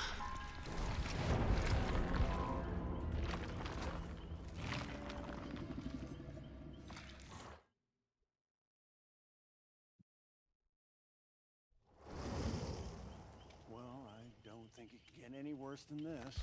Well, I don't think it can get any worse than this.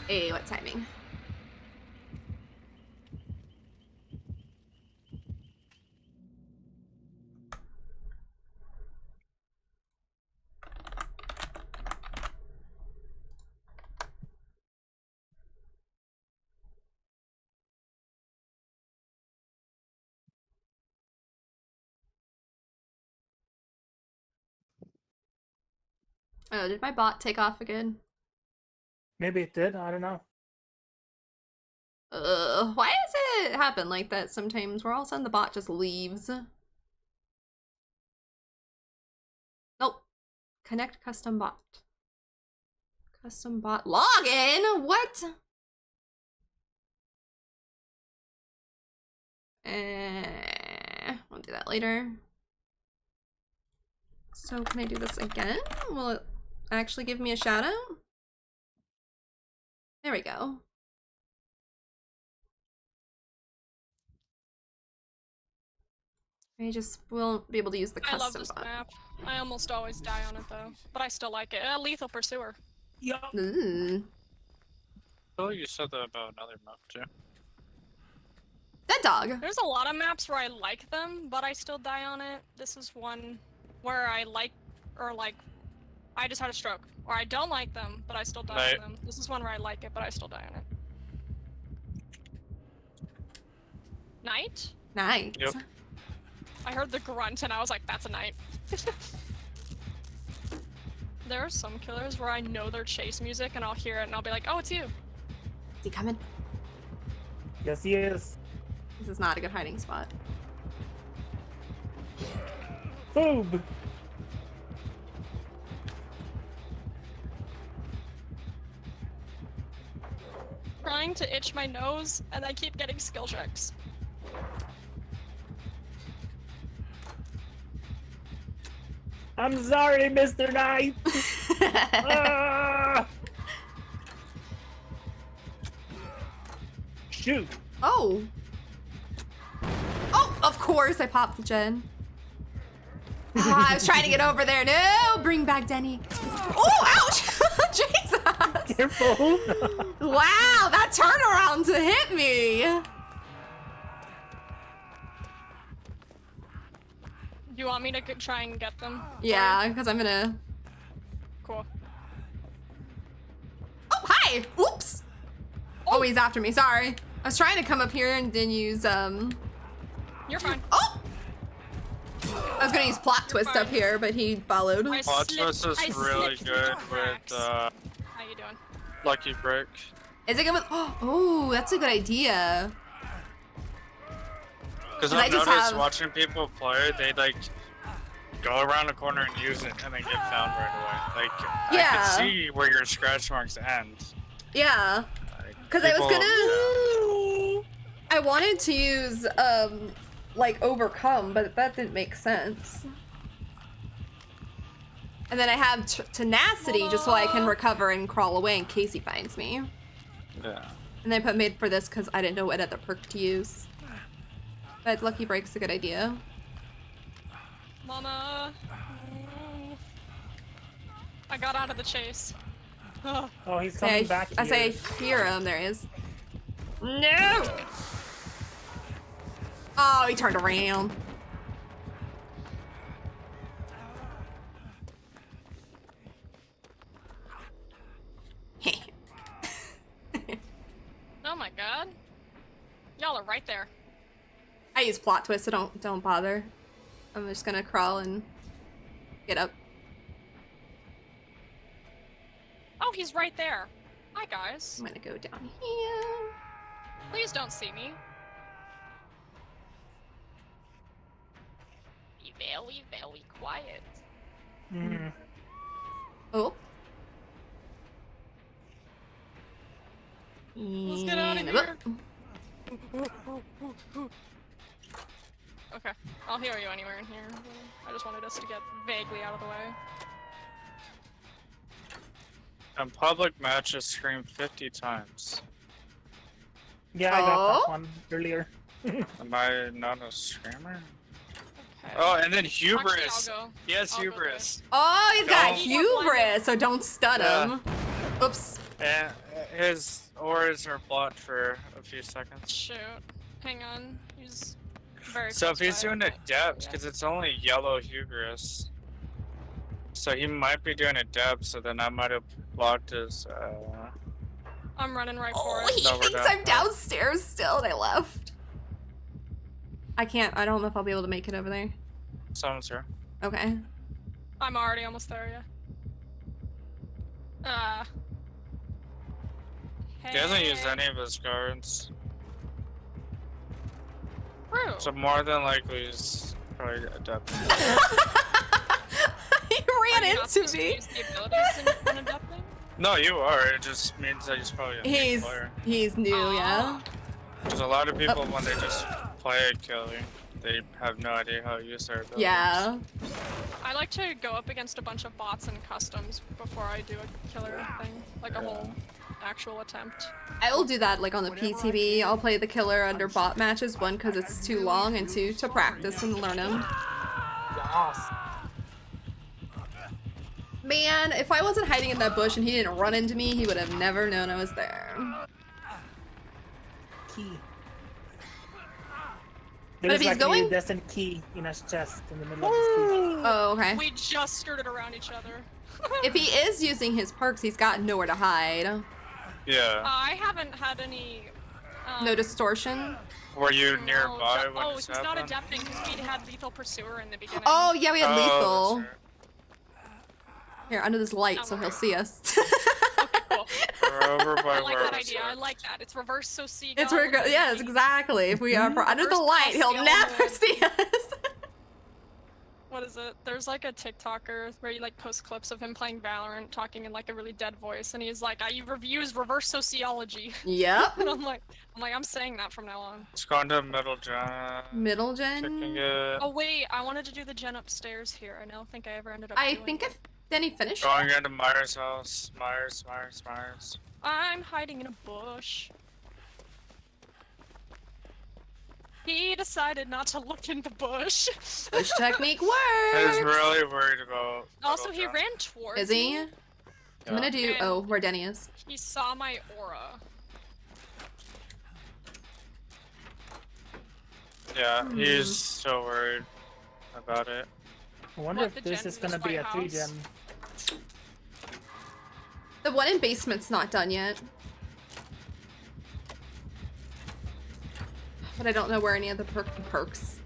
Hey, what timing? Oh, did my bot take off again? Maybe it did. I don't know. Why does it happen like that sometimes where all of a sudden the bot just leaves? Nope. Connect custom bot. Custom bot login? What? I'll do that later. So can I do this again? Will it actually give me a shout out? There we go. I just won't be able to use the custom I love this bot. map. I almost always die on it though, but I still like it. Lethal Pursuer. Yeah. Oh, you said that about another map too. That dog. There's a lot of maps where I like them, but I still die on it. This is one where I like, or like, I just had a stroke. Or I don't like them, but I still die on them. This is one where I like it, but I still die on it. Night? Night. Yep. I heard the grunt and I was like, that's a night. There are some killers where I know their chase music and I'll hear it and I'll be like, oh, it's you. Is he coming? Yes, he is. This is not a good hiding spot. Boob. Trying to itch my nose and I keep getting skill checks. I'm sorry, Mr. Knight. Ah! Shoot. Oh. Oh, of course I popped the gen. I was trying to get over there. No, bring back Denny. Oh, ouch! Jesus! Careful. Wow, that turnaround to hit me. Do you want me to try and get them? Yeah, because I'm gonna. Cool. Oh, hi! Oops! Oh, he's after me. Sorry. I was trying to come up here and then use, You're fine. Oh! I was gonna use plot twist up here, but he followed. Plot twist is really good with, How you doing? Lucky Break. Is it good with? Oh, that's a good idea. Because I I've just noticed have- watching people play, they like go around the corner and use it and then get found right away. Like, I Yeah. can see where your scratch marks end. Yeah. Because I was People- gonna. I wanted to use, like, overcome, but that didn't make sense. And then I have tenacity just so I can recover and crawl away in case he finds me. Yeah. And then I put made for this because I didn't know what other perk to use. But Lucky Break's a good idea. Mama. I got out of the chase. Oh, he's Say coming back here. I say hear him. There he is. No! Oh, he turned around. Oh my god. Y'all are right there. I use plot twist, so don't bother. I'm just gonna crawl and get up. Oh, he's right there. Hi, guys. I'm gonna go down here. Please don't see me. Be very, very quiet. Mm. Oh. Let's get out of And- here. Okay, I'll heal you anywhere in here. I just wanted us to get vaguely out of the way. In public matches, scream 50 times. Yeah, I got that one earlier. Am I not a screamer? Okay. Oh, and then Actually, hubris. I'll go. Yes, I'll go hubris. Oh, he's got Don't- hubris, so don't stun him. Oops. And his auras are blocked for a few seconds. Shoot. Hang on. He's very So if close he's by. doing adept, because it's only yellow hubris. So he might be doing adept, so then I might have blocked his, I'm running right for Oh, it. he No, we're thinks down. I'm downstairs still, and I left. I can't. I don't know if I'll be able to make it over there. someone's here. Okay. I'm already almost there, yeah. He hasn't used any of his cards. True. So more than likely he's probably adept. He ran into me. Use the abilities when adapting? No, you are. It just means that he's probably a new He's player. new, yeah. Because a lot of people, when they just play a killer, they have no idea how to use their abilities. Yeah. I like to go up against a bunch of bots and customs before I do a killer thing, like a whole actual attempt. I will do that like on the PTB. I'll play the killer under bot matches, one because it's too long, and two to practice and learn them. Yes. Man, if I wasn't hiding in that bush and he didn't run into me, he would have never known I was there. Key. But There if is he's like going- a destined key in his chest in the middle of the street. Oh, okay. We just skirted around each other. If he is using his perks, he's got nowhere to hide. Yeah. I haven't had any. No distortion. Were you No, nearby when oh, this he's not happened? adapting because we had lethal pursuer in the beginning. Oh, yeah, we had Oh, lethal. that's Here, under this light, so he'll see us. We're over by I like where that we idea. I started. like that. It's reverse soci. It's where it goes. Yes, exactly. If we are under the light, he'll never see us. What is it? There's like a TikToker where he like posts clips of him playing Valorant, talking in like a really dead voice, and he's like, "I reviews reverse sociology." Yep. And I'm saying that from now on. It's going to middle gen. Middle gen? Checking it. Oh wait, I wanted to do the gen upstairs here. I don't think I ever ended up. I doing think it. if Denny finished. Going into Myers' house. Myers. I'm hiding in a bush. He decided not to look in the bush. Bush technique works. I was really worried about. Also, middle he gen. ran towards Is he? me. I'm gonna do. And Oh, where Denny is. He saw my aura. Yeah, he's so worried. about it. I wonder What, if the this gen is gonna be a destroy 3 gen. The one in basement's not done yet. But I don't know where any of the perks.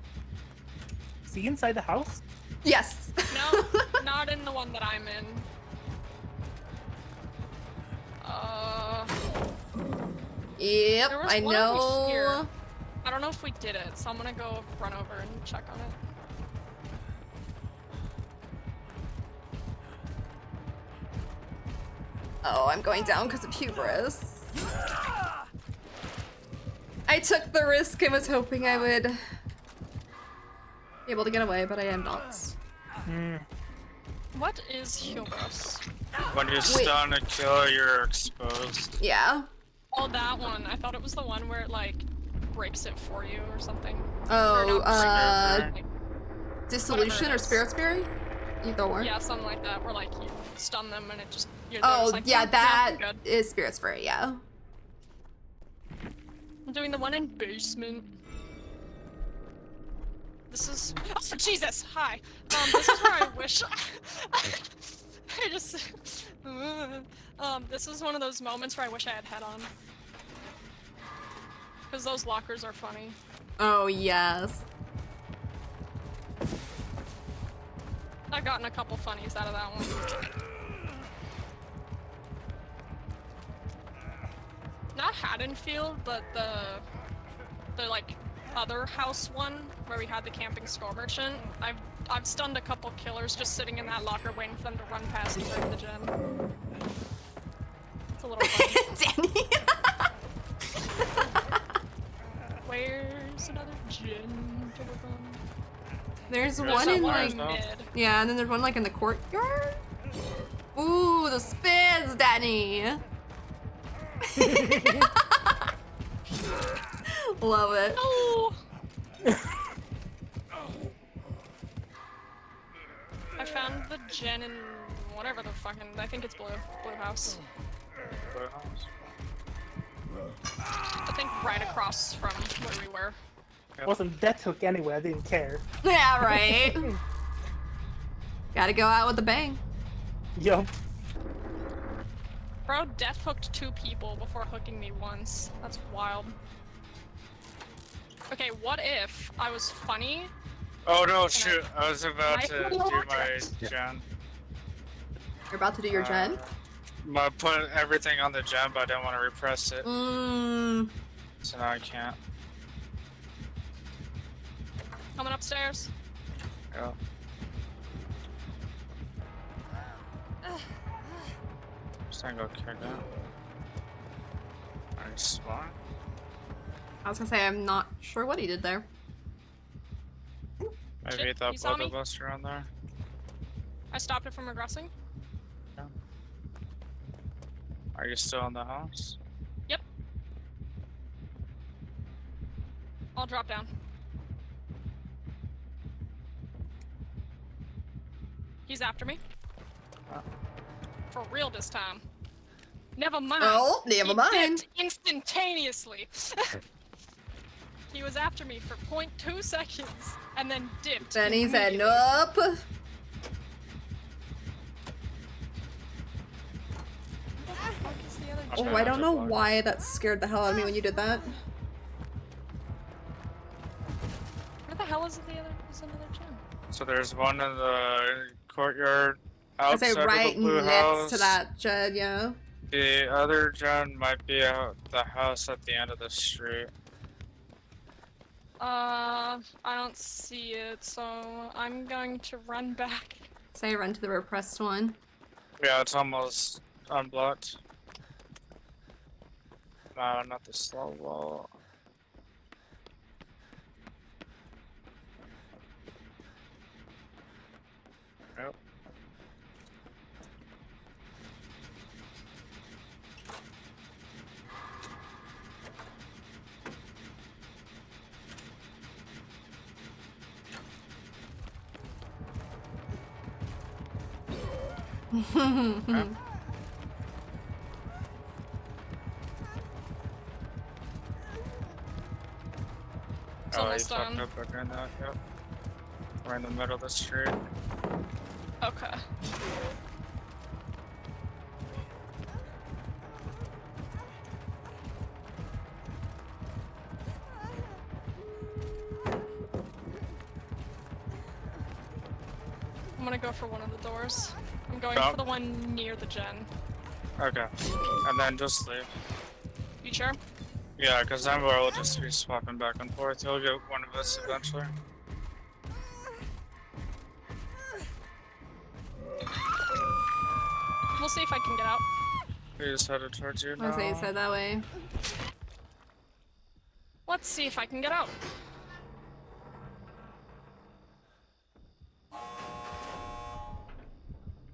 Is he inside the house? Yes. No, not in the one that I'm in. Yep, There was I one over here. know. I don't know if we did it, so I'm gonna go run over and check on it. Oh, I'm going down because of hubris. I took the risk and was hoping I would be able to get away, but I am not. What is hubris? When you stun a kill, you're exposed. Yeah. Oh, that one. I thought it was the one where it, like, breaks it for you or something. Oh, Like, Dissolution or Spirit Spirit? Either or. yeah, something like that, where, like, you stun them and it just... You're Oh, just like, yeah, I'm that good." is Spirit Spirit, yeah. I'm doing the one in basement. This is... Oh, Jesus! Hi! This is where I wish... I just... this is one of those moments where I wish I had head on. Because those lockers are funny. Oh, yes. I've gotten a couple funnies out of that one. Not Haddonfield, but the like other house one where we had the camping skull merchant. I've stunned a couple killers just sitting in that locker waiting for them to run past and break the gen. It's a little funny. Danny. Where's another gen to work on? There's one in like... Yeah, and then there's one like in the courtyard. Ooh, the spins, Danny. Love it. Oh. I found the gen in whatever the fucking... I think it's blue. Blue house. Blue house. I think right across from where we were. It wasn't Death Hook anyway, I didn't care. Yeah, right. Gotta go out with a bang. Yup. Bro death hooked 2 people before hooking me once. That's wild. Okay, what if I was funny? Oh no, shoot. I was about to do my gen. You're about to do your gen? I put everything on the gen, but I didn't want to repress it. So now I can't. Coming upstairs. Yeah. Just gonna go kick out. Nice spot. I was gonna say, I'm not sure what he did there. Maybe he thought both of us were on there. I stopped it from regressing. Yeah. Are you still in the house? Yep. I'll drop down. He's after me. For real this time. Never mind. Oh, never mind. Dipped instantaneously. He was after me for 0.2 seconds and then dipped. Then he said, nope. Oh, I don't know why that scared the hell out of me when you did that. Where the hell is the other? Is another gen? So there's one in the courtyard I outside say right of the blue next house. to that gen, yeah. The other gen might be out the house at the end of the street. I don't see it, so I'm going to run back. Say run to the repressed one. Yeah, it's almost unblocked. No, not the slow wall. Yep. Yeah. It's Oh, almost you fucked done. up again, yep. We're in the middle of the street. Okay. I'm gonna go for one of the doors. I'm going Oh. for the one near the gen. Okay. And then just leave. You sure? Yeah, because then we'll just be swapping back and forth. He'll get one of us eventually. We'll see if I can get out. He just headed towards you I now. say you said that way. Let's see if I can get out.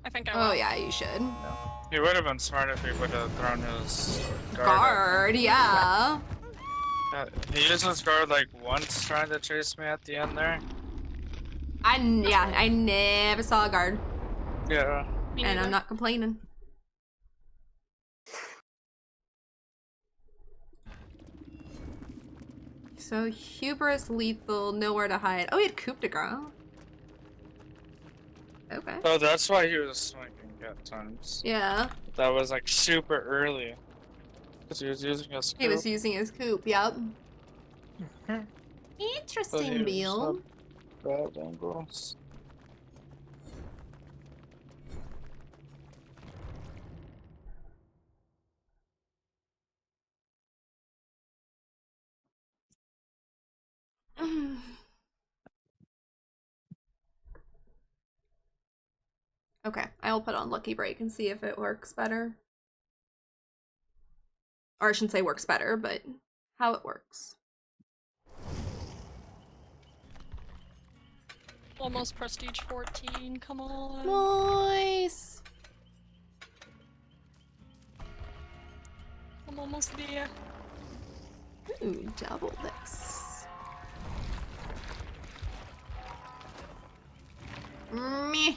I think I will. Oh yeah, you should. He would have been smart if he would have thrown his Guard, yeah. He used his guard like once trying to chase me at the end there. I never saw a guard. Yeah. And I'm not complaining. So hubris, lethal, nowhere to hide. Oh, he had coup de grace. Okay. Oh, that's why he was swinging at times. Yeah. That was like super early. Because he was using his He was using his coup, yep. But Interesting, he Bill. was bad angles. Okay, I will put on Lucky Break and see if it works better. Or I shouldn't say works better, but how it works. Almost prestige 14, come on. Nice. I'm almost there. Ooh, double this. Meh.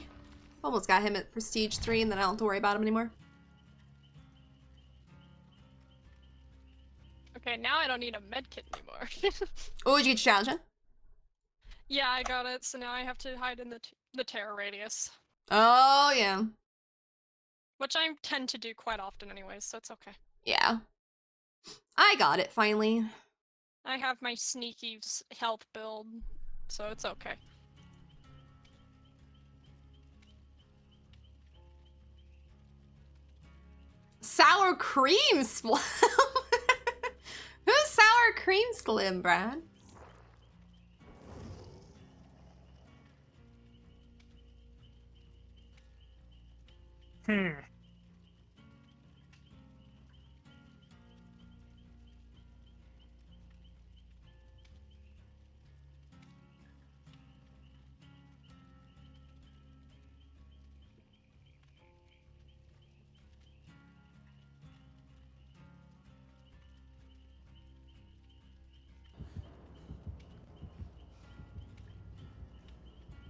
Almost got him at prestige 3 and then I don't have to worry about him anymore. Okay, now I don't need a medkit anymore. Oh, did you get your challenge in? Yeah, I got it, so now I have to hide in the terror radius. Oh, yeah. Which I tend to do quite often anyways, so it's okay. Yeah. I got it, finally. I have my sneaky health build, so it's okay. Sour cream slim. Who's sour cream slim, Brad?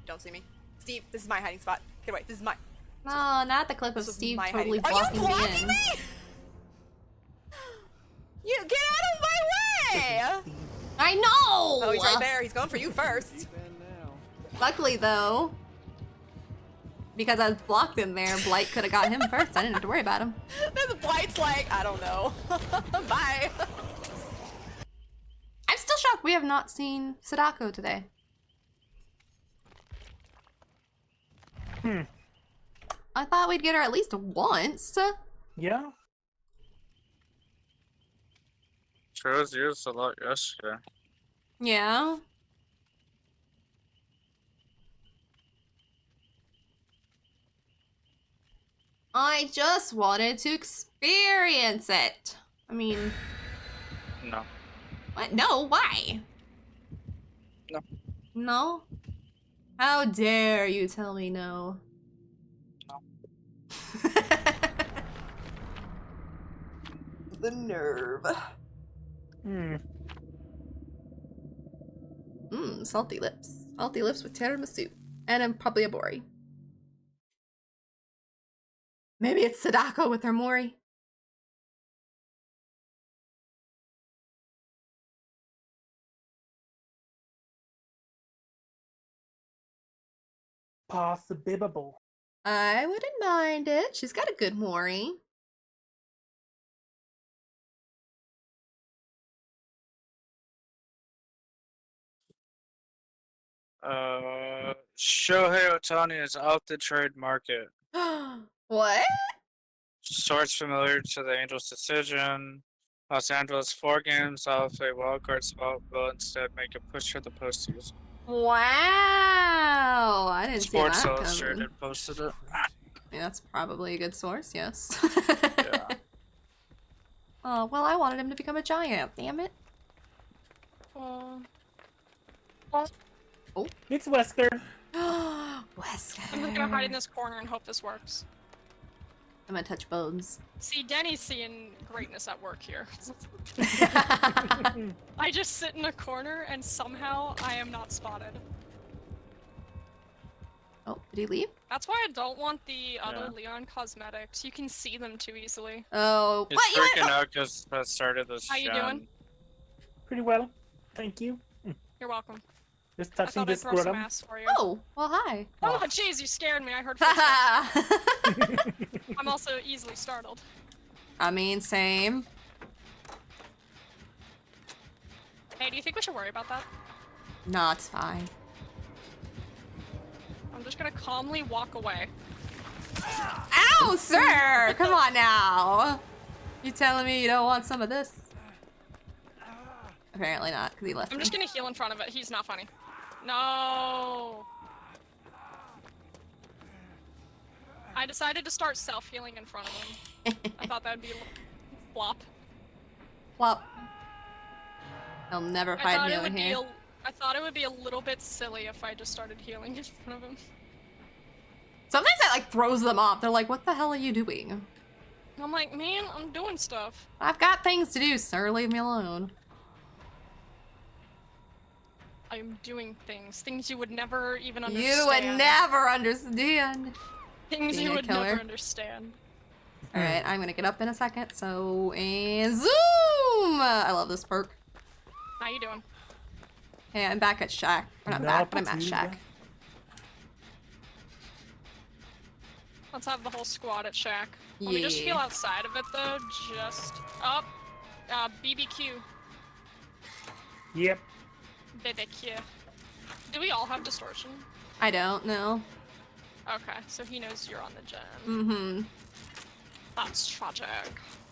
Don't see me. Steve, this is my hiding spot. Get away. This is mine. No, not the clip of This is Steve my totally hiding- Are you blocking me blocking in. me? You get out of my way! I know! Oh, he's right there. He's going for you first. Luckily, though, because I was blocked in there, Blight could have got him first. I didn't have to worry about him. This Blight's like, I don't know. Bye. I'm still shocked we have not seen Sadako today. I thought we'd get her at least once. Yeah. She was used a lot yesterday. Yeah. I just wanted to experience it. I mean... No. What? No, why? No. No? How dare you tell me no? No. The nerve. Salty lips. Salty lips with tiramisu. And probably a Bori. Maybe it's Sadako with her Mori. Possible. I wouldn't mind it. She's got a good Mori. Shohei Otani is out the trade market. What? Source familiar to the Angels' decision. Los Angeles 4 games off a wildcard spot will instead make a push for the postseason. Wow. I didn't Sports see that Illustrated coming. posted it. Yeah, that's probably a good source, yes. Yeah. Oh, well, I wanted him to become a giant, damn it. Oh. It's Wesker. Wesker. I'm just gonna hide in this corner and hope this works. I'm gonna touch bones. See, Denny's seeing greatness at work here. I just sit in a corner and somehow I am not spotted. Oh, did he leave? That's why I don't want the other Leon cosmetics. You can see them too easily. Oh, He's freaking out because I started this How you gen. doing? Pretty well. Thank you. You're welcome. Just I touching thought I'd this throw some scrotum. ass for you. Oh, well, hi. Oh, jeez, you scared me. I heard footsteps. I'm also easily startled. I mean, same. Hey, do you think we should worry about that? No, it's fine. I'm just gonna calmly walk away. Ow, sir! Come on now. You telling me you don't want some of this? Apparently not, because he left I'm me. just gonna heal in front of it. He's not funny. No. I decided to start self-healing in front of him. I thought that would be a little flop. Flop. He'll never find me over here. I thought it would be a little bit silly if I just started healing in front of him. Sometimes that like throws them off. They're like, what the hell are you doing? I'm like, man, I'm doing stuff. I've got things to do, sir. Leave me alone. I'm doing things you would never even understand. You would never understand. Things Being you a would killer. never understand. Alright, I'm gonna get up in a second, so, and zoom! I love this perk. How you doing? Hey, I'm back at Shack. Or not back, but I'm at Shack. Let's have the whole squad at Shack. Let me just Yeah. heal outside of it though, just up. BBQ. Yep. BBQ. Do we all have distortion? I don't know. Okay, so he knows you're on the gen. Mm-hmm. That's tragic.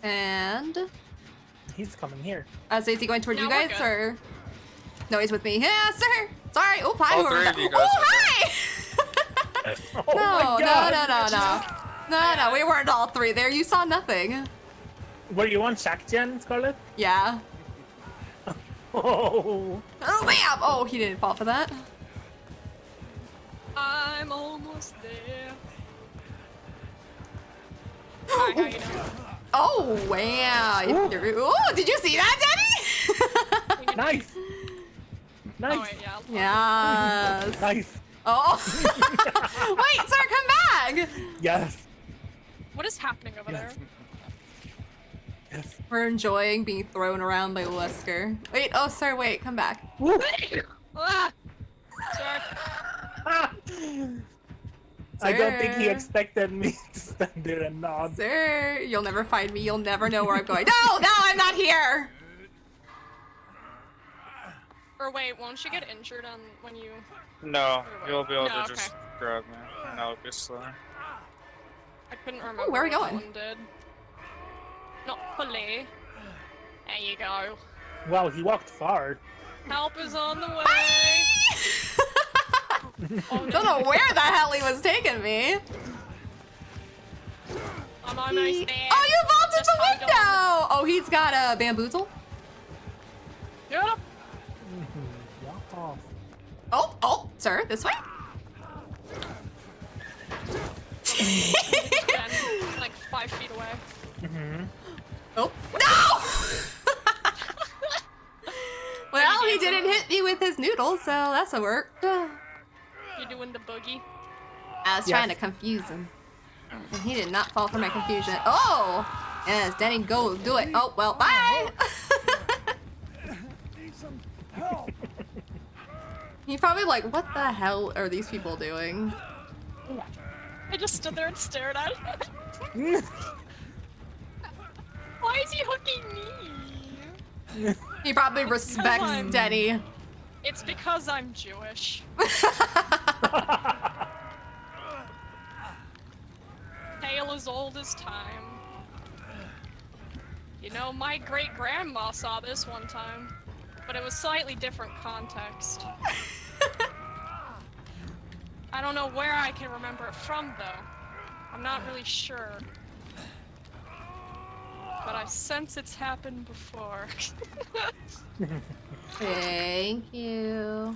And... He's coming here. is he going toward No, you we're guys, good. or...? No, he's with me. Yeah, sir! Sorry! Oh, hi! All whoever three that- of you guys Oh, are hi! Oh No, my God. no, we weren't all three there. You saw nothing. Were you on Shack Gen, Scarlet? Yeah. Oh. Oh, bam! Oh, he didn't fall for that. I'm almost there. Hi, how you doing? Oh, wow. Oh, did you see that, Debbie? Nice. Nice. Oh, wait, yeah. Yes. Nice. Oh. Wait, sir, come back. Yes. What is happening over there? Yes. We're enjoying being thrown around by Wesker. Wait, oh, sir, wait, come back. Ah! Sorry. I don't think he Sir. expected me to stand there and nod. Sir, you'll never find me. You'll never know where I'm going. No, I'm not here. Or wait, won't you get injured on when you... No, you'll be able No, to just grab me, and I'll be slow. I couldn't remember where are we what that going? one did. Not fully. There you go. Wow, he walked far. Help is on the way! Oh, Don't know where the hell he was taking me. I'm almost there. Oh, you vaulted Just the hold window! Oh, he's got a bamboozle. Get up! Oh, sir, this way. Again, like 5 feet away. Mm-hmm. Oh, no! Well, he didn't hit me with his noodle, so that's a work. You doing the boogie? I was trying to confuse him. And he did not fall for my confusion. Oh! Yes, Denny, go do it. Oh, well, bye! Need some help. He's probably like, what the hell are these people doing? I just stood there and stared at him. Why is he hooking me? He probably respects I'm- Denny. It's because I'm Jewish. Tale as old as time. You know, my great-grandma saw this one time, but it was slightly different context. I don't know where I can remember it from, though. I'm not really sure. But I sense it's happened before. Thank you.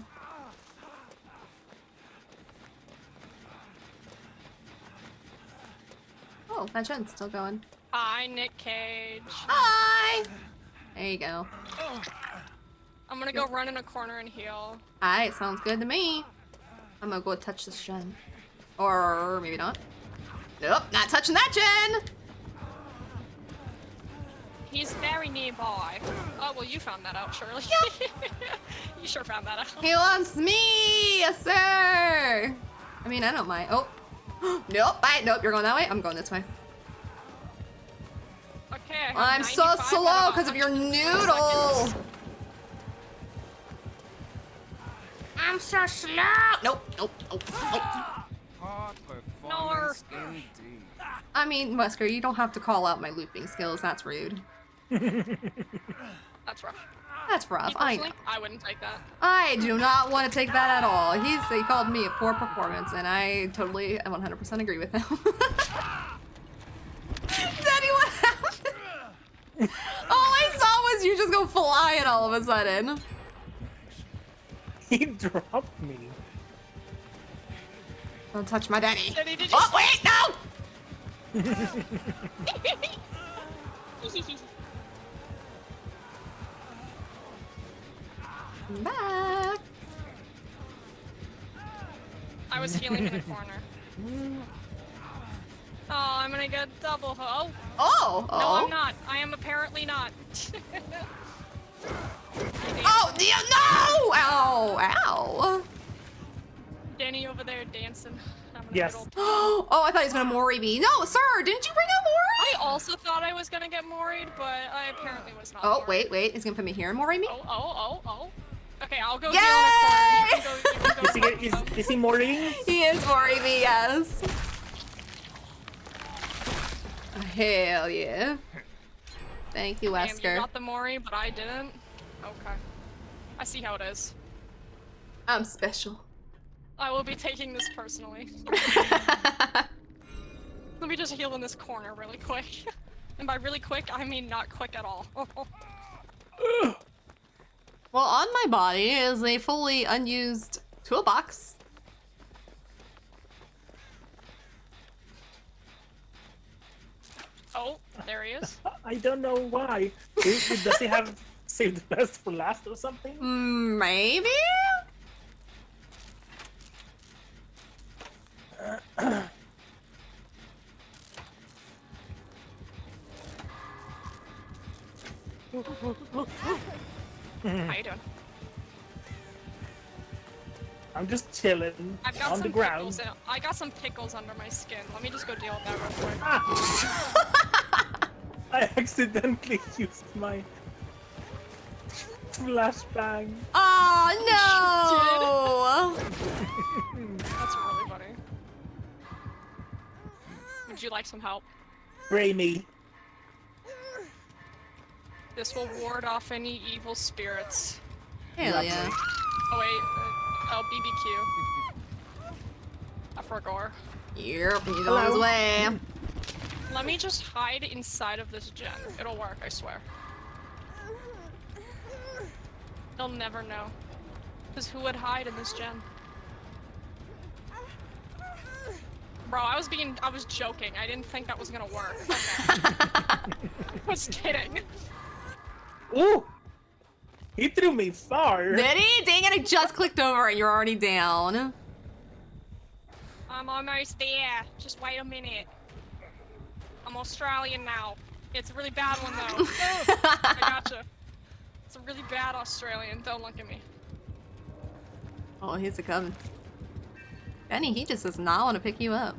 Oh, that gen's still going. Hi, Nick Cage. Hi! There you go. I'm gonna go run in a corner and heal. Alright, sounds good to me. I'm gonna go touch this gen. Or maybe not. Nope, not touching that gen! He's very nearby. Oh, well, you found that out, Shirley. You sure found that out. He wants me! Yes, sir! I mean, I don't mind. Oh. Nope, nope, you're going that way? I'm going this way. Okay, I have I'm so 95 slow out of because of your 100 noodle! seconds. I'm so slow! Nope, nope, nope, nope. Hard No. performance indeed. I mean, Wesker, you don't have to call out my looping skills. That's rude. That's rough. That's rough. Me I know. personally, I wouldn't take that. I do not want to take that at all. He called me a poor performance, and I totally 100% agree with him. Daddy, what happened? All I saw was you just go flying all of a sudden. He dropped me. Don't touch my daddy. Daddy, did you Oh, wait, no! I'm back. I was healing in the corner. Oh, I'm gonna get double ho. Oh! No, Oh. I'm not. I am apparently not. Oh, yeah, no! Ow, ow. Danny over there dancing. Having a Yes. good old time. Oh, I thought he was gonna Mori me. No, sir, didn't you bring up Mori? I also thought I was gonna get moried, but I apparently was not. Oh, moried. wait, he's gonna put me here and Mori me? Oh. Okay, I'll go Yay! heal in a corner. You can go. Is he Maureen? He is Mori me, yes. Hell yeah. Thank you, Damn, you Wesker. got the mori, but I didn't. Okay. I see how it is. I'm special. I will be taking this personally. Let me just heal in this corner really quick. And by really quick, I mean not quick at all. Well, on my body is a fully unused toolbox. Oh, there he is. I don't know why. Does he have saved the best for last or something? Maybe? How you doing? I'm just chilling I've got on some the ground. pickles. I got some pickles under my skin. Let me just go deal with that real quick. I accidentally used my flashbang. Oh no! That's really funny. Would you like some help? Brainy. This will ward off any evil spirits. Hell yeah. Oh wait, BBQ. I forgot. Yep, he's on his way. Let me just hide inside of this gen. It'll work, I swear. He'll never know. Because who would hide in this gen? Bro, I was joking. I didn't think that was gonna work. Okay. I was kidding. Ooh! He threw me far. Did he? Dang it, I just clicked over and you're already down. I'm almost there. Just wait a minute. I'm Australian now. It's a really bad one though. I gotcha. It's a really bad Australian. Don't look at me. Oh, here's a coming. Benny, he just does not want to pick you up.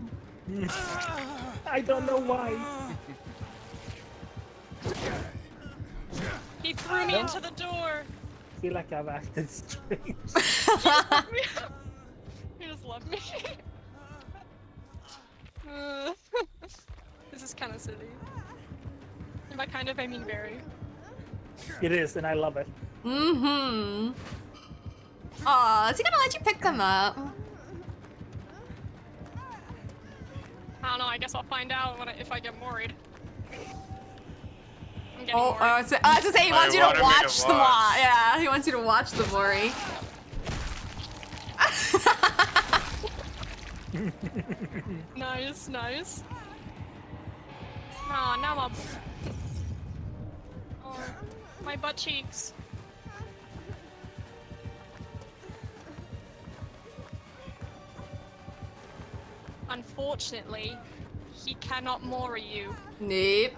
I don't know why. He threw me into the door. I feel like I've acted strange. He just left me. This is kind of silly. And by kind of, I mean very. It is, and I love it. Mm-hmm. Aw, is he gonna let you pick them up? I don't know, I guess I'll find out if I get worried. I'm getting Oh, worried. I was to say he wants you to watch the Mori. Yeah, he wants you to watch the Mori. Nice, nice. Aw, now my butt cheeks. Unfortunately, he cannot Mori you. Nope.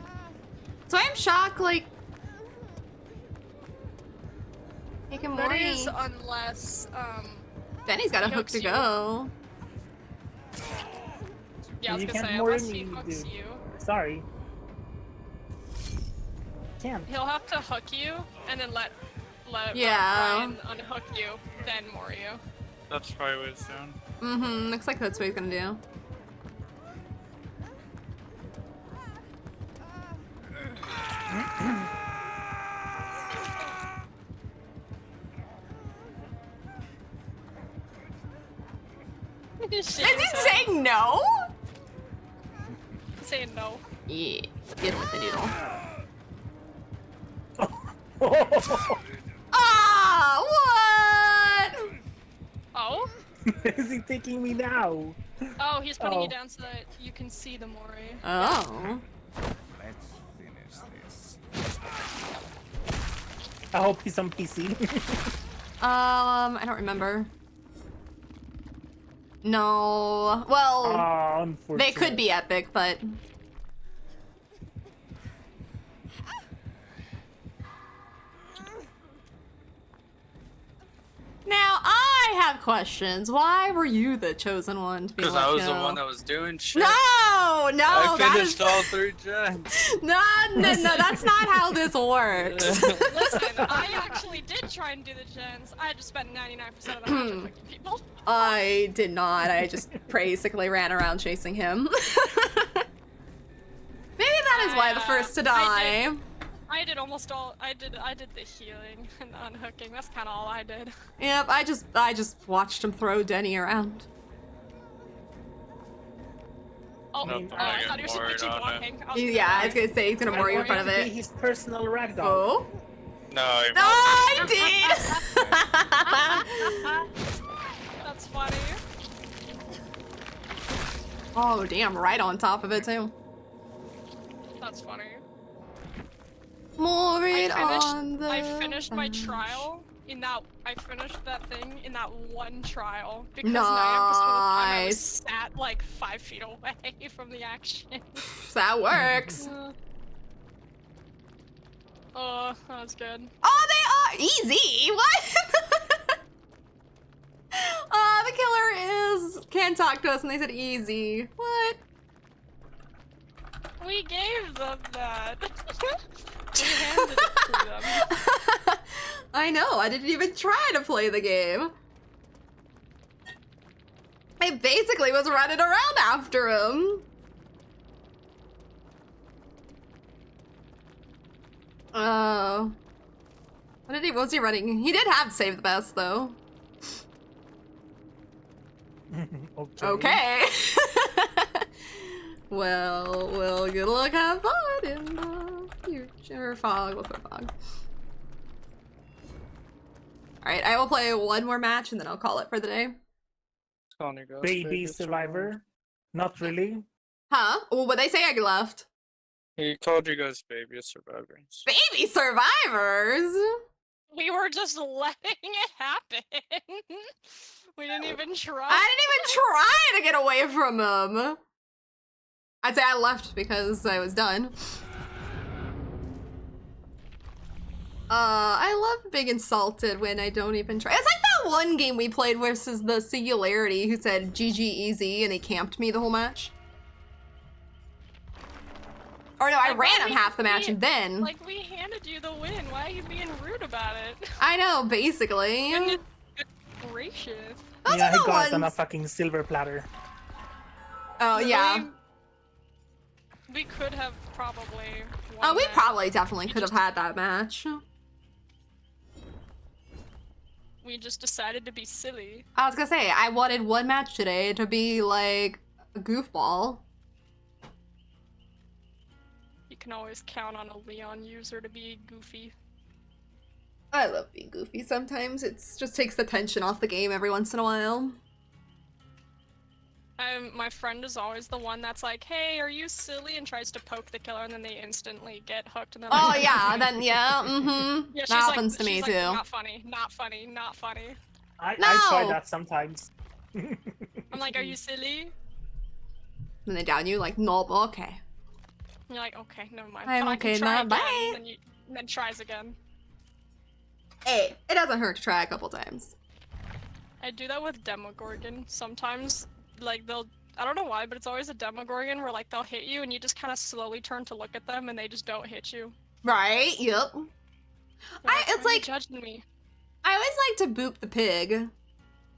So I'm shocked, like... He can That Mori. is unless, Benny's got a he hook hooks to you. go. Yeah, I was You gonna can't say, Mori unless he me, hooks dude. you. Sorry. Can't. He'll have to hook you, and then let Yeah. Ryan unhook you, then Mori you. That's probably what it's doing. Mm-hmm, looks like that's what he's gonna do. Is he saying no? Saying no. Yeah, get with the noodle. Ah, what? Oh? Where is he taking me now? Oh, he's putting you Oh. down so that you can see the Mori. Oh. Let's finish this. I hope he's on PC. I don't remember. No. Well, they could be epic, but... Now, I have questions. Why were you the chosen one to be Because let I was go? the one that was doing shit. No! I that finished is... all 3 gens. No, that's not how this works. Listen, I actually did try and do the gens. I just spent 99% of the match affecting people. I did not. I just basically ran around chasing him. Maybe that is why the first to die. I did almost all. I did the healing and the unhooking. That's kind of all I did. Yep, I just watched him throw Denny around. Oh, Nope, I thought he was worried just on it. blocking. I was Yeah, I was gonna say he's gonna I Mori you in want front of to be it. his personal ragdoll. Oh? No, he No, I did! That's funny. Oh, damn, right on top of it, too. That's funny. Mori on the... I finished my trial in that. I finished that thing in that one trial because 90% of the time I was sat like 5 feet away from the action. That works. Oh, that was good. Oh, they are easy. What? The killer can't talk to us, and they said easy. What? We gave them that. We handed it to them. I know. I didn't even try to play the game. I basically was running around after him. Oh. What was he running? He did have save the best, though. Okay. Well, good luck, have fun in the future. Fog, we'll put Fog. Alright, I will play one more match and then I'll call it for the day. Baby survivor? Not really. Huh? Well, what they say I left? He called you guys baby survivors. Baby survivors? We were just letting it happen. We didn't even try. I didn't even try to get away from him. I'd say I left because I was done. I love being insulted when I don't even try. It's like that the one game we played versus the Singularity who said GG easy and they camped me the whole match? Or no, I Like, ran why him half the match and then... Like, we handed you the win. Why are you being rude about it? I know, basically. Goodness gracious. Those Yeah, are he the got it on a ones- fucking silver platter. Oh, yeah. We could have probably won Oh, we that. probably definitely could have had that match. We just decided to be silly. I was gonna say, I wanted one match today to be, like, a goofball. You can always count on a Leon user to be goofy. I love being goofy sometimes. It just takes the tension off the game every once in a while. My friend is always the one that's like, hey, are you silly? And tries to poke the killer and then they instantly get hooked. And then Oh, yeah, then, yeah, mm-hmm. Yeah, she's That happens to me, she's too. Not funny, not funny, not funny. I No! try that sometimes. I'm like, are you silly? And they down you, like, nope, okay. And you're like, okay, never mind. I'm But I okay can try now, again. bye. And then tries again. Hey, it doesn't hurt to try a couple times. I do that with Demogorgon. Sometimes, like, I don't know why, but it's always a Demogorgon where, like, they'll hit you and you just kind of slowly turn to look at them and they just don't hit you. Right, yep. It's "Why are you like, judging me?" I always like to boop the pig,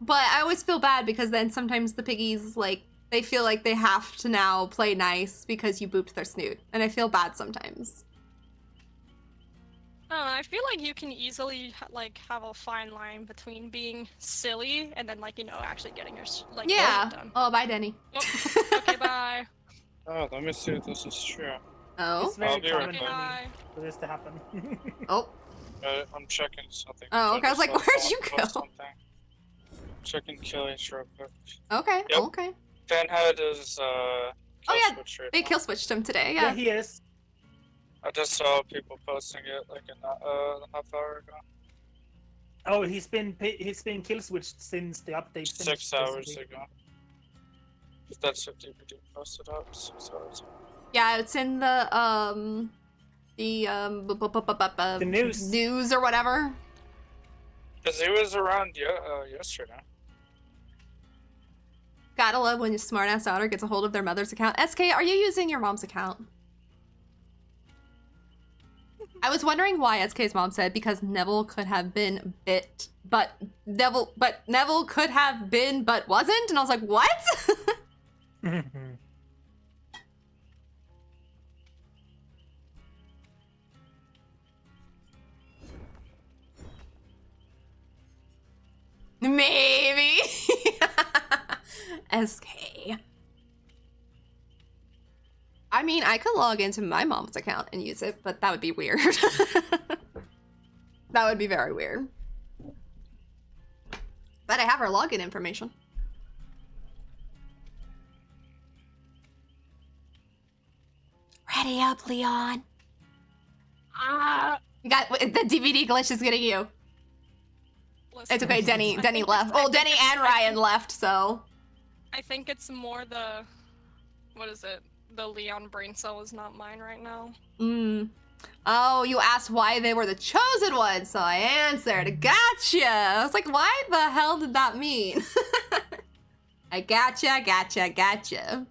but I always feel bad because then sometimes the piggies, like, they feel like they have to now play nice because you booped their snoot, and I feel bad sometimes. I don't know, I feel like you can easily, like, have a fine line between being silly and then, like, you know, actually getting your, like, Yeah. done. Oh, bye, Denny. Oh, okay, bye. Oh, let me see if this is true. Oh. It's very I'll be right common back. for this to happen. Oh. I'm checking something. Oh, okay. I was like, just where'd saw you someone post go? something. Checking Killies real quick. Okay, Yep. okay. Fanhead is Oh, yeah, switch right they now. kill switched him today, Yeah, yeah. he is. I just saw people posting it like a half hour ago. Oh, he's been kill switched since the update. 6 finished, hours basically. ago. That's if DVD posted up 6 hours ago. Yeah, it's in the news. News or whatever. Because he was around yesterday. Gotta love when your smartass daughter gets a hold of their mother's account. SK, are you using your mom's account? I was wondering why SK's mom said because Neville could have been Neville could have been but wasn't, and I was like, what? Maybe. SK. I mean, I could log into my mom's account and use it, but that would be weird. That would be very weird. But I have her login information. Ready up, Leon. You got the DVD glitch is getting you. It's okay, Denny left. Oh, Denny and Ryan left, so. I think it's more the, what is it? The Leon brain cell is not mine right now. Oh, you asked why they were the chosen ones, so I answered. Gotcha! I was like, why the hell did that mean? I gotcha.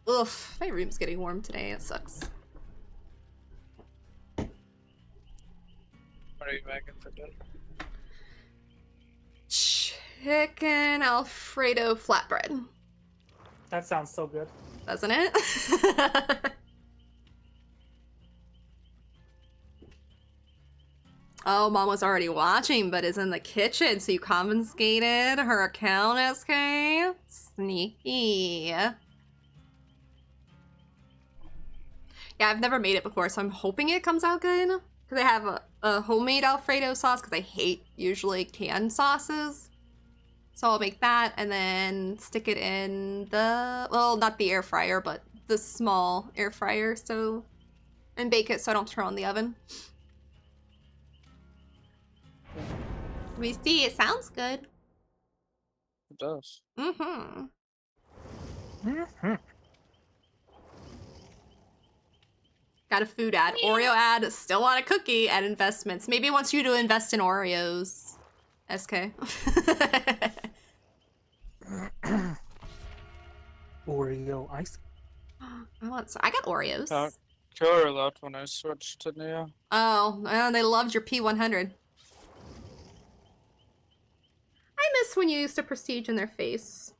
Oof, my room's getting warm today. It sucks. What are you making for dinner? Chicken Alfredo flatbread. That sounds so good. Doesn't it? Oh, Mom was already watching, but is in the kitchen, so you confiscated her account, SK? Sneaky. Yeah, I've never made it before, so I'm hoping it comes out good. Because I have a homemade Alfredo sauce, because I hate usually canned sauces. So I'll make that, and then stick it in the, well, not the air fryer, but the small air fryer, so, and bake it so I don't throw it in the oven. We see, it sounds good. It does. Got a food ad. Oreo ad. Still want a cookie and investments. Maybe he wants you to invest in Oreos. SK. Oreo ice. I got Oreos. Killer left when I switched to Neo. Oh, they loved your P100. I miss when you used to prestige in their face.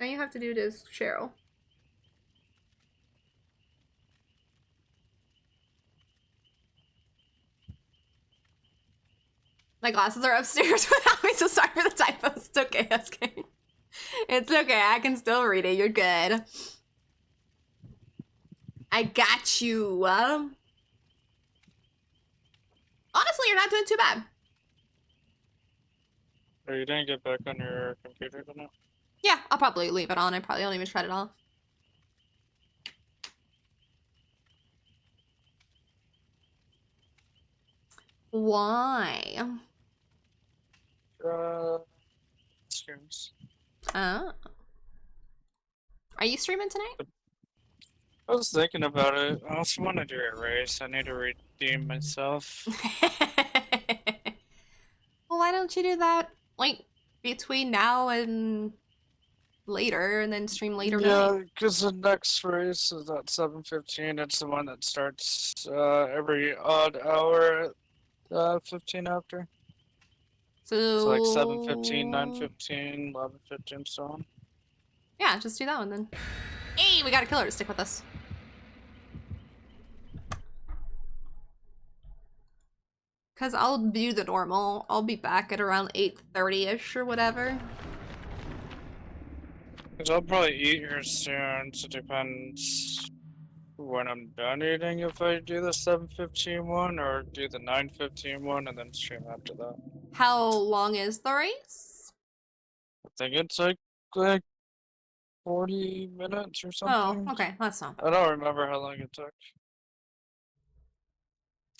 All you have to do is Cheryl. My glasses are upstairs without me, so sorry for the typos. It's okay, SK. It's okay, I can still read it. You're good. I got you. Honestly, you're not doing too bad. Oh, you didn't get back on your computer tonight? Yeah, I'll probably leave it on. I probably don't even shut it off. Why? Streams. Oh. Are you streaming tonight? I was thinking about it. I also want to do a race. I need to redeem myself. Well, why don't you do that, like, between now and later, and then stream later Yeah, tonight? because the next race is at 7:15. It's the one that starts every odd hour at 15 after. So like 7:15, 9:15, 11:15, so on. Yeah, just do that one then. Hey, we got a killer to stick with us. Cause I'll do the normal. I'll be back at around 8:30ish or whatever. Because I'll probably eat here soon, so it depends when I'm done eating if I do the 7:15 one or do the 9:15 one and then stream after that. How long is the race? I think it's like 40 minutes or something. Oh, okay, that's not bad. I don't remember how long it took.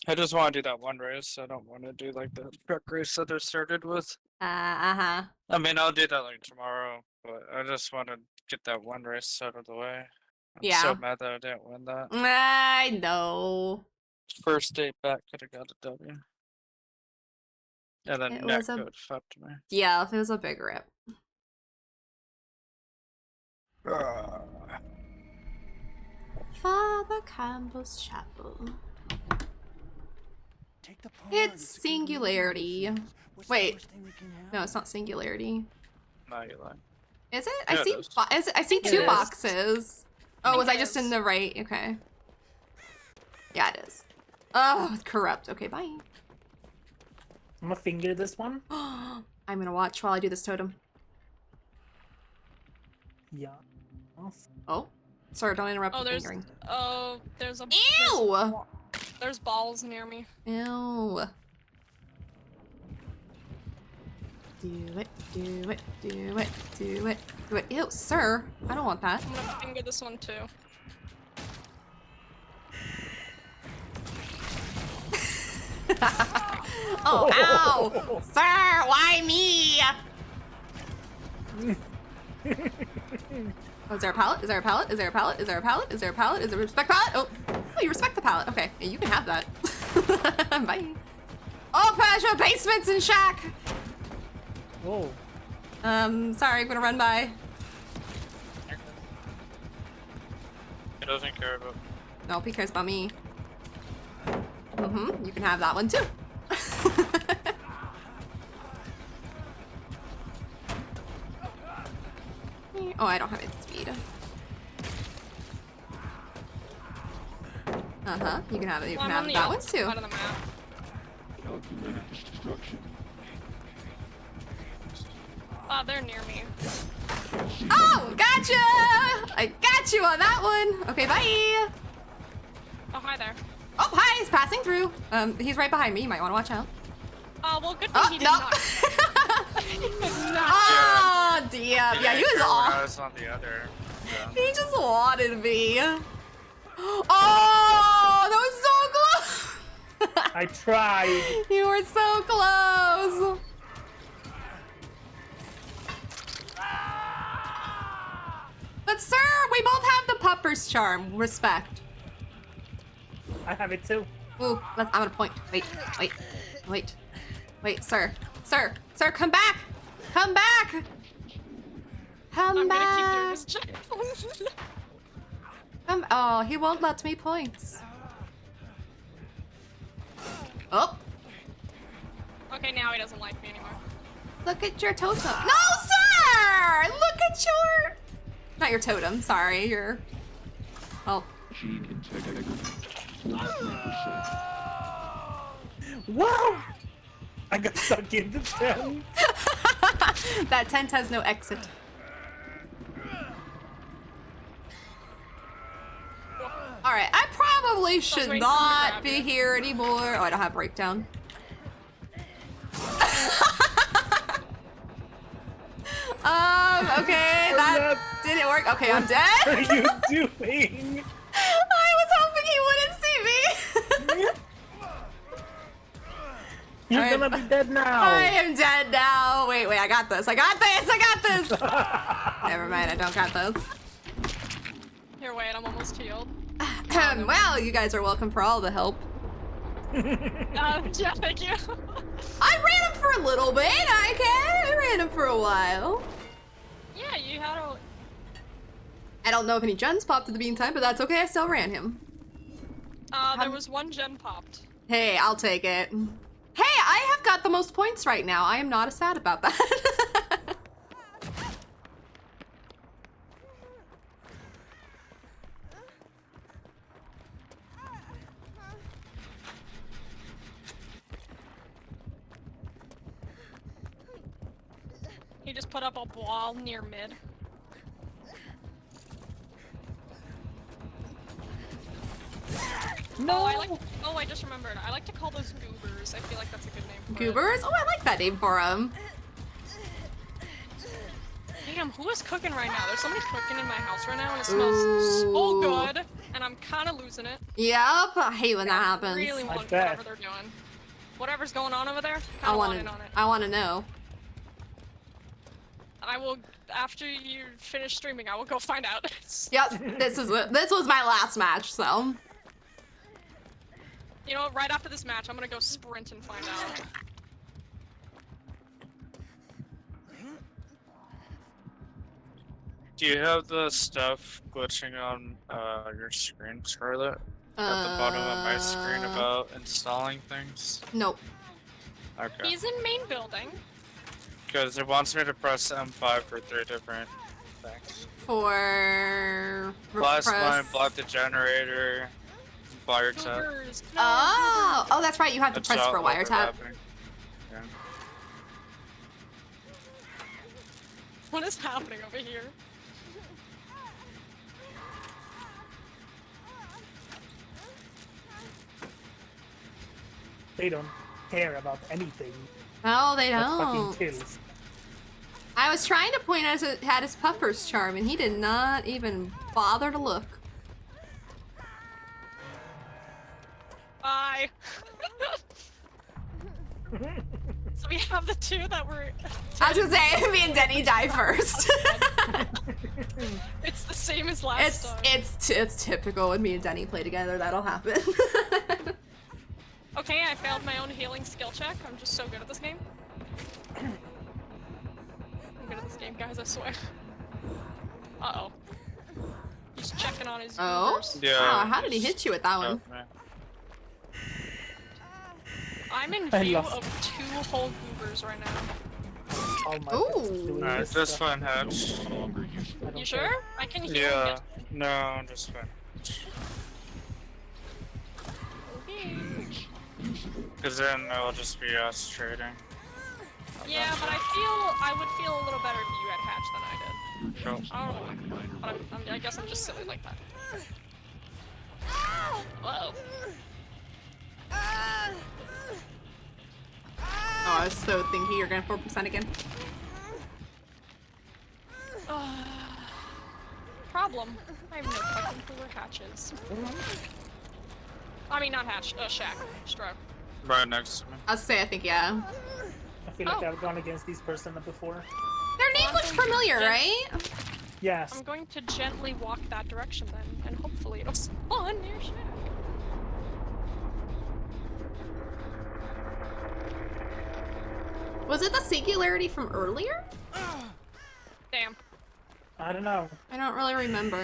I just want to do that one race. I don't want to do like the truck race that I started with. Uh-huh. I mean, I'll do that like tomorrow, but I just want to get that one race out of the way. I'm so mad that I didn't win that. I know. First day back could have got a W. And then It net was a- code fucked me. Yeah, it was a big rip. Father Campbell's Chapel. It's Singularity. Wait. No, it's not Singularity. No, you're lying. Is it? Yeah, I see. it is. I see It two is. boxes. Oh, was I just in the right? Okay. Yeah, it is. Oh, it's corrupt. Okay, bye. I'm gonna finger this one. I'm gonna watch while I do this totem. Yeah. Oh, sorry. Don't interrupt Oh, the there's fingering. there's a Ew! There's balls near me. Ew. Do it, do it, do it, do it, do it. Ew, sir. I don't want that. I'm gonna finger this one too. Oh, ow! Sir, why me? Oh, is there a pallet? Is there a pallet? Is there a pallet? Is there a pallet? Is there a pallet? Is there a respect pallet? Oh, you respect the pallet. Okay, yeah, you can have that. Bye. Oh, Pasha, basements and shack. Whoa. Sorry, I'm gonna run by. He doesn't care about me. Nope, he cares about me. You can have that one too. Oh, I don't have any speed. You can have it. You can I'm have on the that one opposite too. side of the map. Oh, they're near me. Oh, gotcha! I got you on that one. Okay, bye. Oh, hi there. Oh, hi, he's passing through. He's right behind me. You might want to watch out. Oh, well, good thing he did not. He did not. Oh, damn. Yeah, he was I off. was on the other. Yeah. He just wanted me. Oh, that was so close. I tried. You were so close. But But sir, we both have the pupper's charm. Respect. I have it too. Ooh, I'm gonna point. Wait, sir. Sir, come back! Come back! Come back! I'm gonna keep doing this check. Oh, he won't let me points. Oh. Okay, now he doesn't like me anymore. Look at your totem. No, sir! Look at your... Not your totem, sorry. Your... Oh. Wow! I got stuck in the tent. That tent has no exit. Alright, I probably should not be here anymore. Oh, I don't have breakdown. Okay, that didn't work. Okay, I'm dead. What are you doing? I was hoping he wouldn't see me. You're gonna be dead now. I am dead now. Wait, I got this. I got this. Never mind, I don't got this. Here, wait, I'm almost healed. Well, you guys are welcome for all the help. Yeah, thank you. I ran him for a little bit. I ran him for a while. Yeah, you had a... I don't know if any gens popped in the meantime, but that's okay. I still ran him. There was one gen popped. Hey, I'll take it. Hey, I have got the most points right now. I am not sad about that. He just put up a wall near mid. No. Oh, I just remembered. I like to call those goobers. I feel like that's a good name for Goobers? Oh, I like that name for them. Damn, who is cooking right now? There's somebody cooking in my house right now and it smells so good. And I'm kind of losing it. Yep, I hate when that happens. I really want whatever they're doing. Whatever's going on over there, I kind of want want in on it. I want to know. I will, after you finish streaming, I will go find out. Yep, this was my last match, so. You know what, right after this match, I'm gonna go sprint and find out. Do you have the stuff glitching on your screen, Scarlet? At the bottom of my screen about installing things? Nope. Okay. He's in main building. Because it wants me to press M5 for 3 different things. For... Last press- line, block the generator, wiretap. Oh, that's right. You have to press for wiretap. overlapping. Yeah. What is happening over here? They don't care about anything. No, they but don't. fucking kills. I was trying to point out it had his pupper's charm, and he did not even bother to look. Bye. So we have the two that were... I was gonna say, me and Denny die first. It's the same as last time. It's typical when me and Denny play together, that'll happen. Okay, I failed my own healing skill check. I'm just so good at this game. I'm good at this game, guys, I swear. Uh-oh. He's checking on his goobers. Yeah. Wow, how did he hit you with that one? I'm in view of 2 whole goobers right now. Oh my Ooh. Alright, this one hatch. You sure? I can heal Yeah. it. No, I'm just fine. Because then it'll just be us trading. Yeah, but I would feel a little better if you had hatched than I did. Cool. I don't know why, but I guess I'm just silly like that. Whoa. Oh, I was so thinking you're gonna 4% again. Problem. I have no fucking clue where hatch is. I mean, not hatch, shack. Stroke. Right next to me. I was say, I think, yeah. I feel like I've gone against these person before. Their name looks familiar, right? Yes. I'm going to gently walk that direction then, and hopefully it'll spawn near Shack. Was it the singularity from earlier? Damn. I don't know. I don't really remember.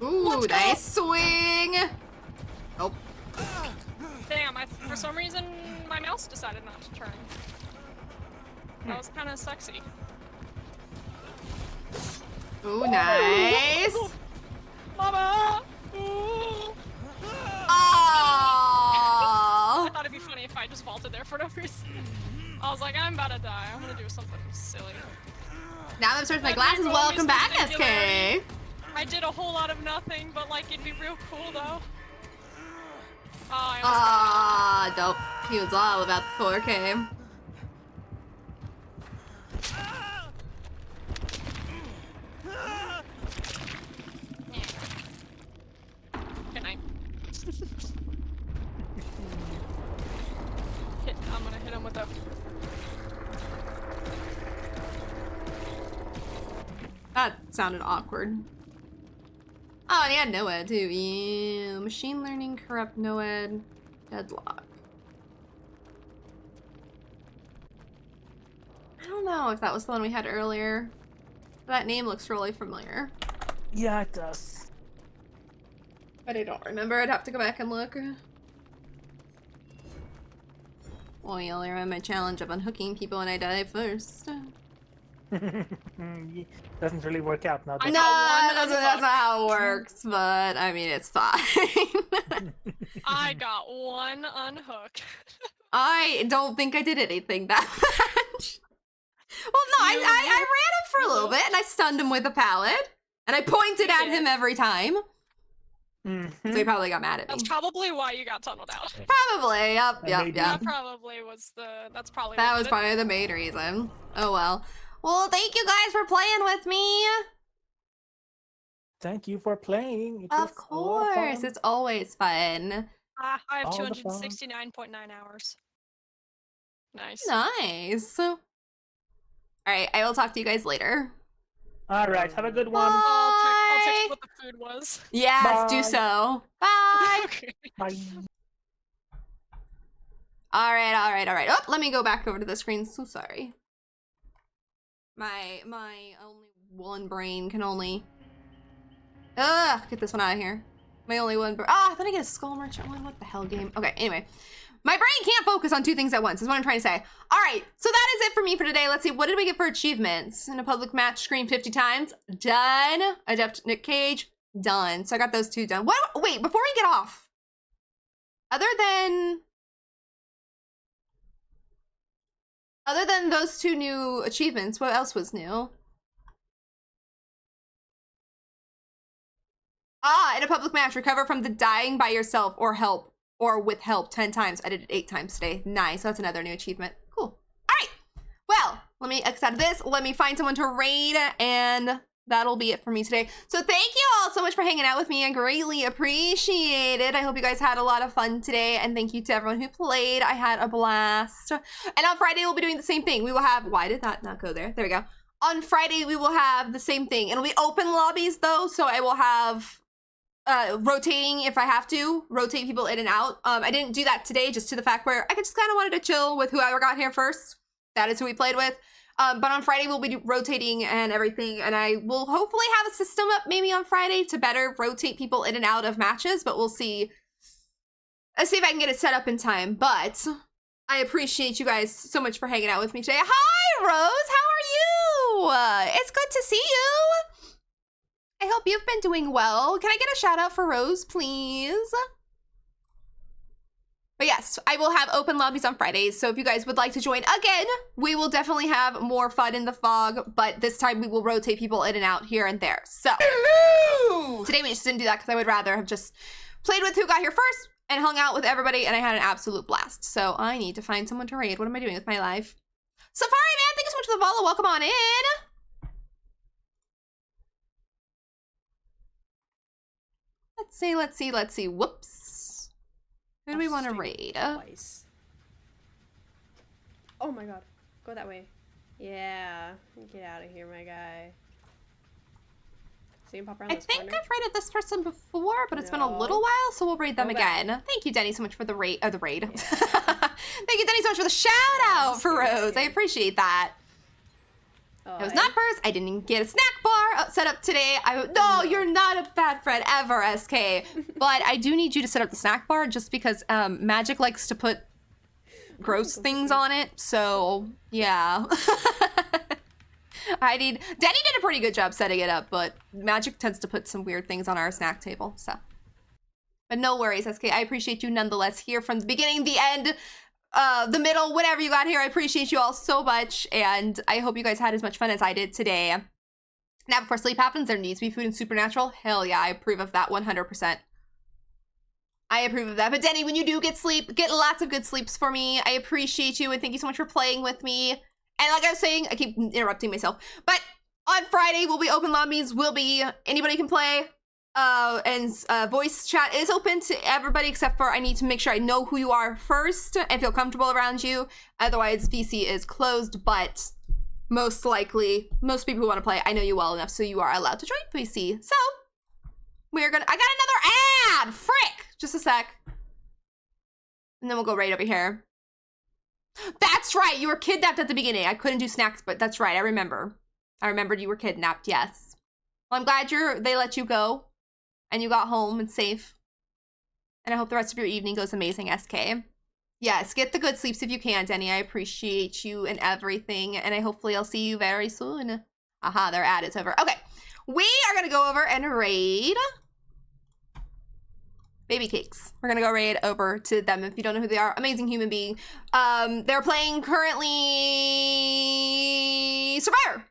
Ooh, nice swing! Oh. Damn, for some reason my mouse decided not to turn. That was kind of sexy. Ooh, nice! Mama! Oh! I thought it'd be funny if I just vaulted there for no reason. I was like, I'm about to die. I'm gonna do something silly. Now that I'm starting my glasses, welcome back, SK! I did a whole lot of nothing, but like it'd be real cool though. Oh, Ah, dope. He was all about the 4K. Good night. I'm gonna hit him with a. That sounded awkward. Oh, yeah, Noed too. Yeah. Machine learning, corrupt Noed, deadlock. I don't know if that was the one we had earlier. That name looks really familiar. Yeah, it does. But I don't remember. I'd have to go back and look. Well, you'll run my challenge of unhooking people when I die first. Doesn't really work out now. No, that's not how it works, but I mean, it's fine. I got one unhooked. I don't think I did anything that much. Well, no, I ran him for a little bit, and I stunned him with a pallet, and I pointed at him every time. So he probably got mad at me. That's probably why you got tunneled out. Probably, yep. That probably was the. That's probably. That what was did it. probably the main reason. Oh well. Well, thank you guys for playing with me. Thank you for playing. It Of was a lot of fun. course, it's always fun. I have All the fun. 269.9 hours. Nice. Nice. All right, I will talk to you guys later. All right, have a good one. I'll text what the food was. Yes, do Bye. so. Bye. Okay. Bye. All right. Oh, let me go back over to the screen. So sorry. My only one brain can only. Get this one out of here. My only one. I thought I get a skull merchant one. What the hell, game? Okay. Anyway, my brain can't focus on two things at once. Is what I'm trying to say. All right. So that is it for me for today. Let's see. What did we get for achievements? In a public match, scream 50 times. Done. Adept Nick Cage. Done. So I got those two done. What? Wait. Before we get off. Other than those two new achievements, what else was new? In a public match, recover from the dying by yourself or with help 10 times. I did it 8 times today. Nice. That's another new achievement. Cool. All right. Well, let me X out of this. Let me find someone to raid, and that'll be it for me today. So thank you all so much for hanging out with me. I greatly appreciate it. I hope you guys had a lot of fun today, and thank you to everyone who played. I had a blast. And on Friday, we'll be doing the same thing. We will have, why did that not go there? There we go. On Friday, we will have the same thing. It'll be open lobbies though, so I will have rotating if I have to, rotate people in and out. I didn't do that today just to the fact where I just kind of wanted to chill with whoever got here first. That is who we played with. But on Friday, we'll be rotating and everything, and I will hopefully have a system up maybe on Friday to better rotate people in and out of matches, but we'll see. Let's see if I can get it set up in time, but I appreciate you guys so much for hanging out with me today. Hi, Rose! How are you? It's good to see you! I hope you've been doing well. Can I get a shout out for Rose, please? But yes, I will have open lobbies on Fridays, so if you guys would like to join again, we will definitely have more fun in the fog, but this time we will rotate people in and out here and there. So, today we just didn't do that because I would rather have just played with who got here first and hung out with everybody, and I had an absolute blast. So I need to find someone to raid. What am I doing with my life? Safari Man, thank you so much for the follow. Welcome on in. Let's see. Whoops. Who do we want to raid? Twice. Oh my god. Go that way. Yeah. Get out of here, my guy. See him pop around I this think corner? I've raided this person before, but it's been a little while, so we'll raid them Go back. again. Thank you, Denny, so much for the raid. Thank you, Denny, so much for the shout out for Rose. I appreciate that. It was not first. I didn't even get a snack bar set up today. No, you're not a bad friend ever, SK. But I do need you to set up the snack bar just because Magic likes to put gross things on it. So yeah. Denny did a pretty good job setting it up, but Magic tends to put some weird things on our snack table, so. But no worries, SK. I appreciate you nonetheless here from the beginning, the end, the middle, whatever you got here. I appreciate you all so much, and I hope you guys had as much fun as I did today. Now, before sleep happens, there needs to be food in Supernatural. Hell yeah, I approve of that 100%. I approve of that. But Denny, when you do get sleep, get lots of good sleeps for me. I appreciate you, and thank you so much for playing with me. And like I was saying, I keep interrupting myself, but on Friday will be open lobbies, anybody can play, and voice chat is open to everybody except for I need to make sure I know who you are first and feel comfortable around you. Otherwise, VC is closed, but most likely, most people who want to play, I know you well enough, so you are allowed to join VC. So, I got another ad! Frick! Just a sec. And then we'll go right over here. That's right, you were kidnapped at the beginning. I couldn't do snacks, but that's right, I remember. I remembered you were kidnapped, yes. Well, I'm glad they let you go, and you got home and safe. And I hope the rest of your evening goes amazing, SK. Yes, get the good sleeps if you can, Denny. I appreciate you and everything, and hopefully I'll see you very soon. Aha, their ad is over. Okay, we are gonna go over and raid Baby Cakes. We're gonna go raid over to them. If you don't know who they are, amazing human being. They're playing currently Survivor.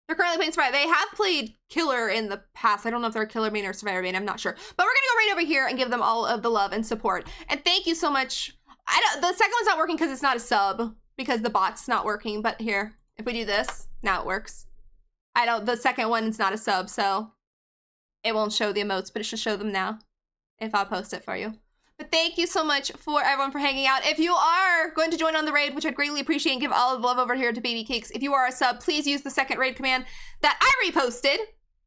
They're currently playing Survivor. They have played Killer in the past. I don't know if they're a Killer main or Survivor main. I'm not sure. But we're gonna go right over here and give them all of the love and support. And thank you so much. The second one's not working because it's not a sub, because the bot's not working. But here, if we do this, now it works. The second one is not a sub, so it won't show the emotes, but it should show them now if I'll post it for you. But thank you so much for everyone for hanging out. If you are going to join on the raid, which I'd greatly appreciate, and give all of the love over here to Baby Cakes, if you are a sub, please use the second raid command that I reposted,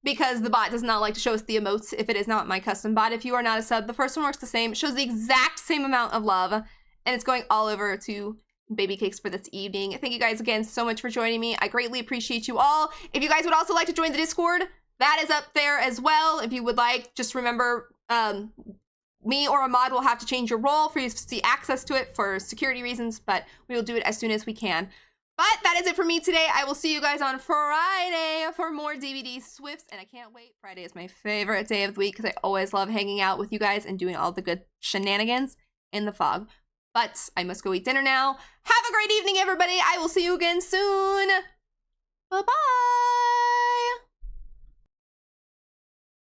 because the bot does not like to show us the emotes if it is not my custom bot. If you are not a sub, the first one works the same. It shows the exact same amount of love, and it's going all over to Baby Cakes for this evening. Thank you guys again so much for joining me. I greatly appreciate you all. If you guys would also like to join the Discord, that is up there as well. If you would like, just remember, me or a mod will have to change your role for you to see access to it for security reasons, but we will do it as soon as we can. But that is it for me today. I will see you guys on Friday for more DVD Swifts, and I can't wait. Friday is my favorite day of the week because I always love hanging out with you guys and doing all the good shenanigans in the fog. But I must go eat dinner now. Have a great evening, everybody. I will see you again soon. Bye-bye.